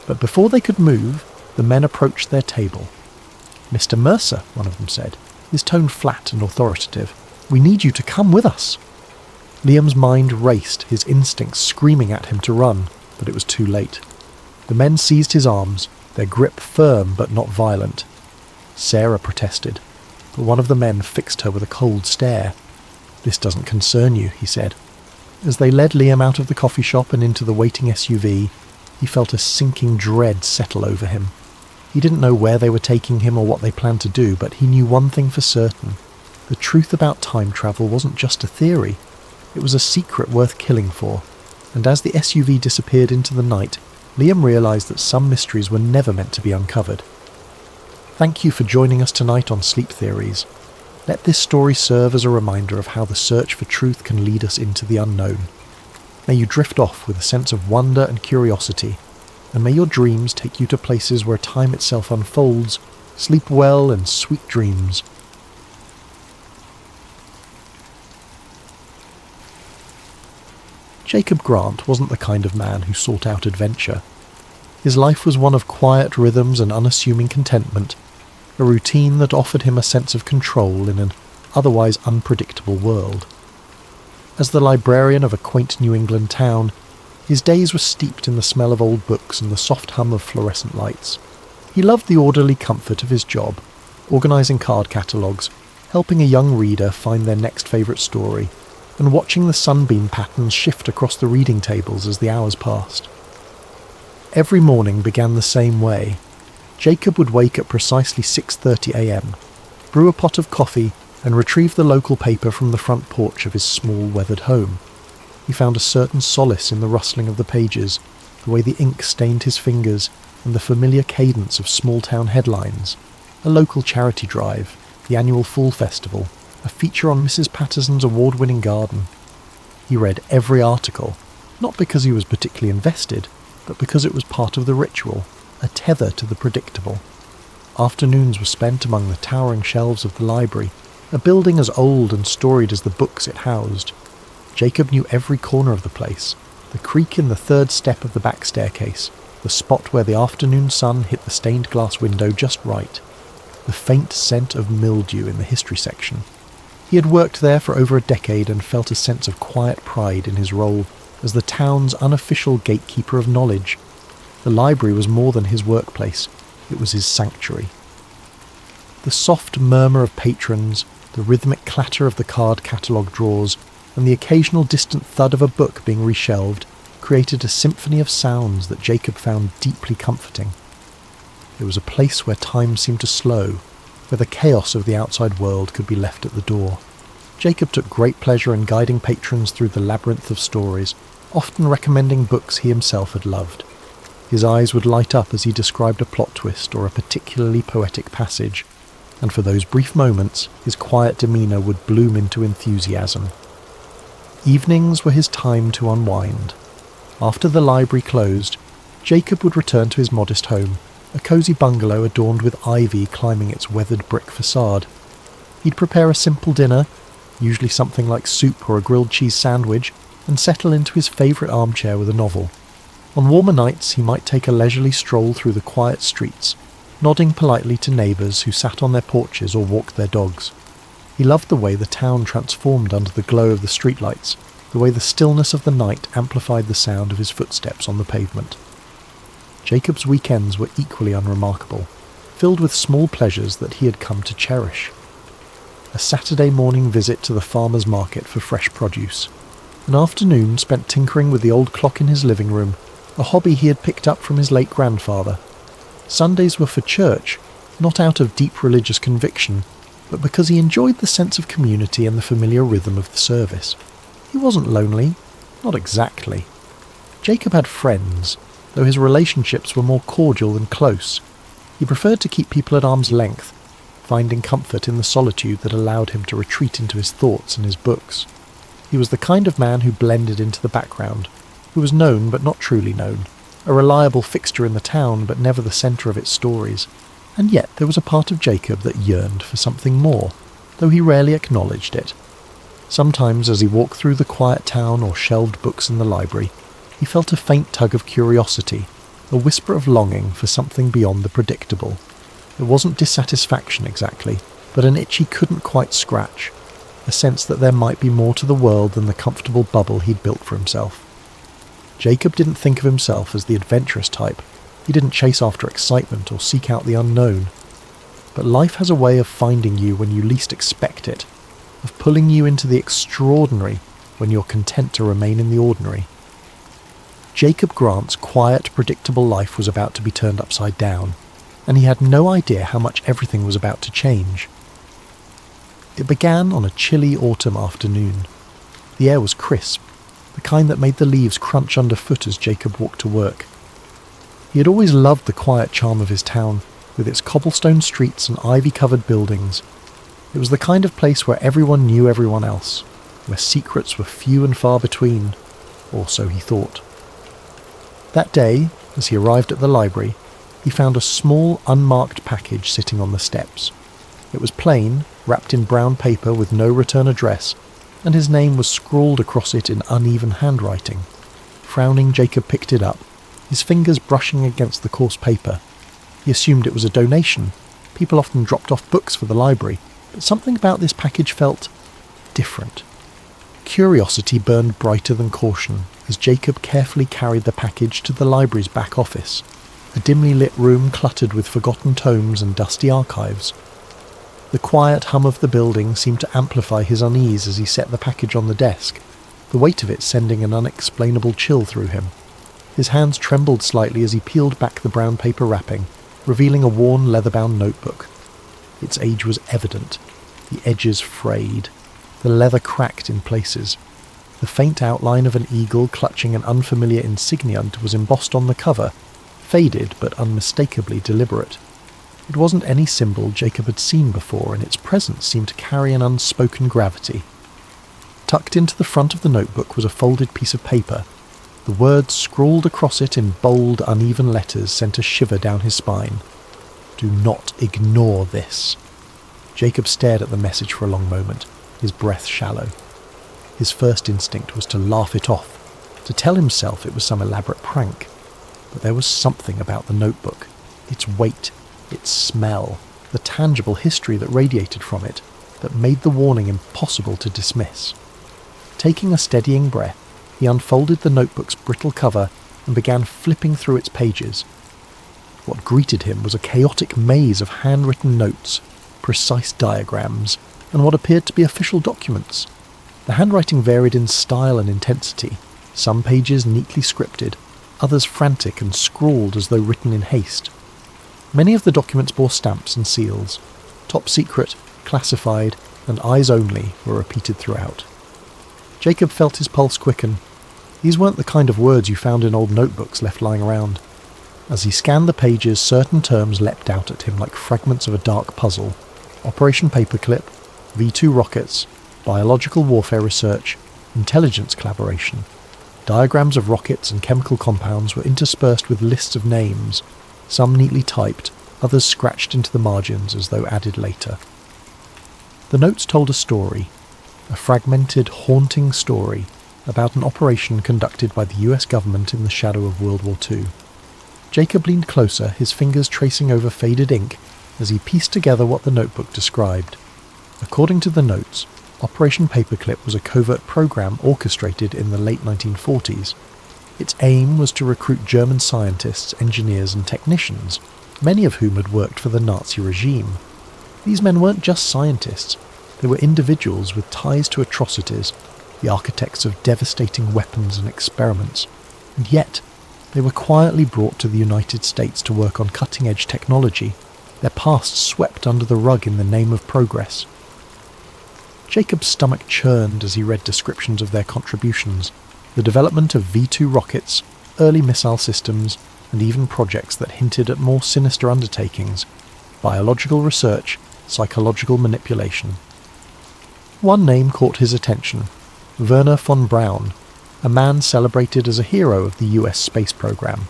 But before they could move, the men approached their table. "Mr. Mercer," one of them said, his tone flat and authoritative, "we need you to come with us." Liam's mind raced, his instincts screaming at him to run, but it was too late. The men seized his arms, their grip firm but not violent. Sarah protested, but one of the men fixed her with a cold stare. "This doesn't concern you," he said. As they led Liam out of the coffee shop and into the waiting SUV, he felt a sinking dread settle over him. He didn't know where they were taking him or what they planned to do, but he knew one thing for certain. The truth about time travel wasn't just a theory. It was a secret worth killing for, and as the SUV disappeared into the night, Liam realised that some mysteries were never meant to be uncovered. Thank you for joining us tonight on Sleep Theories. Let this story serve as a reminder of how the search for truth can lead us into the unknown. May you drift off with a sense of wonder and curiosity, and may your dreams take you to places where time itself unfolds. Sleep well and sweet dreams. Jacob Grant wasn't the kind of man who sought out adventure. His life was one of quiet rhythms and unassuming contentment, a routine that offered him a sense of control in an otherwise unpredictable world. As the librarian of a quaint New England town, his days were steeped in the smell of old books and the soft hum of fluorescent lights. He loved the orderly comfort of his job, organising card catalogues, helping a young reader find their next favourite story, and watching the sunbeam patterns shift across the reading tables as the hours passed. Every morning began the same way. Jacob would wake at precisely 6:30 a.m, brew a pot of coffee, and retrieve the local paper from the front porch of his small weathered home. He found a certain solace in the rustling of the pages, the way the ink stained his fingers, and the familiar cadence of small-town headlines. A local charity drive, the annual Fall Festival, a feature on Mrs. Patterson's award-winning garden. He read every article, not because he was particularly invested, but because it was part of the ritual, a tether to the predictable. Afternoons were spent among the towering shelves of the library, a building as old and storied as the books it housed. Jacob knew every corner of the place, the creak in the third step of the back staircase, the spot where the afternoon sun hit the stained glass window just right, the faint scent of mildew in the history section. He had worked there for over a decade and felt a sense of quiet pride in his role as the town's unofficial gatekeeper of knowledge. The library was more than his workplace, it was his sanctuary. The soft murmur of patrons, the rhythmic clatter of the card catalogue drawers, and the occasional distant thud of a book being reshelved created a symphony of sounds that Jacob found deeply comforting. It was a place where time seemed to slow, where the chaos of the outside world could be left at the door. Jacob took great pleasure in guiding patrons through the labyrinth of stories, often recommending books he himself had loved. His eyes would light up as he described a plot twist or a particularly poetic passage, and for those brief moments his quiet demeanour would bloom into enthusiasm. Evenings were his time to unwind. After the library closed, Jacob would return to his modest home, a cosy bungalow adorned with ivy climbing its weathered brick facade. He'd prepare a simple dinner, usually something like soup or a grilled cheese sandwich, and settle into his favourite armchair with a novel. On warmer nights he might take a leisurely stroll through the quiet streets, nodding politely to neighbours who sat on their porches or walked their dogs. He loved the way the town transformed under the glow of the streetlights, the way the stillness of the night amplified the sound of his footsteps on the pavement. Jacob's weekends were equally unremarkable, filled with small pleasures that he had come to cherish. A Saturday morning visit to the farmer's market for fresh produce, an afternoon spent tinkering with the old clock in his living room, a hobby he had picked up from his late grandfather. Sundays were for church, not out of deep religious conviction, but because he enjoyed the sense of community and the familiar rhythm of the service. He wasn't lonely, not exactly. Jacob had friends, though his relationships were more cordial than close. He preferred to keep people at arm's length, finding comfort in the solitude that allowed him to retreat into his thoughts and his books. He was the kind of man who blended into the background, who was known but not truly known, a reliable fixture in the town but never the centre of its stories. And yet there was a part of Jacob that yearned for something more, though he rarely acknowledged it. Sometimes as he walked through the quiet town or shelved books in the library, he felt a faint tug of curiosity, a whisper of longing for something beyond the predictable. It wasn't dissatisfaction exactly, but an itch he couldn't quite scratch, a sense that there might be more to the world than the comfortable bubble he'd built for himself. Jacob didn't think of himself as the adventurous type. He didn't chase after excitement or seek out the unknown. But life has a way of finding you when you least expect it, of pulling you into the extraordinary when you're content to remain in the ordinary. Jacob Grant's quiet, predictable life was about to be turned upside down, and he had no idea how much everything was about to change. It began on a chilly autumn afternoon. The air was crisp, the kind that made the leaves crunch underfoot as Jacob walked to work. He had always loved the quiet charm of his town, with its cobblestone streets and ivy-covered buildings. It was the kind of place where everyone knew everyone else, where secrets were few and far between, or so he thought. That day, as he arrived at the library, he found a small, unmarked package sitting on the steps. It was plain, wrapped in brown paper with no return address, and his name was scrawled across it in uneven handwriting. Frowning, Jacob picked it up, his fingers brushing against the coarse paper. He assumed it was a donation. People often dropped off books for the library, but something about this package felt different. Curiosity burned brighter than caution as Jacob carefully carried the package to the library's back office, a dimly lit room cluttered with forgotten tomes and dusty archives. The quiet hum of the building seemed to amplify his unease as he set the package on the desk, the weight of it sending an unexplainable chill through him. His hands trembled slightly as he peeled back the brown paper wrapping, revealing a worn leather-bound notebook. Its age was evident, the edges frayed, the leather cracked in places. The faint outline of an eagle clutching an unfamiliar insignia was embossed on the cover, faded but unmistakably deliberate. It wasn't any symbol Jacob had seen before, and its presence seemed to carry an unspoken gravity. Tucked into the front of the notebook was a folded piece of paper. The words scrawled across it in bold, uneven letters sent a shiver down his spine. "Do not ignore this." Jacob stared at the message for a long moment, his breath shallow. His first instinct was to laugh it off, to tell himself it was some elaborate prank. But there was something about the notebook, its weight, its smell, the tangible history that radiated from it, that made the warning impossible to dismiss. Taking a steadying breath, he unfolded the notebook's brittle cover and began flipping through its pages. What greeted him was a chaotic maze of handwritten notes, precise diagrams, and what appeared to be official documents. The handwriting varied in style and intensity, some pages neatly scripted, others frantic and scrawled as though written in haste. Many of the documents bore stamps and seals. Top secret, classified, and eyes only were repeated throughout. Jacob felt his pulse quicken. These weren't the kind of words you found in old notebooks left lying around. As he scanned the pages, certain terms leapt out at him like fragments of a dark puzzle. Operation Paperclip, V2 rockets, biological warfare research, intelligence collaboration. Diagrams of rockets and chemical compounds were interspersed with lists of names, some neatly typed, others scratched into the margins as though added later. The notes told a story, a fragmented, haunting story about an operation conducted by the US government in the shadow of World War II. Jacob leaned closer, his fingers tracing over faded ink as he pieced together what the notebook described. According to the notes, Operation Paperclip was a covert program orchestrated in the late 1940s. Its aim was to recruit German scientists, engineers and technicians, many of whom had worked for the Nazi regime. These men weren't just scientists, they were individuals with ties to atrocities, the architects of devastating weapons and experiments, and yet they were quietly brought to the United States to work on cutting-edge technology, their pasts swept under the rug in the name of progress. Jacob's stomach churned as he read descriptions of their contributions, the development of V2 rockets, early missile systems, and even projects that hinted at more sinister undertakings: biological research, psychological manipulation. One name caught his attention: Werner von Braun, a man celebrated as a hero of the US space program.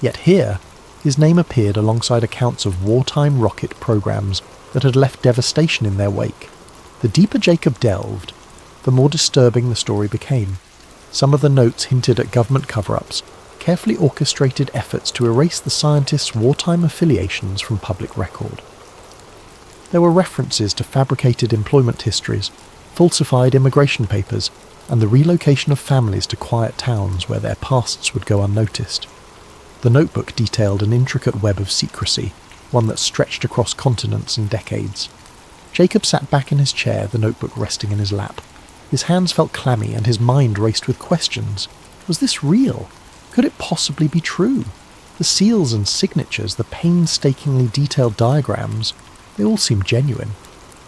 Yet here, his name appeared alongside accounts of wartime rocket programs that had left devastation in their wake. The deeper Jacob delved, the more disturbing the story became. Some of the notes hinted at government cover-ups, carefully orchestrated efforts to erase the scientists' wartime affiliations from public record. There were references to fabricated employment histories, falsified immigration papers, and the relocation of families to quiet towns where their pasts would go unnoticed. The notebook detailed an intricate web of secrecy, one that stretched across continents and decades. Jacob sat back in his chair, the notebook resting in his lap. His hands felt clammy and his mind raced with questions. Was this real? Could it possibly be true? The seals and signatures, the painstakingly detailed diagrams, they all seemed genuine.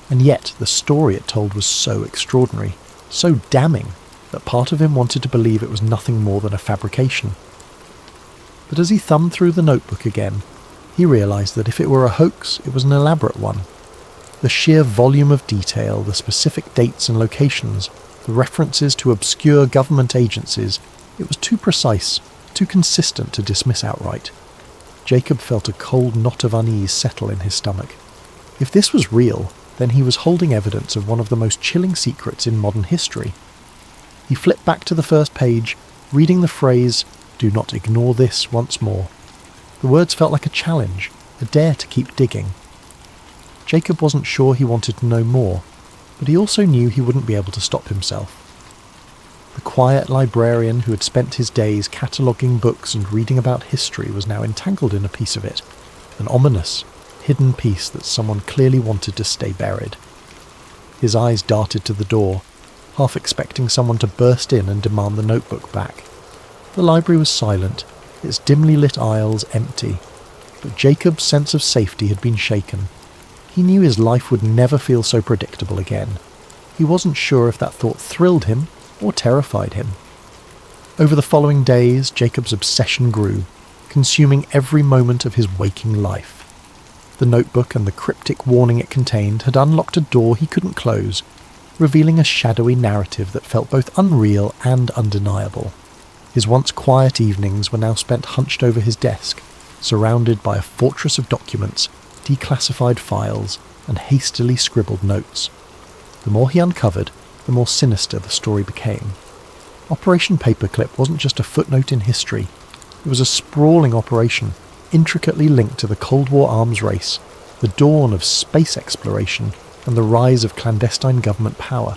And yet the story it told was so extraordinary, so damning, that part of him wanted to believe it was nothing more than a fabrication. But as he thumbed through the notebook again, he realised that if it were a hoax, it was an elaborate one. The sheer volume of detail, the specific dates and locations, the references to obscure government agencies, it was too precise, too consistent to dismiss outright. Jacob felt a cold knot of unease settle in his stomach. If this was real, then he was holding evidence of one of the most chilling secrets in modern history. He flipped back to the first page, reading the phrase, "Do not ignore this," once more. The words felt like a challenge, a dare to keep digging. Jacob wasn't sure he wanted to know more, but he also knew he wouldn't be able to stop himself. The quiet librarian who had spent his days cataloguing books and reading about history was now entangled in a piece of it, an ominous, hidden piece that someone clearly wanted to stay buried. His eyes darted to the door, half expecting someone to burst in and demand the notebook back. The library was silent, its dimly lit aisles empty, but Jacob's sense of safety had been shaken. He knew his life would never feel so predictable again. He wasn't sure if that thought thrilled him or terrified him. Over the following days, Jacob's obsession grew, consuming every moment of his waking life. The notebook and the cryptic warning it contained had unlocked a door he couldn't close, revealing a shadowy narrative that felt both unreal and undeniable. His once quiet evenings were now spent hunched over his desk, surrounded by a fortress of documents, declassified files, and hastily scribbled notes. The more he uncovered, the more sinister the story became. Operation Paperclip wasn't just a footnote in history. It was a sprawling operation, intricately linked to the Cold War arms race, the dawn of space exploration, and the rise of clandestine government power.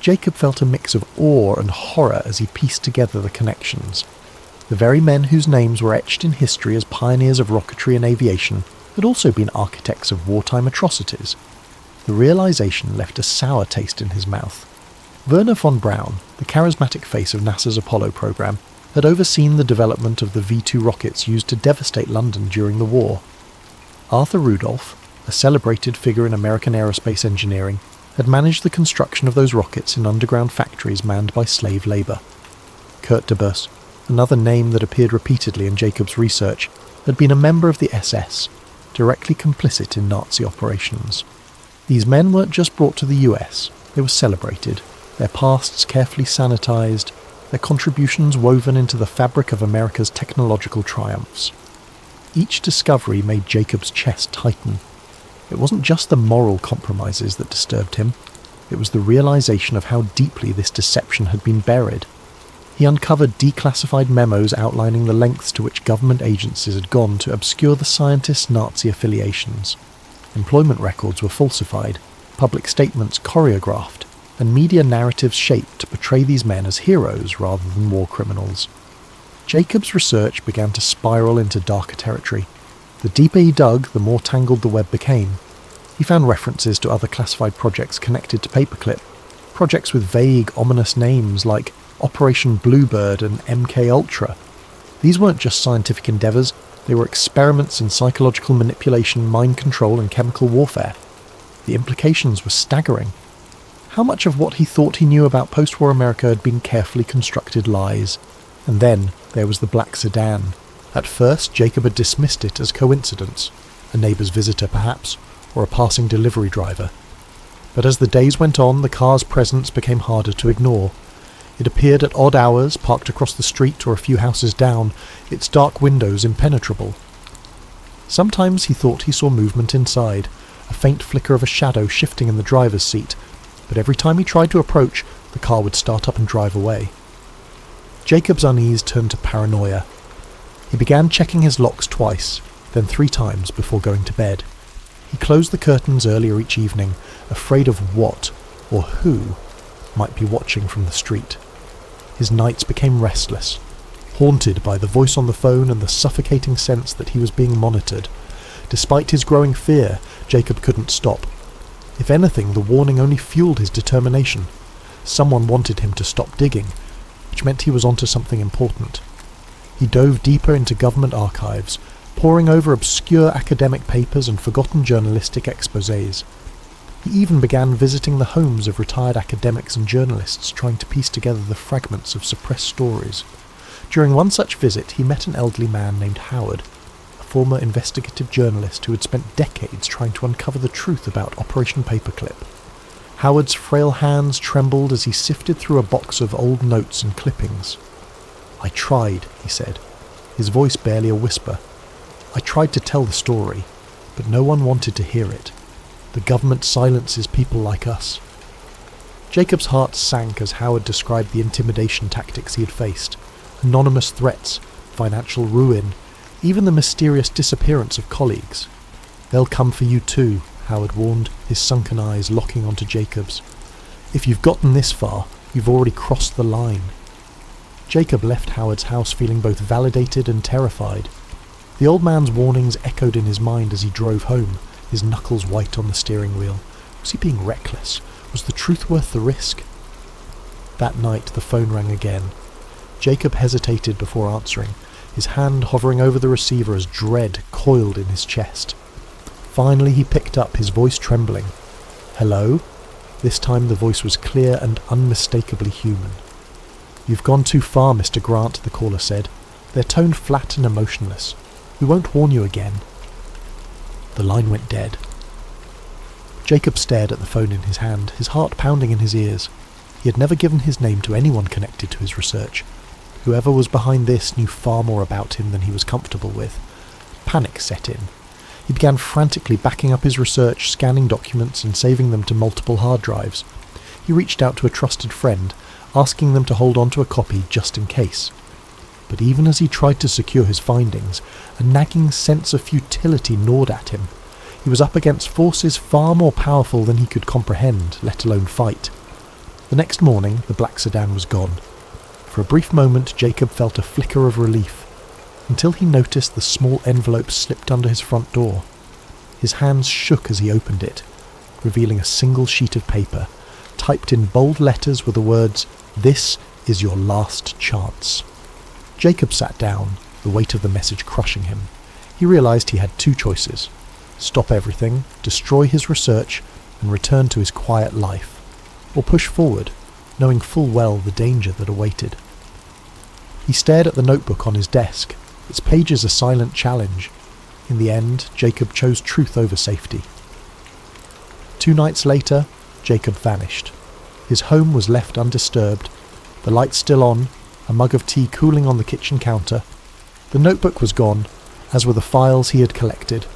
Jacob felt a mix of awe and horror as he pieced together the connections. The very men whose names were etched in history as pioneers of rocketry and aviation had also been architects of wartime atrocities. The realization left a sour taste in his mouth. Werner von Braun, the charismatic face of NASA's Apollo program, had overseen the development of the V2 rockets used to devastate London during the war. Arthur Rudolph, a celebrated figure in American aerospace engineering, had managed the construction of those rockets in underground factories manned by slave labour. Kurt de Bus, another name that appeared repeatedly in Jacob's research, had been a member of the SS, directly complicit in Nazi operations. These men weren't just brought to the US, they were celebrated, their pasts carefully sanitised, their contributions woven into the fabric of America's technological triumphs. Each discovery made Jacob's chest tighten. It wasn't just the moral compromises that disturbed him, it was the realisation of how deeply this deception had been buried. He uncovered declassified memos outlining the lengths to which government agencies had gone to obscure the scientists' Nazi affiliations. Employment records were falsified, public statements choreographed, and media narratives shaped to portray these men as heroes rather than war criminals. Jacob's research began to spiral into darker territory. The deeper he dug, the more tangled the web became. He found references to other classified projects connected to Paperclip, projects with vague, ominous names like Operation Bluebird and MK Ultra. These weren't just scientific endeavours, They were experiments in psychological manipulation, mind control, and chemical warfare. The implications were staggering. How much of what he thought he knew about post-war America had been carefully constructed lies? And then there was the black sedan. At first, Jacob had dismissed it as coincidence, a neighbour's visitor perhaps, or a passing delivery driver. But as the days went on, the car's presence became harder to ignore. It appeared at odd hours, parked across the street or a few houses down, its dark windows impenetrable. Sometimes he thought he saw movement inside, a faint flicker of a shadow shifting in the driver's seat, but every time he tried to approach, the car would start up and drive away. Jacob's unease turned to paranoia. He began checking his locks twice, then 3 times before going to bed. He closed the curtains earlier each evening, afraid of what, or who, might be watching from the street. His nights became restless, haunted by the voice on the phone and the suffocating sense that he was being monitored. Despite his growing fear, Jacob couldn't stop. If anything, the warning only fueled his determination. Someone wanted him to stop digging, which meant he was onto something important. He dove deeper into government archives, poring over obscure academic papers and forgotten journalistic exposés. He even began visiting the homes of retired academics and journalists, trying to piece together the fragments of suppressed stories. During one such visit, he met an elderly man named Howard, a former investigative journalist who had spent decades trying to uncover the truth about Operation Paperclip. Howard's frail hands trembled as he sifted through a box of old notes and clippings. "I tried," he said, his voice barely a whisper. "I tried to tell the story, but no one wanted to hear it. The government silences people like us." Jacob's heart sank as Howard described the intimidation tactics he had faced. Anonymous threats, financial ruin, even the mysterious disappearance of colleagues. "They'll come for you too," Howard warned, his sunken eyes locking onto Jacob's. "If you've gotten this far, you've already crossed the line." Jacob left Howard's house feeling both validated and terrified. The old man's warnings echoed in his mind as he drove home, his knuckles white on the steering wheel. Was he being reckless? Was the truth worth the risk? That night the phone rang again. Jacob hesitated before answering, his hand hovering over the receiver as dread coiled in his chest. Finally he picked up, his voice trembling. "Hello?" This time the voice was clear and unmistakably human. "You've gone too far, Mr. Grant," the caller said, their tone flat and emotionless. "We won't warn you again." The line went dead. Jacob stared at the phone in his hand, his heart pounding in his ears. He had never given his name to anyone connected to his research. Whoever was behind this knew far more about him than he was comfortable with. Panic set in. He began frantically backing up his research, scanning documents and saving them to multiple hard drives. He reached out to a trusted friend, asking them to hold on to a copy just in case. But even as he tried to secure his findings, a nagging sense of futility gnawed at him. He was up against forces far more powerful than he could comprehend, let alone fight. The next morning, the black sedan was gone. For a brief moment, Jacob felt a flicker of relief, until he noticed the small envelope slipped under his front door. His hands shook as he opened it, revealing a single sheet of paper, typed in bold letters with the words, "This is your last chance." Jacob sat down, the weight of the message crushing him. He realized he had 2 choices: stop everything, destroy his research, and return to his quiet life, or push forward, knowing full well the danger that awaited. He stared at the notebook on his desk, its pages a silent challenge. In the end, Jacob chose truth over safety. 2 nights later, Jacob vanished. His home was left undisturbed, the lights still on, a mug of tea cooling on the kitchen counter. The notebook was gone, as were the files he had collected.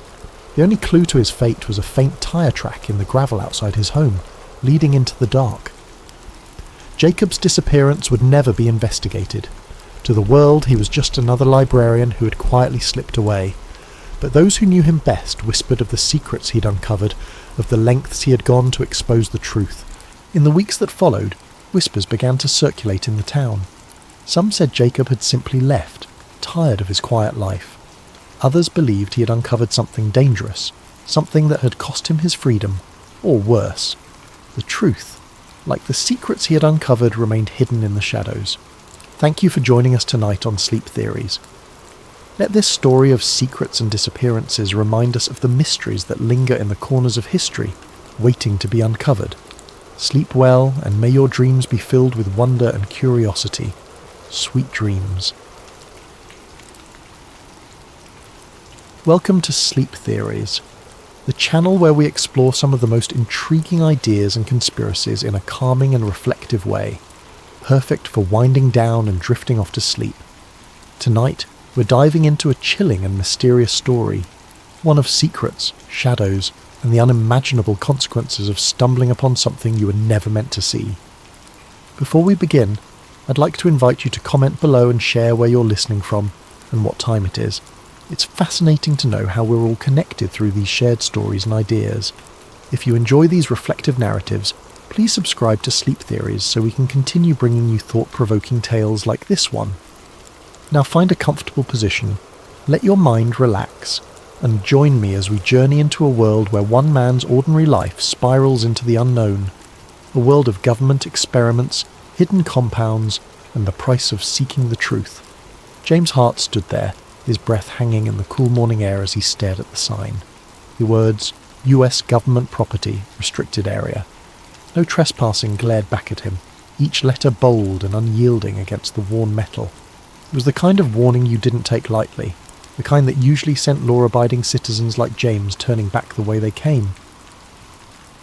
The only clue to his fate was a faint tyre track in the gravel outside his home, leading into the dark. Jacob's disappearance would never be investigated. To the world, he was just another librarian who had quietly slipped away. But those who knew him best whispered of the secrets he'd uncovered, of the lengths he had gone to expose the truth. In the weeks that followed, whispers began to circulate in the town. Some said Jacob had simply left, tired of his quiet life. Others believed he had uncovered something dangerous, something that had cost him his freedom, or worse. The truth, like the secrets he had uncovered, remained hidden in the shadows. Thank you for joining us tonight on Sleep Theories. Let this story of secrets and disappearances remind us of the mysteries that linger in the corners of history, waiting to be uncovered. Sleep well, and may your dreams be filled with wonder and curiosity. Sweet dreams. Welcome to Sleep Theories, the channel where we explore some of the most intriguing ideas and conspiracies in a calming and reflective way, perfect for winding down and drifting off to sleep. Tonight, we're diving into a chilling and mysterious story, one of secrets, shadows, and the unimaginable consequences of stumbling upon something you were never meant to see. Before we begin, I'd like to invite you to comment below and share where you're listening from and what time it is. It's fascinating to know how we're all connected through these shared stories and ideas. If you enjoy these reflective narratives, please subscribe to Sleep Theories so we can continue bringing you thought-provoking tales like this one. Now find a comfortable position, let your mind relax, and join me as we journey into a world where one man's ordinary life spirals into the unknown, a world of government experiments, hidden compounds, and the price of seeking the truth. James Hart stood there, his breath hanging in the cool morning air as he stared at the sign. The words, U.S. Government Property, Restricted Area. No trespassing glared back at him, each letter bold and unyielding against the worn metal. It was the kind of warning you didn't take lightly, the kind that usually sent law-abiding citizens like James turning back the way they came.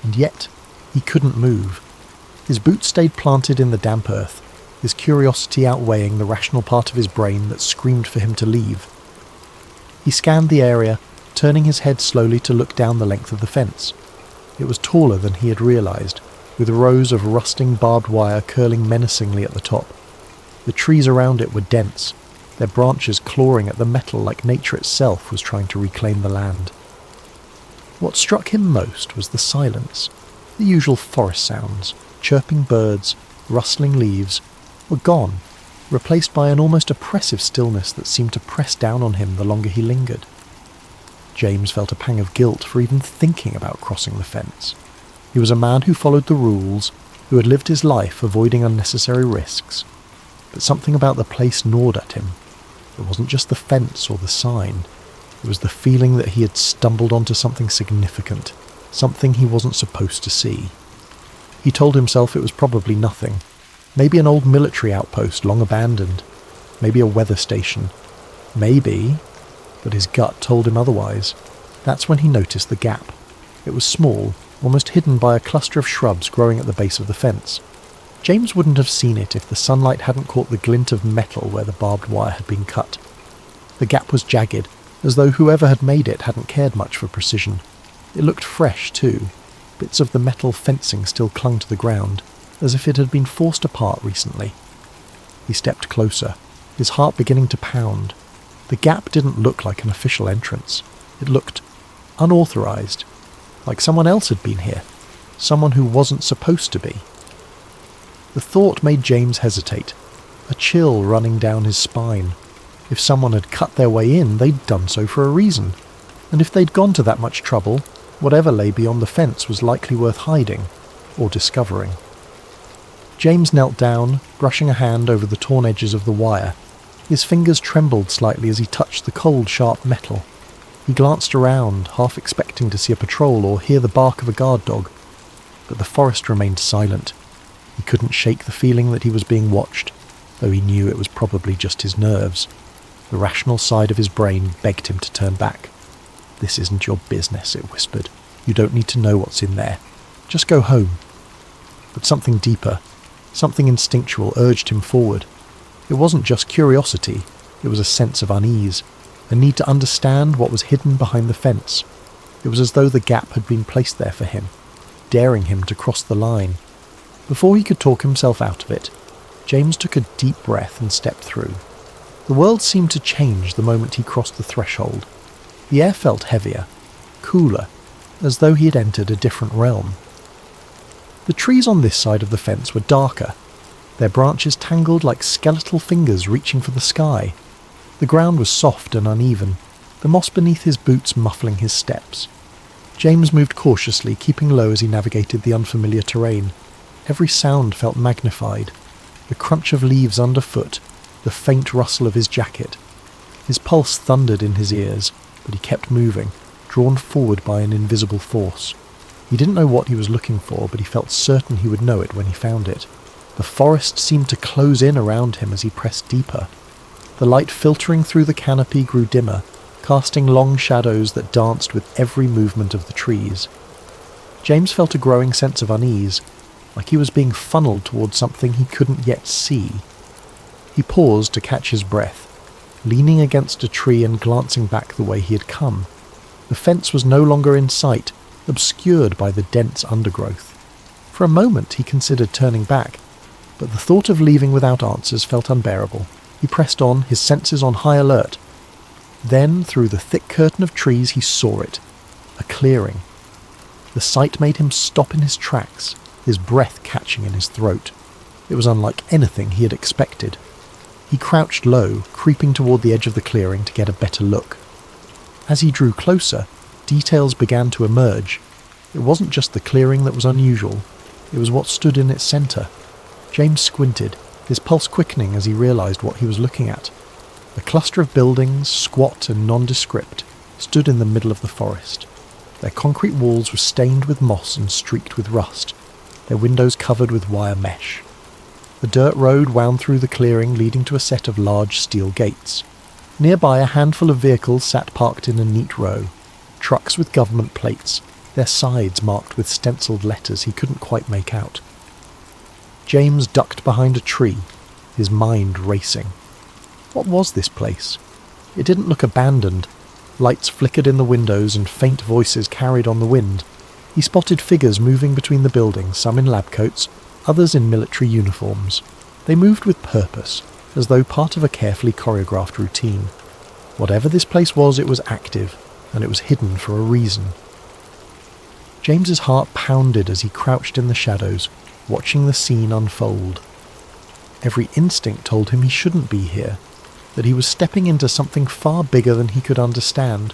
And yet, he couldn't move. His boots stayed planted in the damp earth, his curiosity outweighing the rational part of his brain that screamed for him to leave. He scanned the area, turning his head slowly to look down the length of the fence. It was taller than he had realized, with rows of rusting barbed wire curling menacingly at the top. The trees around it were dense, their branches clawing at the metal like nature itself was trying to reclaim the land. What struck him most was the silence. The usual forest sounds, chirping birds, rustling leaves, were gone, replaced by an almost oppressive stillness that seemed to press down on him the longer he lingered. James felt a pang of guilt for even thinking about crossing the fence. He was a man who followed the rules, who had lived his life avoiding unnecessary risks. But something about the place gnawed at him. It wasn't just the fence or the sign. It was the feeling that he had stumbled onto something significant, something he wasn't supposed to see. He told himself it was probably nothing. Maybe an old military outpost long abandoned. Maybe a weather station. Maybe, but his gut told him otherwise. That's when he noticed the gap. It was small, almost hidden by a cluster of shrubs growing at the base of the fence. James wouldn't have seen it if the sunlight hadn't caught the glint of metal where the barbed wire had been cut. The gap was jagged, as though whoever had made it hadn't cared much for precision. It looked fresh, too. Bits of the metal fencing still clung to the ground, as if it had been forced apart recently. He stepped closer, his heart beginning to pound. The gap didn't look like an official entrance. It looked unauthorized, like someone else had been here, someone who wasn't supposed to be. The thought made James hesitate, a chill running down his spine. If someone had cut their way in, they'd done so for a reason, and if they'd gone to that much trouble, whatever lay beyond the fence was likely worth hiding, or discovering. James knelt down, brushing a hand over the torn edges of the wire. His fingers trembled slightly as he touched the cold, sharp metal. He glanced around, half expecting to see a patrol or hear the bark of a guard dog. But the forest remained silent. He couldn't shake the feeling that he was being watched, though he knew it was probably just his nerves. The rational side of his brain begged him to turn back. "This isn't your business," it whispered. "You don't need to know what's in there. Just go home." But something deeper, something instinctual urged him forward. It wasn't just curiosity, it was a sense of unease, a need to understand what was hidden behind the fence. It was as though the gap had been placed there for him, daring him to cross the line. Before he could talk himself out of it, James took a deep breath and stepped through. The world seemed to change the moment he crossed the threshold. The air felt heavier, cooler, as though he had entered a different realm. The trees on this side of the fence were darker, their branches tangled like skeletal fingers reaching for the sky. The ground was soft and uneven, the moss beneath his boots muffling his steps. James moved cautiously, keeping low as he navigated the unfamiliar terrain. Every sound felt magnified, the crunch of leaves underfoot, the faint rustle of his jacket. His pulse thundered in his ears, but he kept moving, drawn forward by an invisible force. He didn't know what he was looking for, but he felt certain he would know it when he found it. The forest seemed to close in around him as he pressed deeper. The light filtering through the canopy grew dimmer, casting long shadows that danced with every movement of the trees. James felt a growing sense of unease, like he was being funneled towards something he couldn't yet see. He paused to catch his breath, leaning against a tree and glancing back the way he had come. The fence was no longer in sight, obscured by the dense undergrowth. For a moment he considered turning back, but the thought of leaving without answers felt unbearable. He pressed on, his senses on high alert. Then, through the thick curtain of trees, he saw it. A clearing. The sight made him stop in his tracks, his breath catching in his throat. It was unlike anything he had expected. He crouched low, creeping toward the edge of the clearing to get a better look. As he drew closer, details began to emerge. It wasn't just the clearing that was unusual, it was what stood in its centre. James squinted, his pulse quickening as he realised what he was looking at. A cluster of buildings, squat and nondescript, stood in the middle of the forest. Their concrete walls were stained with moss and streaked with rust, their windows covered with wire mesh. The dirt road wound through the clearing, leading to a set of large steel gates. Nearby, a handful of vehicles sat parked in a neat row, trucks with government plates, their sides marked with stenciled letters he couldn't quite make out. James ducked behind a tree, his mind racing. What was this place? It didn't look abandoned. Lights flickered in the windows and faint voices carried on the wind. He spotted figures moving between the buildings, some in lab coats, others in military uniforms. They moved with purpose, as though part of a carefully choreographed routine. Whatever this place was, it was active, and it was hidden for a reason. James's heart pounded as he crouched in the shadows, watching the scene unfold. Every instinct told him he shouldn't be here, that he was stepping into something far bigger than he could understand,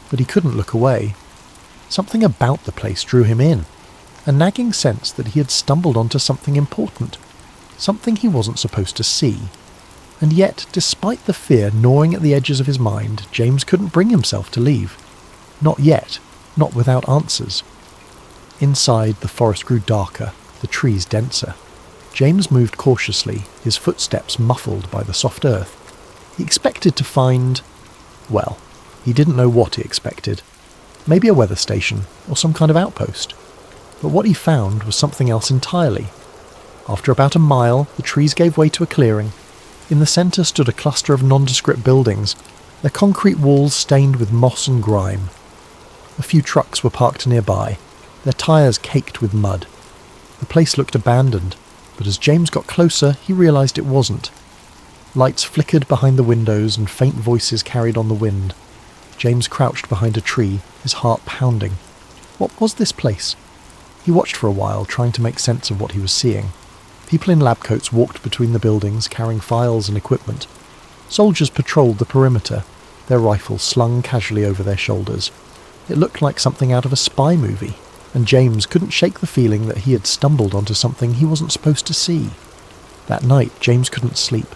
but he couldn't look away. Something about the place drew him in, a nagging sense that he had stumbled onto something important, something he wasn't supposed to see. And yet, despite the fear gnawing at the edges of his mind, James couldn't bring himself to leave. Not yet, not without answers. Inside, the forest grew darker, the trees denser. James moved cautiously, his footsteps muffled by the soft earth. He expected to find... well, he didn't know what he expected. Maybe a weather station, or some kind of outpost. But what he found was something else entirely. After about a mile, the trees gave way to a clearing. In the centre stood a cluster of nondescript buildings, their concrete walls stained with moss and grime. A few trucks were parked nearby, their tyres caked with mud. The place looked abandoned, but as James got closer, he realised it wasn't. Lights flickered behind the windows and faint voices carried on the wind. James crouched behind a tree, his heart pounding. What was this place? He watched for a while, trying to make sense of what he was seeing. People in lab coats walked between the buildings, carrying files and equipment. Soldiers patrolled the perimeter, their rifles slung casually over their shoulders. It looked like something out of a spy movie, and James couldn't shake the feeling that he had stumbled onto something he wasn't supposed to see. That night, James couldn't sleep.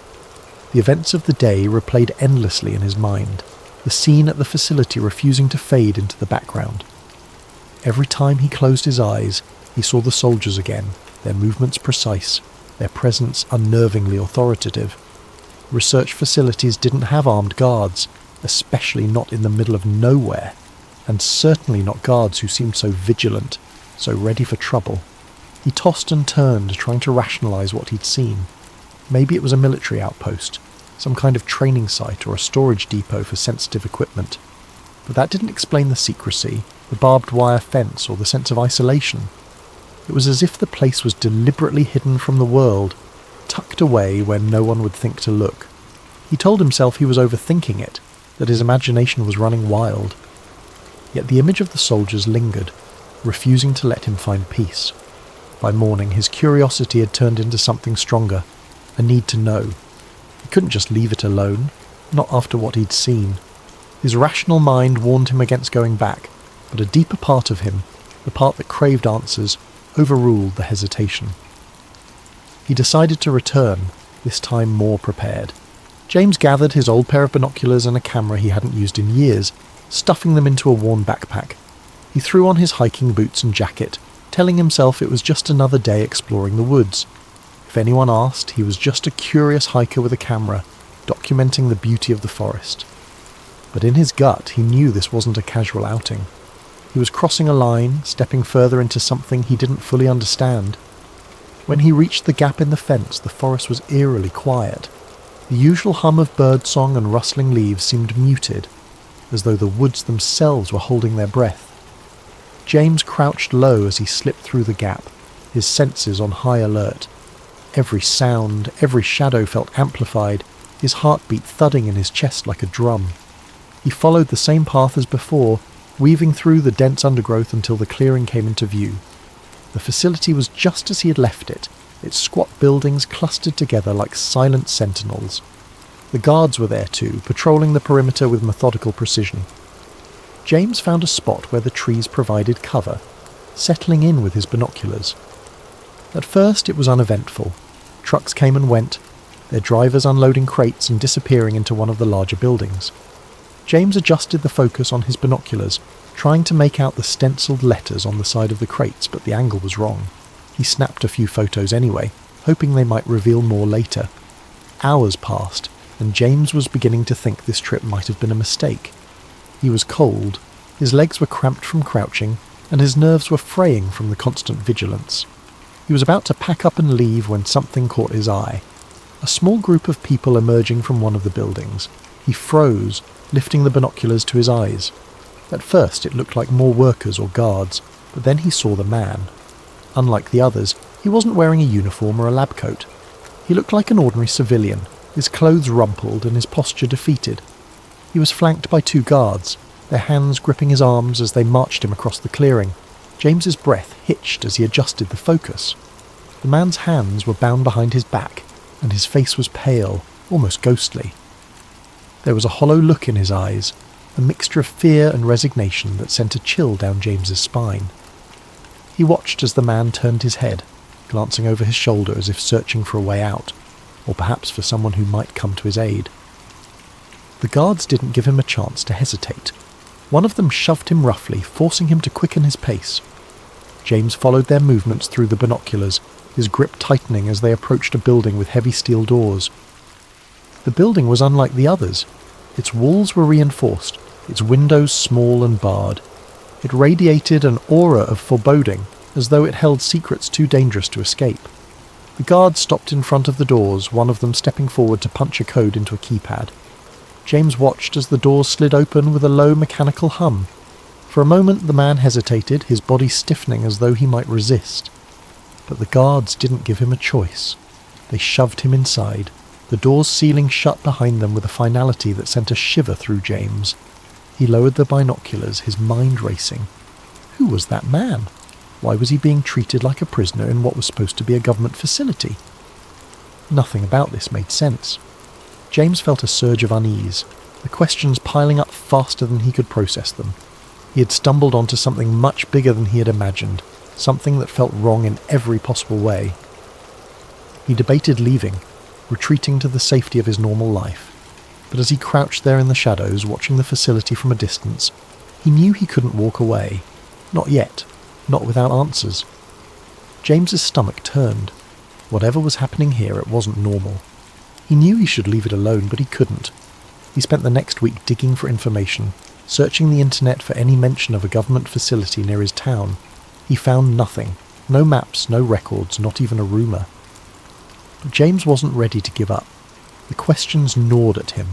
The events of the day replayed endlessly in his mind, the scene at the facility refusing to fade into the background. Every time he closed his eyes, he saw the soldiers again, their movements precise, their presence unnervingly authoritative. Research facilities didn't have armed guards, especially not in the middle of nowhere, and certainly not guards who seemed so vigilant, so ready for trouble. He tossed and turned, trying to rationalise what he'd seen. Maybe it was a military outpost, some kind of training site or a storage depot for sensitive equipment. But that didn't explain the secrecy, the barbed wire fence, or the sense of isolation. It was as if the place was deliberately hidden from the world, tucked away where no one would think to look. He told himself he was overthinking it, that his imagination was running wild. Yet the image of the soldiers lingered, refusing to let him find peace. By morning, his curiosity had turned into something stronger, a need to know. He couldn't just leave it alone, not after what he'd seen. His rational mind warned him against going back, but a deeper part of him, the part that craved answers, overruled the hesitation. He decided to return, this time more prepared. James gathered his old pair of binoculars and a camera he hadn't used in years, stuffing them into a worn backpack. He threw on his hiking boots and jacket, telling himself it was just another day exploring the woods. If anyone asked, he was just a curious hiker with a camera, documenting the beauty of the forest. But in his gut, he knew this wasn't a casual outing. He was crossing a line, stepping further into something he didn't fully understand. When he reached the gap in the fence, the forest was eerily quiet. The usual hum of birdsong and rustling leaves seemed muted, as though the woods themselves were holding their breath. James crouched low as he slipped through the gap, his senses on high alert. Every sound, every shadow felt amplified, his heartbeat thudding in his chest like a drum. He followed the same path as before, weaving through the dense undergrowth until the clearing came into view. The facility was just as he had left it, its squat buildings clustered together like silent sentinels. The guards were there too, patrolling the perimeter with methodical precision. James found a spot where the trees provided cover, settling in with his binoculars. At first it was uneventful. Trucks came and went, their drivers unloading crates and disappearing into one of the larger buildings. James adjusted the focus on his binoculars, trying to make out the stenciled letters on the side of the crates, but the angle was wrong. He snapped a few photos anyway, hoping they might reveal more later. Hours passed, and James was beginning to think this trip might have been a mistake. He was cold, his legs were cramped from crouching, and his nerves were fraying from the constant vigilance. He was about to pack up and leave when something caught his eye. A small group of people emerging from one of the buildings. He froze, lifting the binoculars to his eyes. At first it looked like more workers or guards, but then he saw the man. Unlike the others, he wasn't wearing a uniform or a lab coat. He looked like an ordinary civilian, his clothes rumpled and his posture defeated. He was flanked by two guards, their hands gripping his arms as they marched him across the clearing. James's breath hitched as he adjusted the focus. The man's hands were bound behind his back, and his face was pale, almost ghostly. There was a hollow look in his eyes, a mixture of fear and resignation that sent a chill down James's spine. He watched as the man turned his head, glancing over his shoulder as if searching for a way out, or perhaps for someone who might come to his aid. The guards didn't give him a chance to hesitate. One of them shoved him roughly, forcing him to quicken his pace. James followed their movements through the binoculars, his grip tightening as they approached a building with heavy steel doors. The building was unlike the others. Its walls were reinforced, its windows small and barred. It radiated an aura of foreboding, as though it held secrets too dangerous to escape. The guards stopped in front of the doors, one of them stepping forward to punch a code into a keypad. James watched as the doors slid open with a low mechanical hum. For a moment the man hesitated, his body stiffening as though he might resist. But the guards didn't give him a choice. They shoved him inside, the doors sealing shut behind them with a finality that sent a shiver through James. He lowered the binoculars, his mind racing. Who was that man? Why was he being treated like a prisoner in what was supposed to be a government facility? Nothing about this made sense. James felt a surge of unease, the questions piling up faster than he could process them. He had stumbled onto something much bigger than he had imagined, something that felt wrong in every possible way. He debated leaving, retreating to the safety of his normal life. But as he crouched there in the shadows, watching the facility from a distance, he knew he couldn't walk away. Not yet. Not without answers. James's stomach turned. Whatever was happening here, it wasn't normal. He knew he should leave it alone, but he couldn't. He spent the next week digging for information, searching the internet for any mention of a government facility near his town. He found nothing. No maps, no records, not even a rumour. But James wasn't ready to give up. The questions gnawed at him,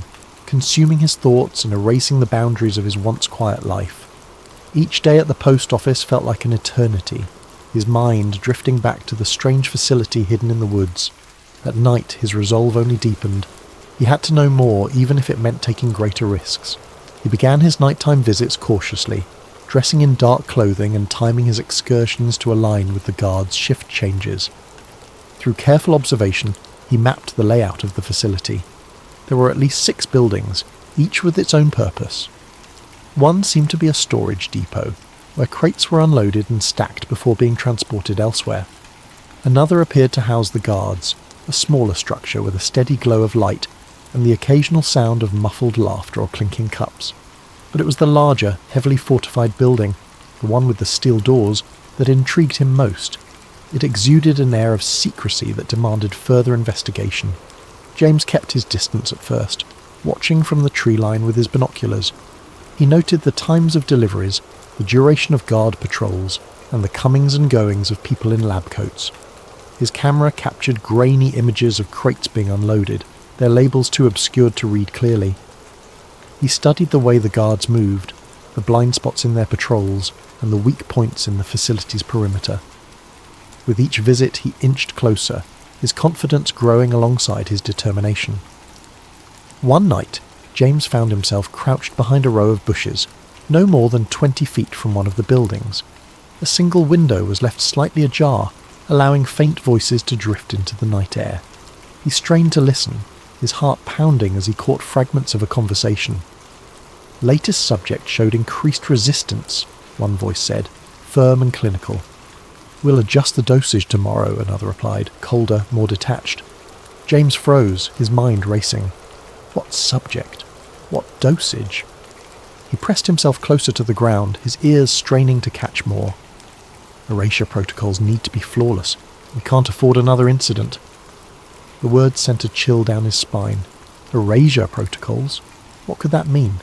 consuming his thoughts and erasing the boundaries of his once quiet life. Each day at the post office felt like an eternity, his mind drifting back to the strange facility hidden in the woods. At night his resolve only deepened. He had to know more, even if it meant taking greater risks. He began his nighttime visits cautiously, dressing in dark clothing and timing his excursions to align with the guards' shift changes. Through careful observation, he mapped the layout of the facility. There were at least 6 buildings, each with its own purpose. One seemed to be a storage depot, where crates were unloaded and stacked before being transported elsewhere. Another appeared to house the guards, a smaller structure with a steady glow of light, and the occasional sound of muffled laughter or clinking cups. But it was the larger, heavily fortified building, the one with the steel doors, that intrigued him most. It exuded an air of secrecy that demanded further investigation. James kept his distance at first, watching from the tree line with his binoculars. He noted the times of deliveries, the duration of guard patrols, and the comings and goings of people in lab coats. His camera captured grainy images of crates being unloaded, their labels too obscured to read clearly. He studied the way the guards moved, the blind spots in their patrols, and the weak points in the facility's perimeter. With each visit he inched closer, his confidence growing alongside his determination. One night, James found himself crouched behind a row of bushes, no more than 20 feet from one of the buildings. A single window was left slightly ajar, allowing faint voices to drift into the night air. He strained to listen, his heart pounding as he caught fragments of a conversation. Latest subject showed increased resistance, one voice said, firm and clinical. We'll adjust the dosage tomorrow, another replied, colder, more detached. James froze, his mind racing. What subject? What dosage? He pressed himself closer to the ground, his ears straining to catch more. Erasure protocols need to be flawless. We can't afford another incident. The words sent a chill down his spine. Erasure protocols? What could that mean?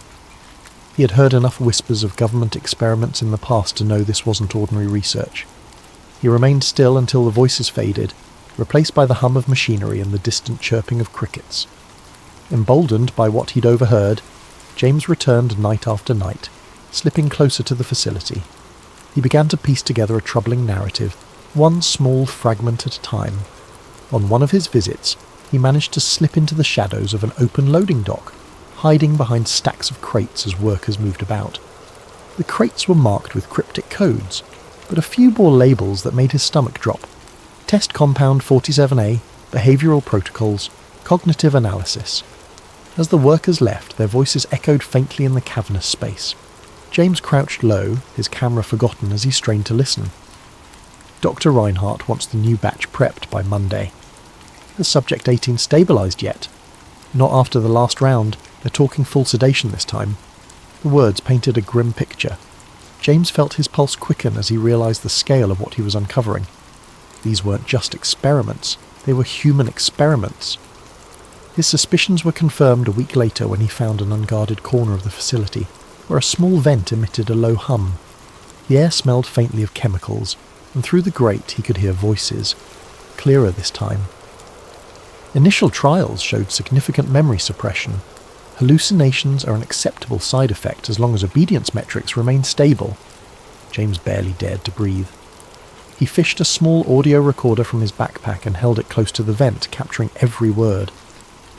He had heard enough whispers of government experiments in the past to know this wasn't ordinary research. He remained still until the voices faded, replaced by the hum of machinery and the distant chirping of crickets. Emboldened by what he'd overheard, James returned night after night, slipping closer to the facility. He began to piece together a troubling narrative, one small fragment at a time. On one of his visits, he managed to slip into the shadows of an open loading dock, hiding behind stacks of crates as workers moved about. The crates were marked with cryptic codes, but a few bore labels that made his stomach drop. Test Compound 47A, Behavioral Protocols, Cognitive Analysis. As the workers left, their voices echoed faintly in the cavernous space. James crouched low, his camera forgotten as he strained to listen. Dr. Reinhardt wants the new batch prepped by Monday. Has Subject 18 stabilised yet? Not after the last round. They're talking full sedation this time. The words painted a grim picture. James felt his pulse quicken as he realised the scale of what he was uncovering. These weren't just experiments. They were human experiments. His suspicions were confirmed a week later when he found an unguarded corner of the facility, where a small vent emitted a low hum. The air smelled faintly of chemicals, and through the grate he could hear voices, clearer this time. Initial trials showed significant memory suppression. Hallucinations are an acceptable side effect as long as obedience metrics remain stable. James barely dared to breathe. He fished a small audio recorder from his backpack and held it close to the vent, capturing every word.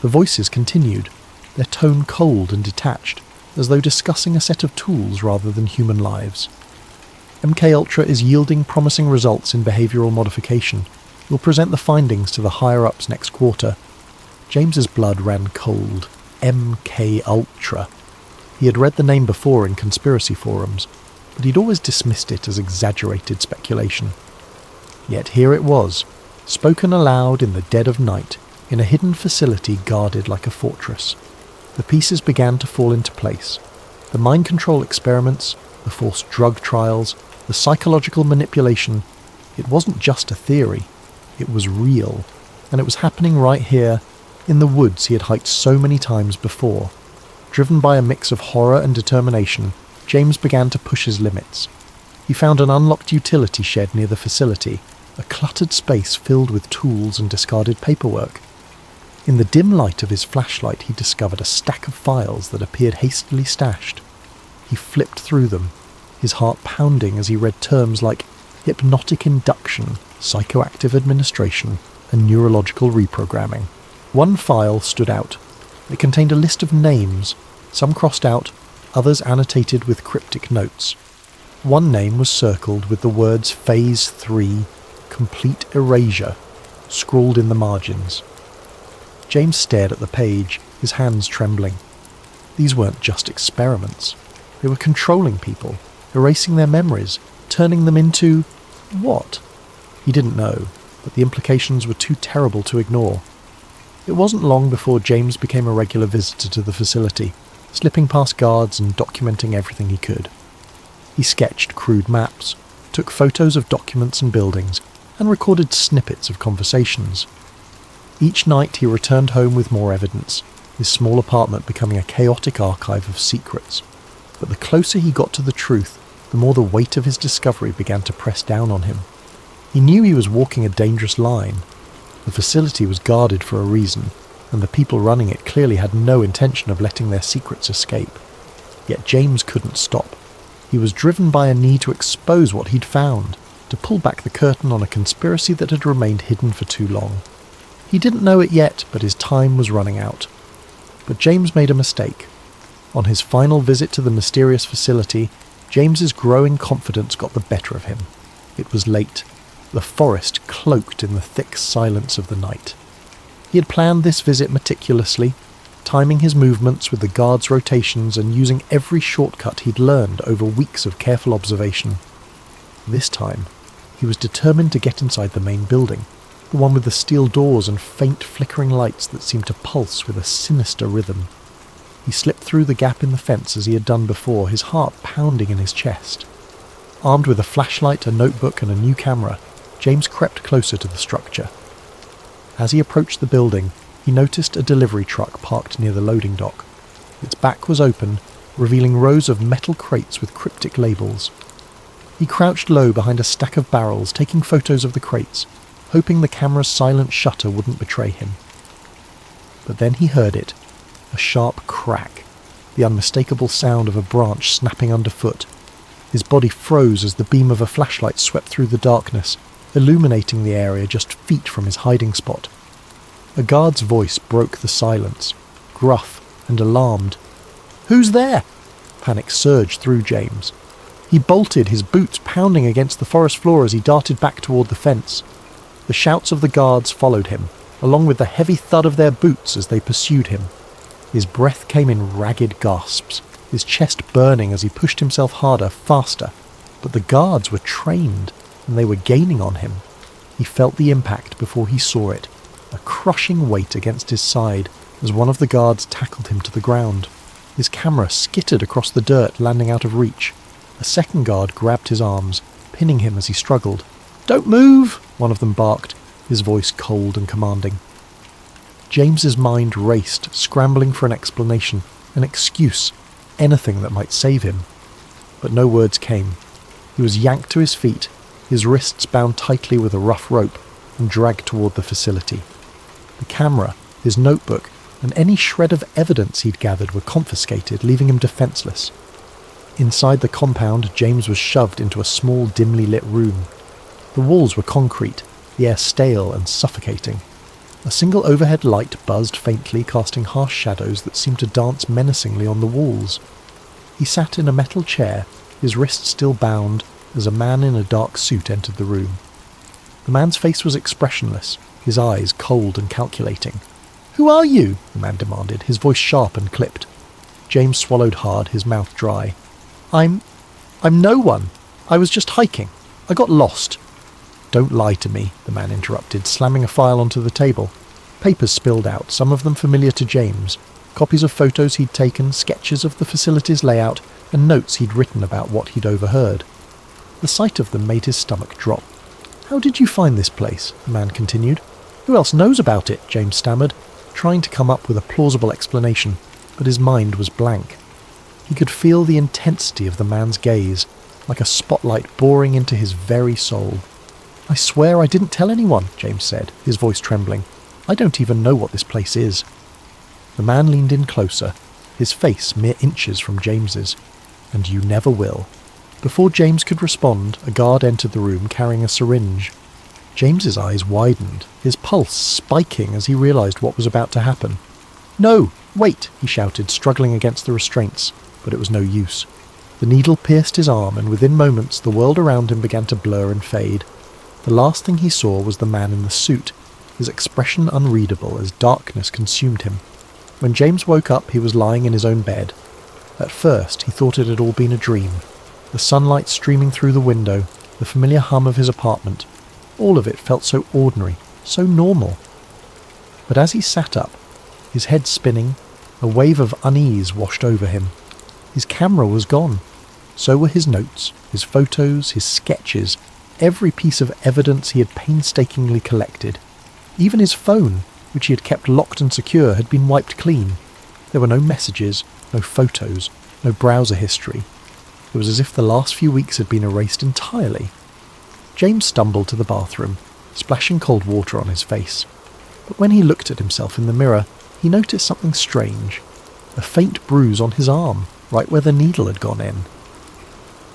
The voices continued, their tone cold and detached, as though discussing a set of tools rather than human lives. MK-Ultra is yielding promising results in behavioural modification. We'll present the findings to the higher-ups next quarter. James's blood ran cold. MK-Ultra. He had read the name before in conspiracy forums, but he'd always dismissed it as exaggerated speculation. Yet here it was, spoken aloud in the dead of night, in a hidden facility guarded like a fortress. The pieces began to fall into place. The mind control experiments, the forced drug trials, the psychological manipulation. It wasn't just a theory. It was real. And it was happening right here, in the woods he had hiked so many times before. Driven by a mix of horror and determination, James began to push his limits. He found an unlocked utility shed near the facility, a cluttered space filled with tools and discarded paperwork. In the dim light of his flashlight he discovered a stack of files that appeared hastily stashed. He flipped through them, his heart pounding as he read terms like hypnotic induction, psychoactive administration, and neurological reprogramming. One file stood out. It contained a list of names, some crossed out, others annotated with cryptic notes. One name was circled with the words Phase 3, Complete Erasure, scrawled in the margins. James stared at the page, his hands trembling. These weren't just experiments. They were controlling people, erasing their memories, turning them into... what? He didn't know, but the implications were too terrible to ignore. It wasn't long before James became a regular visitor to the facility, slipping past guards and documenting everything he could. He sketched crude maps, took photos of documents and buildings, and recorded snippets of conversations. Each night he returned home with more evidence, his small apartment becoming a chaotic archive of secrets. But the closer he got to the truth, the more the weight of his discovery began to press down on him. He knew he was walking a dangerous line. The facility was guarded for a reason, and the people running it clearly had no intention of letting their secrets escape. Yet James couldn't stop. He was driven by a need to expose what he'd found, to pull back the curtain on a conspiracy that had remained hidden for too long. He didn't know it yet, but his time was running out. But James made a mistake. On his final visit to the mysterious facility, James's growing confidence got the better of him. It was late, the forest cloaked in the thick silence of the night. He had planned this visit meticulously, timing his movements with the guards' rotations and using every shortcut he'd learned over weeks of careful observation. This time, he was determined to get inside the main building, the one with the steel doors and faint flickering lights that seemed to pulse with a sinister rhythm. He slipped through the gap in the fence as he had done before, his heart pounding in his chest. Armed with a flashlight, a notebook and a new camera, James crept closer to the structure. As he approached the building, he noticed a delivery truck parked near the loading dock. Its back was open, revealing rows of metal crates with cryptic labels. He crouched low behind a stack of barrels, taking photos of the crates, hoping the camera's silent shutter wouldn't betray him. But then he heard it, a sharp crack, the unmistakable sound of a branch snapping underfoot. His body froze as the beam of a flashlight swept through the darkness, illuminating the area just feet from his hiding spot. A guard's voice broke the silence, gruff and alarmed. "Who's there?" Panic surged through James. He bolted, his boots pounding against the forest floor as he darted back toward the fence. The shouts of the guards followed him, along with the heavy thud of their boots as they pursued him. His breath came in ragged gasps, his chest burning as he pushed himself harder, faster. But the guards were trained, and they were gaining on him. He felt the impact before he saw it, a crushing weight against his side as one of the guards tackled him to the ground. His camera skittered across the dirt, landing out of reach. A second guard grabbed his arms, pinning him as he struggled. "Don't move!" one of them barked, his voice cold and commanding. James's mind raced, scrambling for an explanation, an excuse, anything that might save him. But no words came. He was yanked to his feet, his wrists bound tightly with a rough rope, and dragged toward the facility. The camera, his notebook, and any shred of evidence he'd gathered were confiscated, leaving him defenseless. Inside the compound, James was shoved into a small, dimly lit room. The walls were concrete, the air stale and suffocating. A single overhead light buzzed faintly, casting harsh shadows that seemed to dance menacingly on the walls. He sat in a metal chair, his wrists still bound, as a man in a dark suit entered the room. The man's face was expressionless, his eyes cold and calculating. "Who are you?" the man demanded, his voice sharp and clipped. James swallowed hard, his mouth dry. I'm no one. I was just hiking. I got lost." "Don't lie to me," the man interrupted, slamming a file onto the table. Papers spilled out, some of them familiar to James. Copies of photos he'd taken, sketches of the facility's layout, and notes he'd written about what he'd overheard. The sight of them made his stomach drop. "How did you find this place?" the man continued. "Who else knows about it?" James stammered, trying to come up with a plausible explanation, but his mind was blank. He could feel the intensity of the man's gaze, like a spotlight boring into his very soul. "I swear I didn't tell anyone," James said, his voice trembling. "I don't even know what this place is." The man leaned in closer, his face mere inches from James's. "And you never will." Before James could respond, a guard entered the room carrying a syringe. James's eyes widened, his pulse spiking as he realized what was about to happen. "No, wait," he shouted, struggling against the restraints, but it was no use. The needle pierced his arm, and within moments the world around him began to blur and fade. The last thing he saw was the man in the suit, his expression unreadable as darkness consumed him. When James woke up, he was lying in his own bed. At first, he thought it had all been a dream. The sunlight streaming through the window, the familiar hum of his apartment, all of it felt so ordinary, so normal. But as he sat up, his head spinning, a wave of unease washed over him. His camera was gone. So were his notes, his photos, his sketches, every piece of evidence he had painstakingly collected. Even his phone, which he had kept locked and secure, had been wiped clean. There were no messages, no photos, no browser history. It was as if the last few weeks had been erased entirely. James stumbled to the bathroom, splashing cold water on his face. But when he looked at himself in the mirror, he noticed something strange. A faint bruise on his arm, right where the needle had gone in.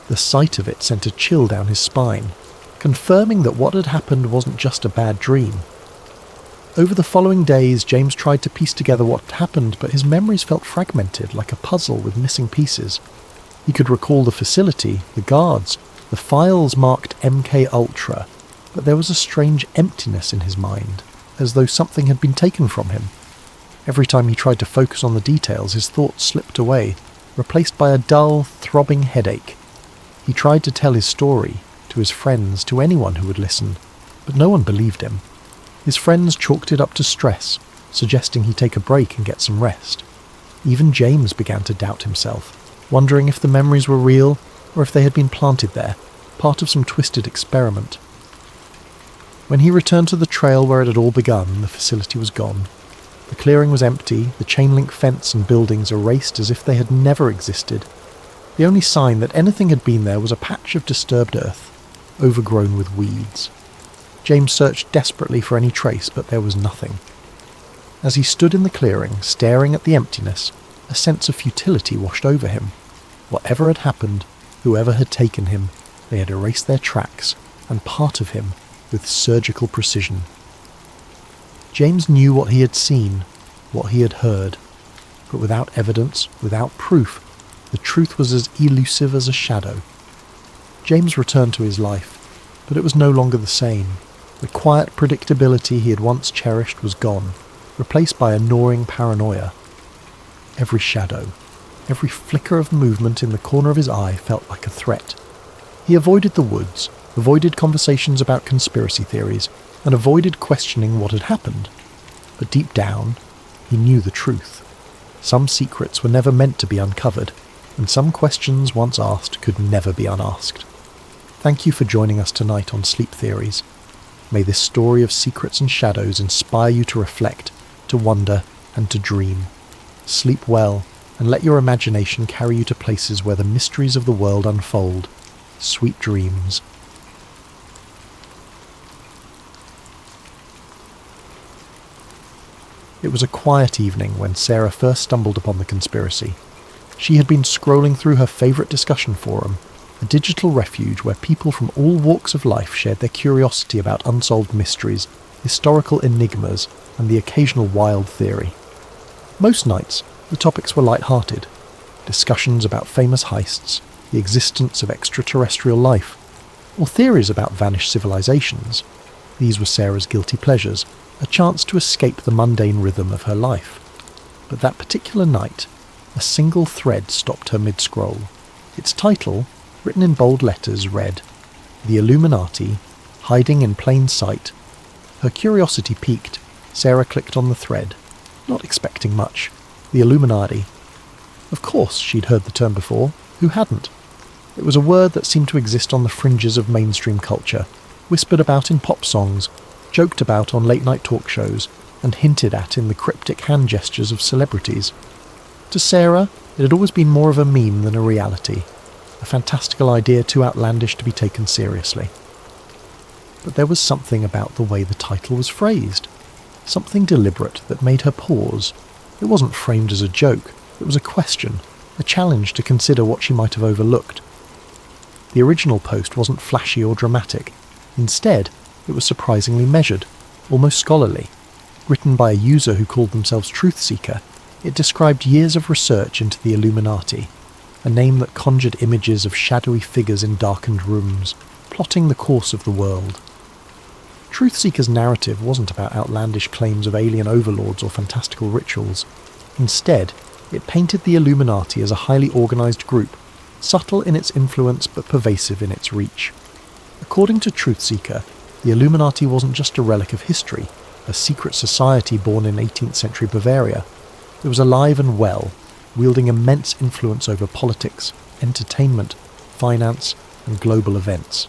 The sight of it sent a chill down his spine, confirming that what had happened wasn't just a bad dream. Over the following days, James tried to piece together what had happened, but his memories felt fragmented, like a puzzle with missing pieces. He could recall the facility, the guards, the files marked MK Ultra, but there was a strange emptiness in his mind, as though something had been taken from him. Every time he tried to focus on the details, his thoughts slipped away, replaced by a dull, throbbing headache. He tried to tell his story, to his friends, to anyone who would listen, but no one believed him. His friends chalked it up to stress, suggesting he take a break and get some rest. Even James began to doubt himself, wondering if the memories were real or if they had been planted there, part of some twisted experiment. When he returned to the trail where it had all begun, the facility was gone. The clearing was empty, the chain-link fence and buildings erased as if they had never existed. The only sign that anything had been there was a patch of disturbed earth, overgrown with weeds. James searched desperately for any trace, but there was nothing. As he stood in the clearing, staring at the emptiness, a sense of futility washed over him. Whatever had happened, whoever had taken him, they had erased their tracks, and part of him, with surgical precision. James knew what he had seen, what he had heard, but without evidence, without proof, the truth was as elusive as a shadow. James returned to his life, but it was no longer the same. The quiet predictability he had once cherished was gone, replaced by a gnawing paranoia. Every shadow, every flicker of movement in the corner of his eye felt like a threat. He avoided the woods, avoided conversations about conspiracy theories, and avoided questioning what had happened. But deep down, he knew the truth. Some secrets were never meant to be uncovered, and some questions once asked could never be unasked. Thank you for joining us tonight on Sleep Theories. May this story of secrets and shadows inspire you to reflect, to wonder, and to dream. Sleep well, and let your imagination carry you to places where the mysteries of the world unfold. Sweet dreams. It was a quiet evening when Sarah first stumbled upon the conspiracy. She had been scrolling through her favourite discussion forum, a digital refuge where people from all walks of life shared their curiosity about unsolved mysteries, historical enigmas, and the occasional wild theory. Most nights, the topics were light-hearted. Discussions about famous heists, the existence of extraterrestrial life, or theories about vanished civilizations. These were Sarah's guilty pleasures, a chance to escape the mundane rhythm of her life. But that particular night, a single thread stopped her mid-scroll. Its title, written in bold letters, read, "The Illuminati, Hiding in Plain Sight." Her curiosity piqued. Sarah clicked on the thread, not expecting much. The Illuminati. Of course she'd heard the term before. Who hadn't? It was a word that seemed to exist on the fringes of mainstream culture, whispered about in pop songs, joked about on late-night talk shows, and hinted at in the cryptic hand gestures of celebrities. To Sarah, it had always been more of a meme than a reality, a fantastical idea too outlandish to be taken seriously. But there was something about the way the title was phrased, something deliberate that made her pause. It wasn't framed as a joke, it was a question, a challenge to consider what she might have overlooked. The original post wasn't flashy or dramatic. Instead, it was surprisingly measured, almost scholarly. Written by a user who called themselves Truth Seeker, it described years of research into the Illuminati, a name that conjured images of shadowy figures in darkened rooms, plotting the course of the world. Truth Seeker's narrative wasn't about outlandish claims of alien overlords or fantastical rituals. Instead, it painted the Illuminati as a highly organised group, subtle in its influence but pervasive in its reach. According to Truth Seeker, the Illuminati wasn't just a relic of history, a secret society born in 18th century Bavaria. It was alive and well, wielding immense influence over politics, entertainment, finance, and global events.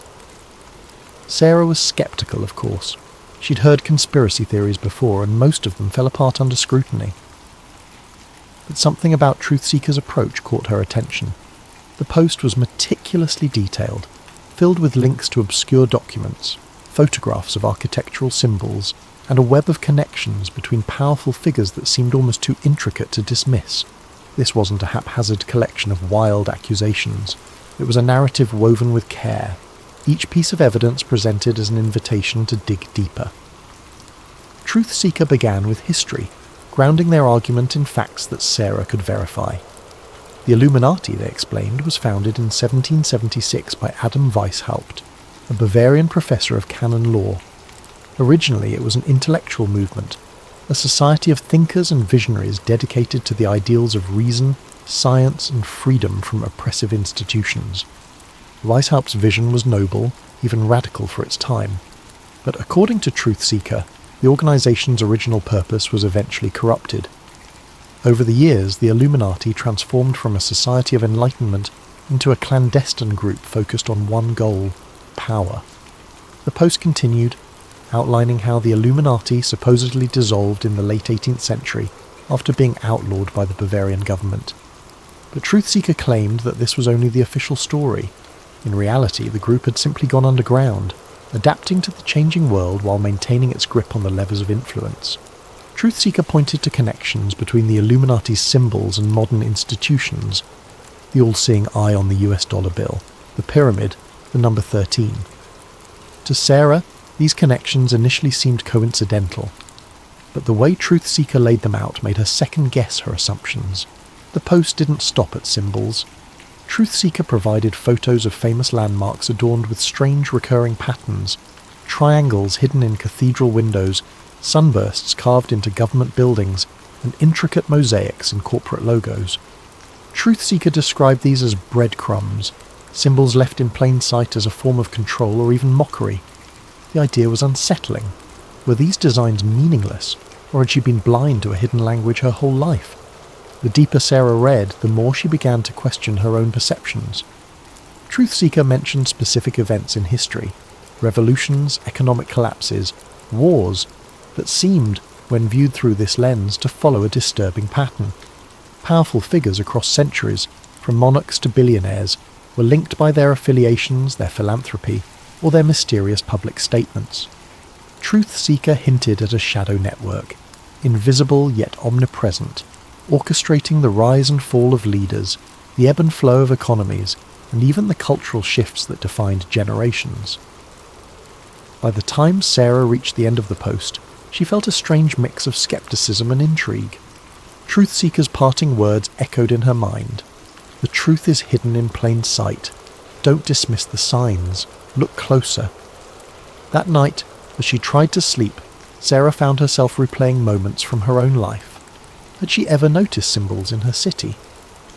Sarah was sceptical, of course. She'd heard conspiracy theories before, and most of them fell apart under scrutiny. But something about Truthseeker's approach caught her attention. The post was meticulously detailed, filled with links to obscure documents, photographs of architectural symbols, and a web of connections between powerful figures that seemed almost too intricate to dismiss. This wasn't a haphazard collection of wild accusations. It was a narrative woven with care, each piece of evidence presented as an invitation to dig deeper. Truthseeker began with history, grounding their argument in facts that Sarah could verify. The Illuminati, they explained, was founded in 1776 by Adam Weishaupt, a Bavarian professor of canon law. Originally, it was an intellectual movement, a society of thinkers and visionaries dedicated to the ideals of reason, science, and freedom from oppressive institutions. Weishaupt's vision was noble, even radical for its time. But according to Truthseeker, the organization's original purpose was eventually corrupted. Over the years, the Illuminati transformed from a society of enlightenment into a clandestine group focused on one goal: power. The post continued, outlining how the Illuminati supposedly dissolved in the late 18th century after being outlawed by the Bavarian government. But Truthseeker claimed that this was only the official story. In reality, the group had simply gone underground, adapting to the changing world while maintaining its grip on the levers of influence. Truthseeker pointed to connections between the Illuminati's symbols and modern institutions: the all-seeing eye on the US dollar bill, the pyramid, the number 13. To Sarah, these connections initially seemed coincidental, but the way Truthseeker laid them out made her second-guess her assumptions. The post didn't stop at symbols. Truthseeker provided photos of famous landmarks adorned with strange recurring patterns, triangles hidden in cathedral windows, sunbursts carved into government buildings, and intricate mosaics in corporate logos. Truthseeker described these as breadcrumbs, symbols left in plain sight as a form of control or even mockery. The idea was unsettling. Were these designs meaningless, or had she been blind to a hidden language her whole life? The deeper Sarah read, the more she began to question her own perceptions. Truthseeker mentioned specific events in history, revolutions, economic collapses, wars, that seemed, when viewed through this lens, to follow a disturbing pattern. Powerful figures across centuries, from monarchs to billionaires, were linked by their affiliations, their philanthropy, or their mysterious public statements. Truthseeker hinted at a shadow network, invisible yet omnipresent, orchestrating the rise and fall of leaders, the ebb and flow of economies, and even the cultural shifts that defined generations. By the time Sarah reached the end of the post, she felt a strange mix of skepticism and intrigue. Truthseeker's parting words echoed in her mind. The truth is hidden in plain sight. Don't dismiss the signs. Look closer. That night, as she tried to sleep, Sarah found herself replaying moments from her own life. Had she ever noticed symbols in her city?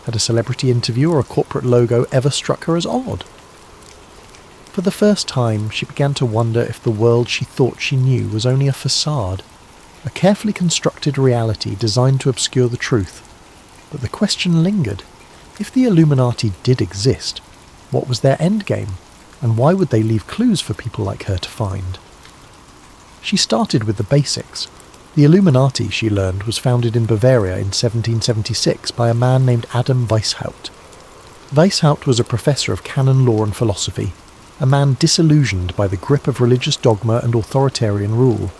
Had a celebrity interview or a corporate logo ever struck her as odd? For the first time, she began to wonder if the world she thought she knew was only a facade, a carefully constructed reality designed to obscure the truth. But the question lingered. If the Illuminati did exist, what was their endgame? And why would they leave clues for people like her to find? She started with the basics. The Illuminati, she learned, was founded in Bavaria in 1776 by a man named Adam Weishaupt. Weishaupt was a professor of canon law and philosophy, a man disillusioned by the grip of religious dogma and authoritarian rule.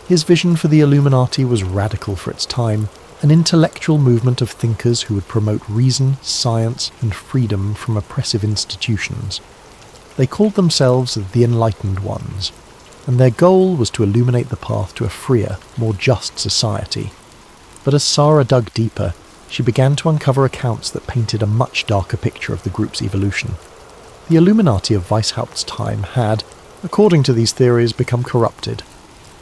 His vision for the Illuminati was radical for its time, an intellectual movement of thinkers who would promote reason, science, and freedom from oppressive institutions. They called themselves the Enlightened Ones, and their goal was to illuminate the path to a freer, more just society. But as Sarah dug deeper, she began to uncover accounts that painted a much darker picture of the group's evolution. The Illuminati of Weishaupt's time had, according to these theories, become corrupted.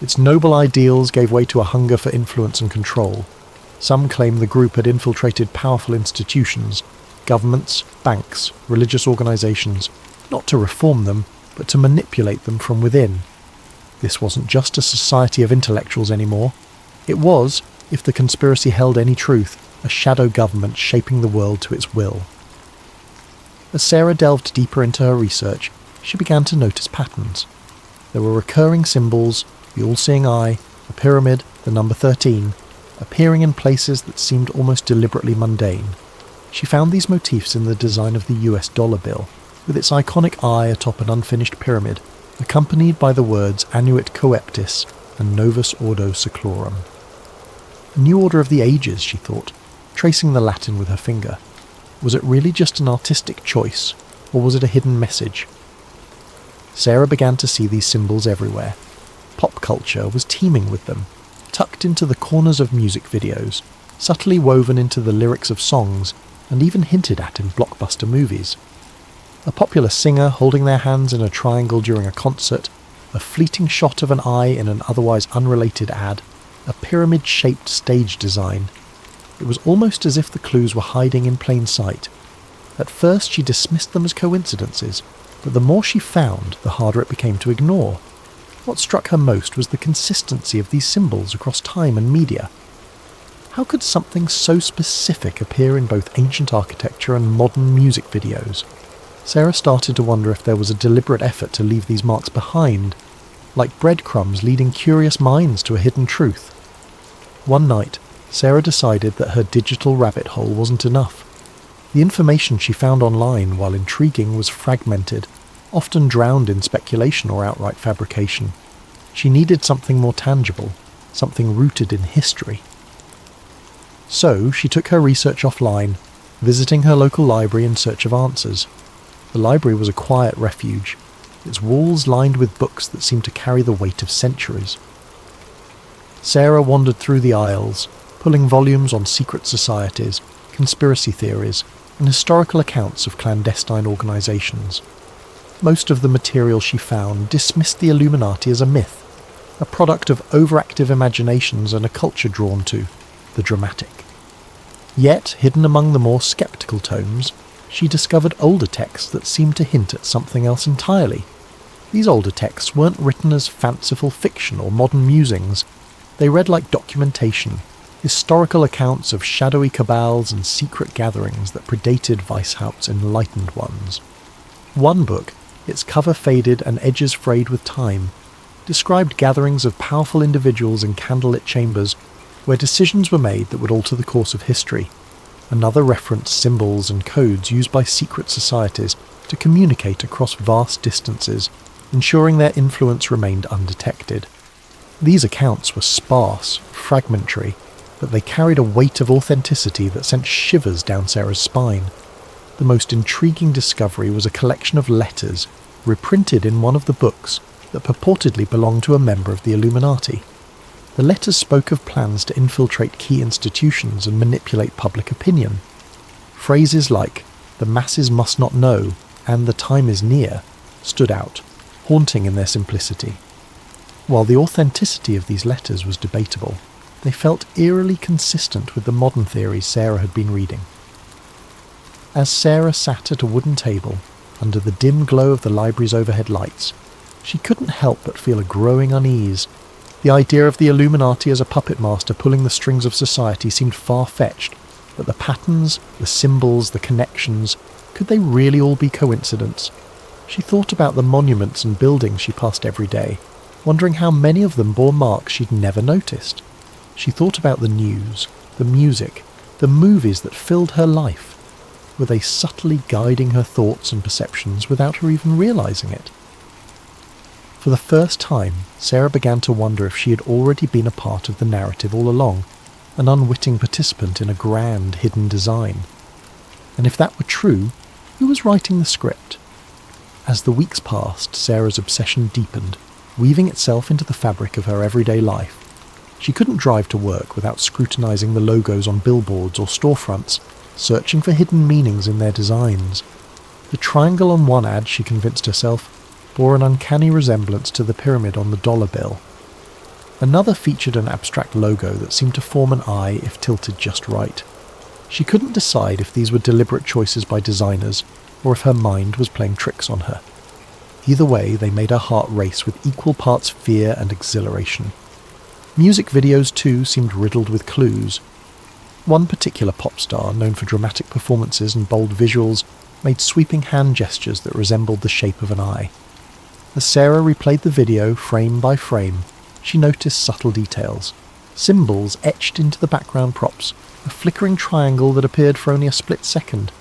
Its noble ideals gave way to a hunger for influence and control. Some claim the group had infiltrated powerful institutions, governments, banks, religious organizations, not to reform them, but to manipulate them from within. This wasn't just a society of intellectuals anymore. It was, if the conspiracy held any truth, a shadow government shaping the world to its will. As Sarah delved deeper into her research, she began to notice patterns. There were recurring symbols, the all-seeing eye, a pyramid, the number 13, appearing in places that seemed almost deliberately mundane. She found these motifs in the design of the US dollar bill, with its iconic eye atop an unfinished pyramid, accompanied by the words Annuit Coeptis and Novus Ordo Seclorum. A new order of the ages, she thought, tracing the Latin with her finger. Was it really just an artistic choice, or was it a hidden message? Sarah began to see these symbols everywhere. Pop culture was teeming with them, tucked into the corners of music videos, subtly woven into the lyrics of songs, and even hinted at in blockbuster movies. A popular singer holding their hands in a triangle during a concert, a fleeting shot of an eye in an otherwise unrelated ad, a pyramid-shaped stage design. It was almost as if the clues were hiding in plain sight. At first she dismissed them as coincidences, but the more she found, the harder it became to ignore. What struck her most was the consistency of these symbols across time and media. How could something so specific appear in both ancient architecture and modern music videos? Sarah started to wonder if there was a deliberate effort to leave these marks behind, like breadcrumbs leading curious minds to a hidden truth. One night, Sarah decided that her digital rabbit hole wasn't enough. The information she found online, while intriguing, was fragmented, often drowned in speculation or outright fabrication. She needed something more tangible, something rooted in history. So she took her research offline, visiting her local library in search of answers. The library was a quiet refuge, its walls lined with books that seemed to carry the weight of centuries. Sarah wandered through the aisles, pulling volumes on secret societies, conspiracy theories, and historical accounts of clandestine organisations. Most of the material she found dismissed the Illuminati as a myth, a product of overactive imaginations and a culture drawn to the dramatic. Yet, hidden among the more sceptical tomes, she discovered older texts that seemed to hint at something else entirely. These older texts weren't written as fanciful fiction or modern musings. They read like documentation, historical accounts of shadowy cabals and secret gatherings that predated Weishaupt's enlightened ones. One book, its cover faded and edges frayed with time, described gatherings of powerful individuals in candlelit chambers where decisions were made that would alter the course of history. Another referenced symbols and codes used by secret societies to communicate across vast distances, ensuring their influence remained undetected. These accounts were sparse, fragmentary, but they carried a weight of authenticity that sent shivers down Sarah's spine. The most intriguing discovery was a collection of letters, reprinted in one of the books, that purportedly belonged to a member of the Illuminati. The letters spoke of plans to infiltrate key institutions and manipulate public opinion. Phrases like, "the masses must not know," and "the time is near," stood out, haunting in their simplicity. While the authenticity of these letters was debatable, they felt eerily consistent with the modern theories Sarah had been reading. As Sarah sat at a wooden table, under the dim glow of the library's overhead lights, she couldn't help but feel a growing unease. The idea of the Illuminati as a puppet master pulling the strings of society seemed far-fetched, but the patterns, the symbols, the connections, could they really all be coincidence? She thought about the monuments and buildings she passed every day, wondering how many of them bore marks she'd never noticed. She thought about the news, the music, the movies that filled her life. Were they subtly guiding her thoughts and perceptions without her even realising it? For the first time, Sarah began to wonder if she had already been a part of the narrative all along, an unwitting participant in a grand hidden design. And if that were true, who was writing the script? As the weeks passed, Sarah's obsession deepened, weaving itself into the fabric of her everyday life. She couldn't drive to work without scrutinising the logos on billboards or storefronts, searching for hidden meanings in their designs. The triangle on one ad, she convinced herself, bore an uncanny resemblance to the pyramid on the dollar bill. Another featured an abstract logo that seemed to form an eye if tilted just right. She couldn't decide if these were deliberate choices by designers, or if her mind was playing tricks on her. Either way, they made her heart race with equal parts fear and exhilaration. Music videos, too, seemed riddled with clues. One particular pop star, known for dramatic performances and bold visuals, made sweeping hand gestures that resembled the shape of an eye. As Sarah replayed the video frame by frame, she noticed subtle details. Symbols etched into the background props, a flickering triangle that appeared for only a split second,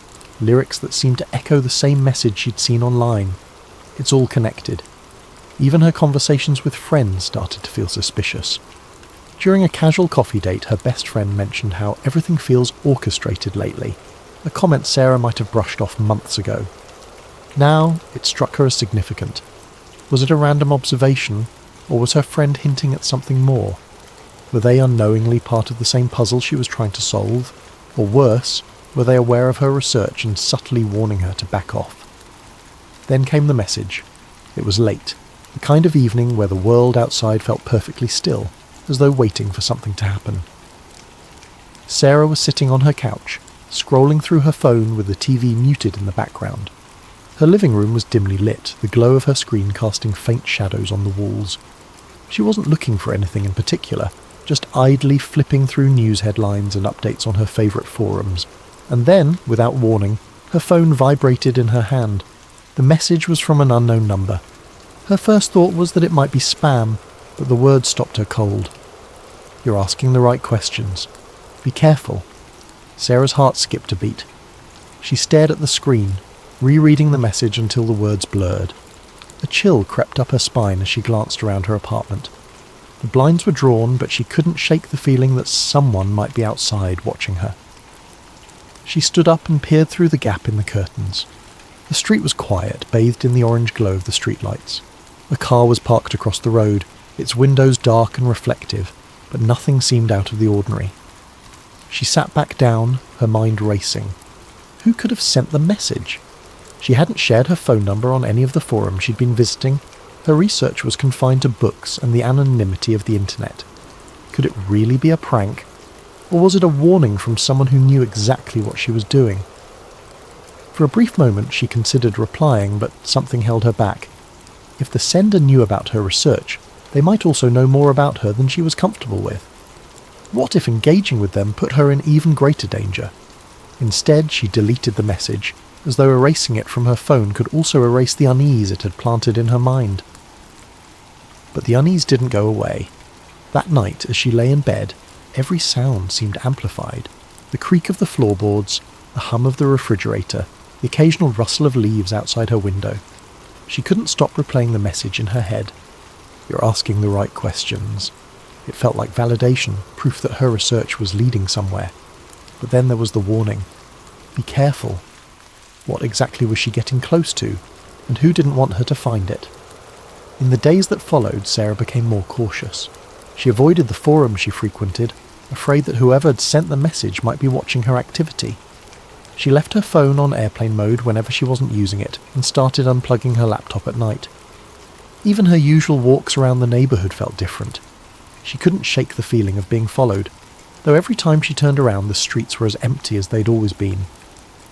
lyrics that seemed to echo the same message she'd seen online. It's all connected. Even her conversations with friends started to feel suspicious. During a casual coffee date, her best friend mentioned how everything feels orchestrated lately, a comment Sarah might have brushed off months ago. Now, it struck her as significant. Was it a random observation, or was her friend hinting at something more? Were they unknowingly part of the same puzzle she was trying to solve? Or worse, were they aware of her research and subtly warning her to back off? Then came the message. It was late, the kind of evening where the world outside felt perfectly still, as though waiting for something to happen. Sarah was sitting on her couch, scrolling through her phone with the TV muted in the background. Her living room was dimly lit, the glow of her screen casting faint shadows on the walls. She wasn't looking for anything in particular, just idly flipping through news headlines and updates on her favourite forums. And then, without warning, her phone vibrated in her hand. The message was from an unknown number. Her first thought was that it might be spam, but the words stopped her cold. "You're asking the right questions. Be careful." Sarah's heart skipped a beat. She stared at the screen, rereading the message until the words blurred. A chill crept up her spine as she glanced around her apartment. The blinds were drawn, but she couldn't shake the feeling that someone might be outside watching her. She stood up and peered through the gap in the curtains. The street was quiet, bathed in the orange glow of the streetlights. A car was parked across the road, its windows dark and reflective, but nothing seemed out of the ordinary. She sat back down, her mind racing. Who could have sent the message? She hadn't shared her phone number on any of the forums she'd been visiting. Her research was confined to books and the anonymity of the internet. Could it really be a prank? Or was it a warning from someone who knew exactly what she was doing? For a brief moment she considered replying, but something held her back. If the sender knew about her research, they might also know more about her than she was comfortable with. What if engaging with them put her in even greater danger? Instead, she deleted the message, as though erasing it from her phone could also erase the unease it had planted in her mind. But the unease didn't go away. That night, as she lay in bed, every sound seemed amplified. The creak of the floorboards, the hum of the refrigerator, the occasional rustle of leaves outside her window. She couldn't stop replaying the message in her head. "You're asking the right questions." It felt like validation, proof that her research was leading somewhere. But then there was the warning. Be careful. What exactly was she getting close to, and who didn't want her to find it? In the days that followed, Sarah became more cautious. She avoided the forums she frequented, afraid that whoever had sent the message might be watching her activity. She left her phone on airplane mode whenever she wasn't using it, and started unplugging her laptop at night. Even her usual walks around the neighbourhood felt different. She couldn't shake the feeling of being followed, though every time she turned around the streets were as empty as they'd always been.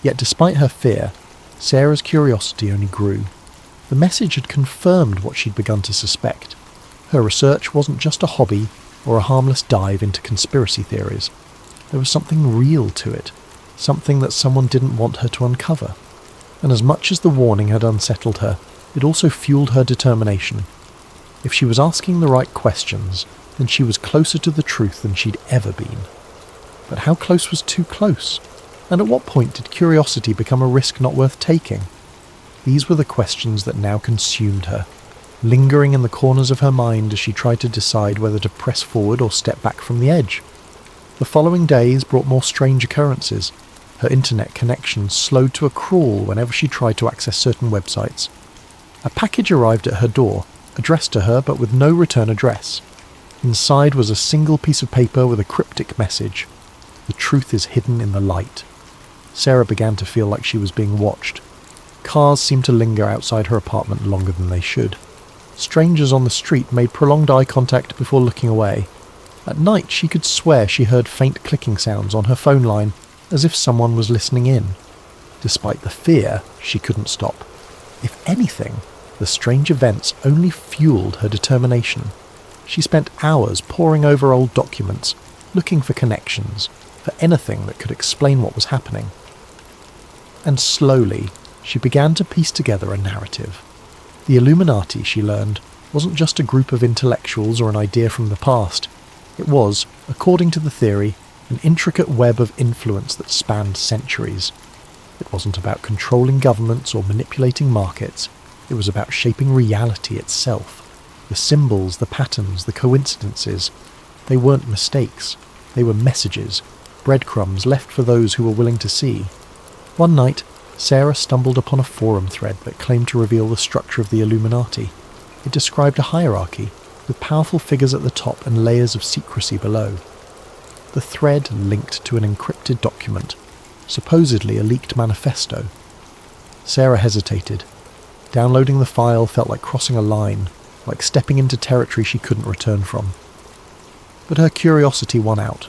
Yet despite her fear, Sarah's curiosity only grew. The message had confirmed what she'd begun to suspect. Her research wasn't just a hobby or a harmless dive into conspiracy theories. There was something real to it, something that someone didn't want her to uncover. And as much as the warning had unsettled her, it also fueled her determination. If she was asking the right questions, then she was closer to the truth than she'd ever been. But how close was too close? And at what point did curiosity become a risk not worth taking? These were the questions that now consumed her, lingering in the corners of her mind as she tried to decide whether to press forward or step back from the edge. The following days brought more strange occurrences. Her internet connection slowed to a crawl whenever she tried to access certain websites. A package arrived at her door, addressed to her but with no return address. Inside was a single piece of paper with a cryptic message. The truth is hidden in the light. Sarah began to feel like she was being watched. Cars seemed to linger outside her apartment longer than they should. Strangers on the street made prolonged eye contact before looking away. At night she could swear she heard faint clicking sounds on her phone line, as if someone was listening in. Despite the fear, she couldn't stop. If anything, The strange events only fueled her determination. She spent hours poring over old documents, looking for connections, for anything that could explain what was happening. And slowly, she began to piece together a narrative. The Illuminati, she learned, wasn't just a group of intellectuals or an idea from the past. It was, according to the theory, an intricate web of influence that spanned centuries. It wasn't about controlling governments or manipulating markets. It was about shaping reality itself. The symbols, the patterns, the coincidences. They weren't mistakes. They were messages, breadcrumbs left for those who were willing to see. One night, Sarah stumbled upon a forum thread that claimed to reveal the structure of the Illuminati. It described a hierarchy, with powerful figures at the top and layers of secrecy below. The thread linked to an encrypted document, supposedly a leaked manifesto. Sarah hesitated. Downloading the file felt like crossing a line, like stepping into territory she couldn't return from. But her curiosity won out.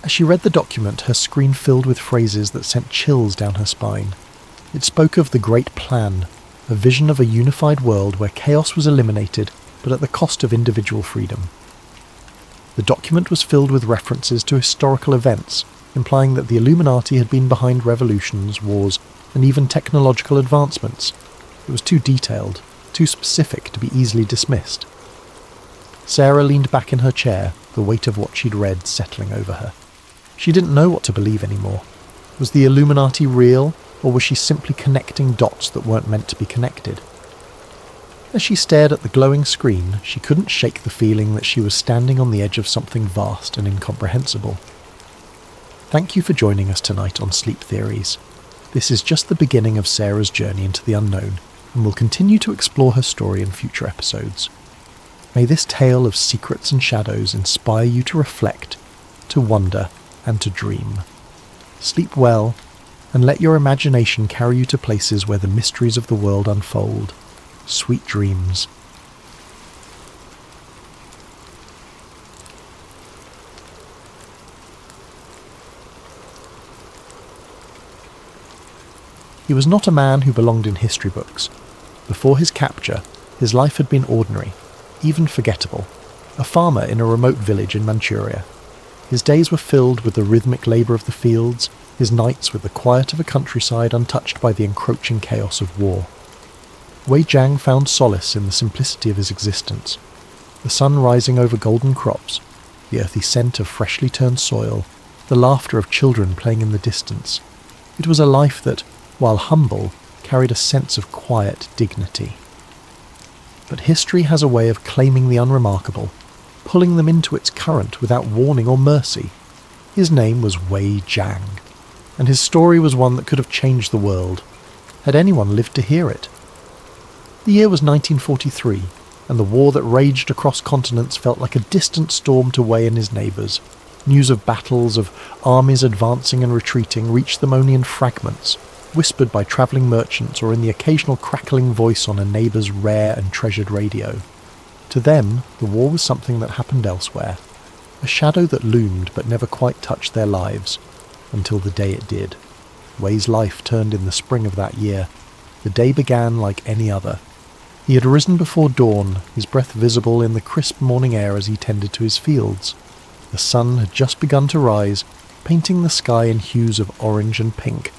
As she read the document, her screen filled with phrases that sent chills down her spine. It spoke of the Great Plan, a vision of a unified world where chaos was eliminated, but at the cost of individual freedom. The document was filled with references to historical events, implying that the Illuminati had been behind revolutions, wars, and even technological advancements. It was too detailed, too specific to be easily dismissed. Sarah leaned back in her chair, the weight of what she'd read settling over her. She didn't know what to believe anymore. Was the Illuminati real, or was she simply connecting dots that weren't meant to be connected? As she stared at the glowing screen, she couldn't shake the feeling that she was standing on the edge of something vast and incomprehensible. Thank you for joining us tonight on Sleep Theories. This is just the beginning of Sarah's journey into the unknown, and we'll continue to explore her story in future episodes. May this tale of secrets and shadows inspire you to reflect, to wonder, and to dream. Sleep well, and let your imagination carry you to places where the mysteries of the world unfold. Sweet dreams. He was not a man who belonged in history books. Before his capture, his life had been ordinary, even forgettable. A farmer in a remote village in Manchuria. His days were filled with the rhythmic labour of the fields, his nights with the quiet of a countryside untouched by the encroaching chaos of war. Wei Jiang found solace in the simplicity of his existence. The sun rising over golden crops, the earthy scent of freshly turned soil, the laughter of children playing in the distance. It was a life that, while humble, carried a sense of quiet dignity. But history has a way of claiming the unremarkable, pulling them into its current without warning or mercy. His name was Wei Jiang, and his story was one that could have changed the world, had anyone lived to hear it. The year was 1943, and the war that raged across continents felt like a distant storm to Wei and his neighbours. News of battles, of armies advancing and retreating, reached them only in fragments, whispered by travelling merchants or in the occasional crackling voice on a neighbour's rare and treasured radio. To them, the war was something that happened elsewhere, a shadow that loomed but never quite touched their lives, until the day it did. Wei's life turned in the spring of that year. The day began like any other. He had risen before dawn, his breath visible in the crisp morning air as he tended to his fields. The sun had just begun to rise, painting the sky in hues of orange and pink,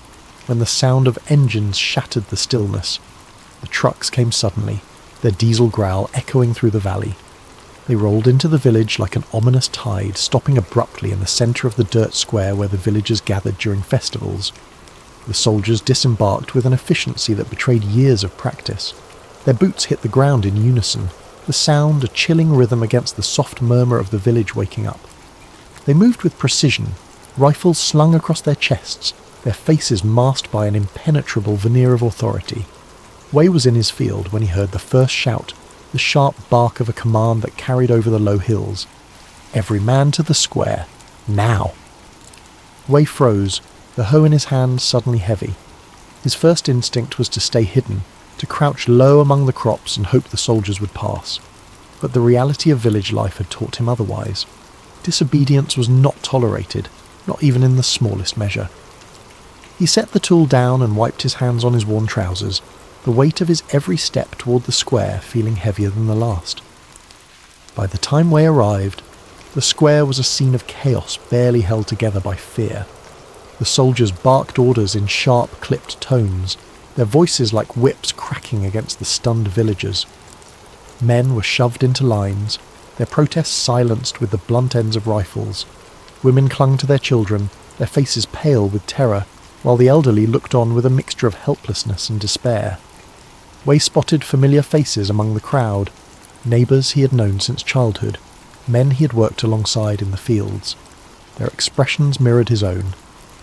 when the sound of engines shattered the stillness. The trucks came suddenly, their diesel growl echoing through the valley. They rolled into the village like an ominous tide, stopping abruptly in the centre of the dirt square where the villagers gathered during festivals. The soldiers disembarked with an efficiency that betrayed years of practice. Their boots hit the ground in unison, the sound a chilling rhythm against the soft murmur of the village waking up. They moved with precision, rifles slung across their chests, their faces masked by an impenetrable veneer of authority. Wei was in his field when he heard the first shout, the sharp bark of a command that carried over the low hills. Every man to the square, now! Wei froze, the hoe in his hand suddenly heavy. His first instinct was to stay hidden, to crouch low among the crops and hope the soldiers would pass. But the reality of village life had taught him otherwise. Disobedience was not tolerated, not even in the smallest measure. He set the tool down and wiped his hands on his worn trousers, the weight of his every step toward the square feeling heavier than the last. By the time Way arrived, the square was a scene of chaos barely held together by fear. The soldiers barked orders in sharp, clipped tones, their voices like whips cracking against the stunned villagers. Men were shoved into lines, their protests silenced with the blunt ends of rifles. Women clung to their children, their faces pale with terror, while the elderly looked on with a mixture of helplessness and despair. Way spotted familiar faces among the crowd, neighbours he had known since childhood, men he had worked alongside in the fields. Their expressions mirrored his own: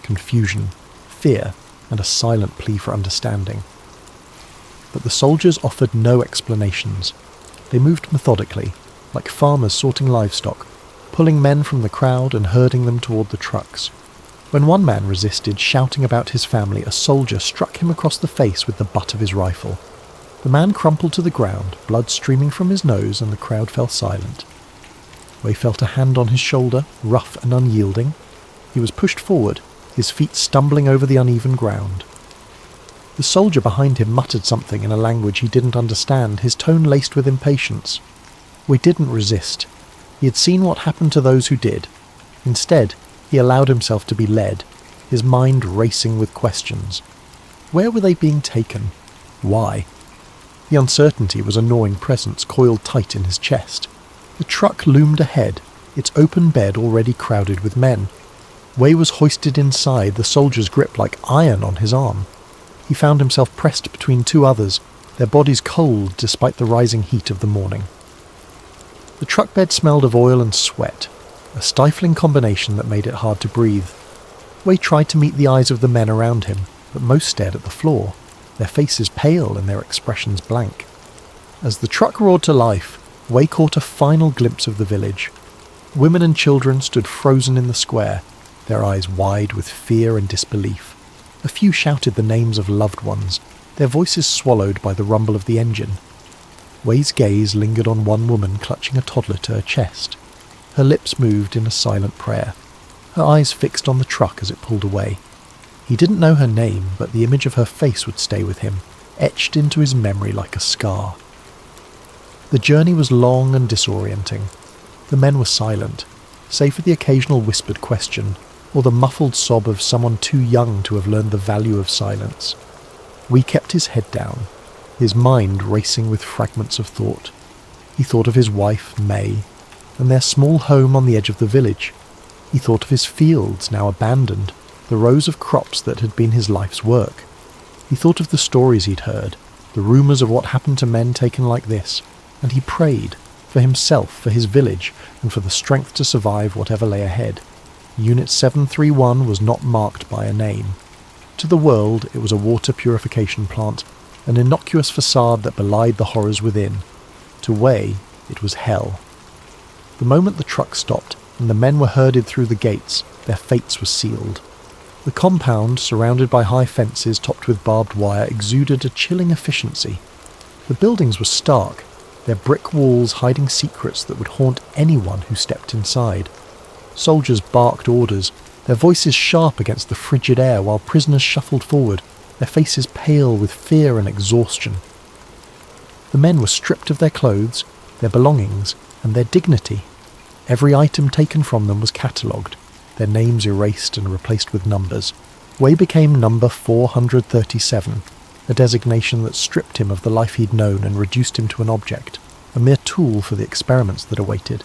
confusion, fear, and a silent plea for understanding. But the soldiers offered no explanations. They moved methodically, like farmers sorting livestock, pulling men from the crowd and herding them toward the trucks. When one man resisted, shouting about his family, a soldier struck him across the face with the butt of his rifle. The man crumpled to the ground, blood streaming from his nose, and the crowd fell silent. Way felt a hand on his shoulder, rough and unyielding. He was pushed forward, his feet stumbling over the uneven ground. The soldier behind him muttered something in a language he didn't understand, his tone laced with impatience. Way didn't resist. He had seen what happened to those who did. Instead, he allowed himself to be led, his mind racing with questions. Where were they being taken? Why? The uncertainty was a gnawing presence coiled tight in his chest. The truck loomed ahead, its open bed already crowded with men. Way was hoisted inside, the soldier's grip like iron on his arm. He found himself pressed between two others, their bodies cold despite the rising heat of the morning. The truck bed smelled of oil and sweat, a stifling combination that made it hard to breathe. Way tried to meet the eyes of the men around him, but most stared at the floor, their faces pale and their expressions blank. As the truck roared to life, Way caught a final glimpse of the village. Women and children stood frozen in the square, their eyes wide with fear and disbelief. A few shouted the names of loved ones, their voices swallowed by the rumble of the engine. Way's gaze lingered on one woman clutching a toddler to her chest. Her lips moved in a silent prayer, her eyes fixed on the truck as it pulled away. He didn't know her name, but the image of her face would stay with him, etched into his memory like a scar. The journey was long and disorienting. The men were silent, save for the occasional whispered question, or the muffled sob of someone too young to have learned the value of silence. Way kept his head down, his mind racing with fragments of thought. He thought of his wife, May, and their small home on the edge of the village. He thought of his fields, now abandoned, the rows of crops that had been his life's work. He thought of the stories he'd heard, the rumours of what happened to men taken like this, and he prayed, for himself, for his village, and for the strength to survive whatever lay ahead. Unit 731 was not marked by a name. To the world, it was a water purification plant, an innocuous facade that belied the horrors within. To Way, it was hell. The moment the truck stopped, and the men were herded through the gates, their fates were sealed. The compound, surrounded by high fences topped with barbed wire, exuded a chilling efficiency. The buildings were stark, their brick walls hiding secrets that would haunt anyone who stepped inside. Soldiers barked orders, their voices sharp against the frigid air while prisoners shuffled forward, their faces pale with fear and exhaustion. The men were stripped of their clothes, their belongings, and their dignity. Every item taken from them was catalogued, their names erased and replaced with numbers. Way became number 437, a designation that stripped him of the life he'd known and reduced him to an object, a mere tool for the experiments that awaited.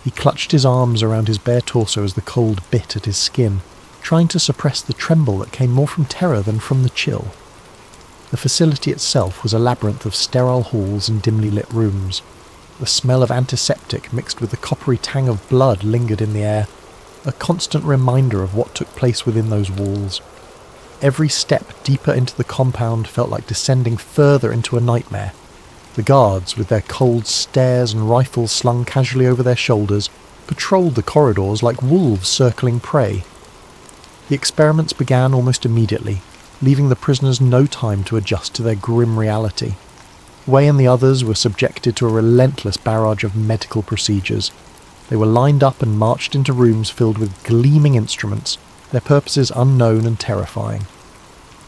He clutched his arms around his bare torso as the cold bit at his skin, trying to suppress the tremble that came more from terror than from the chill. The facility itself was a labyrinth of sterile halls and dimly lit rooms. The smell of antiseptic mixed with the coppery tang of blood lingered in the air, a constant reminder of what took place within those walls. Every step deeper into the compound felt like descending further into a nightmare. The guards, with their cold stares and rifles slung casually over their shoulders, patrolled the corridors like wolves circling prey. The experiments began almost immediately, leaving the prisoners no time to adjust to their grim reality. Way and the others were subjected to a relentless barrage of medical procedures. They were lined up and marched into rooms filled with gleaming instruments, their purposes unknown and terrifying.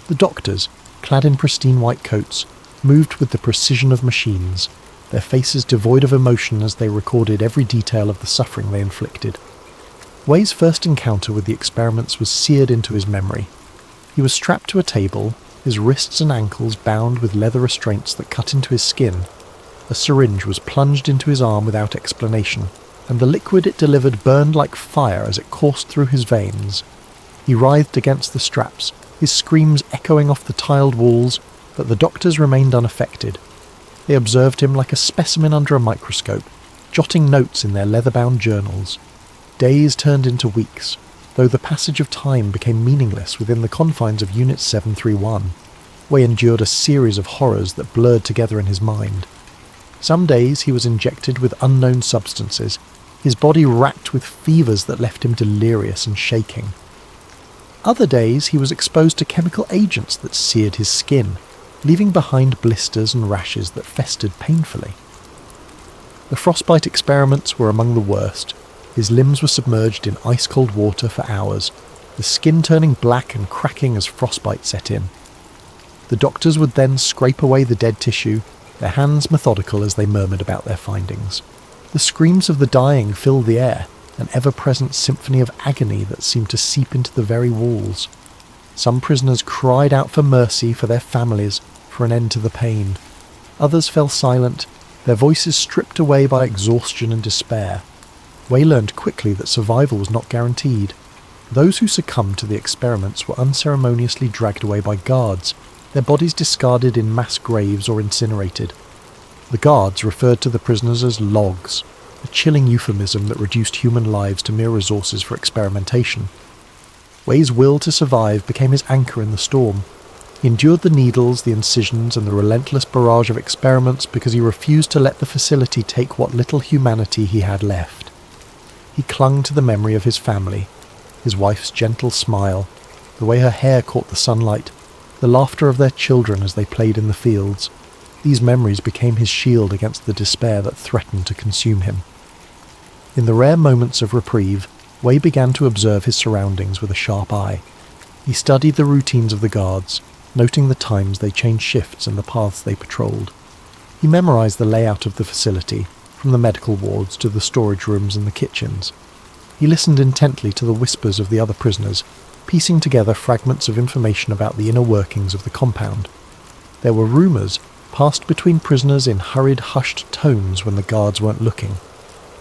The doctors, clad in pristine white coats, moved with the precision of machines, their faces devoid of emotion as they recorded every detail of the suffering they inflicted. Wei's first encounter with the experiments was seared into his memory. He was strapped to a table, his wrists and ankles bound with leather restraints that cut into his skin. A syringe was plunged into his arm without explanation, and the liquid it delivered burned like fire as it coursed through his veins. He writhed against the straps, his screams echoing off the tiled walls, but the doctors remained unaffected. They observed him like a specimen under a microscope, jotting notes in their leather-bound journals. Days turned into weeks, though the passage of time became meaningless within the confines of Unit 731. Wei endured a series of horrors that blurred together in his mind. Some days he was injected with unknown substances, his body racked with fevers that left him delirious and shaking. Other days he was exposed to chemical agents that seared his skin, leaving behind blisters and rashes that festered painfully. The frostbite experiments were among the worst. His limbs were submerged in ice-cold water for hours, the skin turning black and cracking as frostbite set in. The doctors would then scrape away the dead tissue, their hands methodical as they murmured about their findings. The screams of the dying filled the air, an ever-present symphony of agony that seemed to seep into the very walls. Some prisoners cried out for mercy for their families, for an end to the pain. Others fell silent, their voices stripped away by exhaustion and despair. Wei learned quickly that survival was not guaranteed. Those who succumbed to the experiments were unceremoniously dragged away by guards, their bodies discarded in mass graves or incinerated. The guards referred to the prisoners as logs, a chilling euphemism that reduced human lives to mere resources for experimentation. Wei's will to survive became his anchor in the storm. He endured the needles, the incisions, and the relentless barrage of experiments because he refused to let the facility take what little humanity he had left. He clung to the memory of his family, his wife's gentle smile, the way her hair caught the sunlight, the laughter of their children as they played in the fields. These memories became his shield against the despair that threatened to consume him. In the rare moments of reprieve, Wei began to observe his surroundings with a sharp eye. He studied the routines of the guards, noting the times they changed shifts and the paths they patrolled. He memorized the layout of the facility, from the medical wards to the storage rooms and the kitchens. He listened intently to the whispers of the other prisoners, piecing together fragments of information about the inner workings of the compound. There were rumours passed between prisoners in hurried, hushed tones when the guards weren't looking.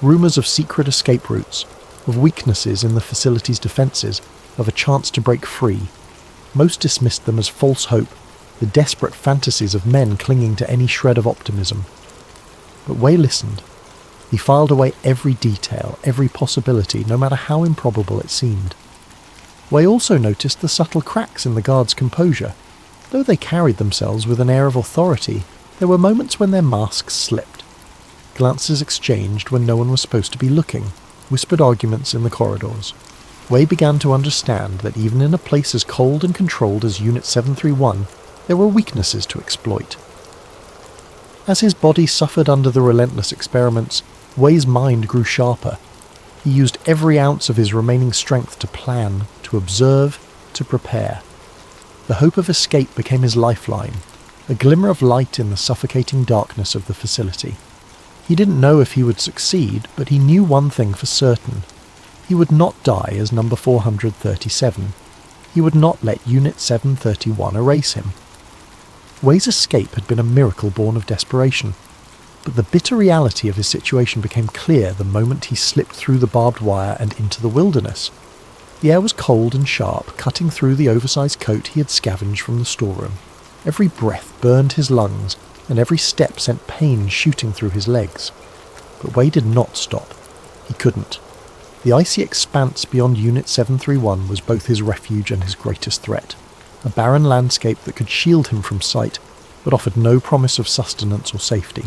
Rumours of secret escape routes, of weaknesses in the facility's defences, of a chance to break free. Most dismissed them as false hope, the desperate fantasies of men clinging to any shred of optimism. But Wei listened. He filed away every detail, every possibility, no matter how improbable it seemed. Wei also noticed the subtle cracks in the guards' composure. Though they carried themselves with an air of authority, there were moments when their masks slipped. Glances exchanged when no one was supposed to be looking, whispered arguments in the corridors. Wei began to understand that even in a place as cold and controlled as Unit 731, there were weaknesses to exploit. As his body suffered under the relentless experiments, Wei's mind grew sharper. He used every ounce of his remaining strength to plan, to observe, to prepare. The hope of escape became his lifeline, a glimmer of light in the suffocating darkness of the facility. He didn't know if he would succeed, but he knew one thing for certain. He would not die as number 437. He would not let Unit 731 erase him. Wei's escape had been a miracle born of desperation, but the bitter reality of his situation became clear the moment he slipped through the barbed wire and into the wilderness. The air was cold and sharp, cutting through the oversized coat he had scavenged from the storeroom. Every breath burned his lungs, and every step sent pain shooting through his legs. But Wei did not stop. He couldn't. The icy expanse beyond Unit 731 was both his refuge and his greatest threat. A barren landscape that could shield him from sight, but offered no promise of sustenance or safety.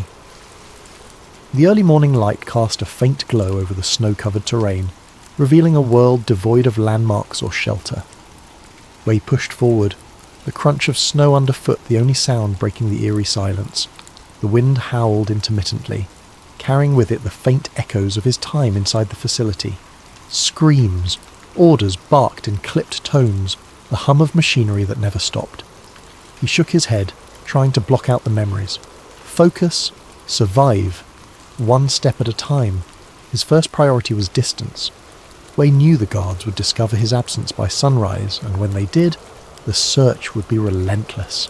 The early morning light cast a faint glow over the snow-covered terrain, revealing a world devoid of landmarks or shelter. Wei pushed forward, the crunch of snow underfoot the only sound breaking the eerie silence. The wind howled intermittently, carrying with it the faint echoes of his time inside the facility. Screams, orders barked in clipped tones, the hum of machinery that never stopped. He shook his head, trying to block out the memories. Focus, survive, one step at a time. His first priority was distance. Wei knew the guards would discover his absence by sunrise, and when they did, the search would be relentless.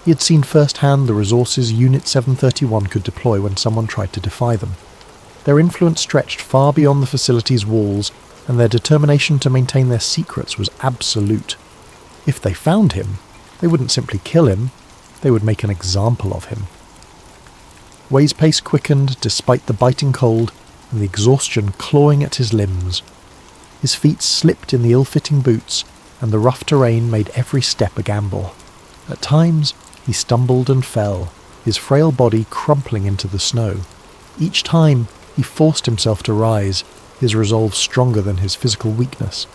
He had seen firsthand the resources Unit 731 could deploy when someone tried to defy them. Their influence stretched far beyond the facility's walls, and their determination to maintain their secrets was absolute. If they found him, they wouldn't simply kill him, they would make an example of him. Wei's pace quickened despite the biting cold and the exhaustion clawing at his limbs. His feet slipped in the ill-fitting boots, and the rough terrain made every step a gamble. At times, he stumbled and fell, his frail body crumpling into the snow. Each time, he forced himself to rise, his resolve stronger than his physical weakness.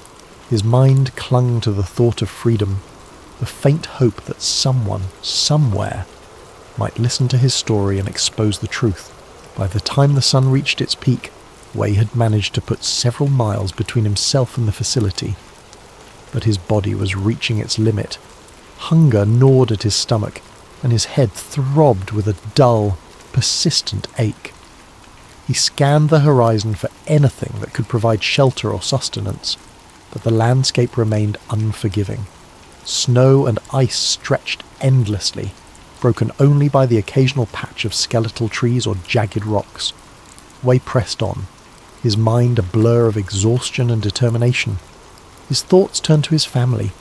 His mind clung to the thought of freedom, the faint hope that someone, somewhere, might listen to his story and expose the truth. By the time the sun reached its peak, Wei had managed to put several miles between himself and the facility. But his body was reaching its limit. Hunger gnawed at his stomach, and his head throbbed with a dull, persistent ache. He scanned the horizon for anything that could provide shelter or sustenance, but the landscape remained unforgiving. Snow and ice stretched endlessly, broken only by the occasional patch of skeletal trees or jagged rocks. Wei pressed on, his mind a blur of exhaustion and determination. His thoughts turned to his family,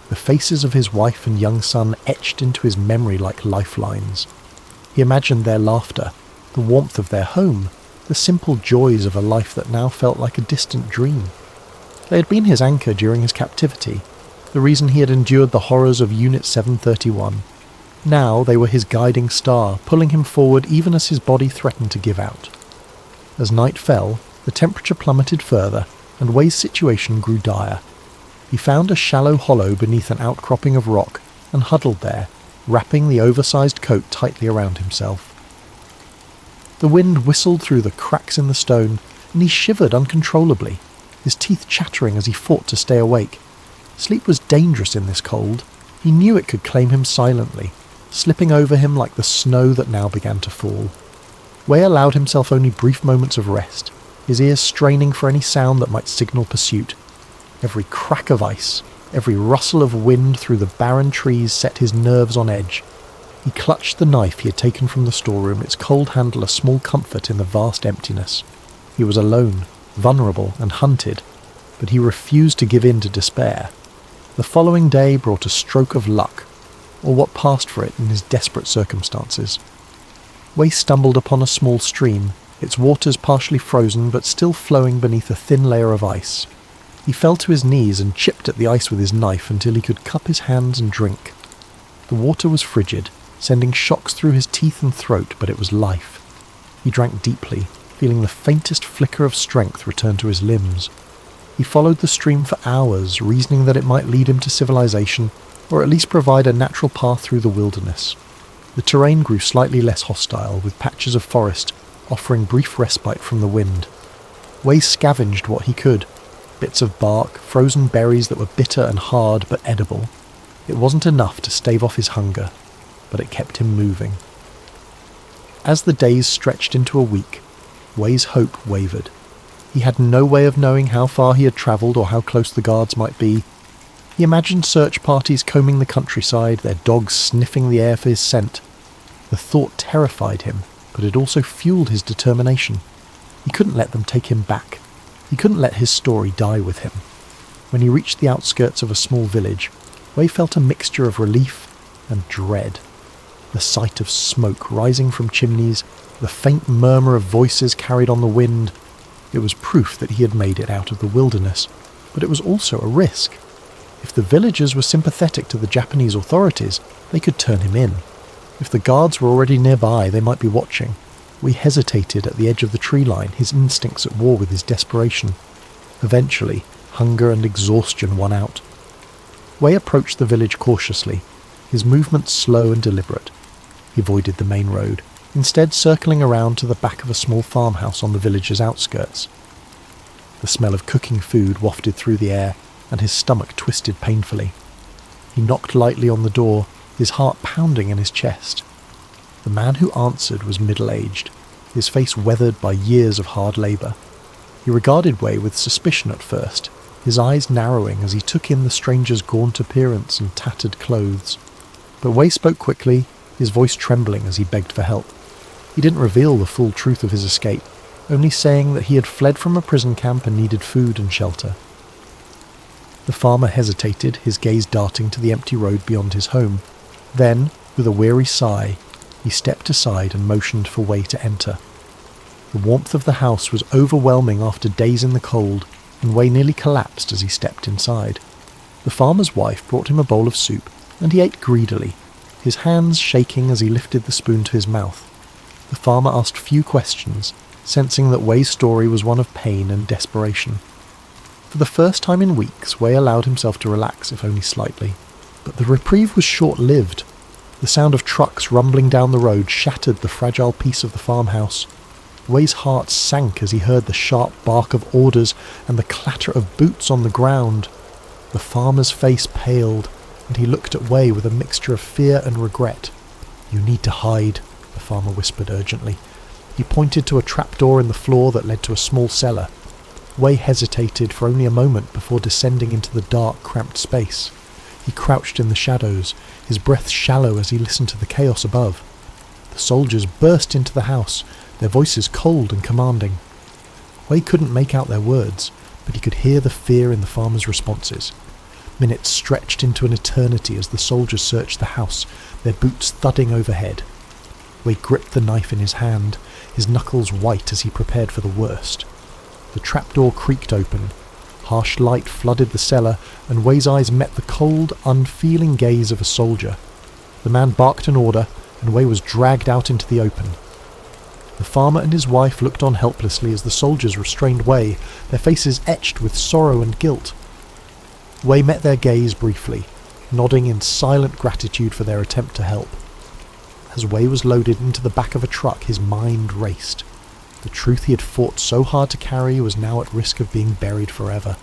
the faces of his wife and young son etched into his memory like lifelines. He imagined their laughter, the warmth of their home, the simple joys of a life that now felt like a distant dream. They had been his anchor during his captivity, the reason he had endured the horrors of Unit 731. Now they were his guiding star, pulling him forward even as his body threatened to give out. As night fell, the temperature plummeted further, and Wei's situation grew dire. He found a shallow hollow beneath an outcropping of rock and huddled there, wrapping the oversized coat tightly around himself. The wind whistled through the cracks in the stone, and he shivered uncontrollably, his teeth chattering as he fought to stay awake. Sleep was dangerous in this cold. He knew it could claim him silently, slipping over him like the snow that now began to fall. Wei allowed himself only brief moments of rest, his ears straining for any sound that might signal pursuit. Every crack of ice, every rustle of wind through the barren trees set his nerves on edge. He clutched the knife he had taken from the storeroom, its cold handle a small comfort in the vast emptiness. He was alone, vulnerable and hunted, but he refused to give in to despair. The following day brought a stroke of luck, or what passed for it in his desperate circumstances. Wei stumbled upon a small stream, its waters partially frozen but still flowing beneath a thin layer of ice. He fell to his knees and chipped at the ice with his knife until he could cup his hands and drink. The water was frigid, sending shocks through his teeth and throat, but it was life. He drank deeply, feeling the faintest flicker of strength return to his limbs. He followed the stream for hours, reasoning that it might lead him to civilization, or at least provide a natural path through the wilderness. The terrain grew slightly less hostile, with patches of forest offering brief respite from the wind. Wei scavenged what he could, bits of bark, frozen berries that were bitter and hard but edible. It wasn't enough to stave off his hunger, but it kept him moving. As the days stretched into a week, Wei's hope wavered. He had no way of knowing how far he had travelled or how close the guards might be. He imagined search parties combing the countryside, their dogs sniffing the air for his scent. The thought terrified him, but it also fueled his determination. He couldn't let them take him back. He couldn't let his story die with him. When he reached the outskirts of a small village, Wei felt a mixture of relief and dread. The sight of smoke rising from chimneys, the faint murmur of voices carried on the wind. It was proof that he had made it out of the wilderness, but it was also a risk. If the villagers were sympathetic to the Japanese authorities, they could turn him in. If the guards were already nearby, they might be watching. Wei hesitated at the edge of the tree line, his instincts at war with his desperation. Eventually, hunger and exhaustion won out. Wei approached the village cautiously, his movements slow and deliberate. He avoided the main road, instead circling around to the back of a small farmhouse on the village's outskirts. The smell of cooking food wafted through the air, and his stomach twisted painfully. He knocked lightly on the door, his heart pounding in his chest. The man who answered was middle-aged, his face weathered by years of hard labour. He regarded Wei with suspicion at first, his eyes narrowing as he took in the stranger's gaunt appearance and tattered clothes. But Wei spoke quickly, his voice trembling as he begged for help. He didn't reveal the full truth of his escape, only saying that he had fled from a prison camp and needed food and shelter. The farmer hesitated, his gaze darting to the empty road beyond his home. Then, with a weary sigh, he stepped aside and motioned for Wei to enter. The warmth of the house was overwhelming after days in the cold, and Wei nearly collapsed as he stepped inside. The farmer's wife brought him a bowl of soup, and he ate greedily, his hands shaking as he lifted the spoon to his mouth. The farmer asked few questions, sensing that Wei's story was one of pain and desperation. For the first time in weeks, Wei allowed himself to relax, if only slightly. But the reprieve was short-lived. The sound of trucks rumbling down the road shattered the fragile peace of the farmhouse. Wei's heart sank as he heard the sharp bark of orders and the clatter of boots on the ground. The farmer's face paled, and he looked at Wei with a mixture of fear and regret. "You need to hide," the farmer whispered urgently. He pointed to a trapdoor in the floor that led to a small cellar. Wei hesitated for only a moment before descending into the dark, cramped space. He crouched in the shadows, his breath shallow as he listened to the chaos above. The soldiers burst into the house, their voices cold and commanding. Wei couldn't make out their words, but he could hear the fear in the farmer's responses. Minutes stretched into an eternity as the soldiers searched the house, their boots thudding overhead. Wei gripped the knife in his hand, his knuckles white as he prepared for the worst. The trapdoor creaked open. Harsh light flooded the cellar, and Wei's eyes met the cold, unfeeling gaze of a soldier. The man barked an order, and Wei was dragged out into the open. The farmer and his wife looked on helplessly as the soldiers restrained Wei, their faces etched with sorrow and guilt. Wei met their gaze briefly, nodding in silent gratitude for their attempt to help. As Wei was loaded into the back of a truck, his mind raced. The truth he had fought so hard to carry was now at risk of being buried forever.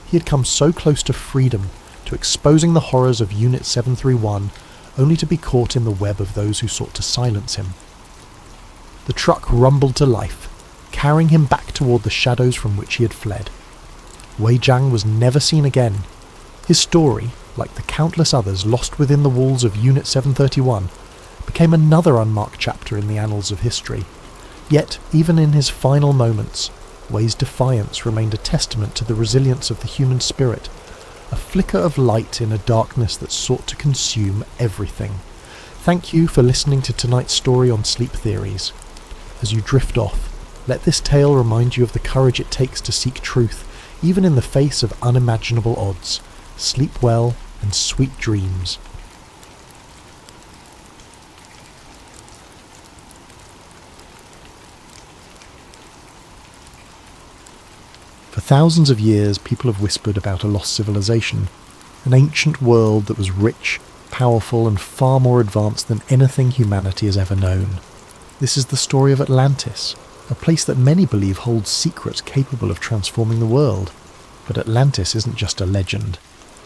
He had come so close to freedom, to exposing the horrors of Unit 731, only to be caught in the web of those who sought to silence him. The truck rumbled to life, carrying him back toward the shadows from which he had fled. Wei Jiang was never seen again. His story, like the countless others lost within the walls of Unit 731, became another unmarked chapter in the annals of history. Yet, even in his final moments, Wei's defiance remained a testament to the resilience of the human spirit, a flicker of light in a darkness that sought to consume everything. Thank you for listening to tonight's story on sleep theories. As you drift off, let this tale remind you of the courage it takes to seek truth, even in the face of unimaginable odds. Sleep well and sweet dreams. For thousands of years, people have whispered about a lost civilization, an ancient world that was rich, powerful, and far more advanced than anything humanity has ever known. This is the story of Atlantis, a place that many believe holds secrets capable of transforming the world. But Atlantis isn't just a legend.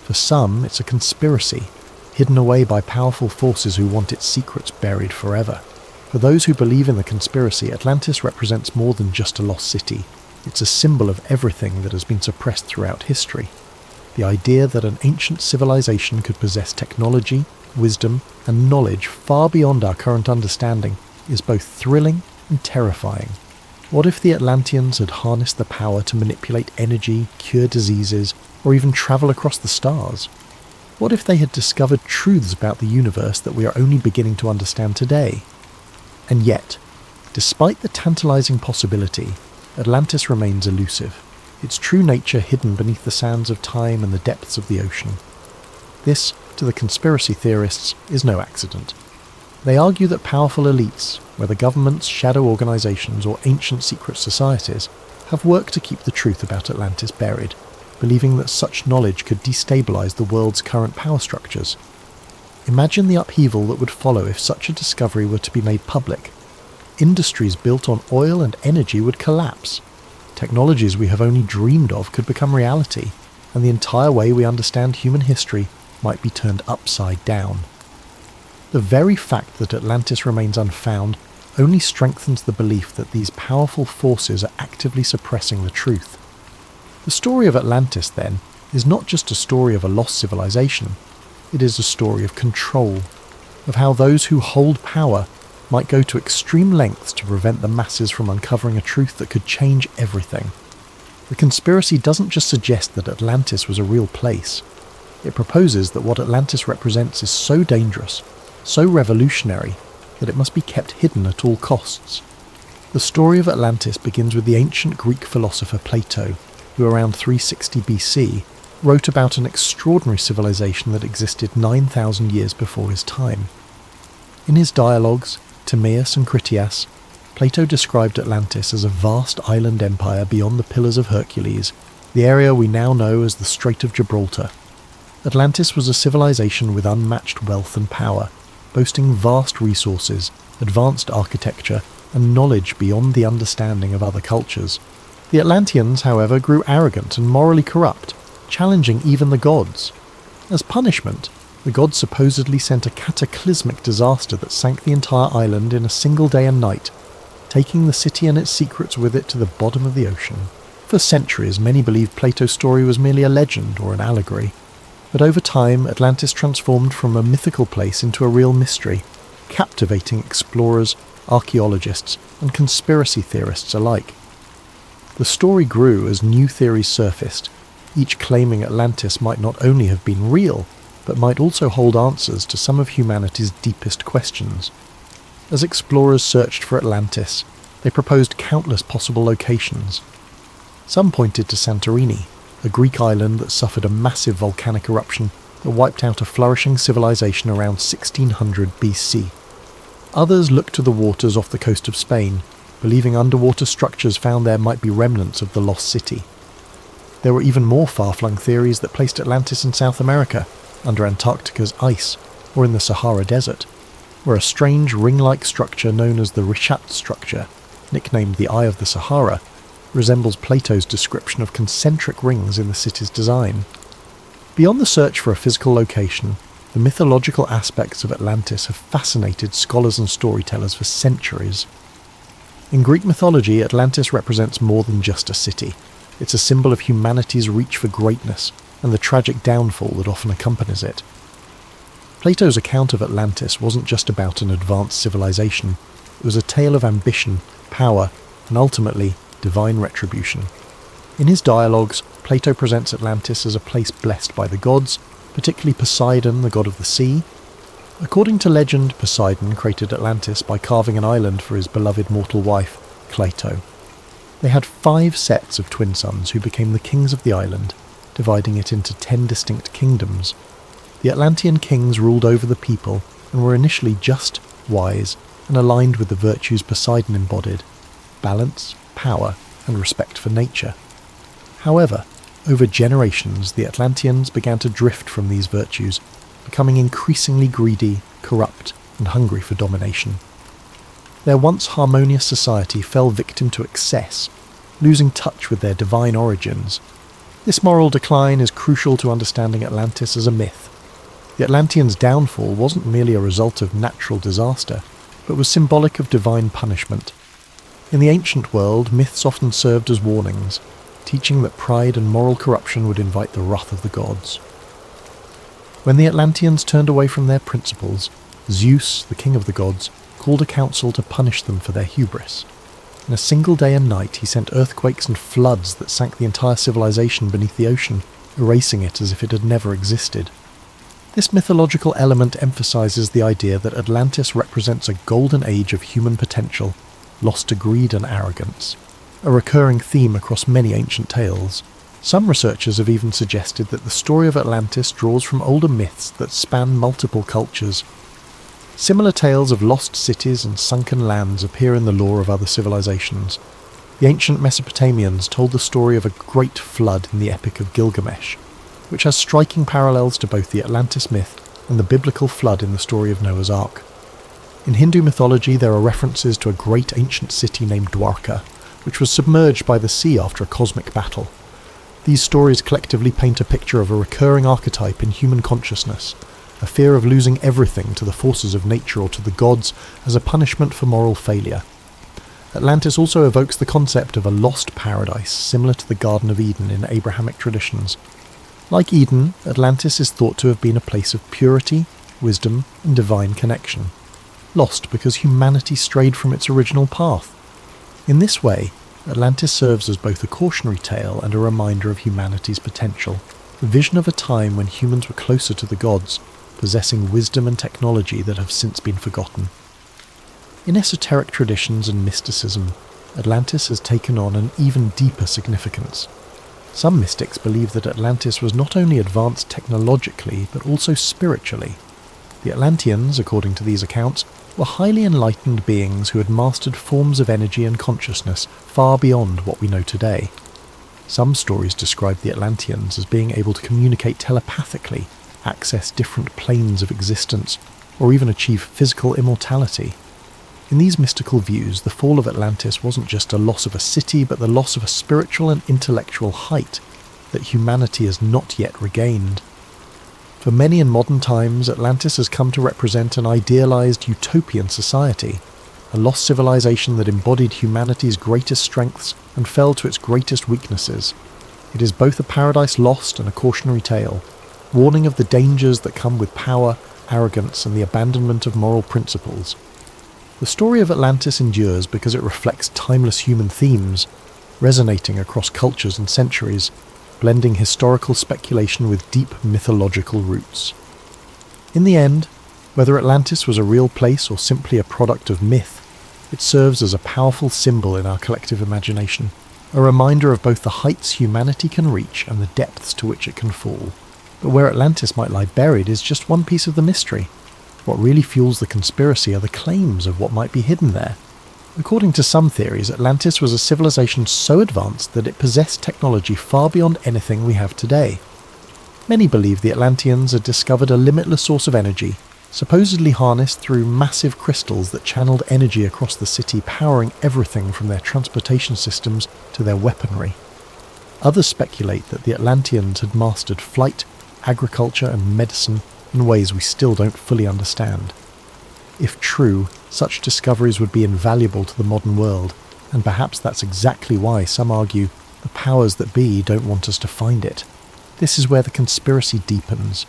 For some, it's a conspiracy, hidden away by powerful forces who want its secrets buried forever. For those who believe in the conspiracy, Atlantis represents more than just a lost city. It's a symbol of everything that has been suppressed throughout history. The idea that an ancient civilization could possess technology, wisdom, and knowledge far beyond our current understanding is both thrilling and terrifying. What if the Atlanteans had harnessed the power to manipulate energy, cure diseases, or even travel across the stars? What if they had discovered truths about the universe that we are only beginning to understand today? And yet, despite the tantalizing possibility, Atlantis remains elusive, its true nature hidden beneath the sands of time and the depths of the ocean. This, to the conspiracy theorists, is no accident. They argue that powerful elites, whether governments, shadow organizations, or ancient secret societies, have worked to keep the truth about Atlantis buried, believing that such knowledge could destabilize the world's current power structures. Imagine the upheaval that would follow if such a discovery were to be made public. Industries built on oil and energy would collapse. Technologies we have only dreamed of could become reality, and the entire way we understand human history might be turned upside down. The very fact that Atlantis remains unfound only strengthens the belief that these powerful forces are actively suppressing the truth. The story of Atlantis, then, is not just a story of a lost civilization. It is a story of control, of how those who hold power might go to extreme lengths to prevent the masses from uncovering a truth that could change everything. The conspiracy doesn't just suggest that Atlantis was a real place. It proposes that what Atlantis represents is so dangerous, so revolutionary, that it must be kept hidden at all costs. The story of Atlantis begins with the ancient Greek philosopher Plato, who around 360 BC wrote about an extraordinary civilization that existed 9,000 years before his time. In his dialogues, Timaeus and Critias, Plato described Atlantis as a vast island empire beyond the Pillars of Hercules, the area we now know as the Strait of Gibraltar. Atlantis was a civilization with unmatched wealth and power, boasting vast resources, advanced architecture, and knowledge beyond the understanding of other cultures. The Atlanteans, however, grew arrogant and morally corrupt, challenging even the gods. As punishment, the gods supposedly sent a cataclysmic disaster that sank the entire island in a single day and night, taking the city and its secrets with it to the bottom of the ocean. For centuries, many believed Plato's story was merely a legend or an allegory. But over time, Atlantis transformed from a mythical place into a real mystery, captivating explorers, archaeologists, and conspiracy theorists alike. The story grew as new theories surfaced, each claiming Atlantis might not only have been real, but might also hold answers to some of humanity's deepest questions. As explorers searched for Atlantis, they proposed countless possible locations. Some pointed to Santorini, a Greek island that suffered a massive volcanic eruption that wiped out a flourishing civilization around 1600 BC. Others looked to the waters off the coast of Spain, believing underwater structures found there might be remnants of the lost city. There were even more far-flung theories that placed Atlantis in South America, under Antarctica's ice, or in the Sahara Desert, where a strange ring-like structure known as the Richat structure, nicknamed the Eye of the Sahara, resembles Plato's description of concentric rings in the city's design. Beyond the search for a physical location, the mythological aspects of Atlantis have fascinated scholars and storytellers for centuries. In Greek mythology, Atlantis represents more than just a city. It's a symbol of humanity's reach for greatness and the tragic downfall that often accompanies it. Plato's account of Atlantis wasn't just about an advanced civilization. It was a tale of ambition, power, and ultimately, divine retribution. In his dialogues, Plato presents Atlantis as a place blessed by the gods, particularly Poseidon, the god of the sea. According to legend, Poseidon created Atlantis by carving an island for his beloved mortal wife, Cleito. They had 5 sets of twin sons who became the kings of the island, dividing it into 10 distinct kingdoms. The Atlantean kings ruled over the people and were initially just, wise, and aligned with the virtues Poseidon embodied: balance, power, and respect for nature. However, over generations, the Atlanteans began to drift from these virtues, becoming increasingly greedy, corrupt, and hungry for domination. Their once harmonious society fell victim to excess, losing touch with their divine origins. This moral decline is crucial to understanding Atlantis as a myth. The Atlanteans' downfall wasn't merely a result of natural disaster, but was symbolic of divine punishment. In the ancient world, myths often served as warnings, teaching that pride and moral corruption would invite the wrath of the gods. When the Atlanteans turned away from their principles, Zeus, the king of the gods, called a council to punish them for their hubris. In a single day and night, he sent earthquakes and floods that sank the entire civilization beneath the ocean, erasing it as if it had never existed. This mythological element emphasizes the idea that Atlantis represents a golden age of human potential, lost to greed and arrogance, a recurring theme across many ancient tales. Some researchers have even suggested that the story of Atlantis draws from older myths that span multiple cultures. Similar tales of lost cities and sunken lands appear in the lore of other civilizations. The ancient Mesopotamians told the story of a great flood in the Epic of Gilgamesh, which has striking parallels to both the Atlantis myth and the biblical flood in the story of Noah's Ark. In Hindu mythology, there are references to a great ancient city named Dwarka, which was submerged by the sea after a cosmic battle. These stories collectively paint a picture of a recurring archetype in human consciousness, a fear of losing everything to the forces of nature or to the gods as a punishment for moral failure. Atlantis also evokes the concept of a lost paradise, similar to the Garden of Eden in Abrahamic traditions. Like Eden, Atlantis is thought to have been a place of purity, wisdom, and divine connection. Lost because humanity strayed from its original path. In this way, Atlantis serves as both a cautionary tale and a reminder of humanity's potential, a vision of a time when humans were closer to the gods, possessing wisdom and technology that have since been forgotten. In esoteric traditions and mysticism, Atlantis has taken on an even deeper significance. Some mystics believe that Atlantis was not only advanced technologically, but also spiritually. The Atlanteans, according to these accounts, were highly enlightened beings who had mastered forms of energy and consciousness far beyond what we know today. Some stories describe the Atlanteans as being able to communicate telepathically, access different planes of existence, or even achieve physical immortality. In these mystical views, the fall of Atlantis wasn't just a loss of a city, but the loss of a spiritual and intellectual height that humanity has not yet regained. For many in modern times, Atlantis has come to represent an idealized utopian society, a lost civilization that embodied humanity's greatest strengths and fell to its greatest weaknesses. It is both a paradise lost and a cautionary tale, warning of the dangers that come with power, arrogance, and the abandonment of moral principles. The story of Atlantis endures because it reflects timeless human themes, resonating across cultures and centuries, blending historical speculation with deep mythological roots. In the end, whether Atlantis was a real place or simply a product of myth, it serves as a powerful symbol in our collective imagination, a reminder of both the heights humanity can reach and the depths to which it can fall. But where Atlantis might lie buried is just one piece of the mystery. What really fuels the conspiracy are the claims of what might be hidden there. According to some theories, Atlantis was a civilization so advanced that it possessed technology far beyond anything we have today. Many believe the Atlanteans had discovered a limitless source of energy, supposedly harnessed through massive crystals that channeled energy across the city, powering everything from their transportation systems to their weaponry. Others speculate that the Atlanteans had mastered flight, agriculture, and medicine in ways we still don't fully understand. If true, such discoveries would be invaluable to the modern world, and perhaps that's exactly why some argue the powers that be don't want us to find it. This is where the conspiracy deepens.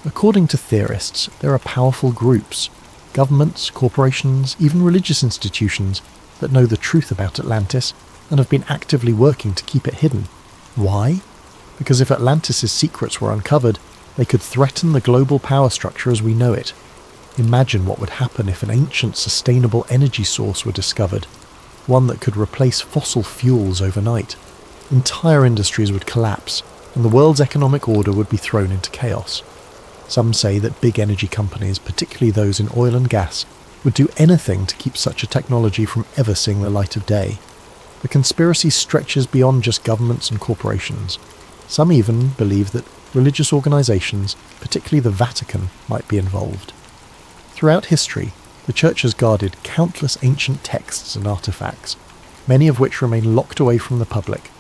According to theorists, there are powerful groups, governments, corporations, even religious institutions that know the truth about Atlantis and have been actively working to keep it hidden. Why? Because if Atlantis' secrets were uncovered, they could threaten the global power structure as we know it. Imagine what would happen if an ancient sustainable energy source were discovered, one that could replace fossil fuels overnight. Entire industries would collapse, and the world's economic order would be thrown into chaos. Some say that big energy companies, particularly those in oil and gas, would do anything to keep such a technology from ever seeing the light of day. The conspiracy stretches beyond just governments and corporations. Some even believe that religious organizations, particularly the Vatican, might be involved. Throughout history, the Church has guarded countless ancient texts and artifacts, many of which remain locked away from the public.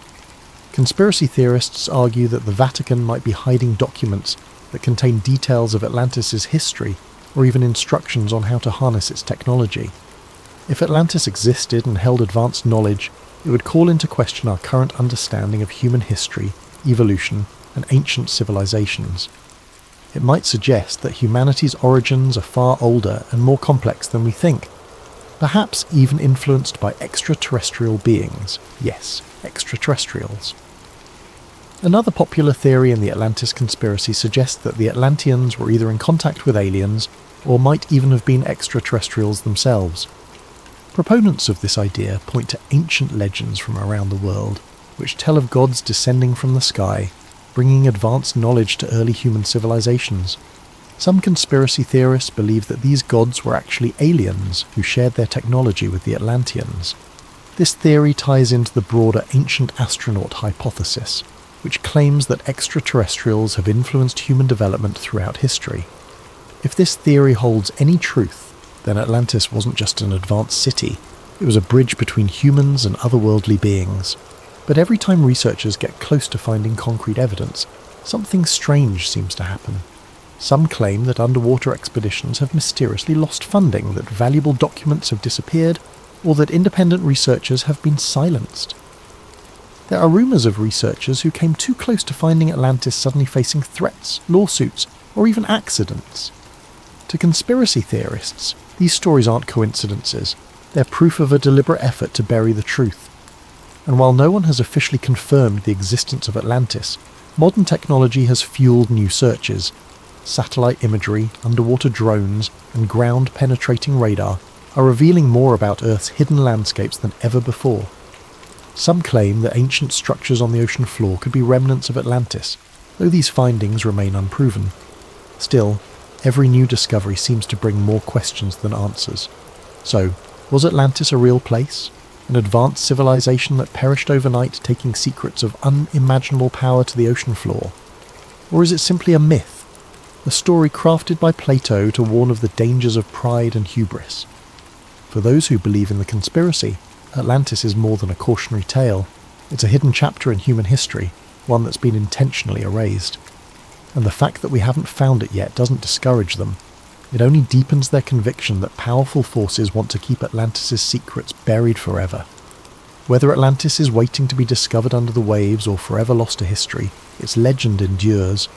Conspiracy theorists argue that the Vatican might be hiding documents that contain details of Atlantis' history or even instructions on how to harness its technology. If Atlantis existed and held advanced knowledge, it would call into question our current understanding of human history, evolution, and ancient civilizations. It might suggest that humanity's origins are far older and more complex than we think, perhaps even influenced by extraterrestrial beings. Yes, extraterrestrials. Another popular theory in the Atlantis conspiracy suggests that the Atlanteans were either in contact with aliens or might even have been extraterrestrials themselves. Proponents of this idea point to ancient legends from around the world, which tell of gods descending from the sky, bringing advanced knowledge to early human civilizations. Some conspiracy theorists believe that these gods were actually aliens who shared their technology with the Atlanteans. This theory ties into the broader ancient astronaut hypothesis, which claims that extraterrestrials have influenced human development throughout history. If this theory holds any truth, then Atlantis wasn't just an advanced city, it was a bridge between humans and otherworldly beings. But every time researchers get close to finding concrete evidence, something strange seems to happen. Some claim that underwater expeditions have mysteriously lost funding, that valuable documents have disappeared, or that independent researchers have been silenced. There are rumours of researchers who came too close to finding Atlantis suddenly facing threats, lawsuits, or even accidents. To conspiracy theorists, these stories aren't coincidences. They're proof of a deliberate effort to bury the truth. And while no one has officially confirmed the existence of Atlantis, modern technology has fueled new searches. Satellite imagery, underwater drones, and ground-penetrating radar are revealing more about Earth's hidden landscapes than ever before. Some claim that ancient structures on the ocean floor could be remnants of Atlantis, though these findings remain unproven. Still, every new discovery seems to bring more questions than answers. So, was Atlantis a real place? An advanced civilization that perished overnight, taking secrets of unimaginable power to the ocean floor? Or is it simply a myth? A story crafted by Plato to warn of the dangers of pride and hubris? For those who believe in the conspiracy, Atlantis is more than a cautionary tale. It's a hidden chapter in human history, one that's been intentionally erased. And the fact that we haven't found it yet doesn't discourage them. It only deepens their conviction that powerful forces want to keep Atlantis' secrets buried forever. Whether Atlantis is waiting to be discovered under the waves or forever lost to history, its legend endures.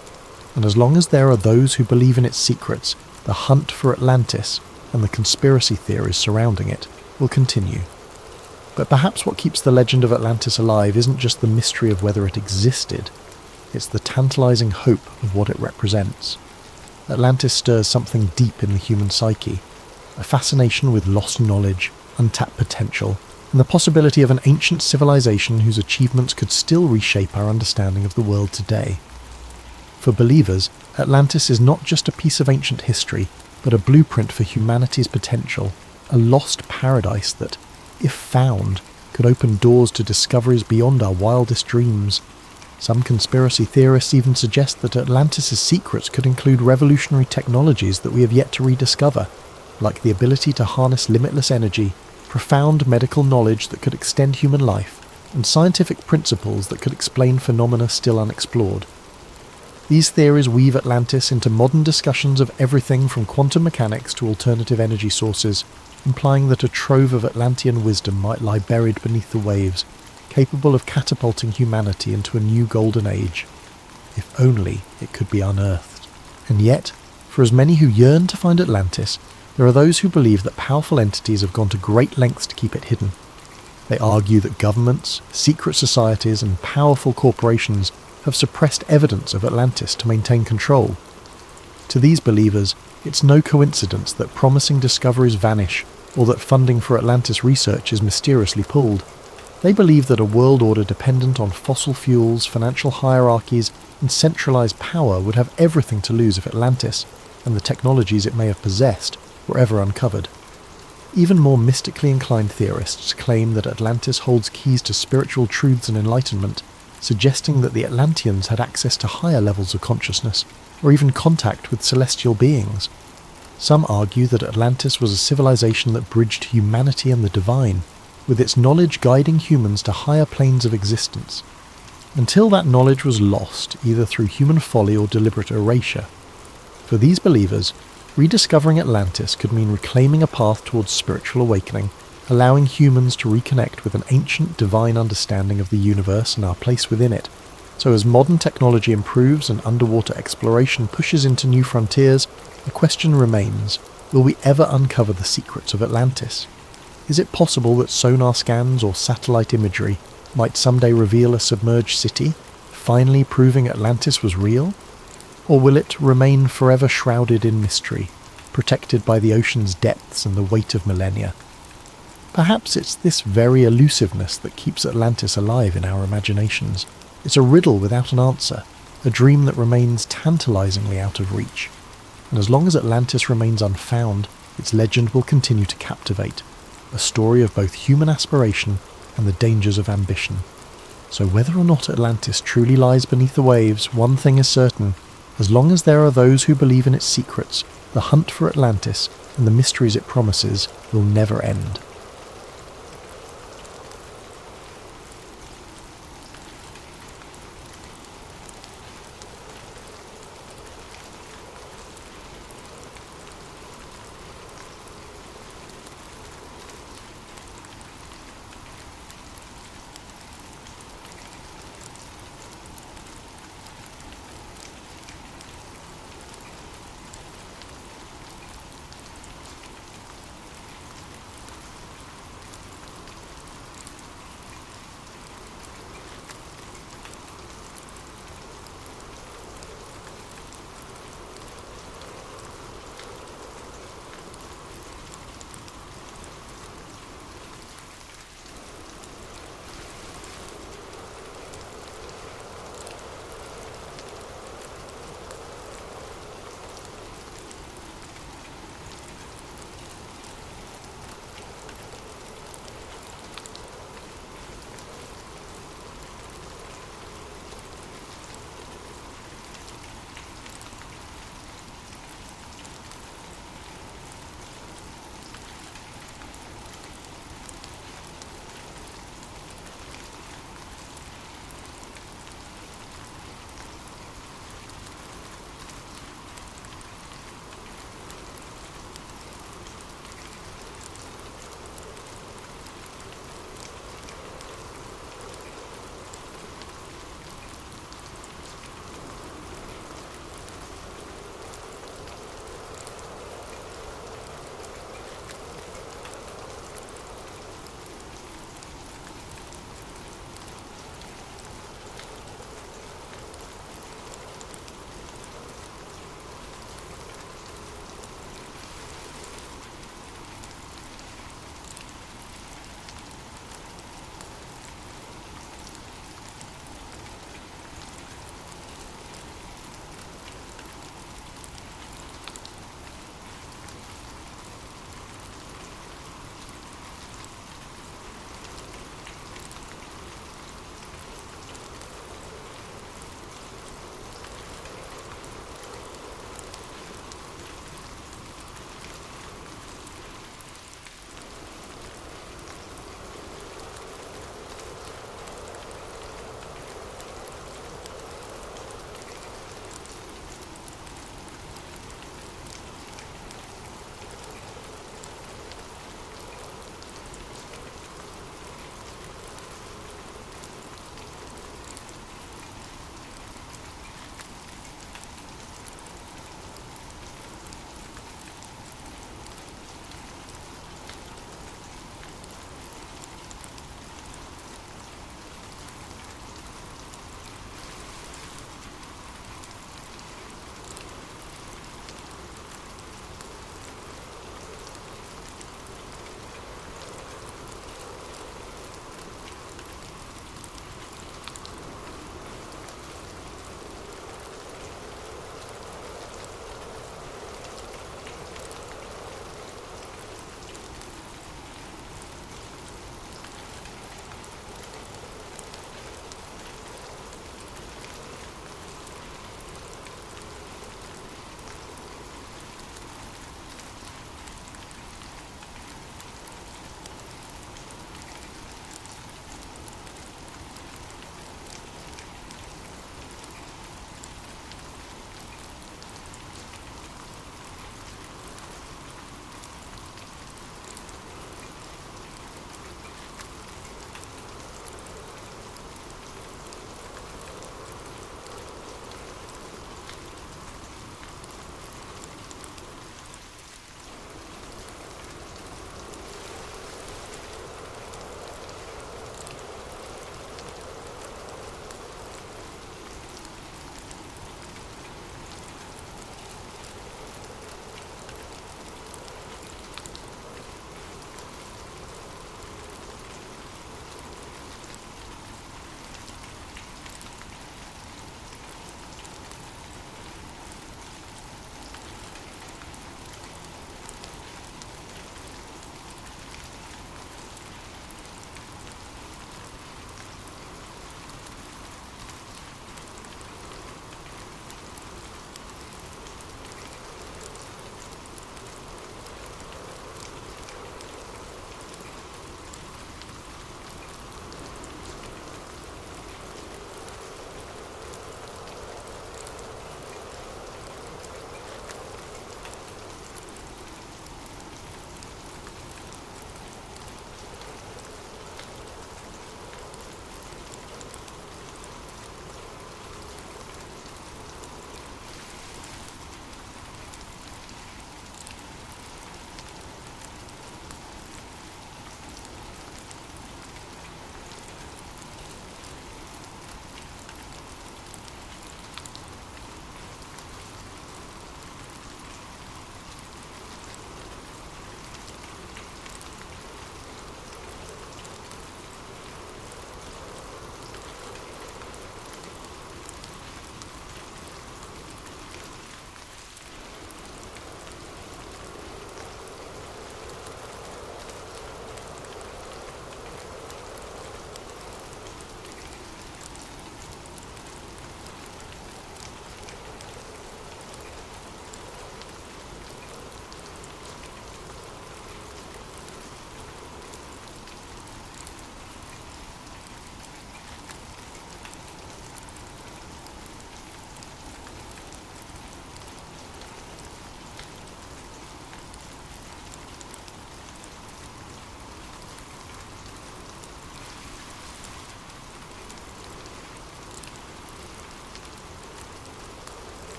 And as long as there are those who believe in its secrets, the hunt for Atlantis and the conspiracy theories surrounding it will continue. But perhaps what keeps the legend of Atlantis alive isn't just the mystery of whether it existed, it's the tantalizing hope of what it represents. Atlantis stirs something deep in the human psyche, a fascination with lost knowledge, untapped potential, and the possibility of an ancient civilization whose achievements could still reshape our understanding of the world today. For believers, Atlantis is not just a piece of ancient history, but a blueprint for humanity's potential, a lost paradise that, if found, could open doors to discoveries beyond our wildest dreams. Some conspiracy theorists even suggest that Atlantis' secrets could include revolutionary technologies that we have yet to rediscover, like the ability to harness limitless energy, profound medical knowledge that could extend human life, and scientific principles that could explain phenomena still unexplored. These theories weave Atlantis into modern discussions of everything from quantum mechanics to alternative energy sources, implying that a trove of Atlantean wisdom might lie buried beneath the waves, capable of catapulting humanity into a new golden age. If only it could be unearthed. And yet, for as many who yearn to find Atlantis, there are those who believe that powerful entities have gone to great lengths to keep it hidden. They argue that governments, secret societies, and powerful corporations have suppressed evidence of Atlantis to maintain control. To these believers, it's no coincidence that promising discoveries vanish, or that funding for Atlantis research is mysteriously pulled. They believe that a world order dependent on fossil fuels, financial hierarchies, and centralized power would have everything to lose if Atlantis, and the technologies it may have possessed, were ever uncovered. Even more mystically inclined theorists claim that Atlantis holds keys to spiritual truths and enlightenment, suggesting that the Atlanteans had access to higher levels of consciousness, or even contact with celestial beings. Some argue that Atlantis was a civilization that bridged humanity and the divine, with its knowledge guiding humans to higher planes of existence, until that knowledge was lost, either through human folly or deliberate erasure. For these believers, rediscovering Atlantis could mean reclaiming a path towards spiritual awakening, allowing humans to reconnect with an ancient divine understanding of the universe and our place within it. So as modern technology improves and underwater exploration pushes into new frontiers, the question remains, will we ever uncover the secrets of Atlantis? Is it possible that sonar scans or satellite imagery might someday reveal a submerged city, finally proving Atlantis was real? Or will it remain forever shrouded in mystery, protected by the ocean's depths and the weight of millennia? Perhaps it's this very elusiveness that keeps Atlantis alive in our imaginations. It's a riddle without an answer, a dream that remains tantalizingly out of reach. And as long as Atlantis remains unfound, its legend will continue to captivate, a story of both human aspiration and the dangers of ambition. So whether or not Atlantis truly lies beneath the waves, one thing is certain: as long as there are those who believe in its secrets, the hunt for Atlantis and the mysteries it promises will never end.